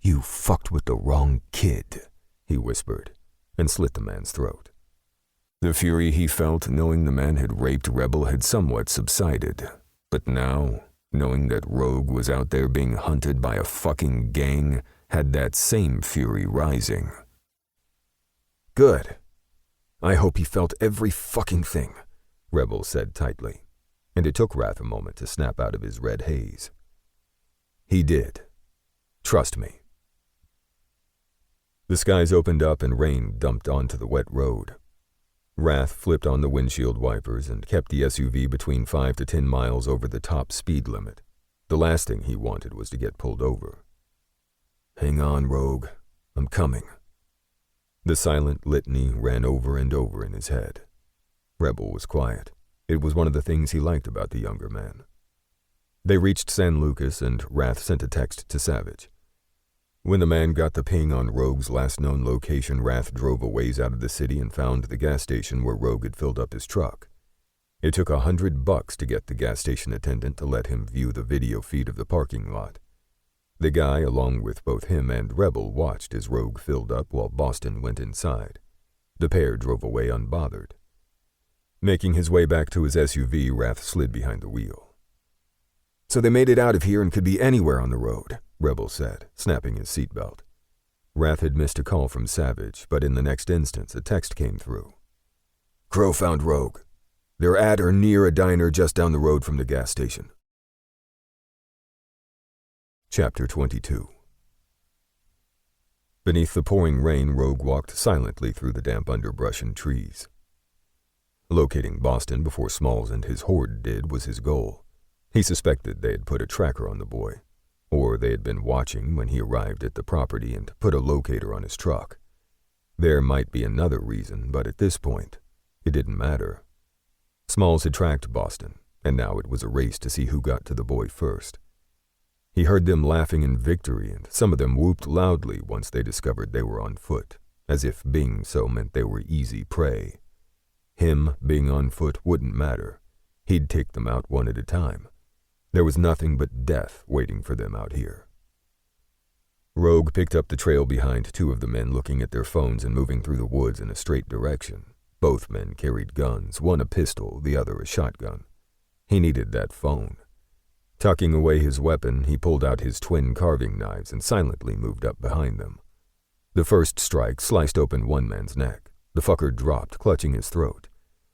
You fucked with the wrong kid, he whispered, and slit the man's throat. The fury he felt knowing the man had raped Rebel had somewhat subsided, but now, knowing that Rogue was out there being hunted by a fucking gang, had that same fury rising. Good. I hope he felt every fucking thing, Rebel said tightly, and it took Rath a moment to snap out of his red haze. He did. Trust me. The skies opened up and rain dumped onto the wet road. Rath flipped on the windshield wipers and kept the SUV between 5 to 10 miles over the top speed limit. The last thing he wanted was to get pulled over. Hang on, Rogue. I'm coming. The silent litany ran over and over in his head. Rebel was quiet. It was one of the things he liked about the younger man. They reached San Lucas, and Rath sent a text to Savage. When the man got the ping on Rogue's last known location, Rath drove a ways out of the city and found the gas station where Rogue had filled up his truck. It took $100 to get the gas station attendant to let him view the video feed of the parking lot. The guy, along with both him and Rebel, watched as Rogue filled up while Boston went inside. The pair drove away unbothered. Making his way back to his SUV, Rath slid behind the wheel. So they made it out of here and could be anywhere on the road, Rebel said, snapping his seatbelt. Rath had missed a call from Savage, but in the next instance a text came through. Crow found Rogue. They're at or near a diner just down the road from the gas station. Chapter 22. Beneath the pouring rain, Rogue walked silently through the damp underbrush and trees. Locating Boston before Smalls and his horde did was his goal. He suspected they had put a tracker on the boy, or they had been watching when he arrived at the property and put a locator on his truck. There might be another reason, but at this point, it didn't matter. Smalls had tracked Boston, and now it was a race to see who got to the boy first. He heard them laughing in victory, and some of them whooped loudly once they discovered they were on foot, as if being so meant they were easy prey. Him being on foot wouldn't matter. He'd take them out one at a time. There was nothing but death waiting for them out here. Rogue picked up the trail behind two of the men looking at their phones and moving through the woods in a straight direction. Both men carried guns, one a pistol, the other a shotgun. He needed that phone. Tucking away his weapon, he pulled out his twin carving knives and silently moved up behind them. The first strike sliced open one man's neck. The fucker dropped, clutching his throat.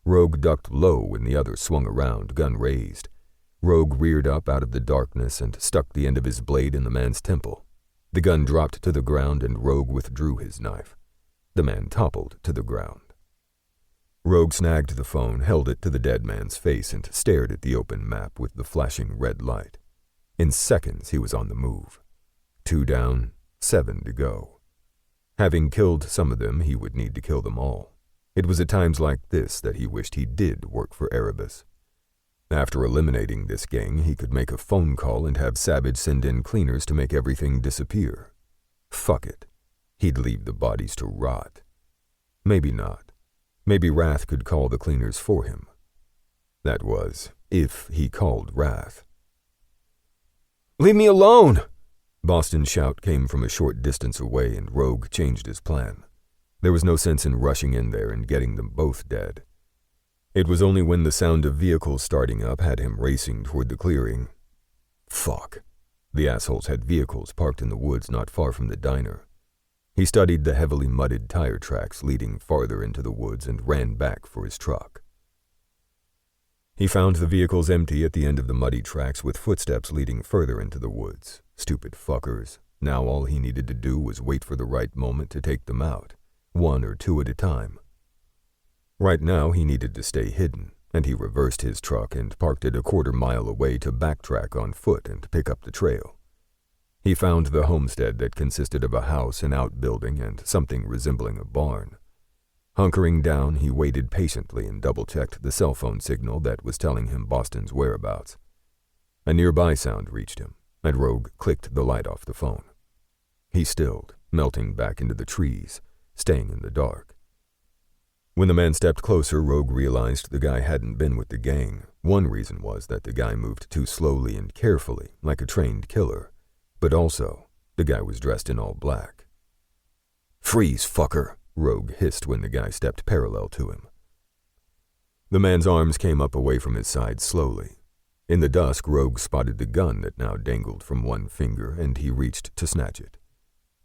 Rogue ducked low when the other swung around, gun raised. Rogue reared up out of the darkness and stuck the end of his blade in the man's temple. The gun dropped to the ground and Rogue withdrew his knife. The man toppled to the ground. Rogue snagged the phone, held it to the dead man's face, and stared at the open map with the flashing red light. In seconds, he was on the move. 2 down, 7 to go. Having killed some of them, he would need to kill them all. It was at times like this that he wished he did work for Erebus. After eliminating this gang, he could make a phone call and have Savage send in cleaners to make everything disappear. Fuck it. He'd leave the bodies to rot. Maybe not. Maybe Wrath could call the cleaners for him. That was, if he called Wrath. "Leave me alone!" Boston's shout came from a short distance away and Rogue changed his plan. There was no sense in rushing in there and getting them both dead. It was only when the sound of vehicles starting up had him racing toward the clearing. Fuck. The assholes had vehicles parked in the woods not far from the diner. He studied the heavily mudded tire tracks leading farther into the woods and ran back for his truck. He found the vehicles empty at the end of the muddy tracks with footsteps leading further into the woods. Stupid fuckers. Now all he needed to do was wait for the right moment to take them out, 1 or 2 at a time. Right now he needed to stay hidden, and he reversed his truck and parked it a quarter mile away to backtrack on foot and pick up the trail. He found the homestead that consisted of a house, an outbuilding, and something resembling a barn. Hunkering down, he waited patiently and double-checked the cell phone signal that was telling him Boston's whereabouts. A nearby sound reached him, and Rogue clicked the light off the phone. He stilled, melting back into the trees, staying in the dark. When the man stepped closer, Rogue realized the guy hadn't been with the gang. One reason was that the guy moved too slowly and carefully, like a trained killer. But also, the guy was dressed in all black. "Freeze, fucker," Rogue hissed when the guy stepped parallel to him. The man's arms came up away from his side slowly. In the dusk, Rogue spotted the gun that now dangled from one finger, and he reached to snatch it.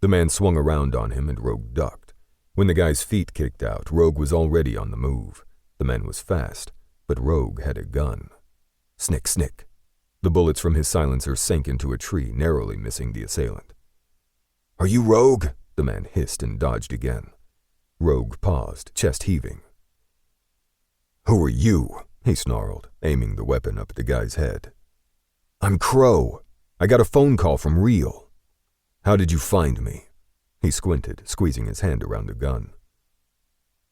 The man swung around on him, and Rogue ducked. When the guy's feet kicked out, Rogue was already on the move. The man was fast, but Rogue had a gun. Snick, snick. The bullets from his silencer sank into a tree, narrowly missing the assailant. "Are you Rogue?" the man hissed and dodged again. Rogue paused, chest heaving. "Who are you?" he snarled, aiming the weapon up at the guy's head. "I'm Crow. I got a phone call from Real." "How did you find me?" He squinted, squeezing his hand around the gun.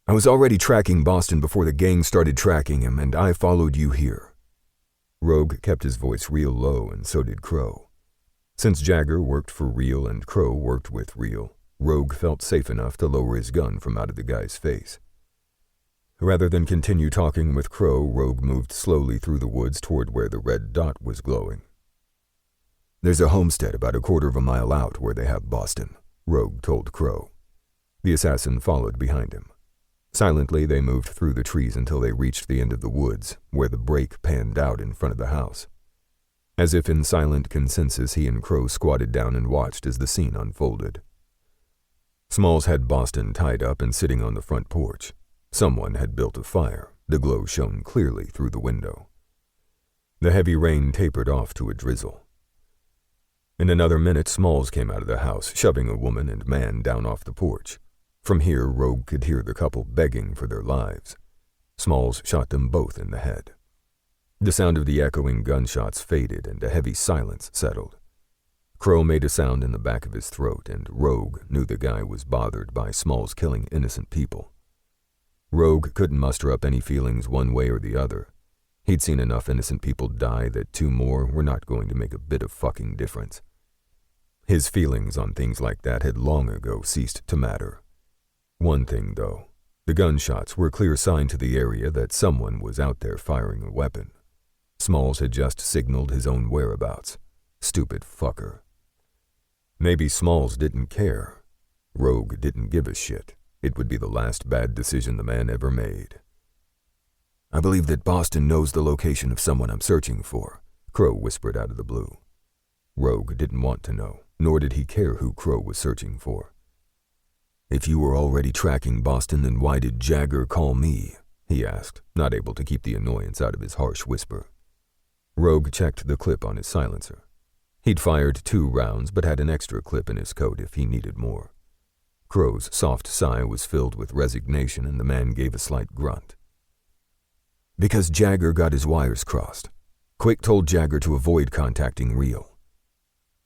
"I was already tracking Boston before the gang started tracking him, and I followed you here." Rogue kept his voice real low, and so did Crow. Since Jagger worked for Real and Crow worked with Real, Rogue felt safe enough to lower his gun from out of the guy's face. Rather than continue talking with Crow, Rogue moved slowly through the woods toward where the red dot was glowing. "There's a homestead about a quarter of a mile out where they have Boston," Rogue told Crow. The assassin followed behind him. Silently, they moved through the trees until they reached the end of the woods, where the break panned out in front of the house. As if in silent consensus, he and Crow squatted down and watched as the scene unfolded. Smalls had Boston tied up and sitting on the front porch. Someone had built a fire. The glow shone clearly through the window. The heavy rain tapered off to a drizzle. In another minute, Smalls came out of the house, shoving a woman and man down off the porch. From here, Rogue could hear the couple begging for their lives. Smalls shot them both in the head. The sound of the echoing gunshots faded and a heavy silence settled. Crow made a sound in the back of his throat, and Rogue knew the guy was bothered by Smalls killing innocent people. Rogue couldn't muster up any feelings one way or the other. He'd seen enough innocent people die that 2 more were not going to make a bit of fucking difference. His feelings on things like that had long ago ceased to matter. One thing, though, the gunshots were a clear sign to the area that someone was out there firing a weapon. Smalls had just signaled his own whereabouts. Stupid fucker. Maybe Smalls didn't care. Rogue didn't give a shit. It would be the last bad decision the man ever made. "I believe that Boston knows the location of someone I'm searching for," Crow whispered out of the blue. Rogue didn't want to know, nor did he care who Crow was searching for. "If you were already tracking Boston, then why did Jagger call me?" he asked, not able to keep the annoyance out of his harsh whisper. Rogue checked the clip on his silencer. He'd fired 2 rounds, but had an extra clip in his coat if he needed more. Crow's soft sigh was filled with resignation, and the man gave a slight grunt. "Because Jagger got his wires crossed. Quick told Jagger to avoid contacting Real."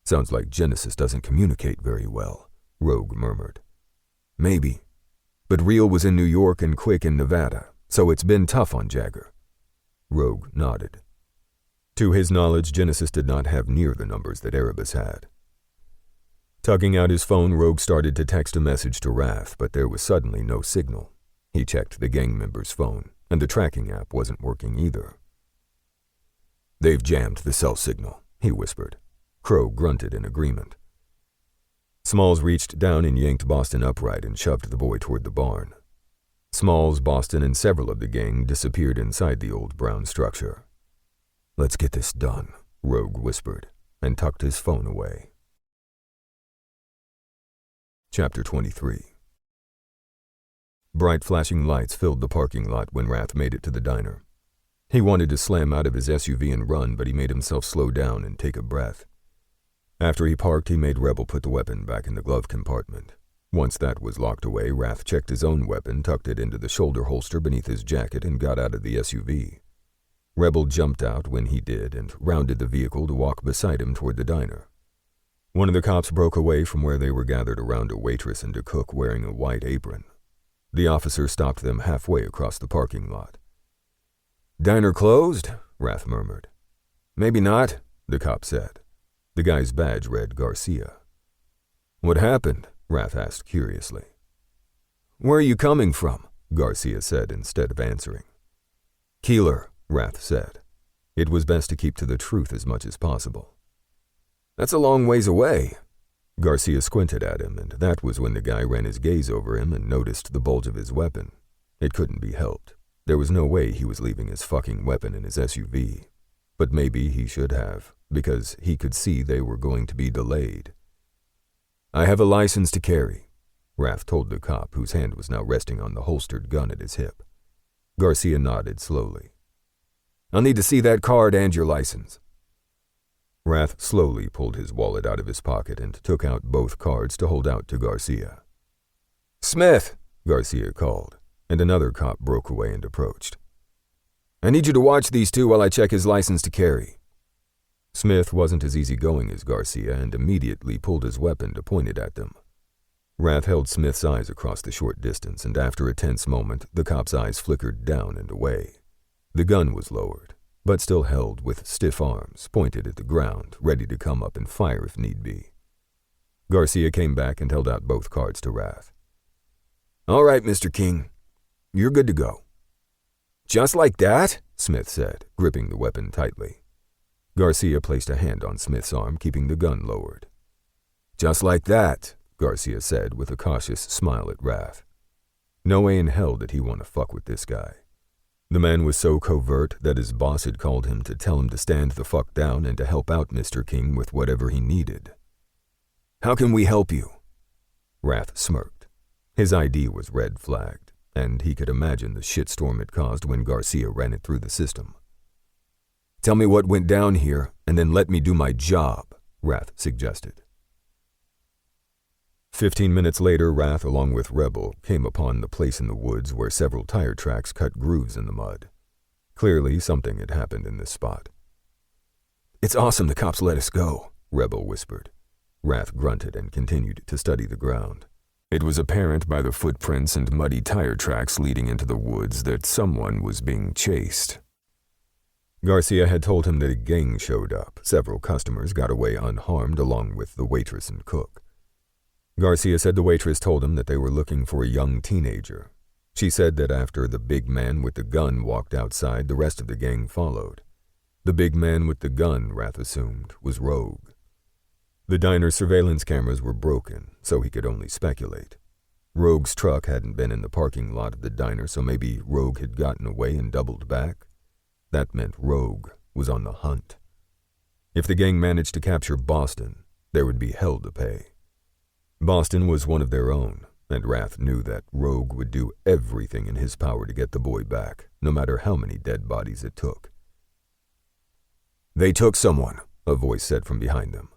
"Sounds like Genesis doesn't communicate very well," Rogue murmured. "Maybe. But Real was in New York and Quick in Nevada, so it's been tough on Jagger." Rogue nodded. To his knowledge, Genesis did not have near the numbers that Erebus had. Tugging out his phone, Rogue started to text a message to Wrath, but there was suddenly no signal. He checked the gang member's phone, and the tracking app wasn't working either. "They've jammed the cell signal," he whispered. Crow grunted in agreement. Smalls reached down and yanked Boston upright and shoved the boy toward the barn. Smalls, Boston, and several of the gang disappeared inside the old brown structure. "Let's get this done," Rogue whispered, and tucked his phone away. Chapter 23. Bright flashing lights filled the parking lot when Wrath made it to the diner. He wanted to slam out of his SUV and run, but he made himself slow down and take a breath. After he parked, he made Rebel put the weapon back in the glove compartment. Once that was locked away, Wrath checked his own weapon, tucked it into the shoulder holster beneath his jacket, and got out of the SUV. Rebel jumped out when he did and rounded the vehicle to walk beside him toward the diner. One of the cops broke away from where they were gathered around a waitress and a cook wearing a white apron. The officer stopped them halfway across the parking lot. "Diner closed?" Wrath murmured. "Maybe not," the cop said. The guy's badge read Garcia. "What happened?" Wrath asked curiously. "Where are you coming from?" Garcia said instead of answering. "Keeler," Wrath said. It was best to keep to the truth as much as possible. "That's a long ways away." Garcia squinted at him, and that was when the guy ran his gaze over him and noticed the bulge of his weapon. It couldn't be helped. There was no way he was leaving his fucking weapon in his SUV. But maybe he should have, because he could see they were going to be delayed. "I have a license to carry," Wrath told the cop, whose hand was now resting on the holstered gun at his hip. Garcia nodded slowly. "I'll need to see that card and your license." Wrath slowly pulled his wallet out of his pocket and took out both cards to hold out to Garcia. "Smith," Garcia called, and another cop broke away and approached. "I need you to watch these two while I check his license to carry." Smith wasn't as easygoing as Garcia and immediately pulled his weapon to point it at them. Wrath held Smith's eyes across the short distance, and after a tense moment, the cop's eyes flickered down and away. The gun was lowered, but still held with stiff arms, pointed at the ground, ready to come up and fire if need be. Garcia came back and held out both cards to Wrath. "All right, Mr. King. You're good to go." "Just like that?" Smith said, gripping the weapon tightly. Garcia placed a hand on Smith's arm, keeping the gun lowered. "Just like that," Garcia said with a cautious smile at Wrath. No way in hell did he want to fuck with this guy. The man was so covert that his boss had called him to tell him to stand the fuck down and to help out Mr. King with whatever he needed. "How can we help you?" Wrath smirked. His ID was red-flagged, and he could imagine the shitstorm it caused when Garcia ran it through the system. "Tell me what went down here, and then let me do my job," Wrath suggested. 15 minutes later, Wrath, along with Rebel, came upon the place in the woods where several tire tracks cut grooves in the mud. Clearly, something had happened in this spot. "It's awesome the cops let us go," Rebel whispered. Wrath grunted and continued to study the ground. It was apparent by the footprints and muddy tire tracks leading into the woods that someone was being chased. Garcia had told him that a gang showed up. Several customers got away unharmed, along with the waitress and cook. Garcia said the waitress told him that they were looking for a young teenager. She said that after the big man with the gun walked outside, the rest of the gang followed. The big man with the gun, Wrath assumed, was Rogue. The diner's surveillance cameras were broken, so he could only speculate. Rogue's truck hadn't been in the parking lot of the diner, so maybe Rogue had gotten away and doubled back. That meant Rogue was on the hunt. If the gang managed to capture Boston, there would be hell to pay. Boston was one of their own, and Wrath knew that Rogue would do everything in his power to get the boy back, no matter how many dead bodies it took. "They took someone," a voice said from behind them.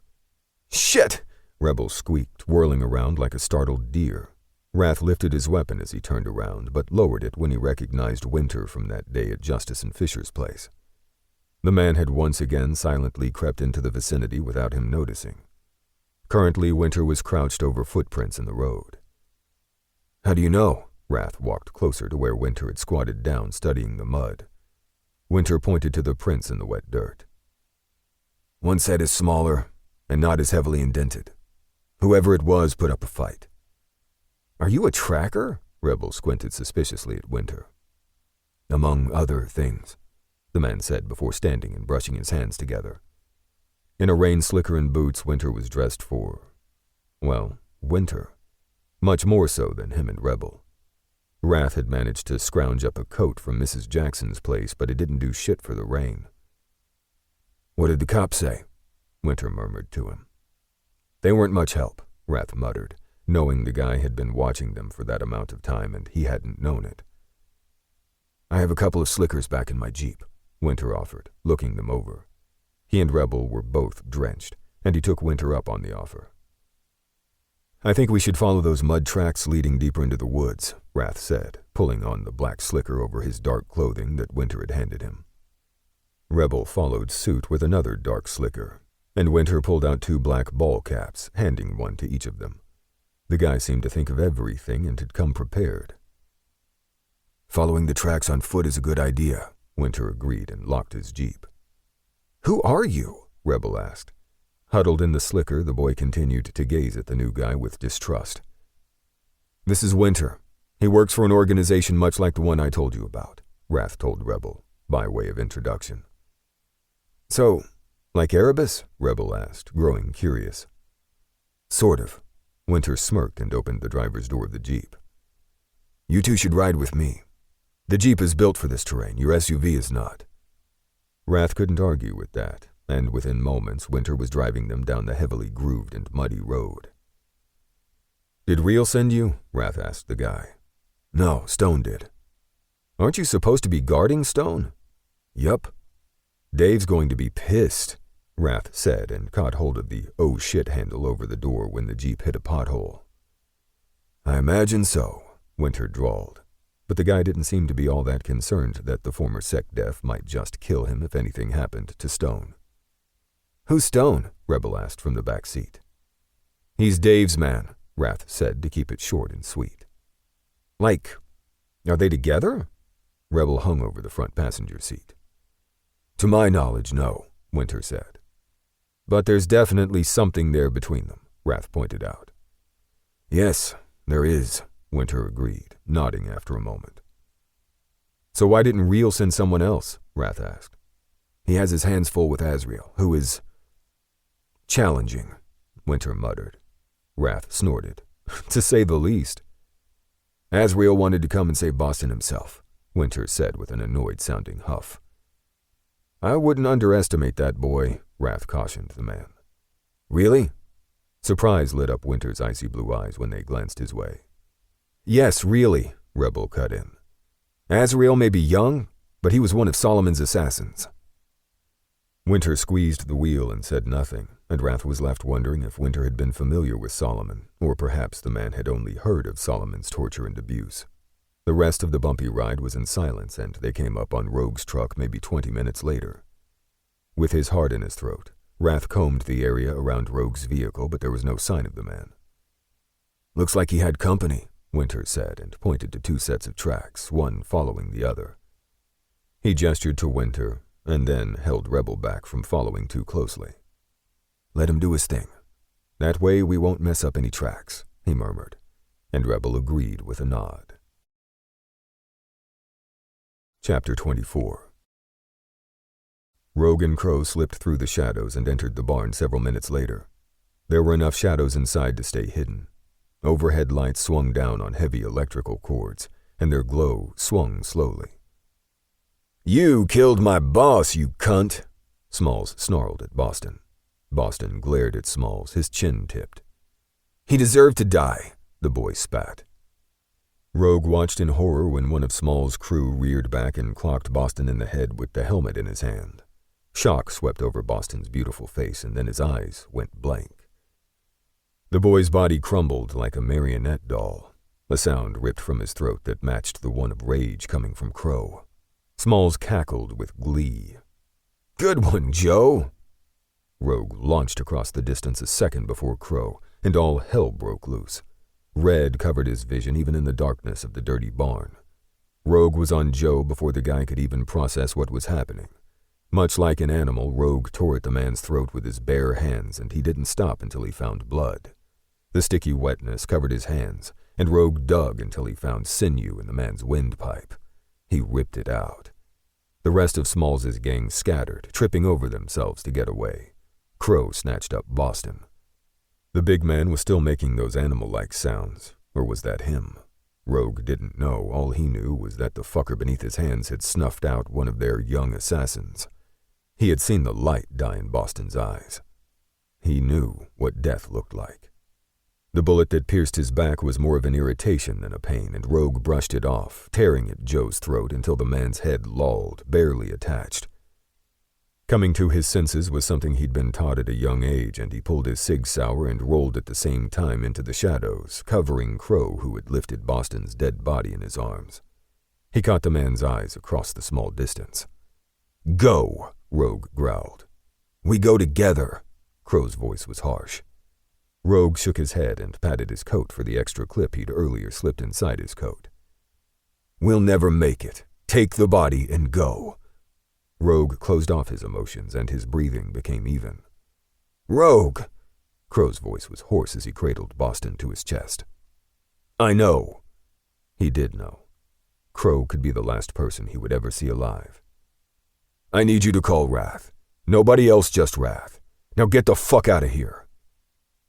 "Shit!" Rebel squeaked, whirling around like a startled deer. Wrath lifted his weapon as he turned around, but lowered it when he recognized Winter from that day at Justice and Fisher's place. The man had once again silently crept into the vicinity without him noticing. Currently, Winter was crouched over footprints in the road. "How do you know?" Wrath walked closer to where Winter had squatted down, studying the mud. Winter pointed to the prints in the wet dirt. "One set is smaller and not as heavily indented. Whoever it was put up a fight." "Are you a tracker?" Rebel squinted suspiciously at Winter. "Among other things," the man said before standing and brushing his hands together. In a rain slicker and boots, Winter was dressed for, well, winter. Much more so than him and Rebel. Wrath had managed to scrounge up a coat from Mrs. Jackson's place, but it didn't do shit for the rain. "What did the cops say?" Winter murmured to him. "They weren't much help," Wrath muttered, knowing the guy had been watching them for that amount of time and he hadn't known it. "I have a couple of slickers back in my Jeep," Winter offered, looking them over. He and Rebel were both drenched, and he took Winter up on the offer. "I think we should follow those mud tracks leading deeper into the woods," Wrath said, pulling on the black slicker over his dark clothing that Winter had handed him. Rebel followed suit with another dark slicker, and Winter pulled out 2 black ball caps, handing one to each of them. The guy seemed to think of everything and had come prepared. "Following the tracks on foot is a good idea," Winter agreed and locked his Jeep. "Who are you?" Rebel asked. Huddled in the slicker, the boy continued to gaze at the new guy with distrust. "This is Winter. He works for an organization much like the one I told you about," Wrath told Rebel, by way of introduction. "So, like Erebus?" Rebel asked, growing curious. "Sort of." Winter smirked and opened the driver's door of the Jeep. "You two should ride with me. The Jeep is built for this terrain, your SUV is not." Wrath couldn't argue with that, and within moments Winter was driving them down the heavily grooved and muddy road. "Did Real send you?" Wrath asked the guy. "No, Stone did." "Aren't you supposed to be guarding Stone?" "Yup." "Dave's going to be pissed," Wrath said and caught hold of the "oh shit" handle over the door when the Jeep hit a pothole. "I imagine so," Winter drawled, but the guy didn't seem to be all that concerned that the former SecDef might just kill him if anything happened to Stone. "Who's Stone?" Rebel asked from the back seat. "He's Dave's man," Wrath said to keep it short and sweet. "Like, are they together?" Rebel hung over the front passenger seat. "To my knowledge, no," Winter said. "But there's definitely something there between them," Wrath pointed out. "Yes, there is," Winter agreed, nodding after a moment. "So why didn't Real send someone else?" Wrath asked. "He has his hands full with Azrael, who is challenging," Winter muttered. Wrath snorted. "To say the least." "Azrael wanted to come and save Boston himself," Winter said with an annoyed-sounding huff. "I wouldn't underestimate that boy," Wrath cautioned the man. "Really?" Surprise lit up Winter's icy blue eyes when they glanced his way. "Yes, really," Rebel cut in. "Azrael may be young, but he was one of Solomon's assassins." Winter squeezed the wheel and said nothing, and Wrath was left wondering if Winter had been familiar with Solomon, or perhaps the man had only heard of Solomon's torture and abuse. The rest of the bumpy ride was in silence, and they came up on Rogue's truck maybe 20 minutes later. With his heart in his throat, Wrath combed the area around Rogue's vehicle, but there was no sign of the man. "Looks like he had company," Winter said, and pointed to 2 sets of tracks, one following the other. He gestured to Winter, and then held Rebel back from following too closely. "Let him do his thing. That way we won't mess up any tracks," he murmured, and Rebel agreed with a nod. Chapter 24. Rogue and Crow slipped through the shadows and entered the barn several minutes later. There were enough shadows inside to stay hidden. Overhead lights swung down on heavy electrical cords, and their glow swung slowly. "You killed my boss, you cunt!" Smalls snarled at Boston. Boston glared at Smalls, his chin tipped. "He deserved to die," the boy spat. Rogue watched in horror when one of Small's crew reared back and clocked Boston in the head with the helmet in his hand. Shock swept over Boston's beautiful face, and then his eyes went blank. The boy's body crumbled like a marionette doll. A sound ripped from his throat that matched the one of rage coming from Crow. Smalls cackled with glee. "Good one, Joe!" Rogue launched across the distance a second before Crow, and all hell broke loose. Red covered his vision even in the darkness of the dirty barn. Rogue was on Joe before the guy could even process what was happening. Much like an animal, Rogue tore at the man's throat with his bare hands, and he didn't stop until he found blood. The sticky wetness covered his hands, and Rogue dug until he found sinew in the man's windpipe. He ripped it out. The rest of Smalls's gang scattered, tripping over themselves to get away. Crow snatched up Boston. The big man was still making those animal-like sounds, or was that him? Rogue didn't know. All he knew was that the fucker beneath his hands had snuffed out one of their young assassins. He had seen the light die in Boston's eyes. He knew what death looked like. The bullet that pierced his back was more of an irritation than a pain, and Rogue brushed it off, tearing at Joe's throat until the man's head lolled, barely attached. Coming to his senses was something he'd been taught at a young age, and he pulled his Sig Sauer and rolled at the same time into the shadows, covering Crow, who had lifted Boston's dead body in his arms. He caught the man's eyes across the small distance. "Go!" Rogue growled. "We go together." Crow's voice was harsh. Rogue shook his head and patted his coat for the extra clip he'd earlier slipped inside his coat. "We'll never make it. Take the body and go." Rogue closed off his emotions, and his breathing became even. "Rogue!" Crow's voice was hoarse as he cradled Boston to his chest. "I know." He did know. Crow could be the last person he would ever see alive. "I need you to call Wrath. Nobody else, just Wrath. Now get the fuck out of here."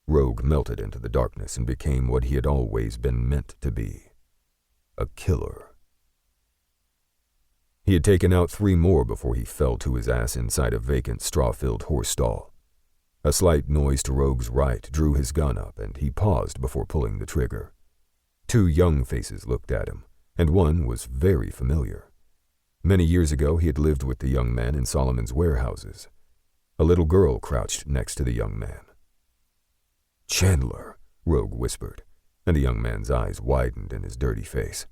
Rogue melted into the darkness and became what he had always been meant to be. A killer. He had taken out 3 more before he fell to his ass inside a vacant straw-filled horse stall. A slight noise to Rogue's right drew his gun up, and he paused before pulling the trigger. 2 young faces looked at him, and one was very familiar. Many years ago he had lived with the young man in Solomon's warehouses. A little girl crouched next to the young man. "Chandler," Rogue whispered, and the young man's eyes widened in his dirty face.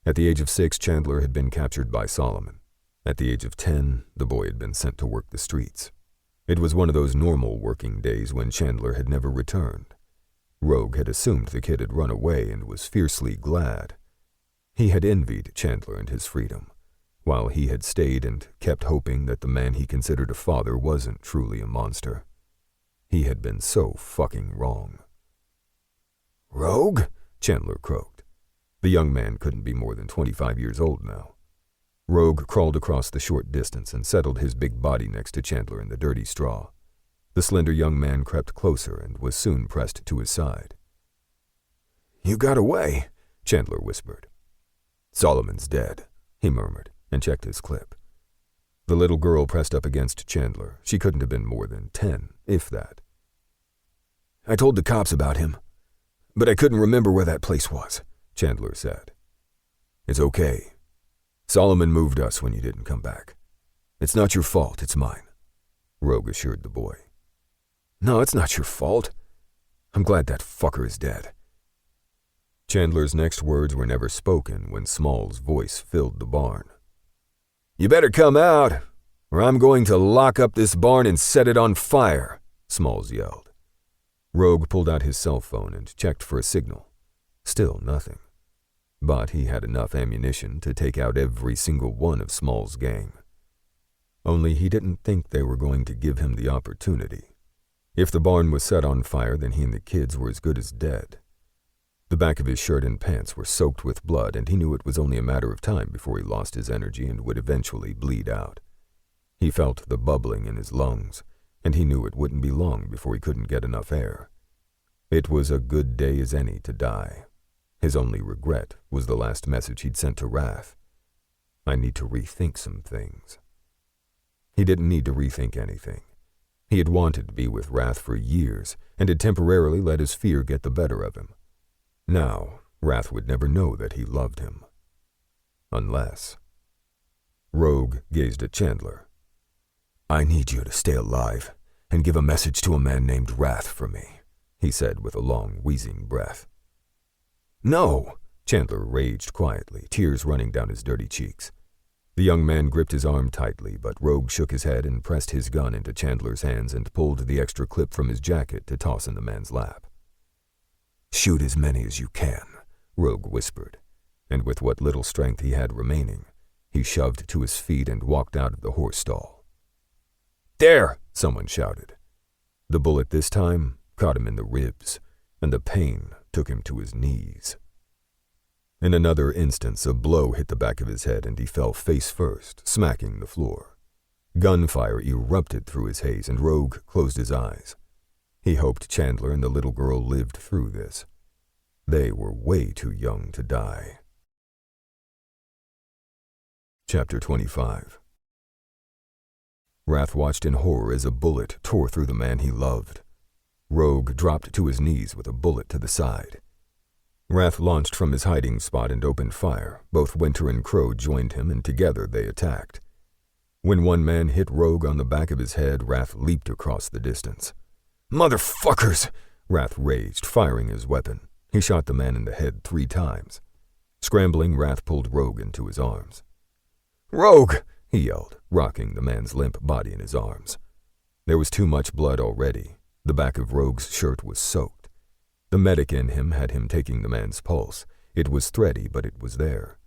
At the age of 6, Chandler had been captured by Solomon. At the age of 10, the boy had been sent to work the streets. It was one of those normal working days when Chandler had never returned. Rogue had assumed the kid had run away and was fiercely glad. He had envied Chandler and his freedom, while he had stayed and kept hoping that the man he considered a father wasn't truly a monster. He had been so fucking wrong. "Rogue?" Chandler croaked. The young man couldn't be more than 25 years old now. Rogue crawled across the short distance and settled his big body next to Chandler in the dirty straw. The slender young man crept closer and was soon pressed to his side. "You got away," Chandler whispered. "Solomon's dead," he murmured, and checked his clip. The little girl pressed up against Chandler. She couldn't have been more than 10, if that. "I told the cops about him, but I couldn't remember where that place was," Chandler said. "It's okay. Solomon moved us when you didn't come back. It's not your fault, it's mine," Rogue assured the boy. "No, it's not your fault. I'm glad that fucker is dead." Chandler's next words were never spoken when Small's voice filled the barn. "You better come out, or I'm going to lock up this barn and set it on fire," Smalls yelled. Rogue pulled out his cell phone and checked for a signal. Still nothing. But he had enough ammunition to take out every single one of Small's gang. Only he didn't think they were going to give him the opportunity. If the barn was set on fire, then he and the kids were as good as dead. The back of his shirt and pants were soaked with blood, and he knew it was only a matter of time before he lost his energy and would eventually bleed out. He felt the bubbling in his lungs, and he knew it wouldn't be long before he couldn't get enough air. It was a good day as any to die. His only regret was the last message he'd sent to Wrath. I need to rethink some things. He didn't need to rethink anything. He had wanted to be with Wrath for years and had temporarily let his fear get the better of him. Now, Wrath would never know that he loved him. Unless... Rogue gazed at Chandler. "I need you to stay alive and give a message to a man named Wrath for me," he said with a long, wheezing breath. "No!" Chandler raged quietly, tears running down his dirty cheeks. The young man gripped his arm tightly, but Rogue shook his head and pressed his gun into Chandler's hands and pulled the extra clip from his jacket to toss in the man's lap. "Shoot as many as you can," Rogue whispered, and with what little strength he had remaining, he shoved to his feet and walked out of the horse stall. "There!" someone shouted. The bullet this time caught him in the ribs, and the pain took him to his knees. In another instance, a blow hit the back of his head and he fell face first, smacking the floor. Gunfire erupted through his haze and Rogue closed his eyes. He hoped Chandler and the little girl lived through this. They were way too young to die. Chapter 25. Wrath watched in horror as a bullet tore through the man he loved. Rogue dropped to his knees with a bullet to the side. Wrath launched from his hiding spot and opened fire. Both Winter and Crow joined him, and together they attacked. When one man hit Rogue on the back of his head, Wrath leaped across the distance. "Motherfuckers!" Wrath raged, firing his weapon. He shot the man in the head 3 times. Scrambling, Wrath pulled Rogue into his arms. "Rogue!" he yelled, rocking the man's limp body in his arms. There was too much blood already. The back of Rogue's shirt was soaked. The medic in him had him taking the man's pulse. It was thready, but it was there.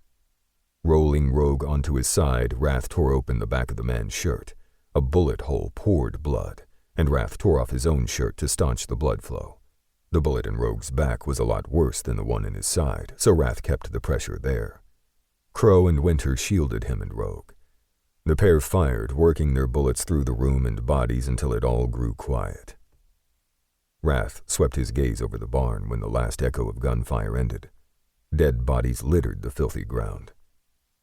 Rolling Rogue onto his side, Wrath tore open the back of the man's shirt. A bullet hole poured blood, and Wrath tore off his own shirt to staunch the blood flow. The bullet in Rogue's back was a lot worse than the one in his side, so Wrath kept the pressure there. Crow and Winter shielded him and Rogue. The pair fired, working their bullets through the room and bodies until it all grew quiet. Wrath swept his gaze over the barn when the last echo of gunfire ended. Dead bodies littered the filthy ground.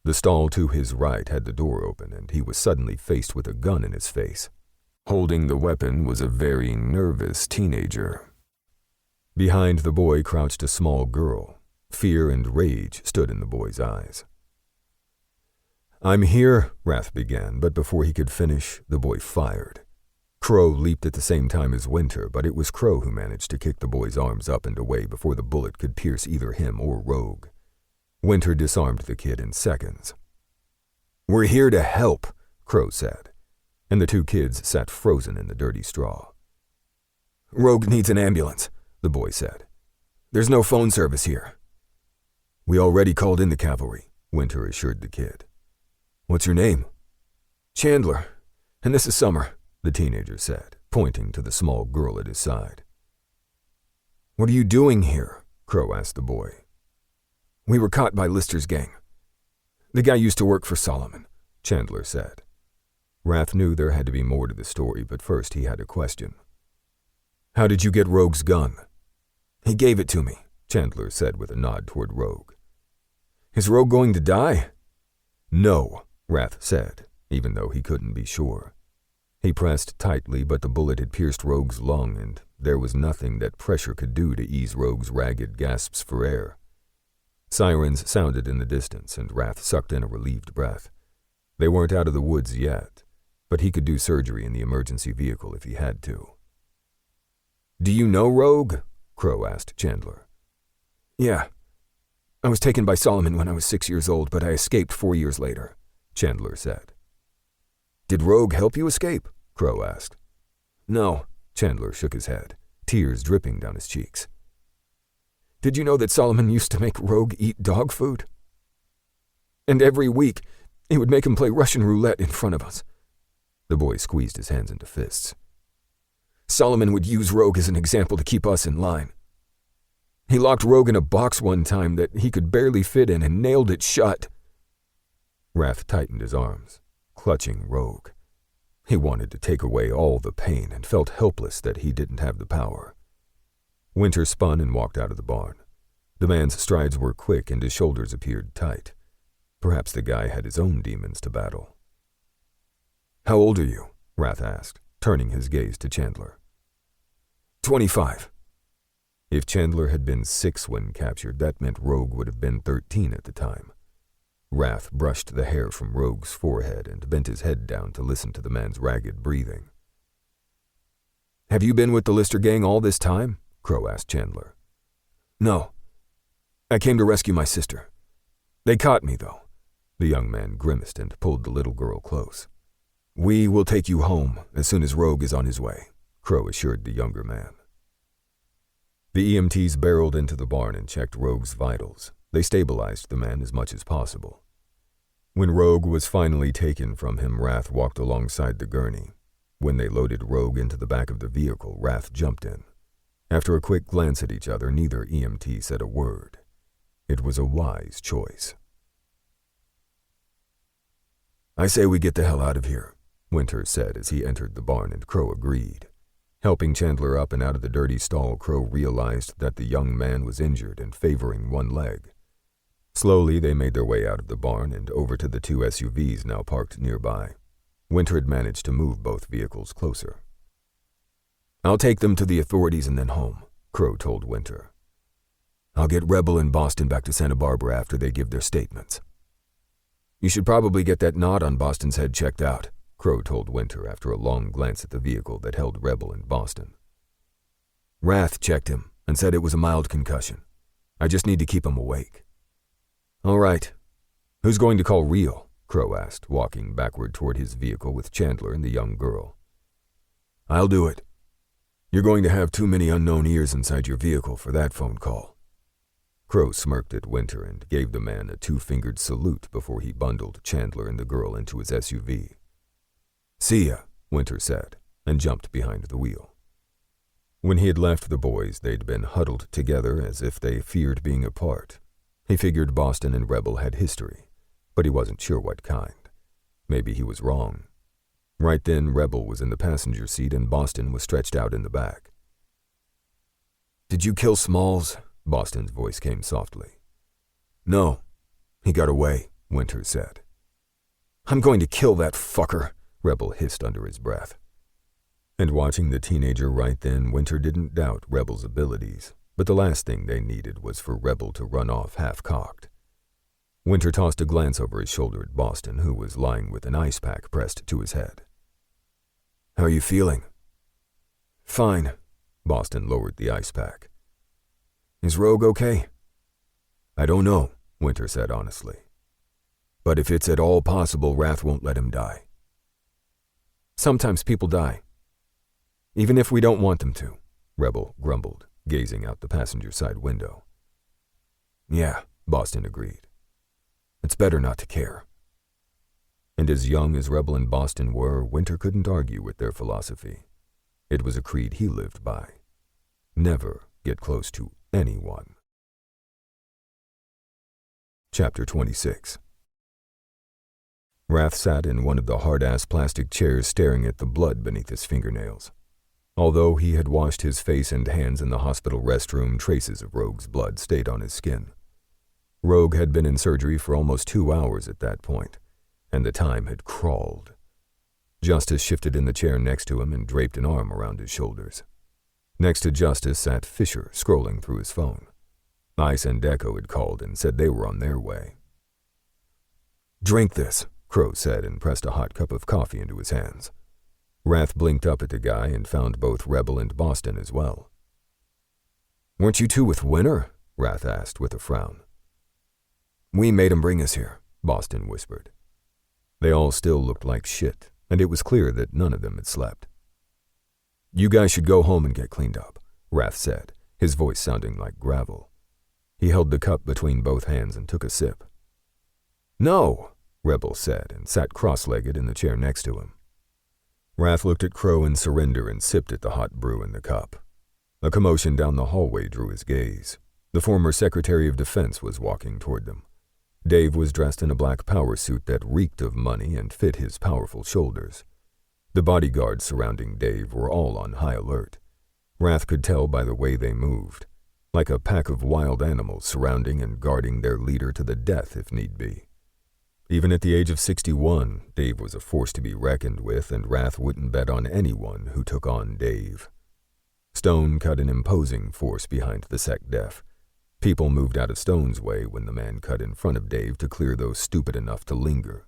The stall to his right had the door open, and he was suddenly faced with a gun in his face. Holding the weapon was a very nervous teenager. Behind the boy crouched a small girl. Fear and rage stood in the boy's eyes. "I'm here," Wrath began, but before he could finish, the boy fired. Crow leaped at the same time as Winter, but it was Crow who managed to kick the boy's arms up and away before the bullet could pierce either him or Rogue. Winter disarmed the kid in seconds. "We're here to help," Crow said, and the 2 kids sat frozen in the dirty straw. "Rogue needs an ambulance," the boy said. "There's no phone service here." "We already called in the cavalry," Winter assured the kid. "What's your name?" "Chandler, and this is Summer," the teenager said, pointing to the small girl at his side. "What are you doing here?" Crow asked the boy. "We were caught by Lister's gang. The guy used to work for Solomon," Chandler said. Wrath knew there had to be more to the story, but first he had a question. "How did you get Rogue's gun?" "He gave it to me," Chandler said with a nod toward Rogue. "Is Rogue going to die?" "No," Wrath said, even though he couldn't be sure. He pressed tightly, but the bullet had pierced Rogue's lung, and there was nothing that pressure could do to ease Rogue's ragged gasps for air. Sirens sounded in the distance, and Wrath sucked in a relieved breath. They weren't out of the woods yet, but he could do surgery in the emergency vehicle if he had to. "Do you know Rogue?" Crow asked Chandler. "Yeah. I was taken by Solomon when I was 6 years old, but I escaped 4 years later," Chandler said. "Did Rogue help you escape?" Crow asked. "No," Chandler shook his head, tears dripping down his cheeks. "Did you know that Solomon used to make Rogue eat dog food? And every week, he would make him play Russian roulette in front of us." The boy squeezed his hands into fists. "Solomon would use Rogue as an example to keep us in line. He locked Rogue in a box one time that he could barely fit in and nailed it shut." Wrath tightened his arms, clutching Rogue. He wanted to take away all the pain and felt helpless that he didn't have the power. Winter spun and walked out of the barn. The man's strides were quick and his shoulders appeared tight. Perhaps the guy had his own demons to battle. "How old are you?" Wrath asked, turning his gaze to Chandler. 25. If Chandler had been 6 when captured, that meant Rogue would have been 13 at the time. Wrath brushed the hair from Rogue's forehead and bent his head down to listen to the man's ragged breathing. "Have you been with the Lister gang all this time?" Crow asked Chandler. "No. I came to rescue my sister. They caught me, though." The young man grimaced and pulled the little girl close. "We will take you home as soon as Rogue is on his way," Crow assured the younger man. The EMTs barreled into the barn and checked Rogue's vitals. They stabilized the man as much as possible. When Rogue was finally taken from him, Wrath walked alongside the gurney. When they loaded Rogue into the back of the vehicle, Wrath jumped in. After a quick glance at each other, neither EMT said a word. It was a wise choice. "I say we get the hell out of here," Winter said as he entered the barn, and Crow agreed. Helping Chandler up and out of the dirty stall, Crow realized that the young man was injured and favoring one leg. Slowly, they made their way out of the barn and over to the 2 SUVs now parked nearby. Winter had managed to move both vehicles closer. "I'll take them to the authorities and then home," Crow told Winter. "I'll get Rebel and Boston back to Santa Barbara after they give their statements." "You should probably get that knot on Boston's head checked out," Crow told Winter after a long glance at the vehicle that held Rebel and Boston. "Wrath checked him and said it was a mild concussion. I just need to keep him awake." "All right. Who's going to call Real?" Crow asked, walking backward toward his vehicle with Chandler and the young girl. "I'll do it. You're going to have too many unknown ears inside your vehicle for that phone call." Crow smirked at Winter and gave the man a 2-fingered salute before he bundled Chandler and the girl into his SUV. "See ya," Winter said, and jumped behind the wheel. When he had left the boys, they'd been huddled together as if they feared being apart. He figured Boston and Rebel had history, but he wasn't sure what kind. Maybe he was wrong. Right then, Rebel was in the passenger seat and Boston was stretched out in the back. "Did you kill Smalls?" Boston's voice came softly. "No. He got away," Winter said. "I'm going to kill that fucker," Rebel hissed under his breath. And watching the teenager right then, Winter didn't doubt Rebel's abilities, but the last thing they needed was for Rebel to run off half-cocked. Winter tossed a glance over his shoulder at Boston, who was lying with an ice pack pressed to his head. "How are you feeling?" "Fine." Boston lowered the ice pack. "Is Rogue okay?" "I don't know," Winter said honestly. "But if it's at all possible, Wrath won't let him die." "Sometimes people die. Even if we don't want them to," Rebel grumbled, gazing out the passenger side window. "Yeah," Boston agreed. "It's better not to care." And as young as Rebel and Boston were, Winter couldn't argue with their philosophy. It was a creed he lived by. Never get close to anyone. Chapter 26. Wrath sat in one of the hard-ass plastic chairs staring at the blood beneath his fingernails. Although he had washed his face and hands in the hospital restroom, traces of Rogue's blood stayed on his skin. Rogue had been in surgery for almost 2 hours at that point, and the time had crawled. Justice shifted in the chair next to him and draped an arm around his shoulders. Next to Justice sat Fisher, scrolling through his phone. Ice and Echo had called and said they were on their way. "Drink this," Crow said and pressed a hot cup of coffee into his hands. Wrath blinked up at the guy and found both Rebel and Boston as well. "Weren't you two with Winter?" Wrath asked with a frown. "We made him bring us here," Boston whispered. They all still looked like shit, and it was clear that none of them had slept. "You guys should go home and get cleaned up," Wrath said, his voice sounding like gravel. He held the cup between both hands and took a sip. "No," Rebel said and sat cross-legged in the chair next to him. Wrath looked at Crow in surrender and sipped at the hot brew in the cup. A commotion down the hallway drew his gaze. The former Secretary of Defense was walking toward them. Dave was dressed in a black power suit that reeked of money and fit his powerful shoulders. The bodyguards surrounding Dave were all on high alert. Wrath could tell by the way they moved, like a pack of wild animals surrounding and guarding their leader to the death if need be. Even at the age of 61, Dave was a force to be reckoned with, and Wrath wouldn't bet on anyone who took on Dave. Stone cut an imposing force behind the Sec Def. People moved out of Stone's way when the man cut in front of Dave to clear those stupid enough to linger.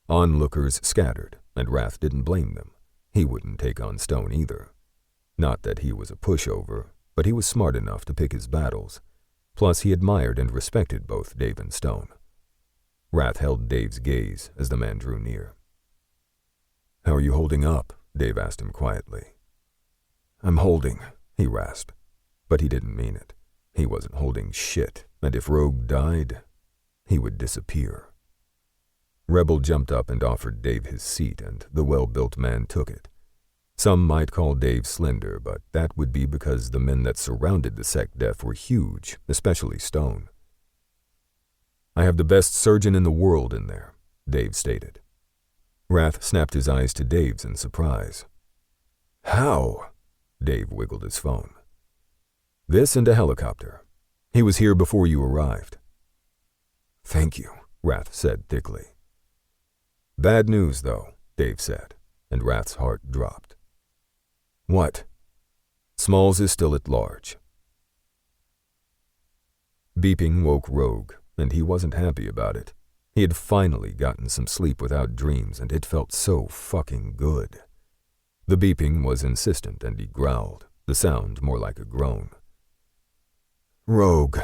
Onlookers scattered, and Wrath didn't blame them. He wouldn't take on Stone either. Not that he was a pushover, but he was smart enough to pick his battles. Plus, he admired and respected both Dave and Stone. Wrath held Dave's gaze as the man drew near. "How are you holding up?" Dave asked him quietly. "I'm holding," he rasped. But he didn't mean it. He wasn't holding shit, and if Rogue died, he would disappear. Rebel jumped up and offered Dave his seat, and the well-built man took it. Some might call Dave slender, but that would be because the men that surrounded the Sec Def were huge, especially Stone. "I have the best surgeon in the world in there," Dave stated. Wrath snapped his eyes to Dave's in surprise. "How?" Dave wiggled his phone. "This and a helicopter. He was here before you arrived." "Thank you," Wrath said thickly. "Bad news, though," Dave said, and Wrath's heart dropped. "What?" "Smalls is still at large." Beeping woke Rogue, and he wasn't happy about it. He had finally gotten some sleep without dreams, and it felt so fucking good. The beeping was insistent, and he growled, the sound more like a groan. "Rogue."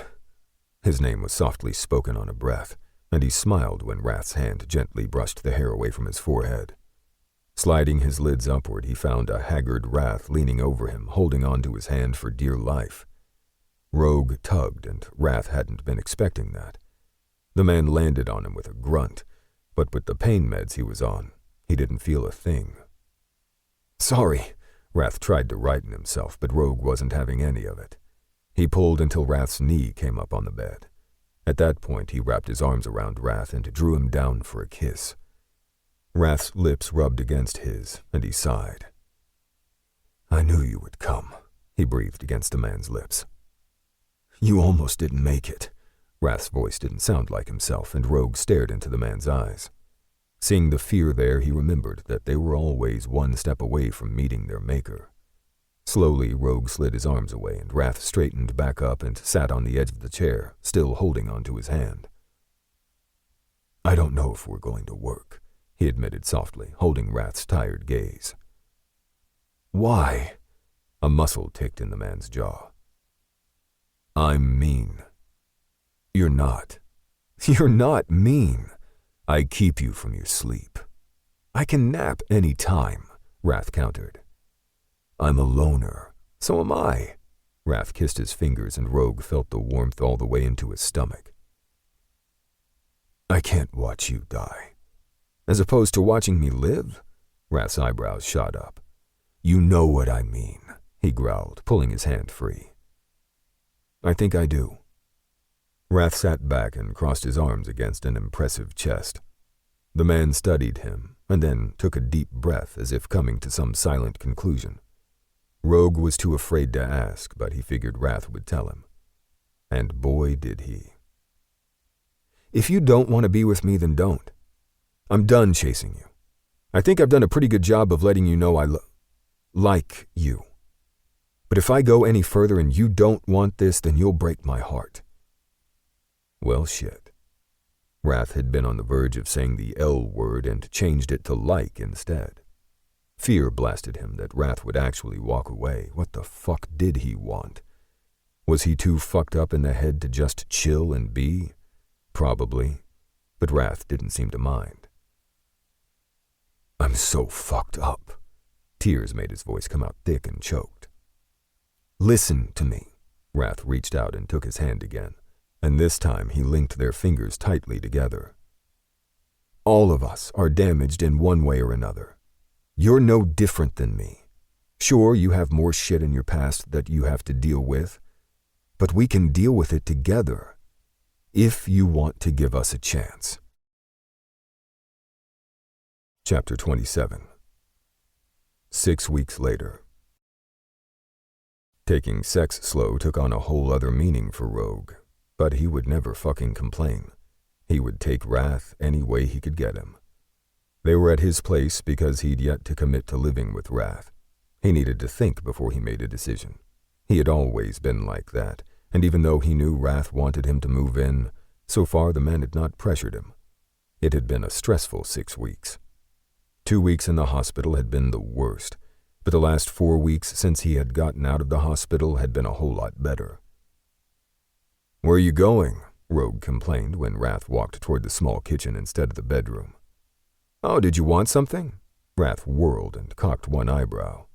His name was softly spoken on a breath, and he smiled when Wrath's hand gently brushed the hair away from his forehead. Sliding his lids upward, he found a haggard Wrath leaning over him, holding onto his hand for dear life. Rogue tugged, and Wrath hadn't been expecting that. The man landed on him with a grunt, but with the pain meds he was on, he didn't feel a thing. "Sorry," Wrath tried to righten himself, but Rogue wasn't having any of it. He pulled until Wrath's knee came up on the bed. At that point, he wrapped his arms around Wrath and drew him down for a kiss. Wrath's lips rubbed against his, and he sighed. "I knew you would come," he breathed against the man's lips. "You almost didn't make it." Wrath's voice didn't sound like himself, and Rogue stared into the man's eyes. Seeing the fear there, he remembered that they were always one step away from meeting their maker. Slowly, Rogue slid his arms away, and Wrath straightened back up and sat on the edge of the chair, still holding onto his hand. "I don't know if we're going to work," he admitted softly, holding Wrath's tired gaze. "Why?" A muscle ticked in the man's jaw. "I'm mean." "You're not." "You're not mean. I keep you from your sleep." "I can nap any time," Wrath countered. "I'm a loner. So am I." Wrath kissed his fingers, and Rogue felt the warmth all the way into his stomach. "I can't watch you die." "As opposed to watching me live?" Wrath's eyebrows shot up. "You know what I mean," he growled, pulling his hand free. "I think I do." Wrath sat back and crossed his arms against an impressive chest. The man studied him, and then took a deep breath as if coming to some silent conclusion. Rogue was too afraid to ask, but he figured Wrath would tell him. And boy did he. "If you don't want to be with me, then don't. I'm done chasing you. I think I've done a pretty good job of letting you know I like you. But if I go any further and you don't want this, then you'll break my heart." Well, shit. Wrath had been on the verge of saying the L word and changed it to like instead. Fear blasted him that Wrath would actually walk away. What the fuck did he want? Was he too fucked up in the head to just chill and be? Probably, but Wrath didn't seem to mind. "I'm so fucked up." Tears made his voice come out thick and choked. "Listen to me." Wrath reached out and took his hand again, and this time he linked their fingers tightly together. "All of us are damaged in one way or another. You're no different than me. Sure, you have more shit in your past that you have to deal with, but we can deal with it together, if you want to give us a chance." Chapter 27. 6 weeks later. Taking sex slow took on a whole other meaning for Rogue, but he would never fucking complain. He would take Wrath any way he could get him. They were at his place because he'd yet to commit to living with Wrath. He needed to think before he made a decision. He had always been like that, and even though he knew Wrath wanted him to move in, so far the man had not pressured him. It had been a stressful 6 weeks. 2 weeks in the hospital had been the worst, but the last 4 weeks since he had gotten out of the hospital had been a whole lot better. "Where are you going?" Rogue complained when Wrath walked toward the small kitchen instead of the bedroom. "Oh, did you want something?" Wrath whirled and cocked one eyebrow.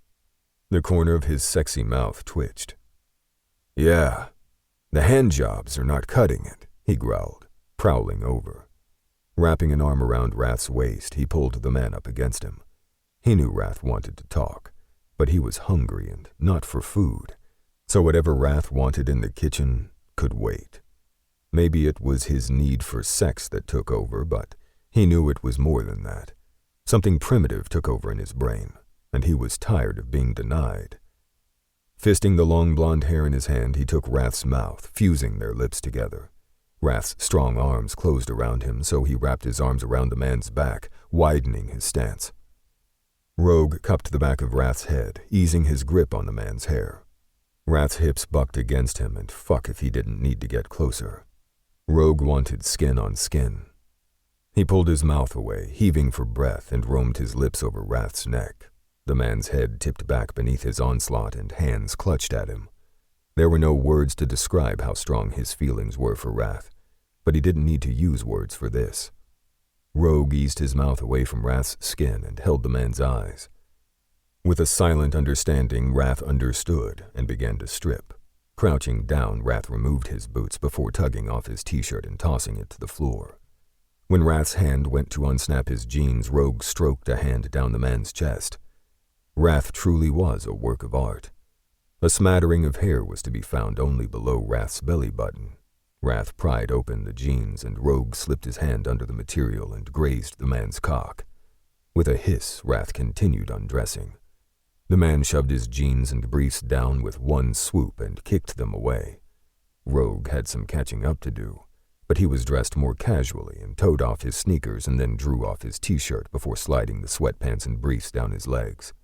The corner of his sexy mouth twitched. "Yeah, the hand jobs are not cutting it," he growled, prowling over. Wrapping an arm around Wrath's waist, he pulled the man up against him. He knew Wrath wanted to talk, but he was hungry and not for food, so whatever Wrath wanted in the kitchen could wait. Maybe it was his need for sex that took over, but he knew it was more than that. Something primitive took over in his brain, and he was tired of being denied. Fisting the long blonde hair in his hand, he took Wrath's mouth, fusing their lips together. Wrath's strong arms closed around him, so he wrapped his arms around the man's back, widening his stance. Rogue cupped the back of Wrath's head, easing his grip on the man's hair. Wrath's hips bucked against him, and fuck if he didn't need to get closer. Rogue wanted skin on skin. He pulled his mouth away, heaving for breath, and roamed his lips over Wrath's neck. The man's head tipped back beneath his onslaught, and hands clutched at him. There were no words to describe how strong his feelings were for Wrath, but he didn't need to use words for this. Rogue eased his mouth away from Wrath's skin and held the man's eyes. With a silent understanding, Wrath understood and began to strip. Crouching down, Wrath removed his boots before tugging off his t-shirt and tossing it to the floor. When Wrath's hand went to unsnap his jeans, Rogue stroked a hand down the man's chest. Wrath truly was a work of art. A smattering of hair was to be found only below Wrath's belly button. Wrath pried open the jeans, and Rogue slipped his hand under the material and grazed the man's cock. With a hiss, Wrath continued undressing. The man shoved his jeans and briefs down with one swoop and kicked them away. Rogue had some catching up to do, but he was dressed more casually and toed off his sneakers and then drew off his t-shirt before sliding the sweatpants and briefs down his legs.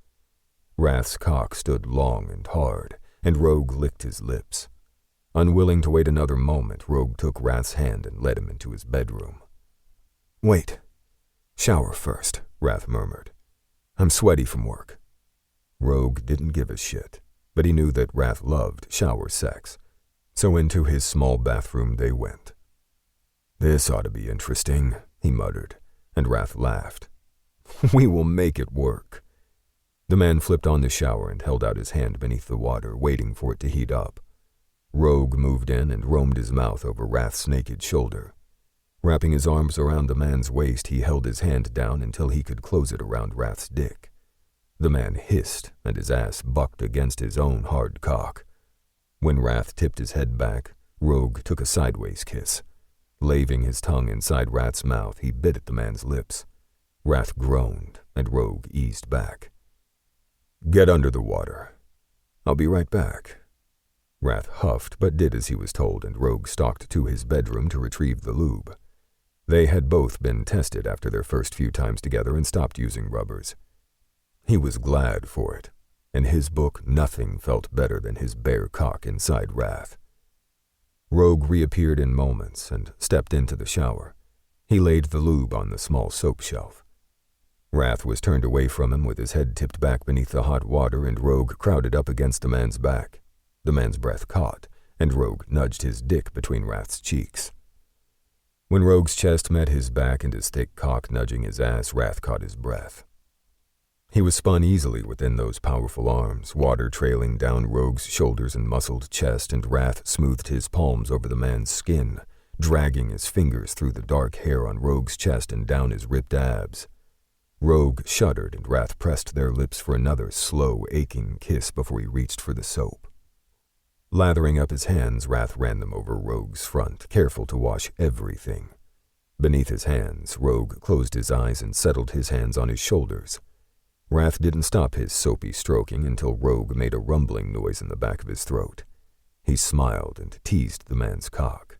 Wrath's cock stood long and hard, and Rogue licked his lips. Unwilling to wait another moment, Rogue took Wrath's hand and led him into his bedroom. "Wait. Shower first," Wrath murmured. "I'm sweaty from work." Rogue didn't give a shit, but he knew that Wrath loved shower sex, so into his small bathroom they went. "This ought to be interesting," he muttered, and Wrath laughed. "We will make it work." The man flipped on the shower and held out his hand beneath the water, waiting for it to heat up. Rogue moved in and roamed his mouth over Wrath's naked shoulder. Wrapping his arms around the man's waist, he held his hand down until he could close it around Wrath's dick. The man hissed, and his ass bucked against his own hard cock. When Wrath tipped his head back, Rogue took a sideways kiss. Laving his tongue inside Wrath's mouth, he bit at the man's lips. Wrath groaned, and Rogue eased back. "Get under the water. I'll be right back." Wrath huffed, but did as he was told, and Rogue stalked to his bedroom to retrieve the lube. They had both been tested after their first few times together and stopped using rubbers. He was glad for it. In his book, nothing felt better than his bare cock inside Wrath. Rogue reappeared in moments and stepped into the shower. He laid the lube on the small soap shelf. Wrath was turned away from him with his head tipped back beneath the hot water, and Rogue crowded up against the man's back. The man's breath caught, and Rogue nudged his dick between Wrath's cheeks. When Rogue's chest met his back and his thick cock nudging his ass, Wrath caught his breath. He was spun easily within those powerful arms, water trailing down Rogue's shoulders and muscled chest, and Wrath smoothed his palms over the man's skin, dragging his fingers through the dark hair on Rogue's chest and down his ripped abs. Rogue shuddered, and Wrath pressed their lips for another slow, aching kiss before he reached for the soap. Lathering up his hands, Wrath ran them over Rogue's front, careful to wash everything. Beneath his hands, Rogue closed his eyes and settled his hands on his shoulders. Wrath didn't stop his soapy stroking until Rogue made a rumbling noise in the back of his throat. He smiled and teased the man's cock.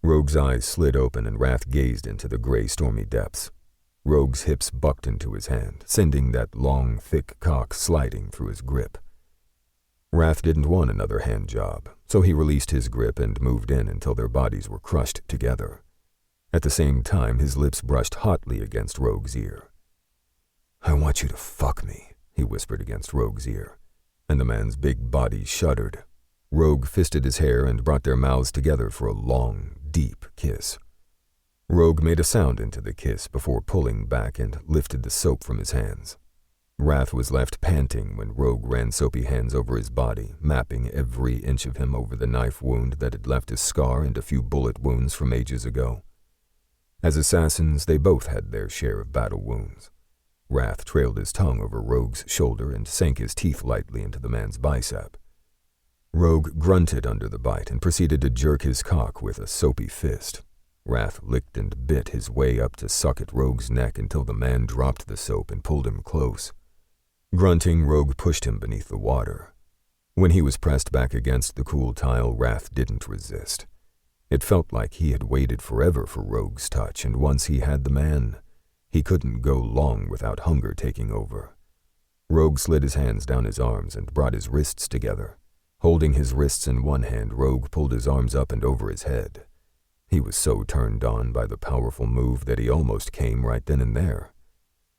Rogue's eyes slid open and Wrath gazed into the gray, stormy depths. Rogue's hips bucked into his hand, sending that long, thick cock sliding through his grip. Wrath didn't want another hand job, so he released his grip and moved in until their bodies were crushed together. At the same time, his lips brushed hotly against Rogue's ear. "I want you to fuck me," he whispered against Rogue's ear, and the man's big body shuddered. Rogue fisted his hair and brought their mouths together for a long, deep kiss. Rogue made a sound into the kiss before pulling back and lifted the soap from his hands. Wrath was left panting when Rogue ran soapy hands over his body, mapping every inch of him over the knife wound that had left a scar and a few bullet wounds from ages ago. As assassins, they both had their share of battle wounds. Wrath trailed his tongue over Rogue's shoulder and sank his teeth lightly into the man's bicep. Rogue grunted under the bite and proceeded to jerk his cock with a soapy fist. Wrath licked and bit his way up to suck at Rogue's neck until the man dropped the soap and pulled him close. Grunting, Rogue pushed him beneath the water. When he was pressed back against the cool tile, Wrath didn't resist. It felt like he had waited forever for Rogue's touch, and once he had the man, he couldn't go long without hunger taking over. Rogue slid his hands down his arms and brought his wrists together. Holding his wrists in one hand, Rogue pulled his arms up and over his head. He was so turned on by the powerful move that he almost came right then and there.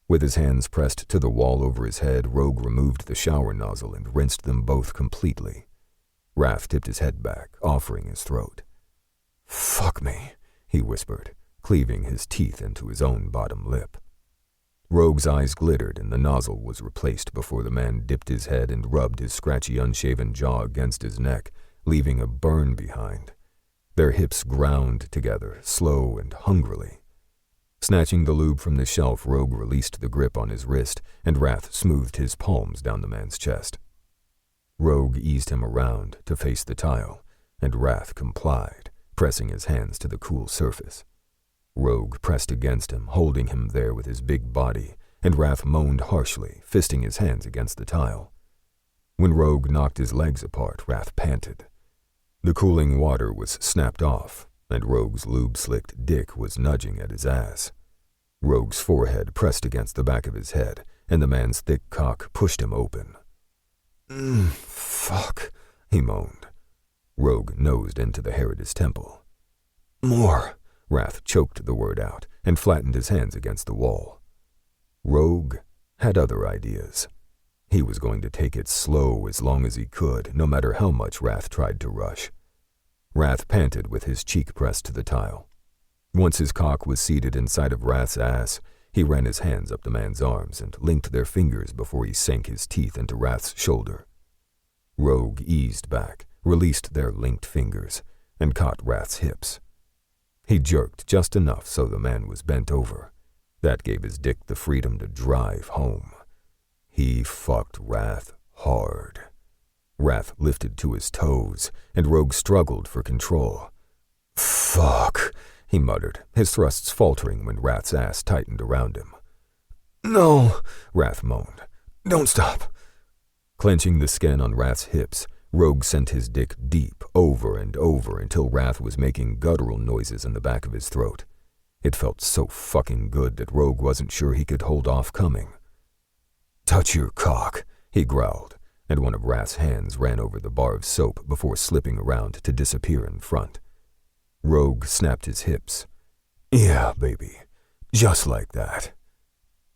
With his hands pressed to the wall over his head, Rogue removed the shower nozzle and rinsed them both completely. Wrath tipped his head back, offering his throat. "Fuck me," he whispered, cleaving his teeth into his own bottom lip. Rogue's eyes glittered and the nozzle was replaced before the man dipped his head and rubbed his scratchy, unshaven jaw against his neck, leaving a burn behind. Their hips ground together, slow and hungrily. Snatching the lube from the shelf, Rogue released the grip on his wrist, and Wrath smoothed his palms down the man's chest. Rogue eased him around to face the tile, and Wrath complied, pressing his hands to the cool surface. Rogue pressed against him, holding him there with his big body, and Wrath moaned harshly, fisting his hands against the tile. When Rogue knocked his legs apart, Wrath panted. The cooling water was snapped off, and Rogue's lube-slicked dick was nudging at his ass. Rogue's forehead pressed against the back of his head, and the man's thick cock pushed him open. Fuck," he moaned. Rogue nosed into the hair at his temple. "More," Wrath choked the word out and flattened his hands against the wall. Rogue had other ideas. He was going to take it slow as long as he could, no matter how much Wrath tried to rush. Wrath panted with his cheek pressed to the tile. Once his cock was seated inside of Wrath's ass, he ran his hands up the man's arms and linked their fingers before he sank his teeth into Wrath's shoulder. Rogue eased back, released their linked fingers, and caught Wrath's hips. He jerked just enough so the man was bent over. That gave his dick the freedom to drive home. He fucked Wrath hard. Wrath lifted to his toes, and Rogue struggled for control. "Fuck," he muttered, his thrusts faltering when Wrath's ass tightened around him. "No," Wrath moaned. "Don't stop." Clenching the skin on Wrath's hips, Rogue sent his dick deep, over and over, until Wrath was making guttural noises in the back of his throat. It felt so fucking good that Rogue wasn't sure he could hold off coming. "Touch your cock," he growled, and one of Wrath's hands ran over the bar of soap before slipping around to disappear in front. Rogue snapped his hips. "Yeah, baby, just like that."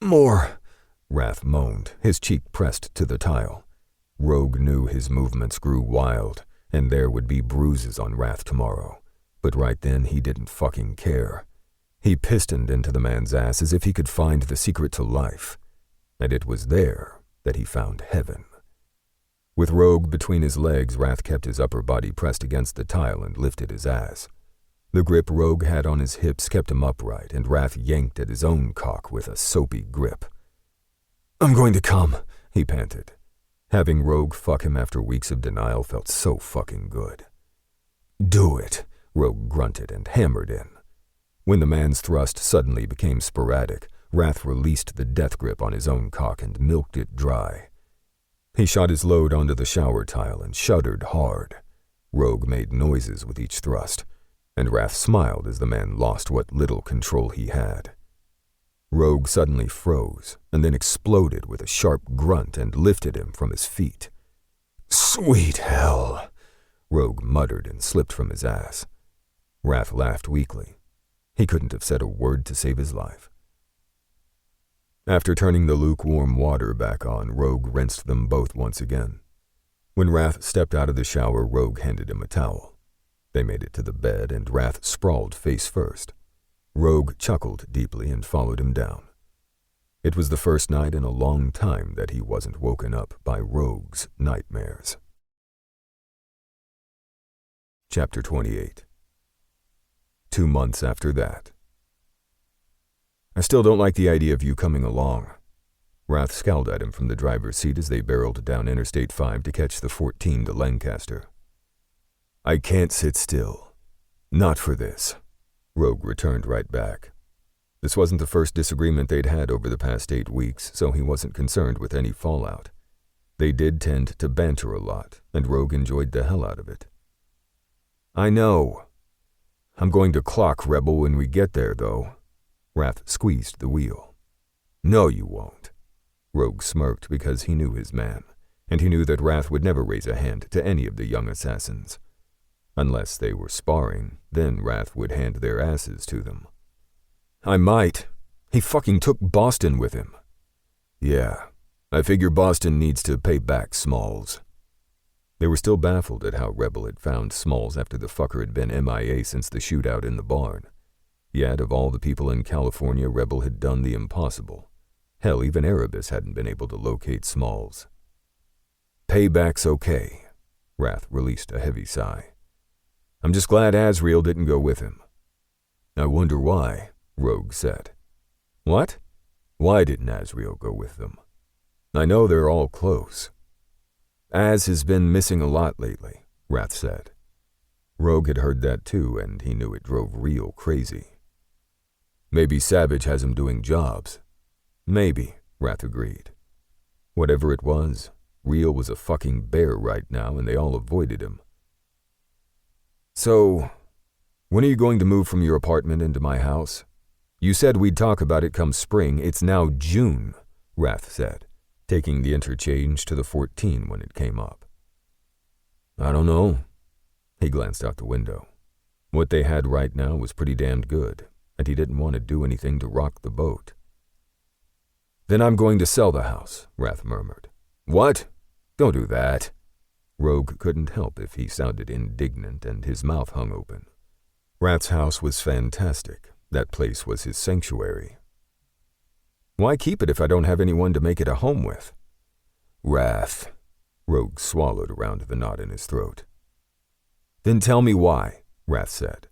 "More," Wrath moaned, his cheek pressed to the tile. Rogue knew his movements grew wild, and there would be bruises on Wrath tomorrow, but right then he didn't fucking care. He pistoned into the man's ass as if he could find the secret to life, and it was there that he found heaven. With Rogue between his legs, Wrath kept his upper body pressed against the tile and lifted his ass. The grip Rogue had on his hips kept him upright, and Wrath yanked at his own cock with a soapy grip. "I'm going to come," he panted. Having Rogue fuck him after weeks of denial felt so fucking good. "Do it," Rogue grunted and hammered in. When the man's thrust suddenly became sporadic, Wrath released the death grip on his own cock and milked it dry. He shot his load onto the shower tile and shuddered hard. Rogue made noises with each thrust, and Wrath smiled as the man lost what little control he had. Rogue suddenly froze, and then exploded with a sharp grunt and lifted him from his feet. "Sweet hell," Rogue muttered and slipped from his ass. Wrath laughed weakly. He couldn't have said a word to save his life. After turning the lukewarm water back on, Rogue rinsed them both once again. When Wrath stepped out of the shower, Rogue handed him a towel. They made it to the bed, and Wrath sprawled face first. Rogue chuckled deeply and followed him down. It was the first night in a long time that he wasn't woken up by Rogue's nightmares. Chapter 28. 2 months after that. "I still don't like the idea of you coming along." Wrath scowled at him from the driver's seat as they barreled down Interstate 5 to catch the 14 to Lancaster. "I can't sit still. Not for this." Rogue returned right back. This wasn't the first disagreement they'd had over the past 8 weeks, so he wasn't concerned with any fallout. They did tend to banter a lot, and Rogue enjoyed the hell out of it. "I know. I'm going to clock Rebel when we get there, though." Wrath squeezed the wheel. "No, you won't." Rogue smirked because he knew his man, and he knew that Wrath would never raise a hand to any of the young assassins. Unless they were sparring, then Wrath would hand their asses to them. "I might. He fucking took Boston with him." "Yeah, I figure Boston needs to pay back Smalls." They were still baffled at how Rebel had found Smalls after the fucker had been MIA since the shootout in the barn. Yet, of all the people in California, Rebel had done the impossible. Hell, even Erebus hadn't been able to locate Smalls. "Payback's okay." Wrath released a heavy sigh. "I'm just glad Azrael didn't go with him." "I wonder why," Rogue said. "What? Why didn't Azrael go with them?" "I know they're all close." "Az has been missing a lot lately," Wrath said. Rogue had heard that too, and he knew it drove real crazy. "Maybe Savage has him doing jobs." "Maybe," Wrath agreed. Whatever it was, Real was a fucking bear right now, and they all avoided him. "So, when are you going to move from your apartment into my house? You said we'd talk about it come spring. It's now June," Wrath said, taking the interchange to the 14 when it came up. "I don't know." He glanced out the window. What they had right now was pretty damned good, and he didn't want to do anything to rock the boat. "Then I'm going to sell the house," Wrath murmured. "What? Don't do that." Rogue couldn't help if he sounded indignant, and his mouth hung open. Wrath's house was fantastic. That place was his sanctuary. "Why keep it if I don't have anyone to make it a home with?" "Wrath." Rogue swallowed around the knot in his throat. "Then tell me why," Wrath said.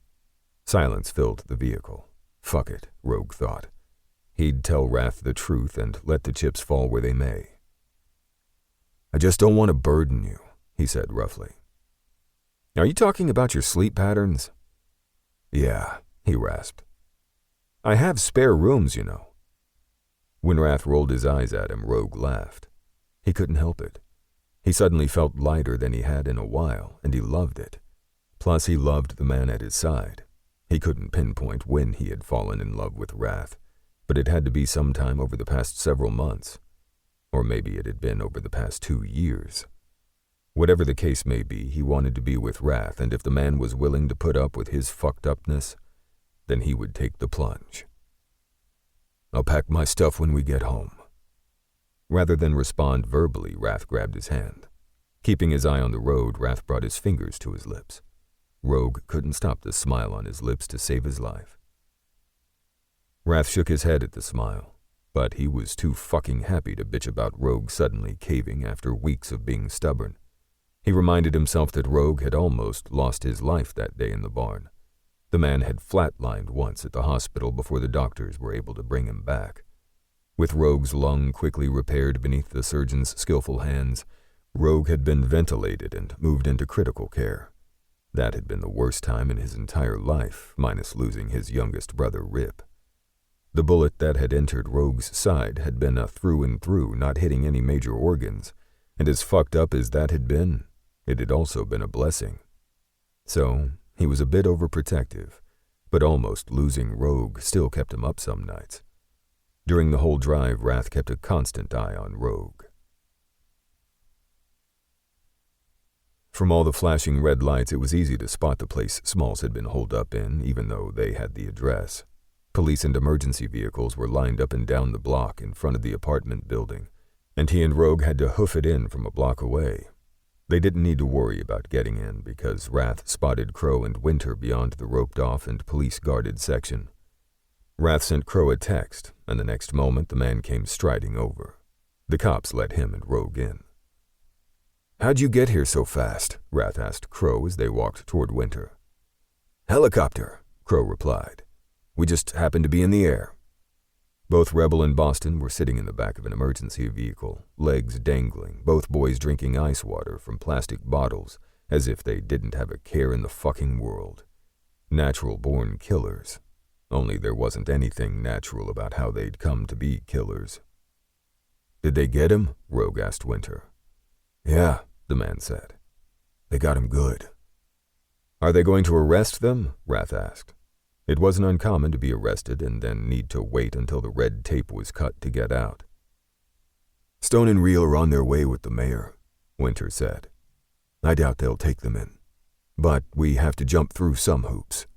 Silence filled the vehicle. Fuck it, Rogue thought. He'd tell Wrath the truth and let the chips fall where they may. "I just don't want to burden you," he said roughly. "Are you talking about your sleep patterns?" "Yeah," he rasped. "I have spare rooms, you know." When Wrath rolled his eyes at him, Rogue laughed. He couldn't help it. He suddenly felt lighter than he had in a while, and he loved it. Plus, he loved the man at his side. He couldn't pinpoint when he had fallen in love with Wrath, but it had to be sometime over the past several months. Or maybe it had been over the past 2 years. Whatever the case may be, he wanted to be with Wrath, and if the man was willing to put up with his fucked upness, then he would take the plunge. "I'll pack my stuff when we get home." Rather than respond verbally, Wrath grabbed his hand. Keeping his eye on the road, Wrath brought his fingers to his lips. Rogue couldn't stop the smile on his lips to save his life. Wrath shook his head at the smile, but he was too fucking happy to bitch about Rogue suddenly caving after weeks of being stubborn. He reminded himself that Rogue had almost lost his life that day in the barn. The man had flatlined once at the hospital before the doctors were able to bring him back. With Rogue's lung quickly repaired beneath the surgeon's skillful hands, Rogue had been ventilated and moved into critical care. That had been the worst time in his entire life, minus losing his youngest brother, Rip. The bullet that had entered Rogue's side had been a through and through, not hitting any major organs, and as fucked up as that had been, it had also been a blessing. So, he was a bit overprotective, but almost losing Rogue still kept him up some nights. During the whole drive, Wrath kept a constant eye on Rogue. From all the flashing red lights, it was easy to spot the place Smalls had been holed up in, even though they had the address. Police and emergency vehicles were lined up and down the block in front of the apartment building, and he and Rogue had to hoof it in from a block away. They didn't need to worry about getting in because Wrath spotted Crow and Winter beyond the roped-off and police-guarded section. Wrath sent Crow a text, and the next moment the man came striding over. The cops let him and Rogue in. "How'd you get here so fast?" Wrath asked Crow as they walked toward Winter. "Helicopter," Crow replied. "We just happened to be in the air." Both Rebel and Boston were sitting in the back of an emergency vehicle, legs dangling, both boys drinking ice water from plastic bottles as if they didn't have a care in the fucking world. Natural-born killers. Only there wasn't anything natural about how they'd come to be killers. "Did they get him?" Rogue asked Winter. "Yeah," the man said. "They got him good." "Are they going to arrest them?" Wrath asked. It wasn't uncommon to be arrested and then need to wait until the red tape was cut to get out. "Stone and Reel are on their way with the mayor," Winter said. "I doubt they'll take them in. But we have to jump through some hoops."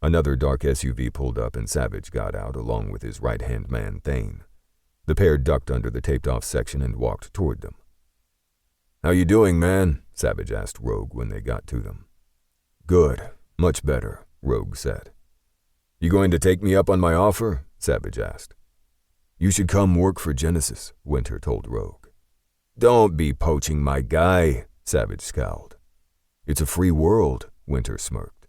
Another dark SUV pulled up and Savage got out along with his right-hand man, Thane. The pair ducked under the taped-off section and walked toward them. "How you doing, man?" Savage asked Rogue when they got to them. "Good. Much better," Rogue said. "You going to take me up on my offer?" Savage asked. "You should come work for Genesis," Winter told Rogue. "Don't be poaching my guy," Savage scowled. "It's a free world," Winter smirked.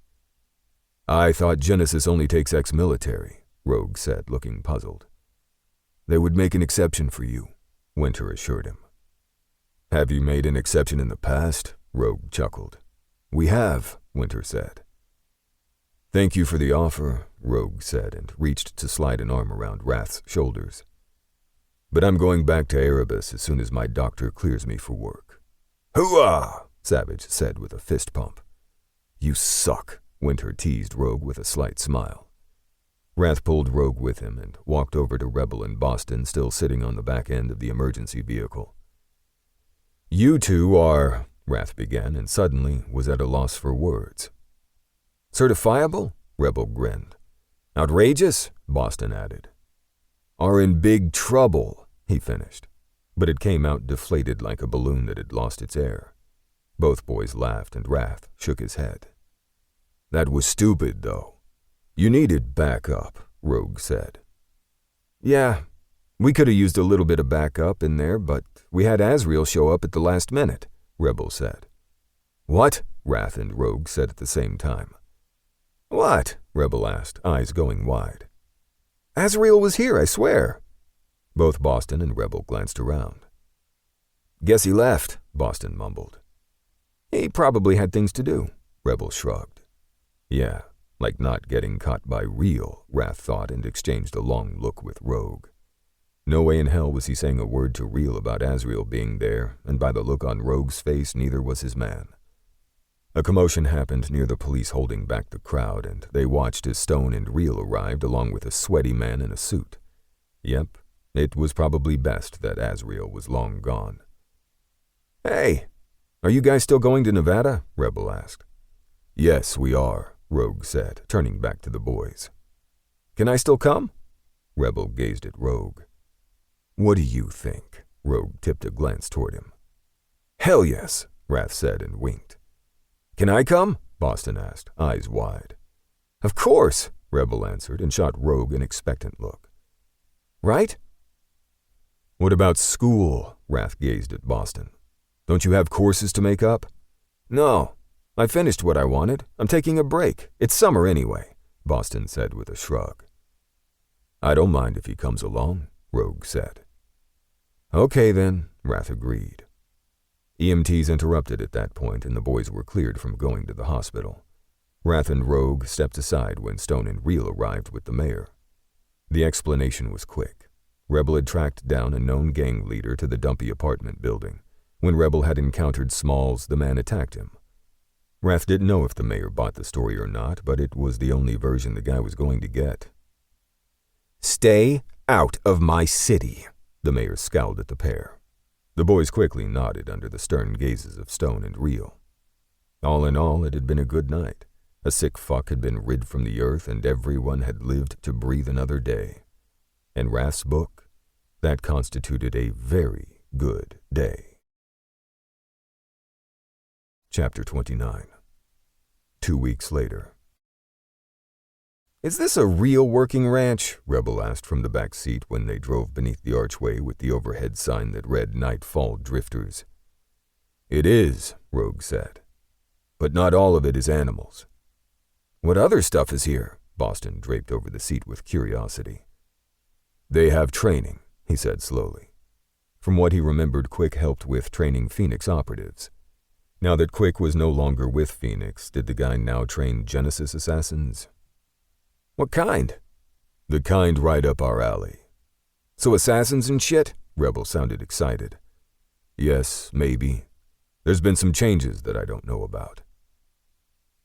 "I thought Genesis only takes ex-military," Rogue said, looking puzzled. "They would make an exception for you," Winter assured him. "Have you made an exception in the past?" Rogue chuckled. "We have," Winter said. "Thank you for the offer," Rogue said and reached to slide an arm around Wrath's shoulders. "But I'm going back to Erebus as soon as my doctor clears me for work." "Hooah!" Savage said with a fist pump. "You suck," Winter teased Rogue with a slight smile. Wrath pulled Rogue with him and walked over to Rebel and Boston still sitting on the back end of the emergency vehicle. "You two are," Wrath began and suddenly was at a loss for words. "Certifiable?" Rebel grinned. "Outrageous?" Boston added. "Are in big trouble," he finished, but it came out deflated like a balloon that had lost its air. Both boys laughed and Wrath shook his head. "That was stupid, though. You needed backup," Rogue said. "Yeah, we could have used a little bit of backup in there, but we had Azrael show up at the last minute," Rebel said. "What?" Wrath and Rogue said at the same time. "What?" Rebel asked, eyes going wide. "Azrael was here, I swear." Both Boston and Rebel glanced around. "Guess he left," Boston mumbled. "He probably had things to do," Rebel shrugged. "Yeah, like not getting caught by Real," Wrath thought and exchanged a long look with Rogue. No way in hell was he saying a word to Real about Azrael being there, and by the look on Rogue's face, neither was his man. A commotion happened near the police holding back the crowd, and they watched as Stone and Real arrived along with a sweaty man in a suit. Yep, it was probably best that Azrael was long gone. "Hey, are you guys still going to Nevada?" Rebel asked. "Yes, we are," Rogue said, turning back to the boys. "Can I still come?" Rebel gazed at Rogue. "What do you think?" Rogue tipped a glance toward him. "Hell yes," Wrath said and winked. "Can I come?" Boston asked, eyes wide. "Of course," Rebel answered and shot Rogue an expectant look. "Right?" "What about school?" Wrath gazed at Boston. "Don't you have courses to make up?" "No. I finished what I wanted. I'm taking a break. It's summer anyway," Boston said with a shrug. "I don't mind if he comes along," Rogue said. "Okay then," Wrath agreed. EMTs interrupted at that point and the boys were cleared from going to the hospital. Wrath and Rogue stepped aside when Stone and Real arrived with the mayor. The explanation was quick. Rebel had tracked down a known gang leader to the dumpy apartment building. When Rebel had encountered Smalls, the man attacked him. Rath didn't know if the mayor bought the story or not, but it was the only version the guy was going to get. "Stay out of my city," the mayor scowled at the pair. The boys quickly nodded under the stern gazes of Stone and Reel. All in all, it had been a good night. A sick fuck had been rid from the earth, and everyone had lived to breathe another day. In Rath's book, that constituted a very good day. Chapter 29. 2 weeks later. "Is this a real working ranch?" Rebel asked from the back seat when they drove beneath the archway with the overhead sign that read Nightfall Drifters. "It is," Rogue said. "But not all of it is animals." "What other stuff is here?" Boston draped over the seat with curiosity. "They have training," he said slowly. From what he remembered, Quick helped with training Phoenix operatives. Now that Quick was no longer with Phoenix, did the guy now train Genesis assassins? "What kind?" "The kind right up our alley." "So assassins and shit?" Rebel sounded excited. "Yes, maybe. There's been some changes that I don't know about."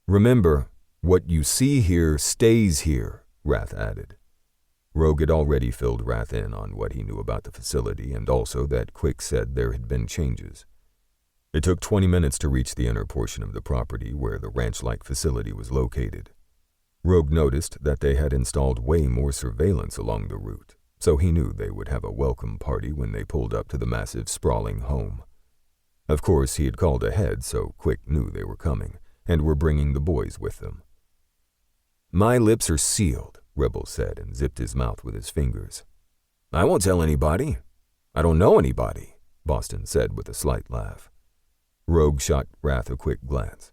"Remember, what you see here stays here," Rath added. Rogue had already filled Rath in on what he knew about the facility, and also that Quick said there had been changes. It took 20 minutes to reach the inner portion of the property where the ranch-like facility was located. Rogue noticed that they had installed way more surveillance along the route, so he knew they would have a welcome party when they pulled up to the massive, sprawling home. Of course, he had called ahead, so Quick knew they were coming, and were bringing the boys with them. "My lips are sealed," Rebel said, and zipped his mouth with his fingers. "I won't tell anybody. I don't know anybody," Boston said with a slight laugh. Rogue shot Rath a quick glance.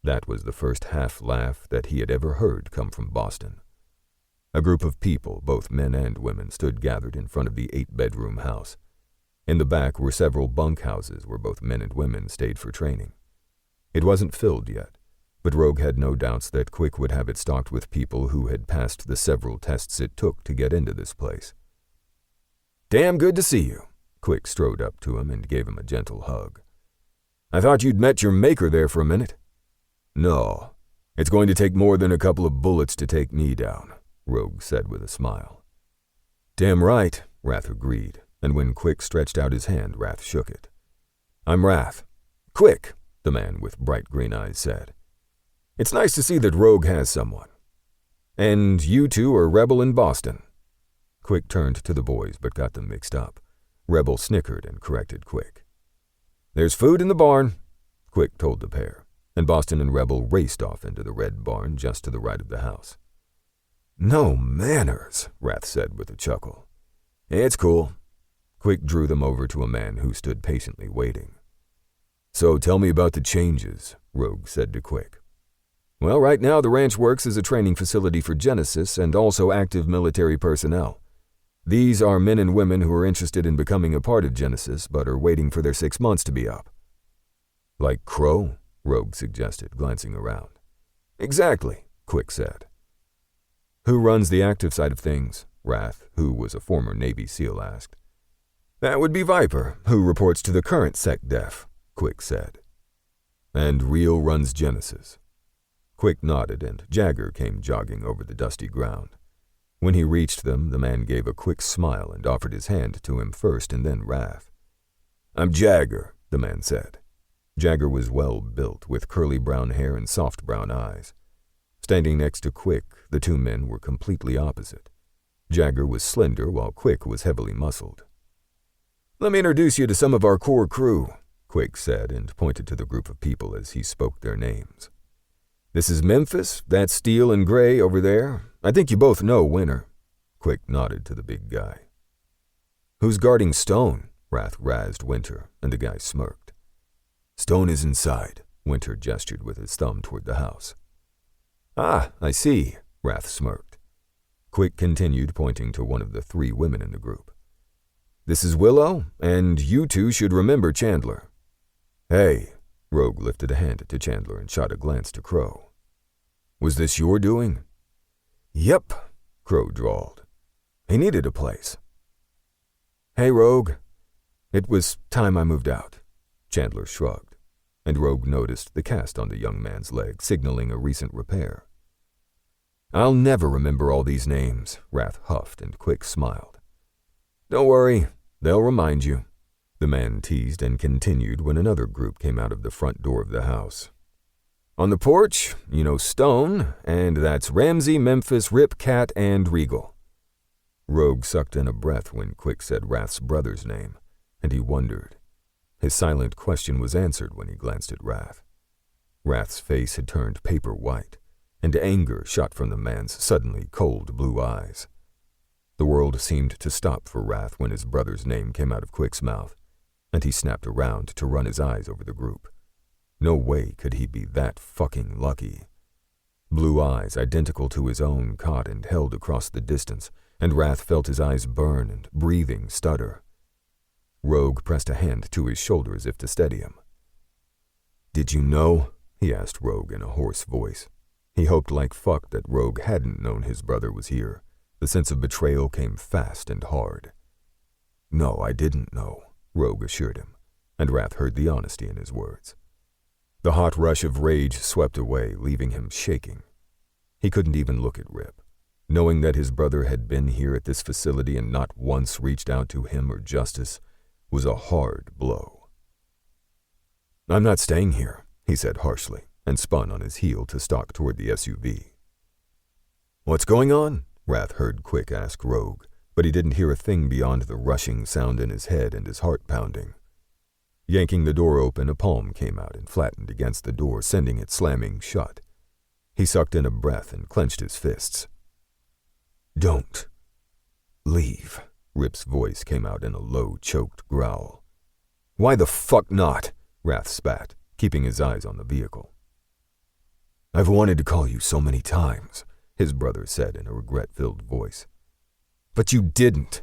That was the first half-laugh that he had ever heard come from Boston. A group of people, both men and women, stood gathered in front of the 8-bedroom house. In the back were several bunkhouses where both men and women stayed for training. It wasn't filled yet, but Rogue had no doubts that Quick would have it stocked with people who had passed the several tests it took to get into this place. "Damn good to see you." Quick strode up to him and gave him a gentle hug. "I thought you'd met your maker there for a minute." "No, it's going to take more than a couple of bullets to take me down," Rogue said with a smile. "Damn right," Rath agreed, and when Quick stretched out his hand, Rath shook it. "I'm Rath." "Quick," the man with bright green eyes said. "It's nice to see that Rogue has someone. And you two are Rebel in Boston." Quick turned to the boys but got them mixed up. Rebel snickered and corrected Quick. "There's food in the barn," Quick told the pair, and Boston and Rebel raced off into the red barn just to the right of the house. "No manners," Rath said with a chuckle. "It's cool." Quick drew them over to a man who stood patiently waiting. "So tell me about the changes," Rogue said to Quick. "Well, right now the ranch works as a training facility for Genesis and also active military personnel. These are men and women who are interested in becoming a part of Genesis but are waiting for their 6 months to be up." "Like Crow?" Rogue suggested, glancing around. "Exactly," Quick said. "Who runs the active side of things?" Rath, who was a former Navy SEAL, asked. "That would be Viper, who reports to the current SecDef," Quick said. "And Reel runs Genesis." Quick nodded, and Jagger came jogging over the dusty ground. When he reached them, the man gave a quick smile and offered his hand to him first and then Rath. "I'm Jagger," the man said. Jagger was well built, with curly brown hair and soft brown eyes. Standing next to Quick, the two men were completely opposite. Jagger was slender, while Quick was heavily muscled. "Let me introduce you to some of our core crew," Quick said, and pointed to the group of people as he spoke their names. "This is Memphis, that's Steel and Gray over there. I think you both know Winter." Quick nodded to the big guy. "Who's guarding Stone?" Rath razzed Winter, and the guy smirked. "Stone is inside," Winter gestured with his thumb toward the house. "Ah, I see," Rath smirked. Quick continued, pointing to one of the 3 women in the group. "This is Willow, and you two should remember Chandler." "Hey," Rogue lifted a hand to Chandler and shot a glance to Crow. "Was this your doing?" "Yep," Crow drawled. He needed a place. Hey, Rogue. It was time I moved out. Chandler shrugged, and Rogue noticed the cast on the young man's leg, signaling a recent repair. I'll never remember all these names, Wrath huffed, and Quick smiled. Don't worry, they'll remind you. The man teased and continued when another group came out of the front door of the house. On the porch, you know Stone, and that's Ramsey, Memphis, Rip, Cat, and Regal. Rogue sucked in a breath when Quick said Wrath's brother's name, and he wondered. His silent question was answered when he glanced at Wrath. Wrath's face had turned paper white, and anger shot from the man's suddenly cold blue eyes. The world seemed to stop for Wrath when his brother's name came out of Quick's mouth, and he snapped around to run his eyes over the group. No way could he be that fucking lucky. Blue eyes identical to his own caught and held across the distance, and Wrath felt his eyes burn and breathing stutter. Rogue pressed a hand to his shoulder as if to steady him. Did you know? He asked Rogue in a hoarse voice. He hoped like fuck that Rogue hadn't known his brother was here. The sense of betrayal came fast and hard. No, I didn't know, Rogue assured him, and Wrath heard the honesty in his words. The hot rush of rage swept away, leaving him shaking. He couldn't even look at Rip. Knowing that his brother had been here at this facility and not once reached out to him or Justice was a hard blow. I'm not staying here, he said harshly, and spun on his heel to stalk toward the SUV. What's going on? Wrath heard Quick ask Rogue, but he didn't hear a thing beyond the rushing sound in his head and his heart pounding. Yanking the door open, a palm came out and flattened against the door, sending it slamming shut. He sucked in a breath and clenched his fists. Don't leave, Rip's voice came out in a low, choked growl. Why the fuck not? Wrath spat, keeping his eyes on the vehicle. I've wanted to call you so many times, his brother said in a regret-filled voice. But you didn't.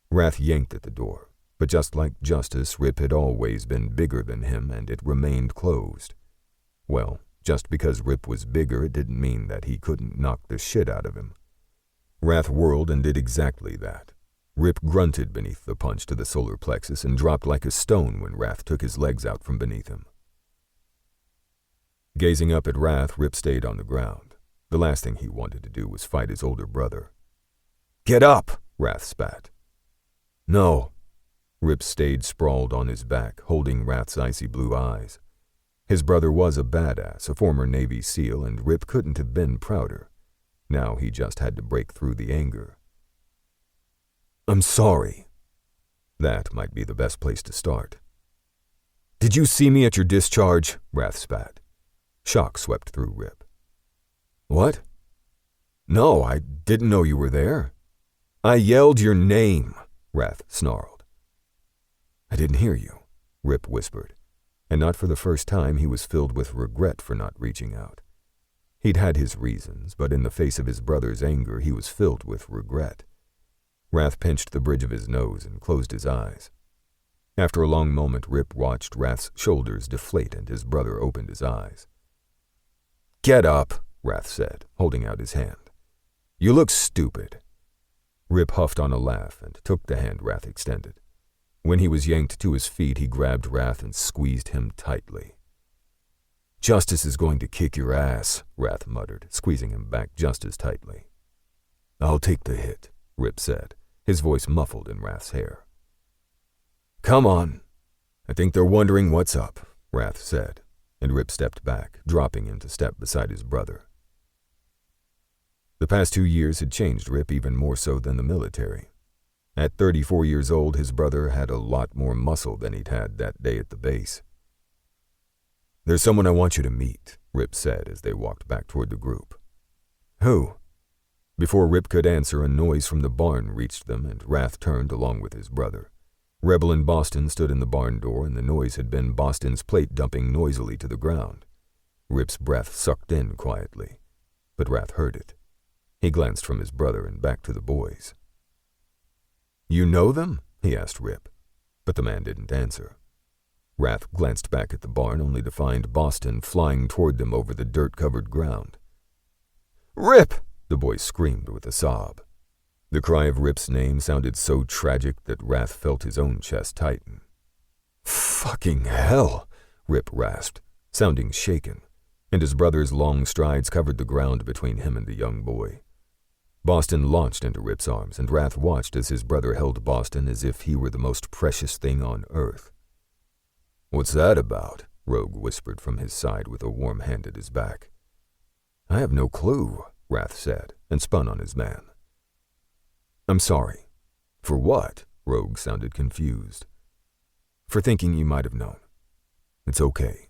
Wrath yanked at the door, but just like Justice, Rip had always been bigger than him, and it remained closed. Well, just because Rip was bigger, it didn't mean that he couldn't knock the shit out of him. Wrath whirled and did exactly that. Rip grunted beneath the punch to the solar plexus and dropped like a stone when Wrath took his legs out from beneath him. Gazing up at Wrath, Rip stayed on the ground. The last thing he wanted to do was fight his older brother. Get up, Wrath spat. No. Rip stayed sprawled on his back, holding Wrath's icy blue eyes. His brother was a badass, a former Navy SEAL, and Rip couldn't have been prouder. Now he just had to break through the anger. I'm sorry. That might be the best place to start. Did you see me at your discharge? Wrath spat. Shock swept through Rip. What? No, I didn't know you were there. I yelled your name, Wrath snarled. I didn't hear you, Rip whispered, and not for the first time he was filled with regret for not reaching out. He'd had his reasons, but in the face of his brother's anger he was filled with regret. Wrath pinched the bridge of his nose and closed his eyes. After a long moment, Rip watched Wrath's shoulders deflate and his brother opened his eyes. Get up, Wrath said, holding out his hand. You look stupid. Rip huffed on a laugh and took the hand Wrath extended. When he was yanked to his feet, he grabbed Wrath and squeezed him tightly. Justice is going to kick your ass, Wrath muttered, squeezing him back just as tightly. I'll take the hit, Rip said, his voice muffled in Wrath's hair. Come on. I think they're wondering what's up, Wrath said, and Rip stepped back, dropping into step beside his brother. The past 2 years had changed Rip even more so than the military. At 34 years old, his brother had a lot more muscle than he'd had that day at the base. There's someone I want you to meet, Rip said as they walked back toward the group. Who? Before Rip could answer, a noise from the barn reached them, and Wrath turned along with his brother. Rebel and Boston stood in the barn door, and the noise had been Boston's plate dumping noisily to the ground. Rip's breath sucked in quietly, but Wrath heard it. He glanced from his brother and back to the boys. You know them? He asked Rip, but the man didn't answer. Wrath glanced back at the barn only to find Boston flying toward them over the dirt-covered ground. Rip! The boy screamed with a sob. The cry of Rip's name sounded so tragic that Wrath felt his own chest tighten. "Fucking hell," Rip rasped, sounding shaken, and his brother's long strides covered the ground between him and the young boy. Boston launched into Rip's arms, and Wrath watched as his brother held Boston as if he were the most precious thing on earth. "What's that about?" Rogue whispered from his side with a warm hand at his back. "I have no clue," Wrath said, and spun on his man. "I'm sorry." "For what?" Rogue sounded confused. "For thinking you might have known." "It's okay.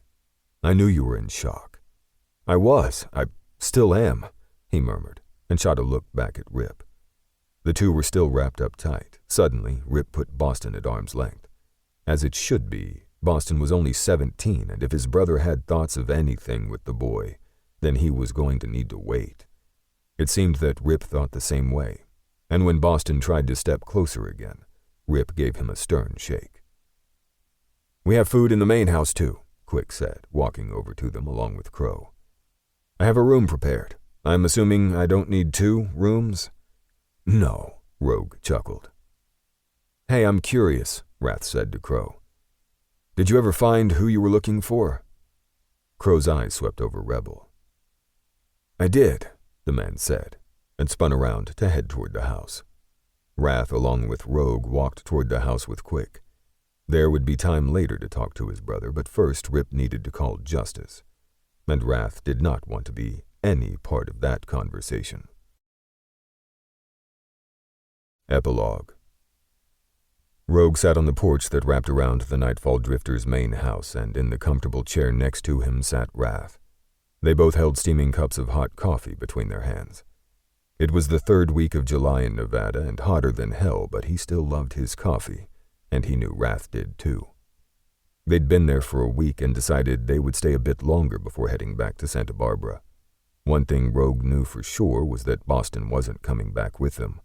I knew you were in shock." "I still am," he murmured, and shot a look back at Rip. The two were still wrapped up tight. Suddenly, Rip put Boston at arm's length. As it should be, Boston was only 17, and if his brother had thoughts of anything with the boy, then he was going to need to wait. It seemed that Rip thought the same way, and when Boston tried to step closer again, Rip gave him a stern shake. "We have food in the main house, too," Quick said, walking over to them along with Crow. "I have a room prepared. I'm assuming I don't need 2 rooms?" "No," Rogue chuckled. "Hey, I'm curious," Wrath said to Crow. "Did you ever find who you were looking for?" Crow's eyes swept over Rebel. "I did," the man said, and spun around to head toward the house. Wrath, along with Rogue, walked toward the house with Quick. There would be time later to talk to his brother, but first Rip needed to call Justice, and Wrath did not want to be any part of that conversation. Epilogue. Rogue sat on the porch that wrapped around the Nightfall Drifter's main house, and in the comfortable chair next to him sat Wrath. They both held steaming cups of hot coffee between their hands. It was the 3rd week of July in Nevada and hotter than hell, but he still loved his coffee, and he knew Wrath did too. They'd been there for a week and decided they would stay a bit longer before heading back to Santa Barbara. One thing Rogue knew for sure was that Boston wasn't coming back with them.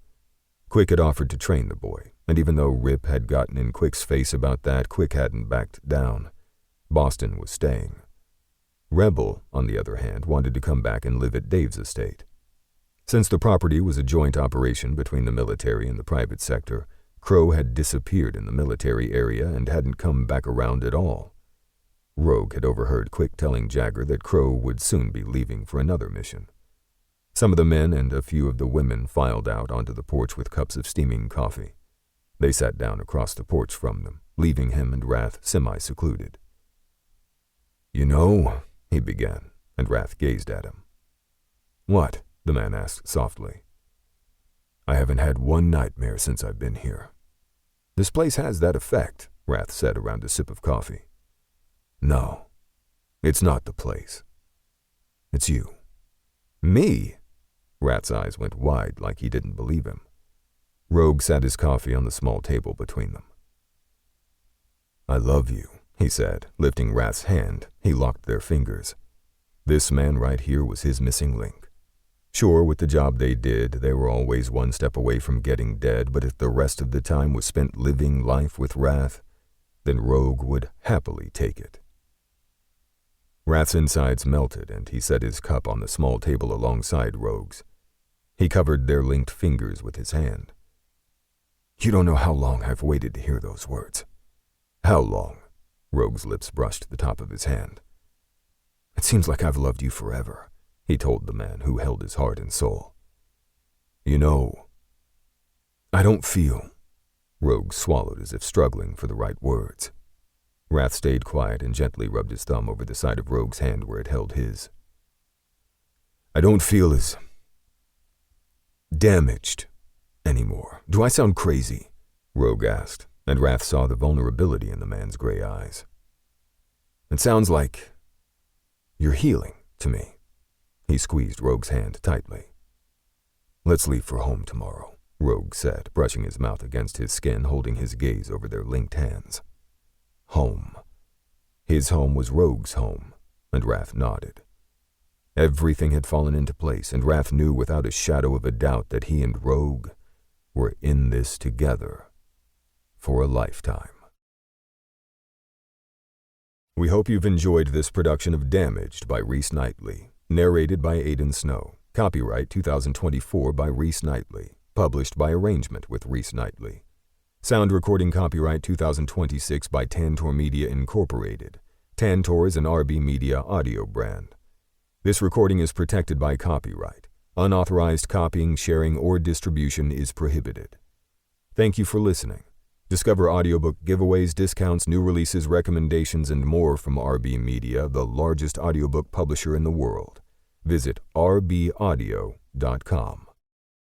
Quick had offered to train the boy, and even though Rip had gotten in Quick's face about that, Quick hadn't backed down. Boston was staying. Rebel, on the other hand, wanted to come back and live at Dave's estate. Since the property was a joint operation between the military and the private sector, Crow had disappeared in the military area and hadn't come back around at all. Rogue had overheard Quick telling Jagger that Crow would soon be leaving for another mission. Some of the men and a few of the women filed out onto the porch with cups of steaming coffee. They sat down across the porch from them, leaving him and Wrath semi-secluded. "You know," he began, and Wrath gazed at him. "What?" the man asked softly. "I haven't had one nightmare since I've been here." "This place has that effect," Wrath said around a sip of coffee. "No, it's not the place. It's you." "Me?" Wrath's eyes went wide like he didn't believe him. Rogue sat his coffee on the small table between them. "I love you," he said, lifting Wrath's hand. He locked their fingers. This man right here was his missing link. Sure, with the job they did, they were always one step away from getting dead, but if the rest of the time was spent living life with Wrath, then Rogue would happily take it. Wrath's insides melted, and he set his cup on the small table alongside Rogue's. He covered their linked fingers with his hand. "You don't know how long I've waited to hear those words." "How long?" Rogue's lips brushed the top of his hand. "It seems like I've loved you forever," he told the man who held his heart and soul. "You know, I don't feel..." Rogue swallowed as if struggling for the right words. Wrath stayed quiet and gently rubbed his thumb over the side of Rogue's hand where it held his. "I don't feel as damaged anymore. Do I sound crazy?" Rogue asked, and Wrath saw the vulnerability in the man's gray eyes. "It sounds like you're healing to me." He squeezed Rogue's hand tightly. "Let's leave for home tomorrow," Rogue said, brushing his mouth against his skin, holding his gaze over their linked hands. Home. His home was Rogue's home, and Wrath nodded. Everything had fallen into place, and Wrath knew without a shadow of a doubt that he and Rogue were in this together for a lifetime. We hope you've enjoyed this production of Damaged by Reese Knightley, narrated by Aidan Snow. Copyright 2024 by Reese Knightley. published by arrangement with Reese Knightley. Sound recording copyright 2026 by Tantor Media Incorporated. Tantor is an RB Media audio brand. This recording is protected by copyright. Unauthorized copying, sharing, or distribution is prohibited. Thank you for listening. Discover audiobook giveaways, discounts, new releases, recommendations, and more from RB Media, the largest audiobook publisher in the world. Visit rbaudio.com.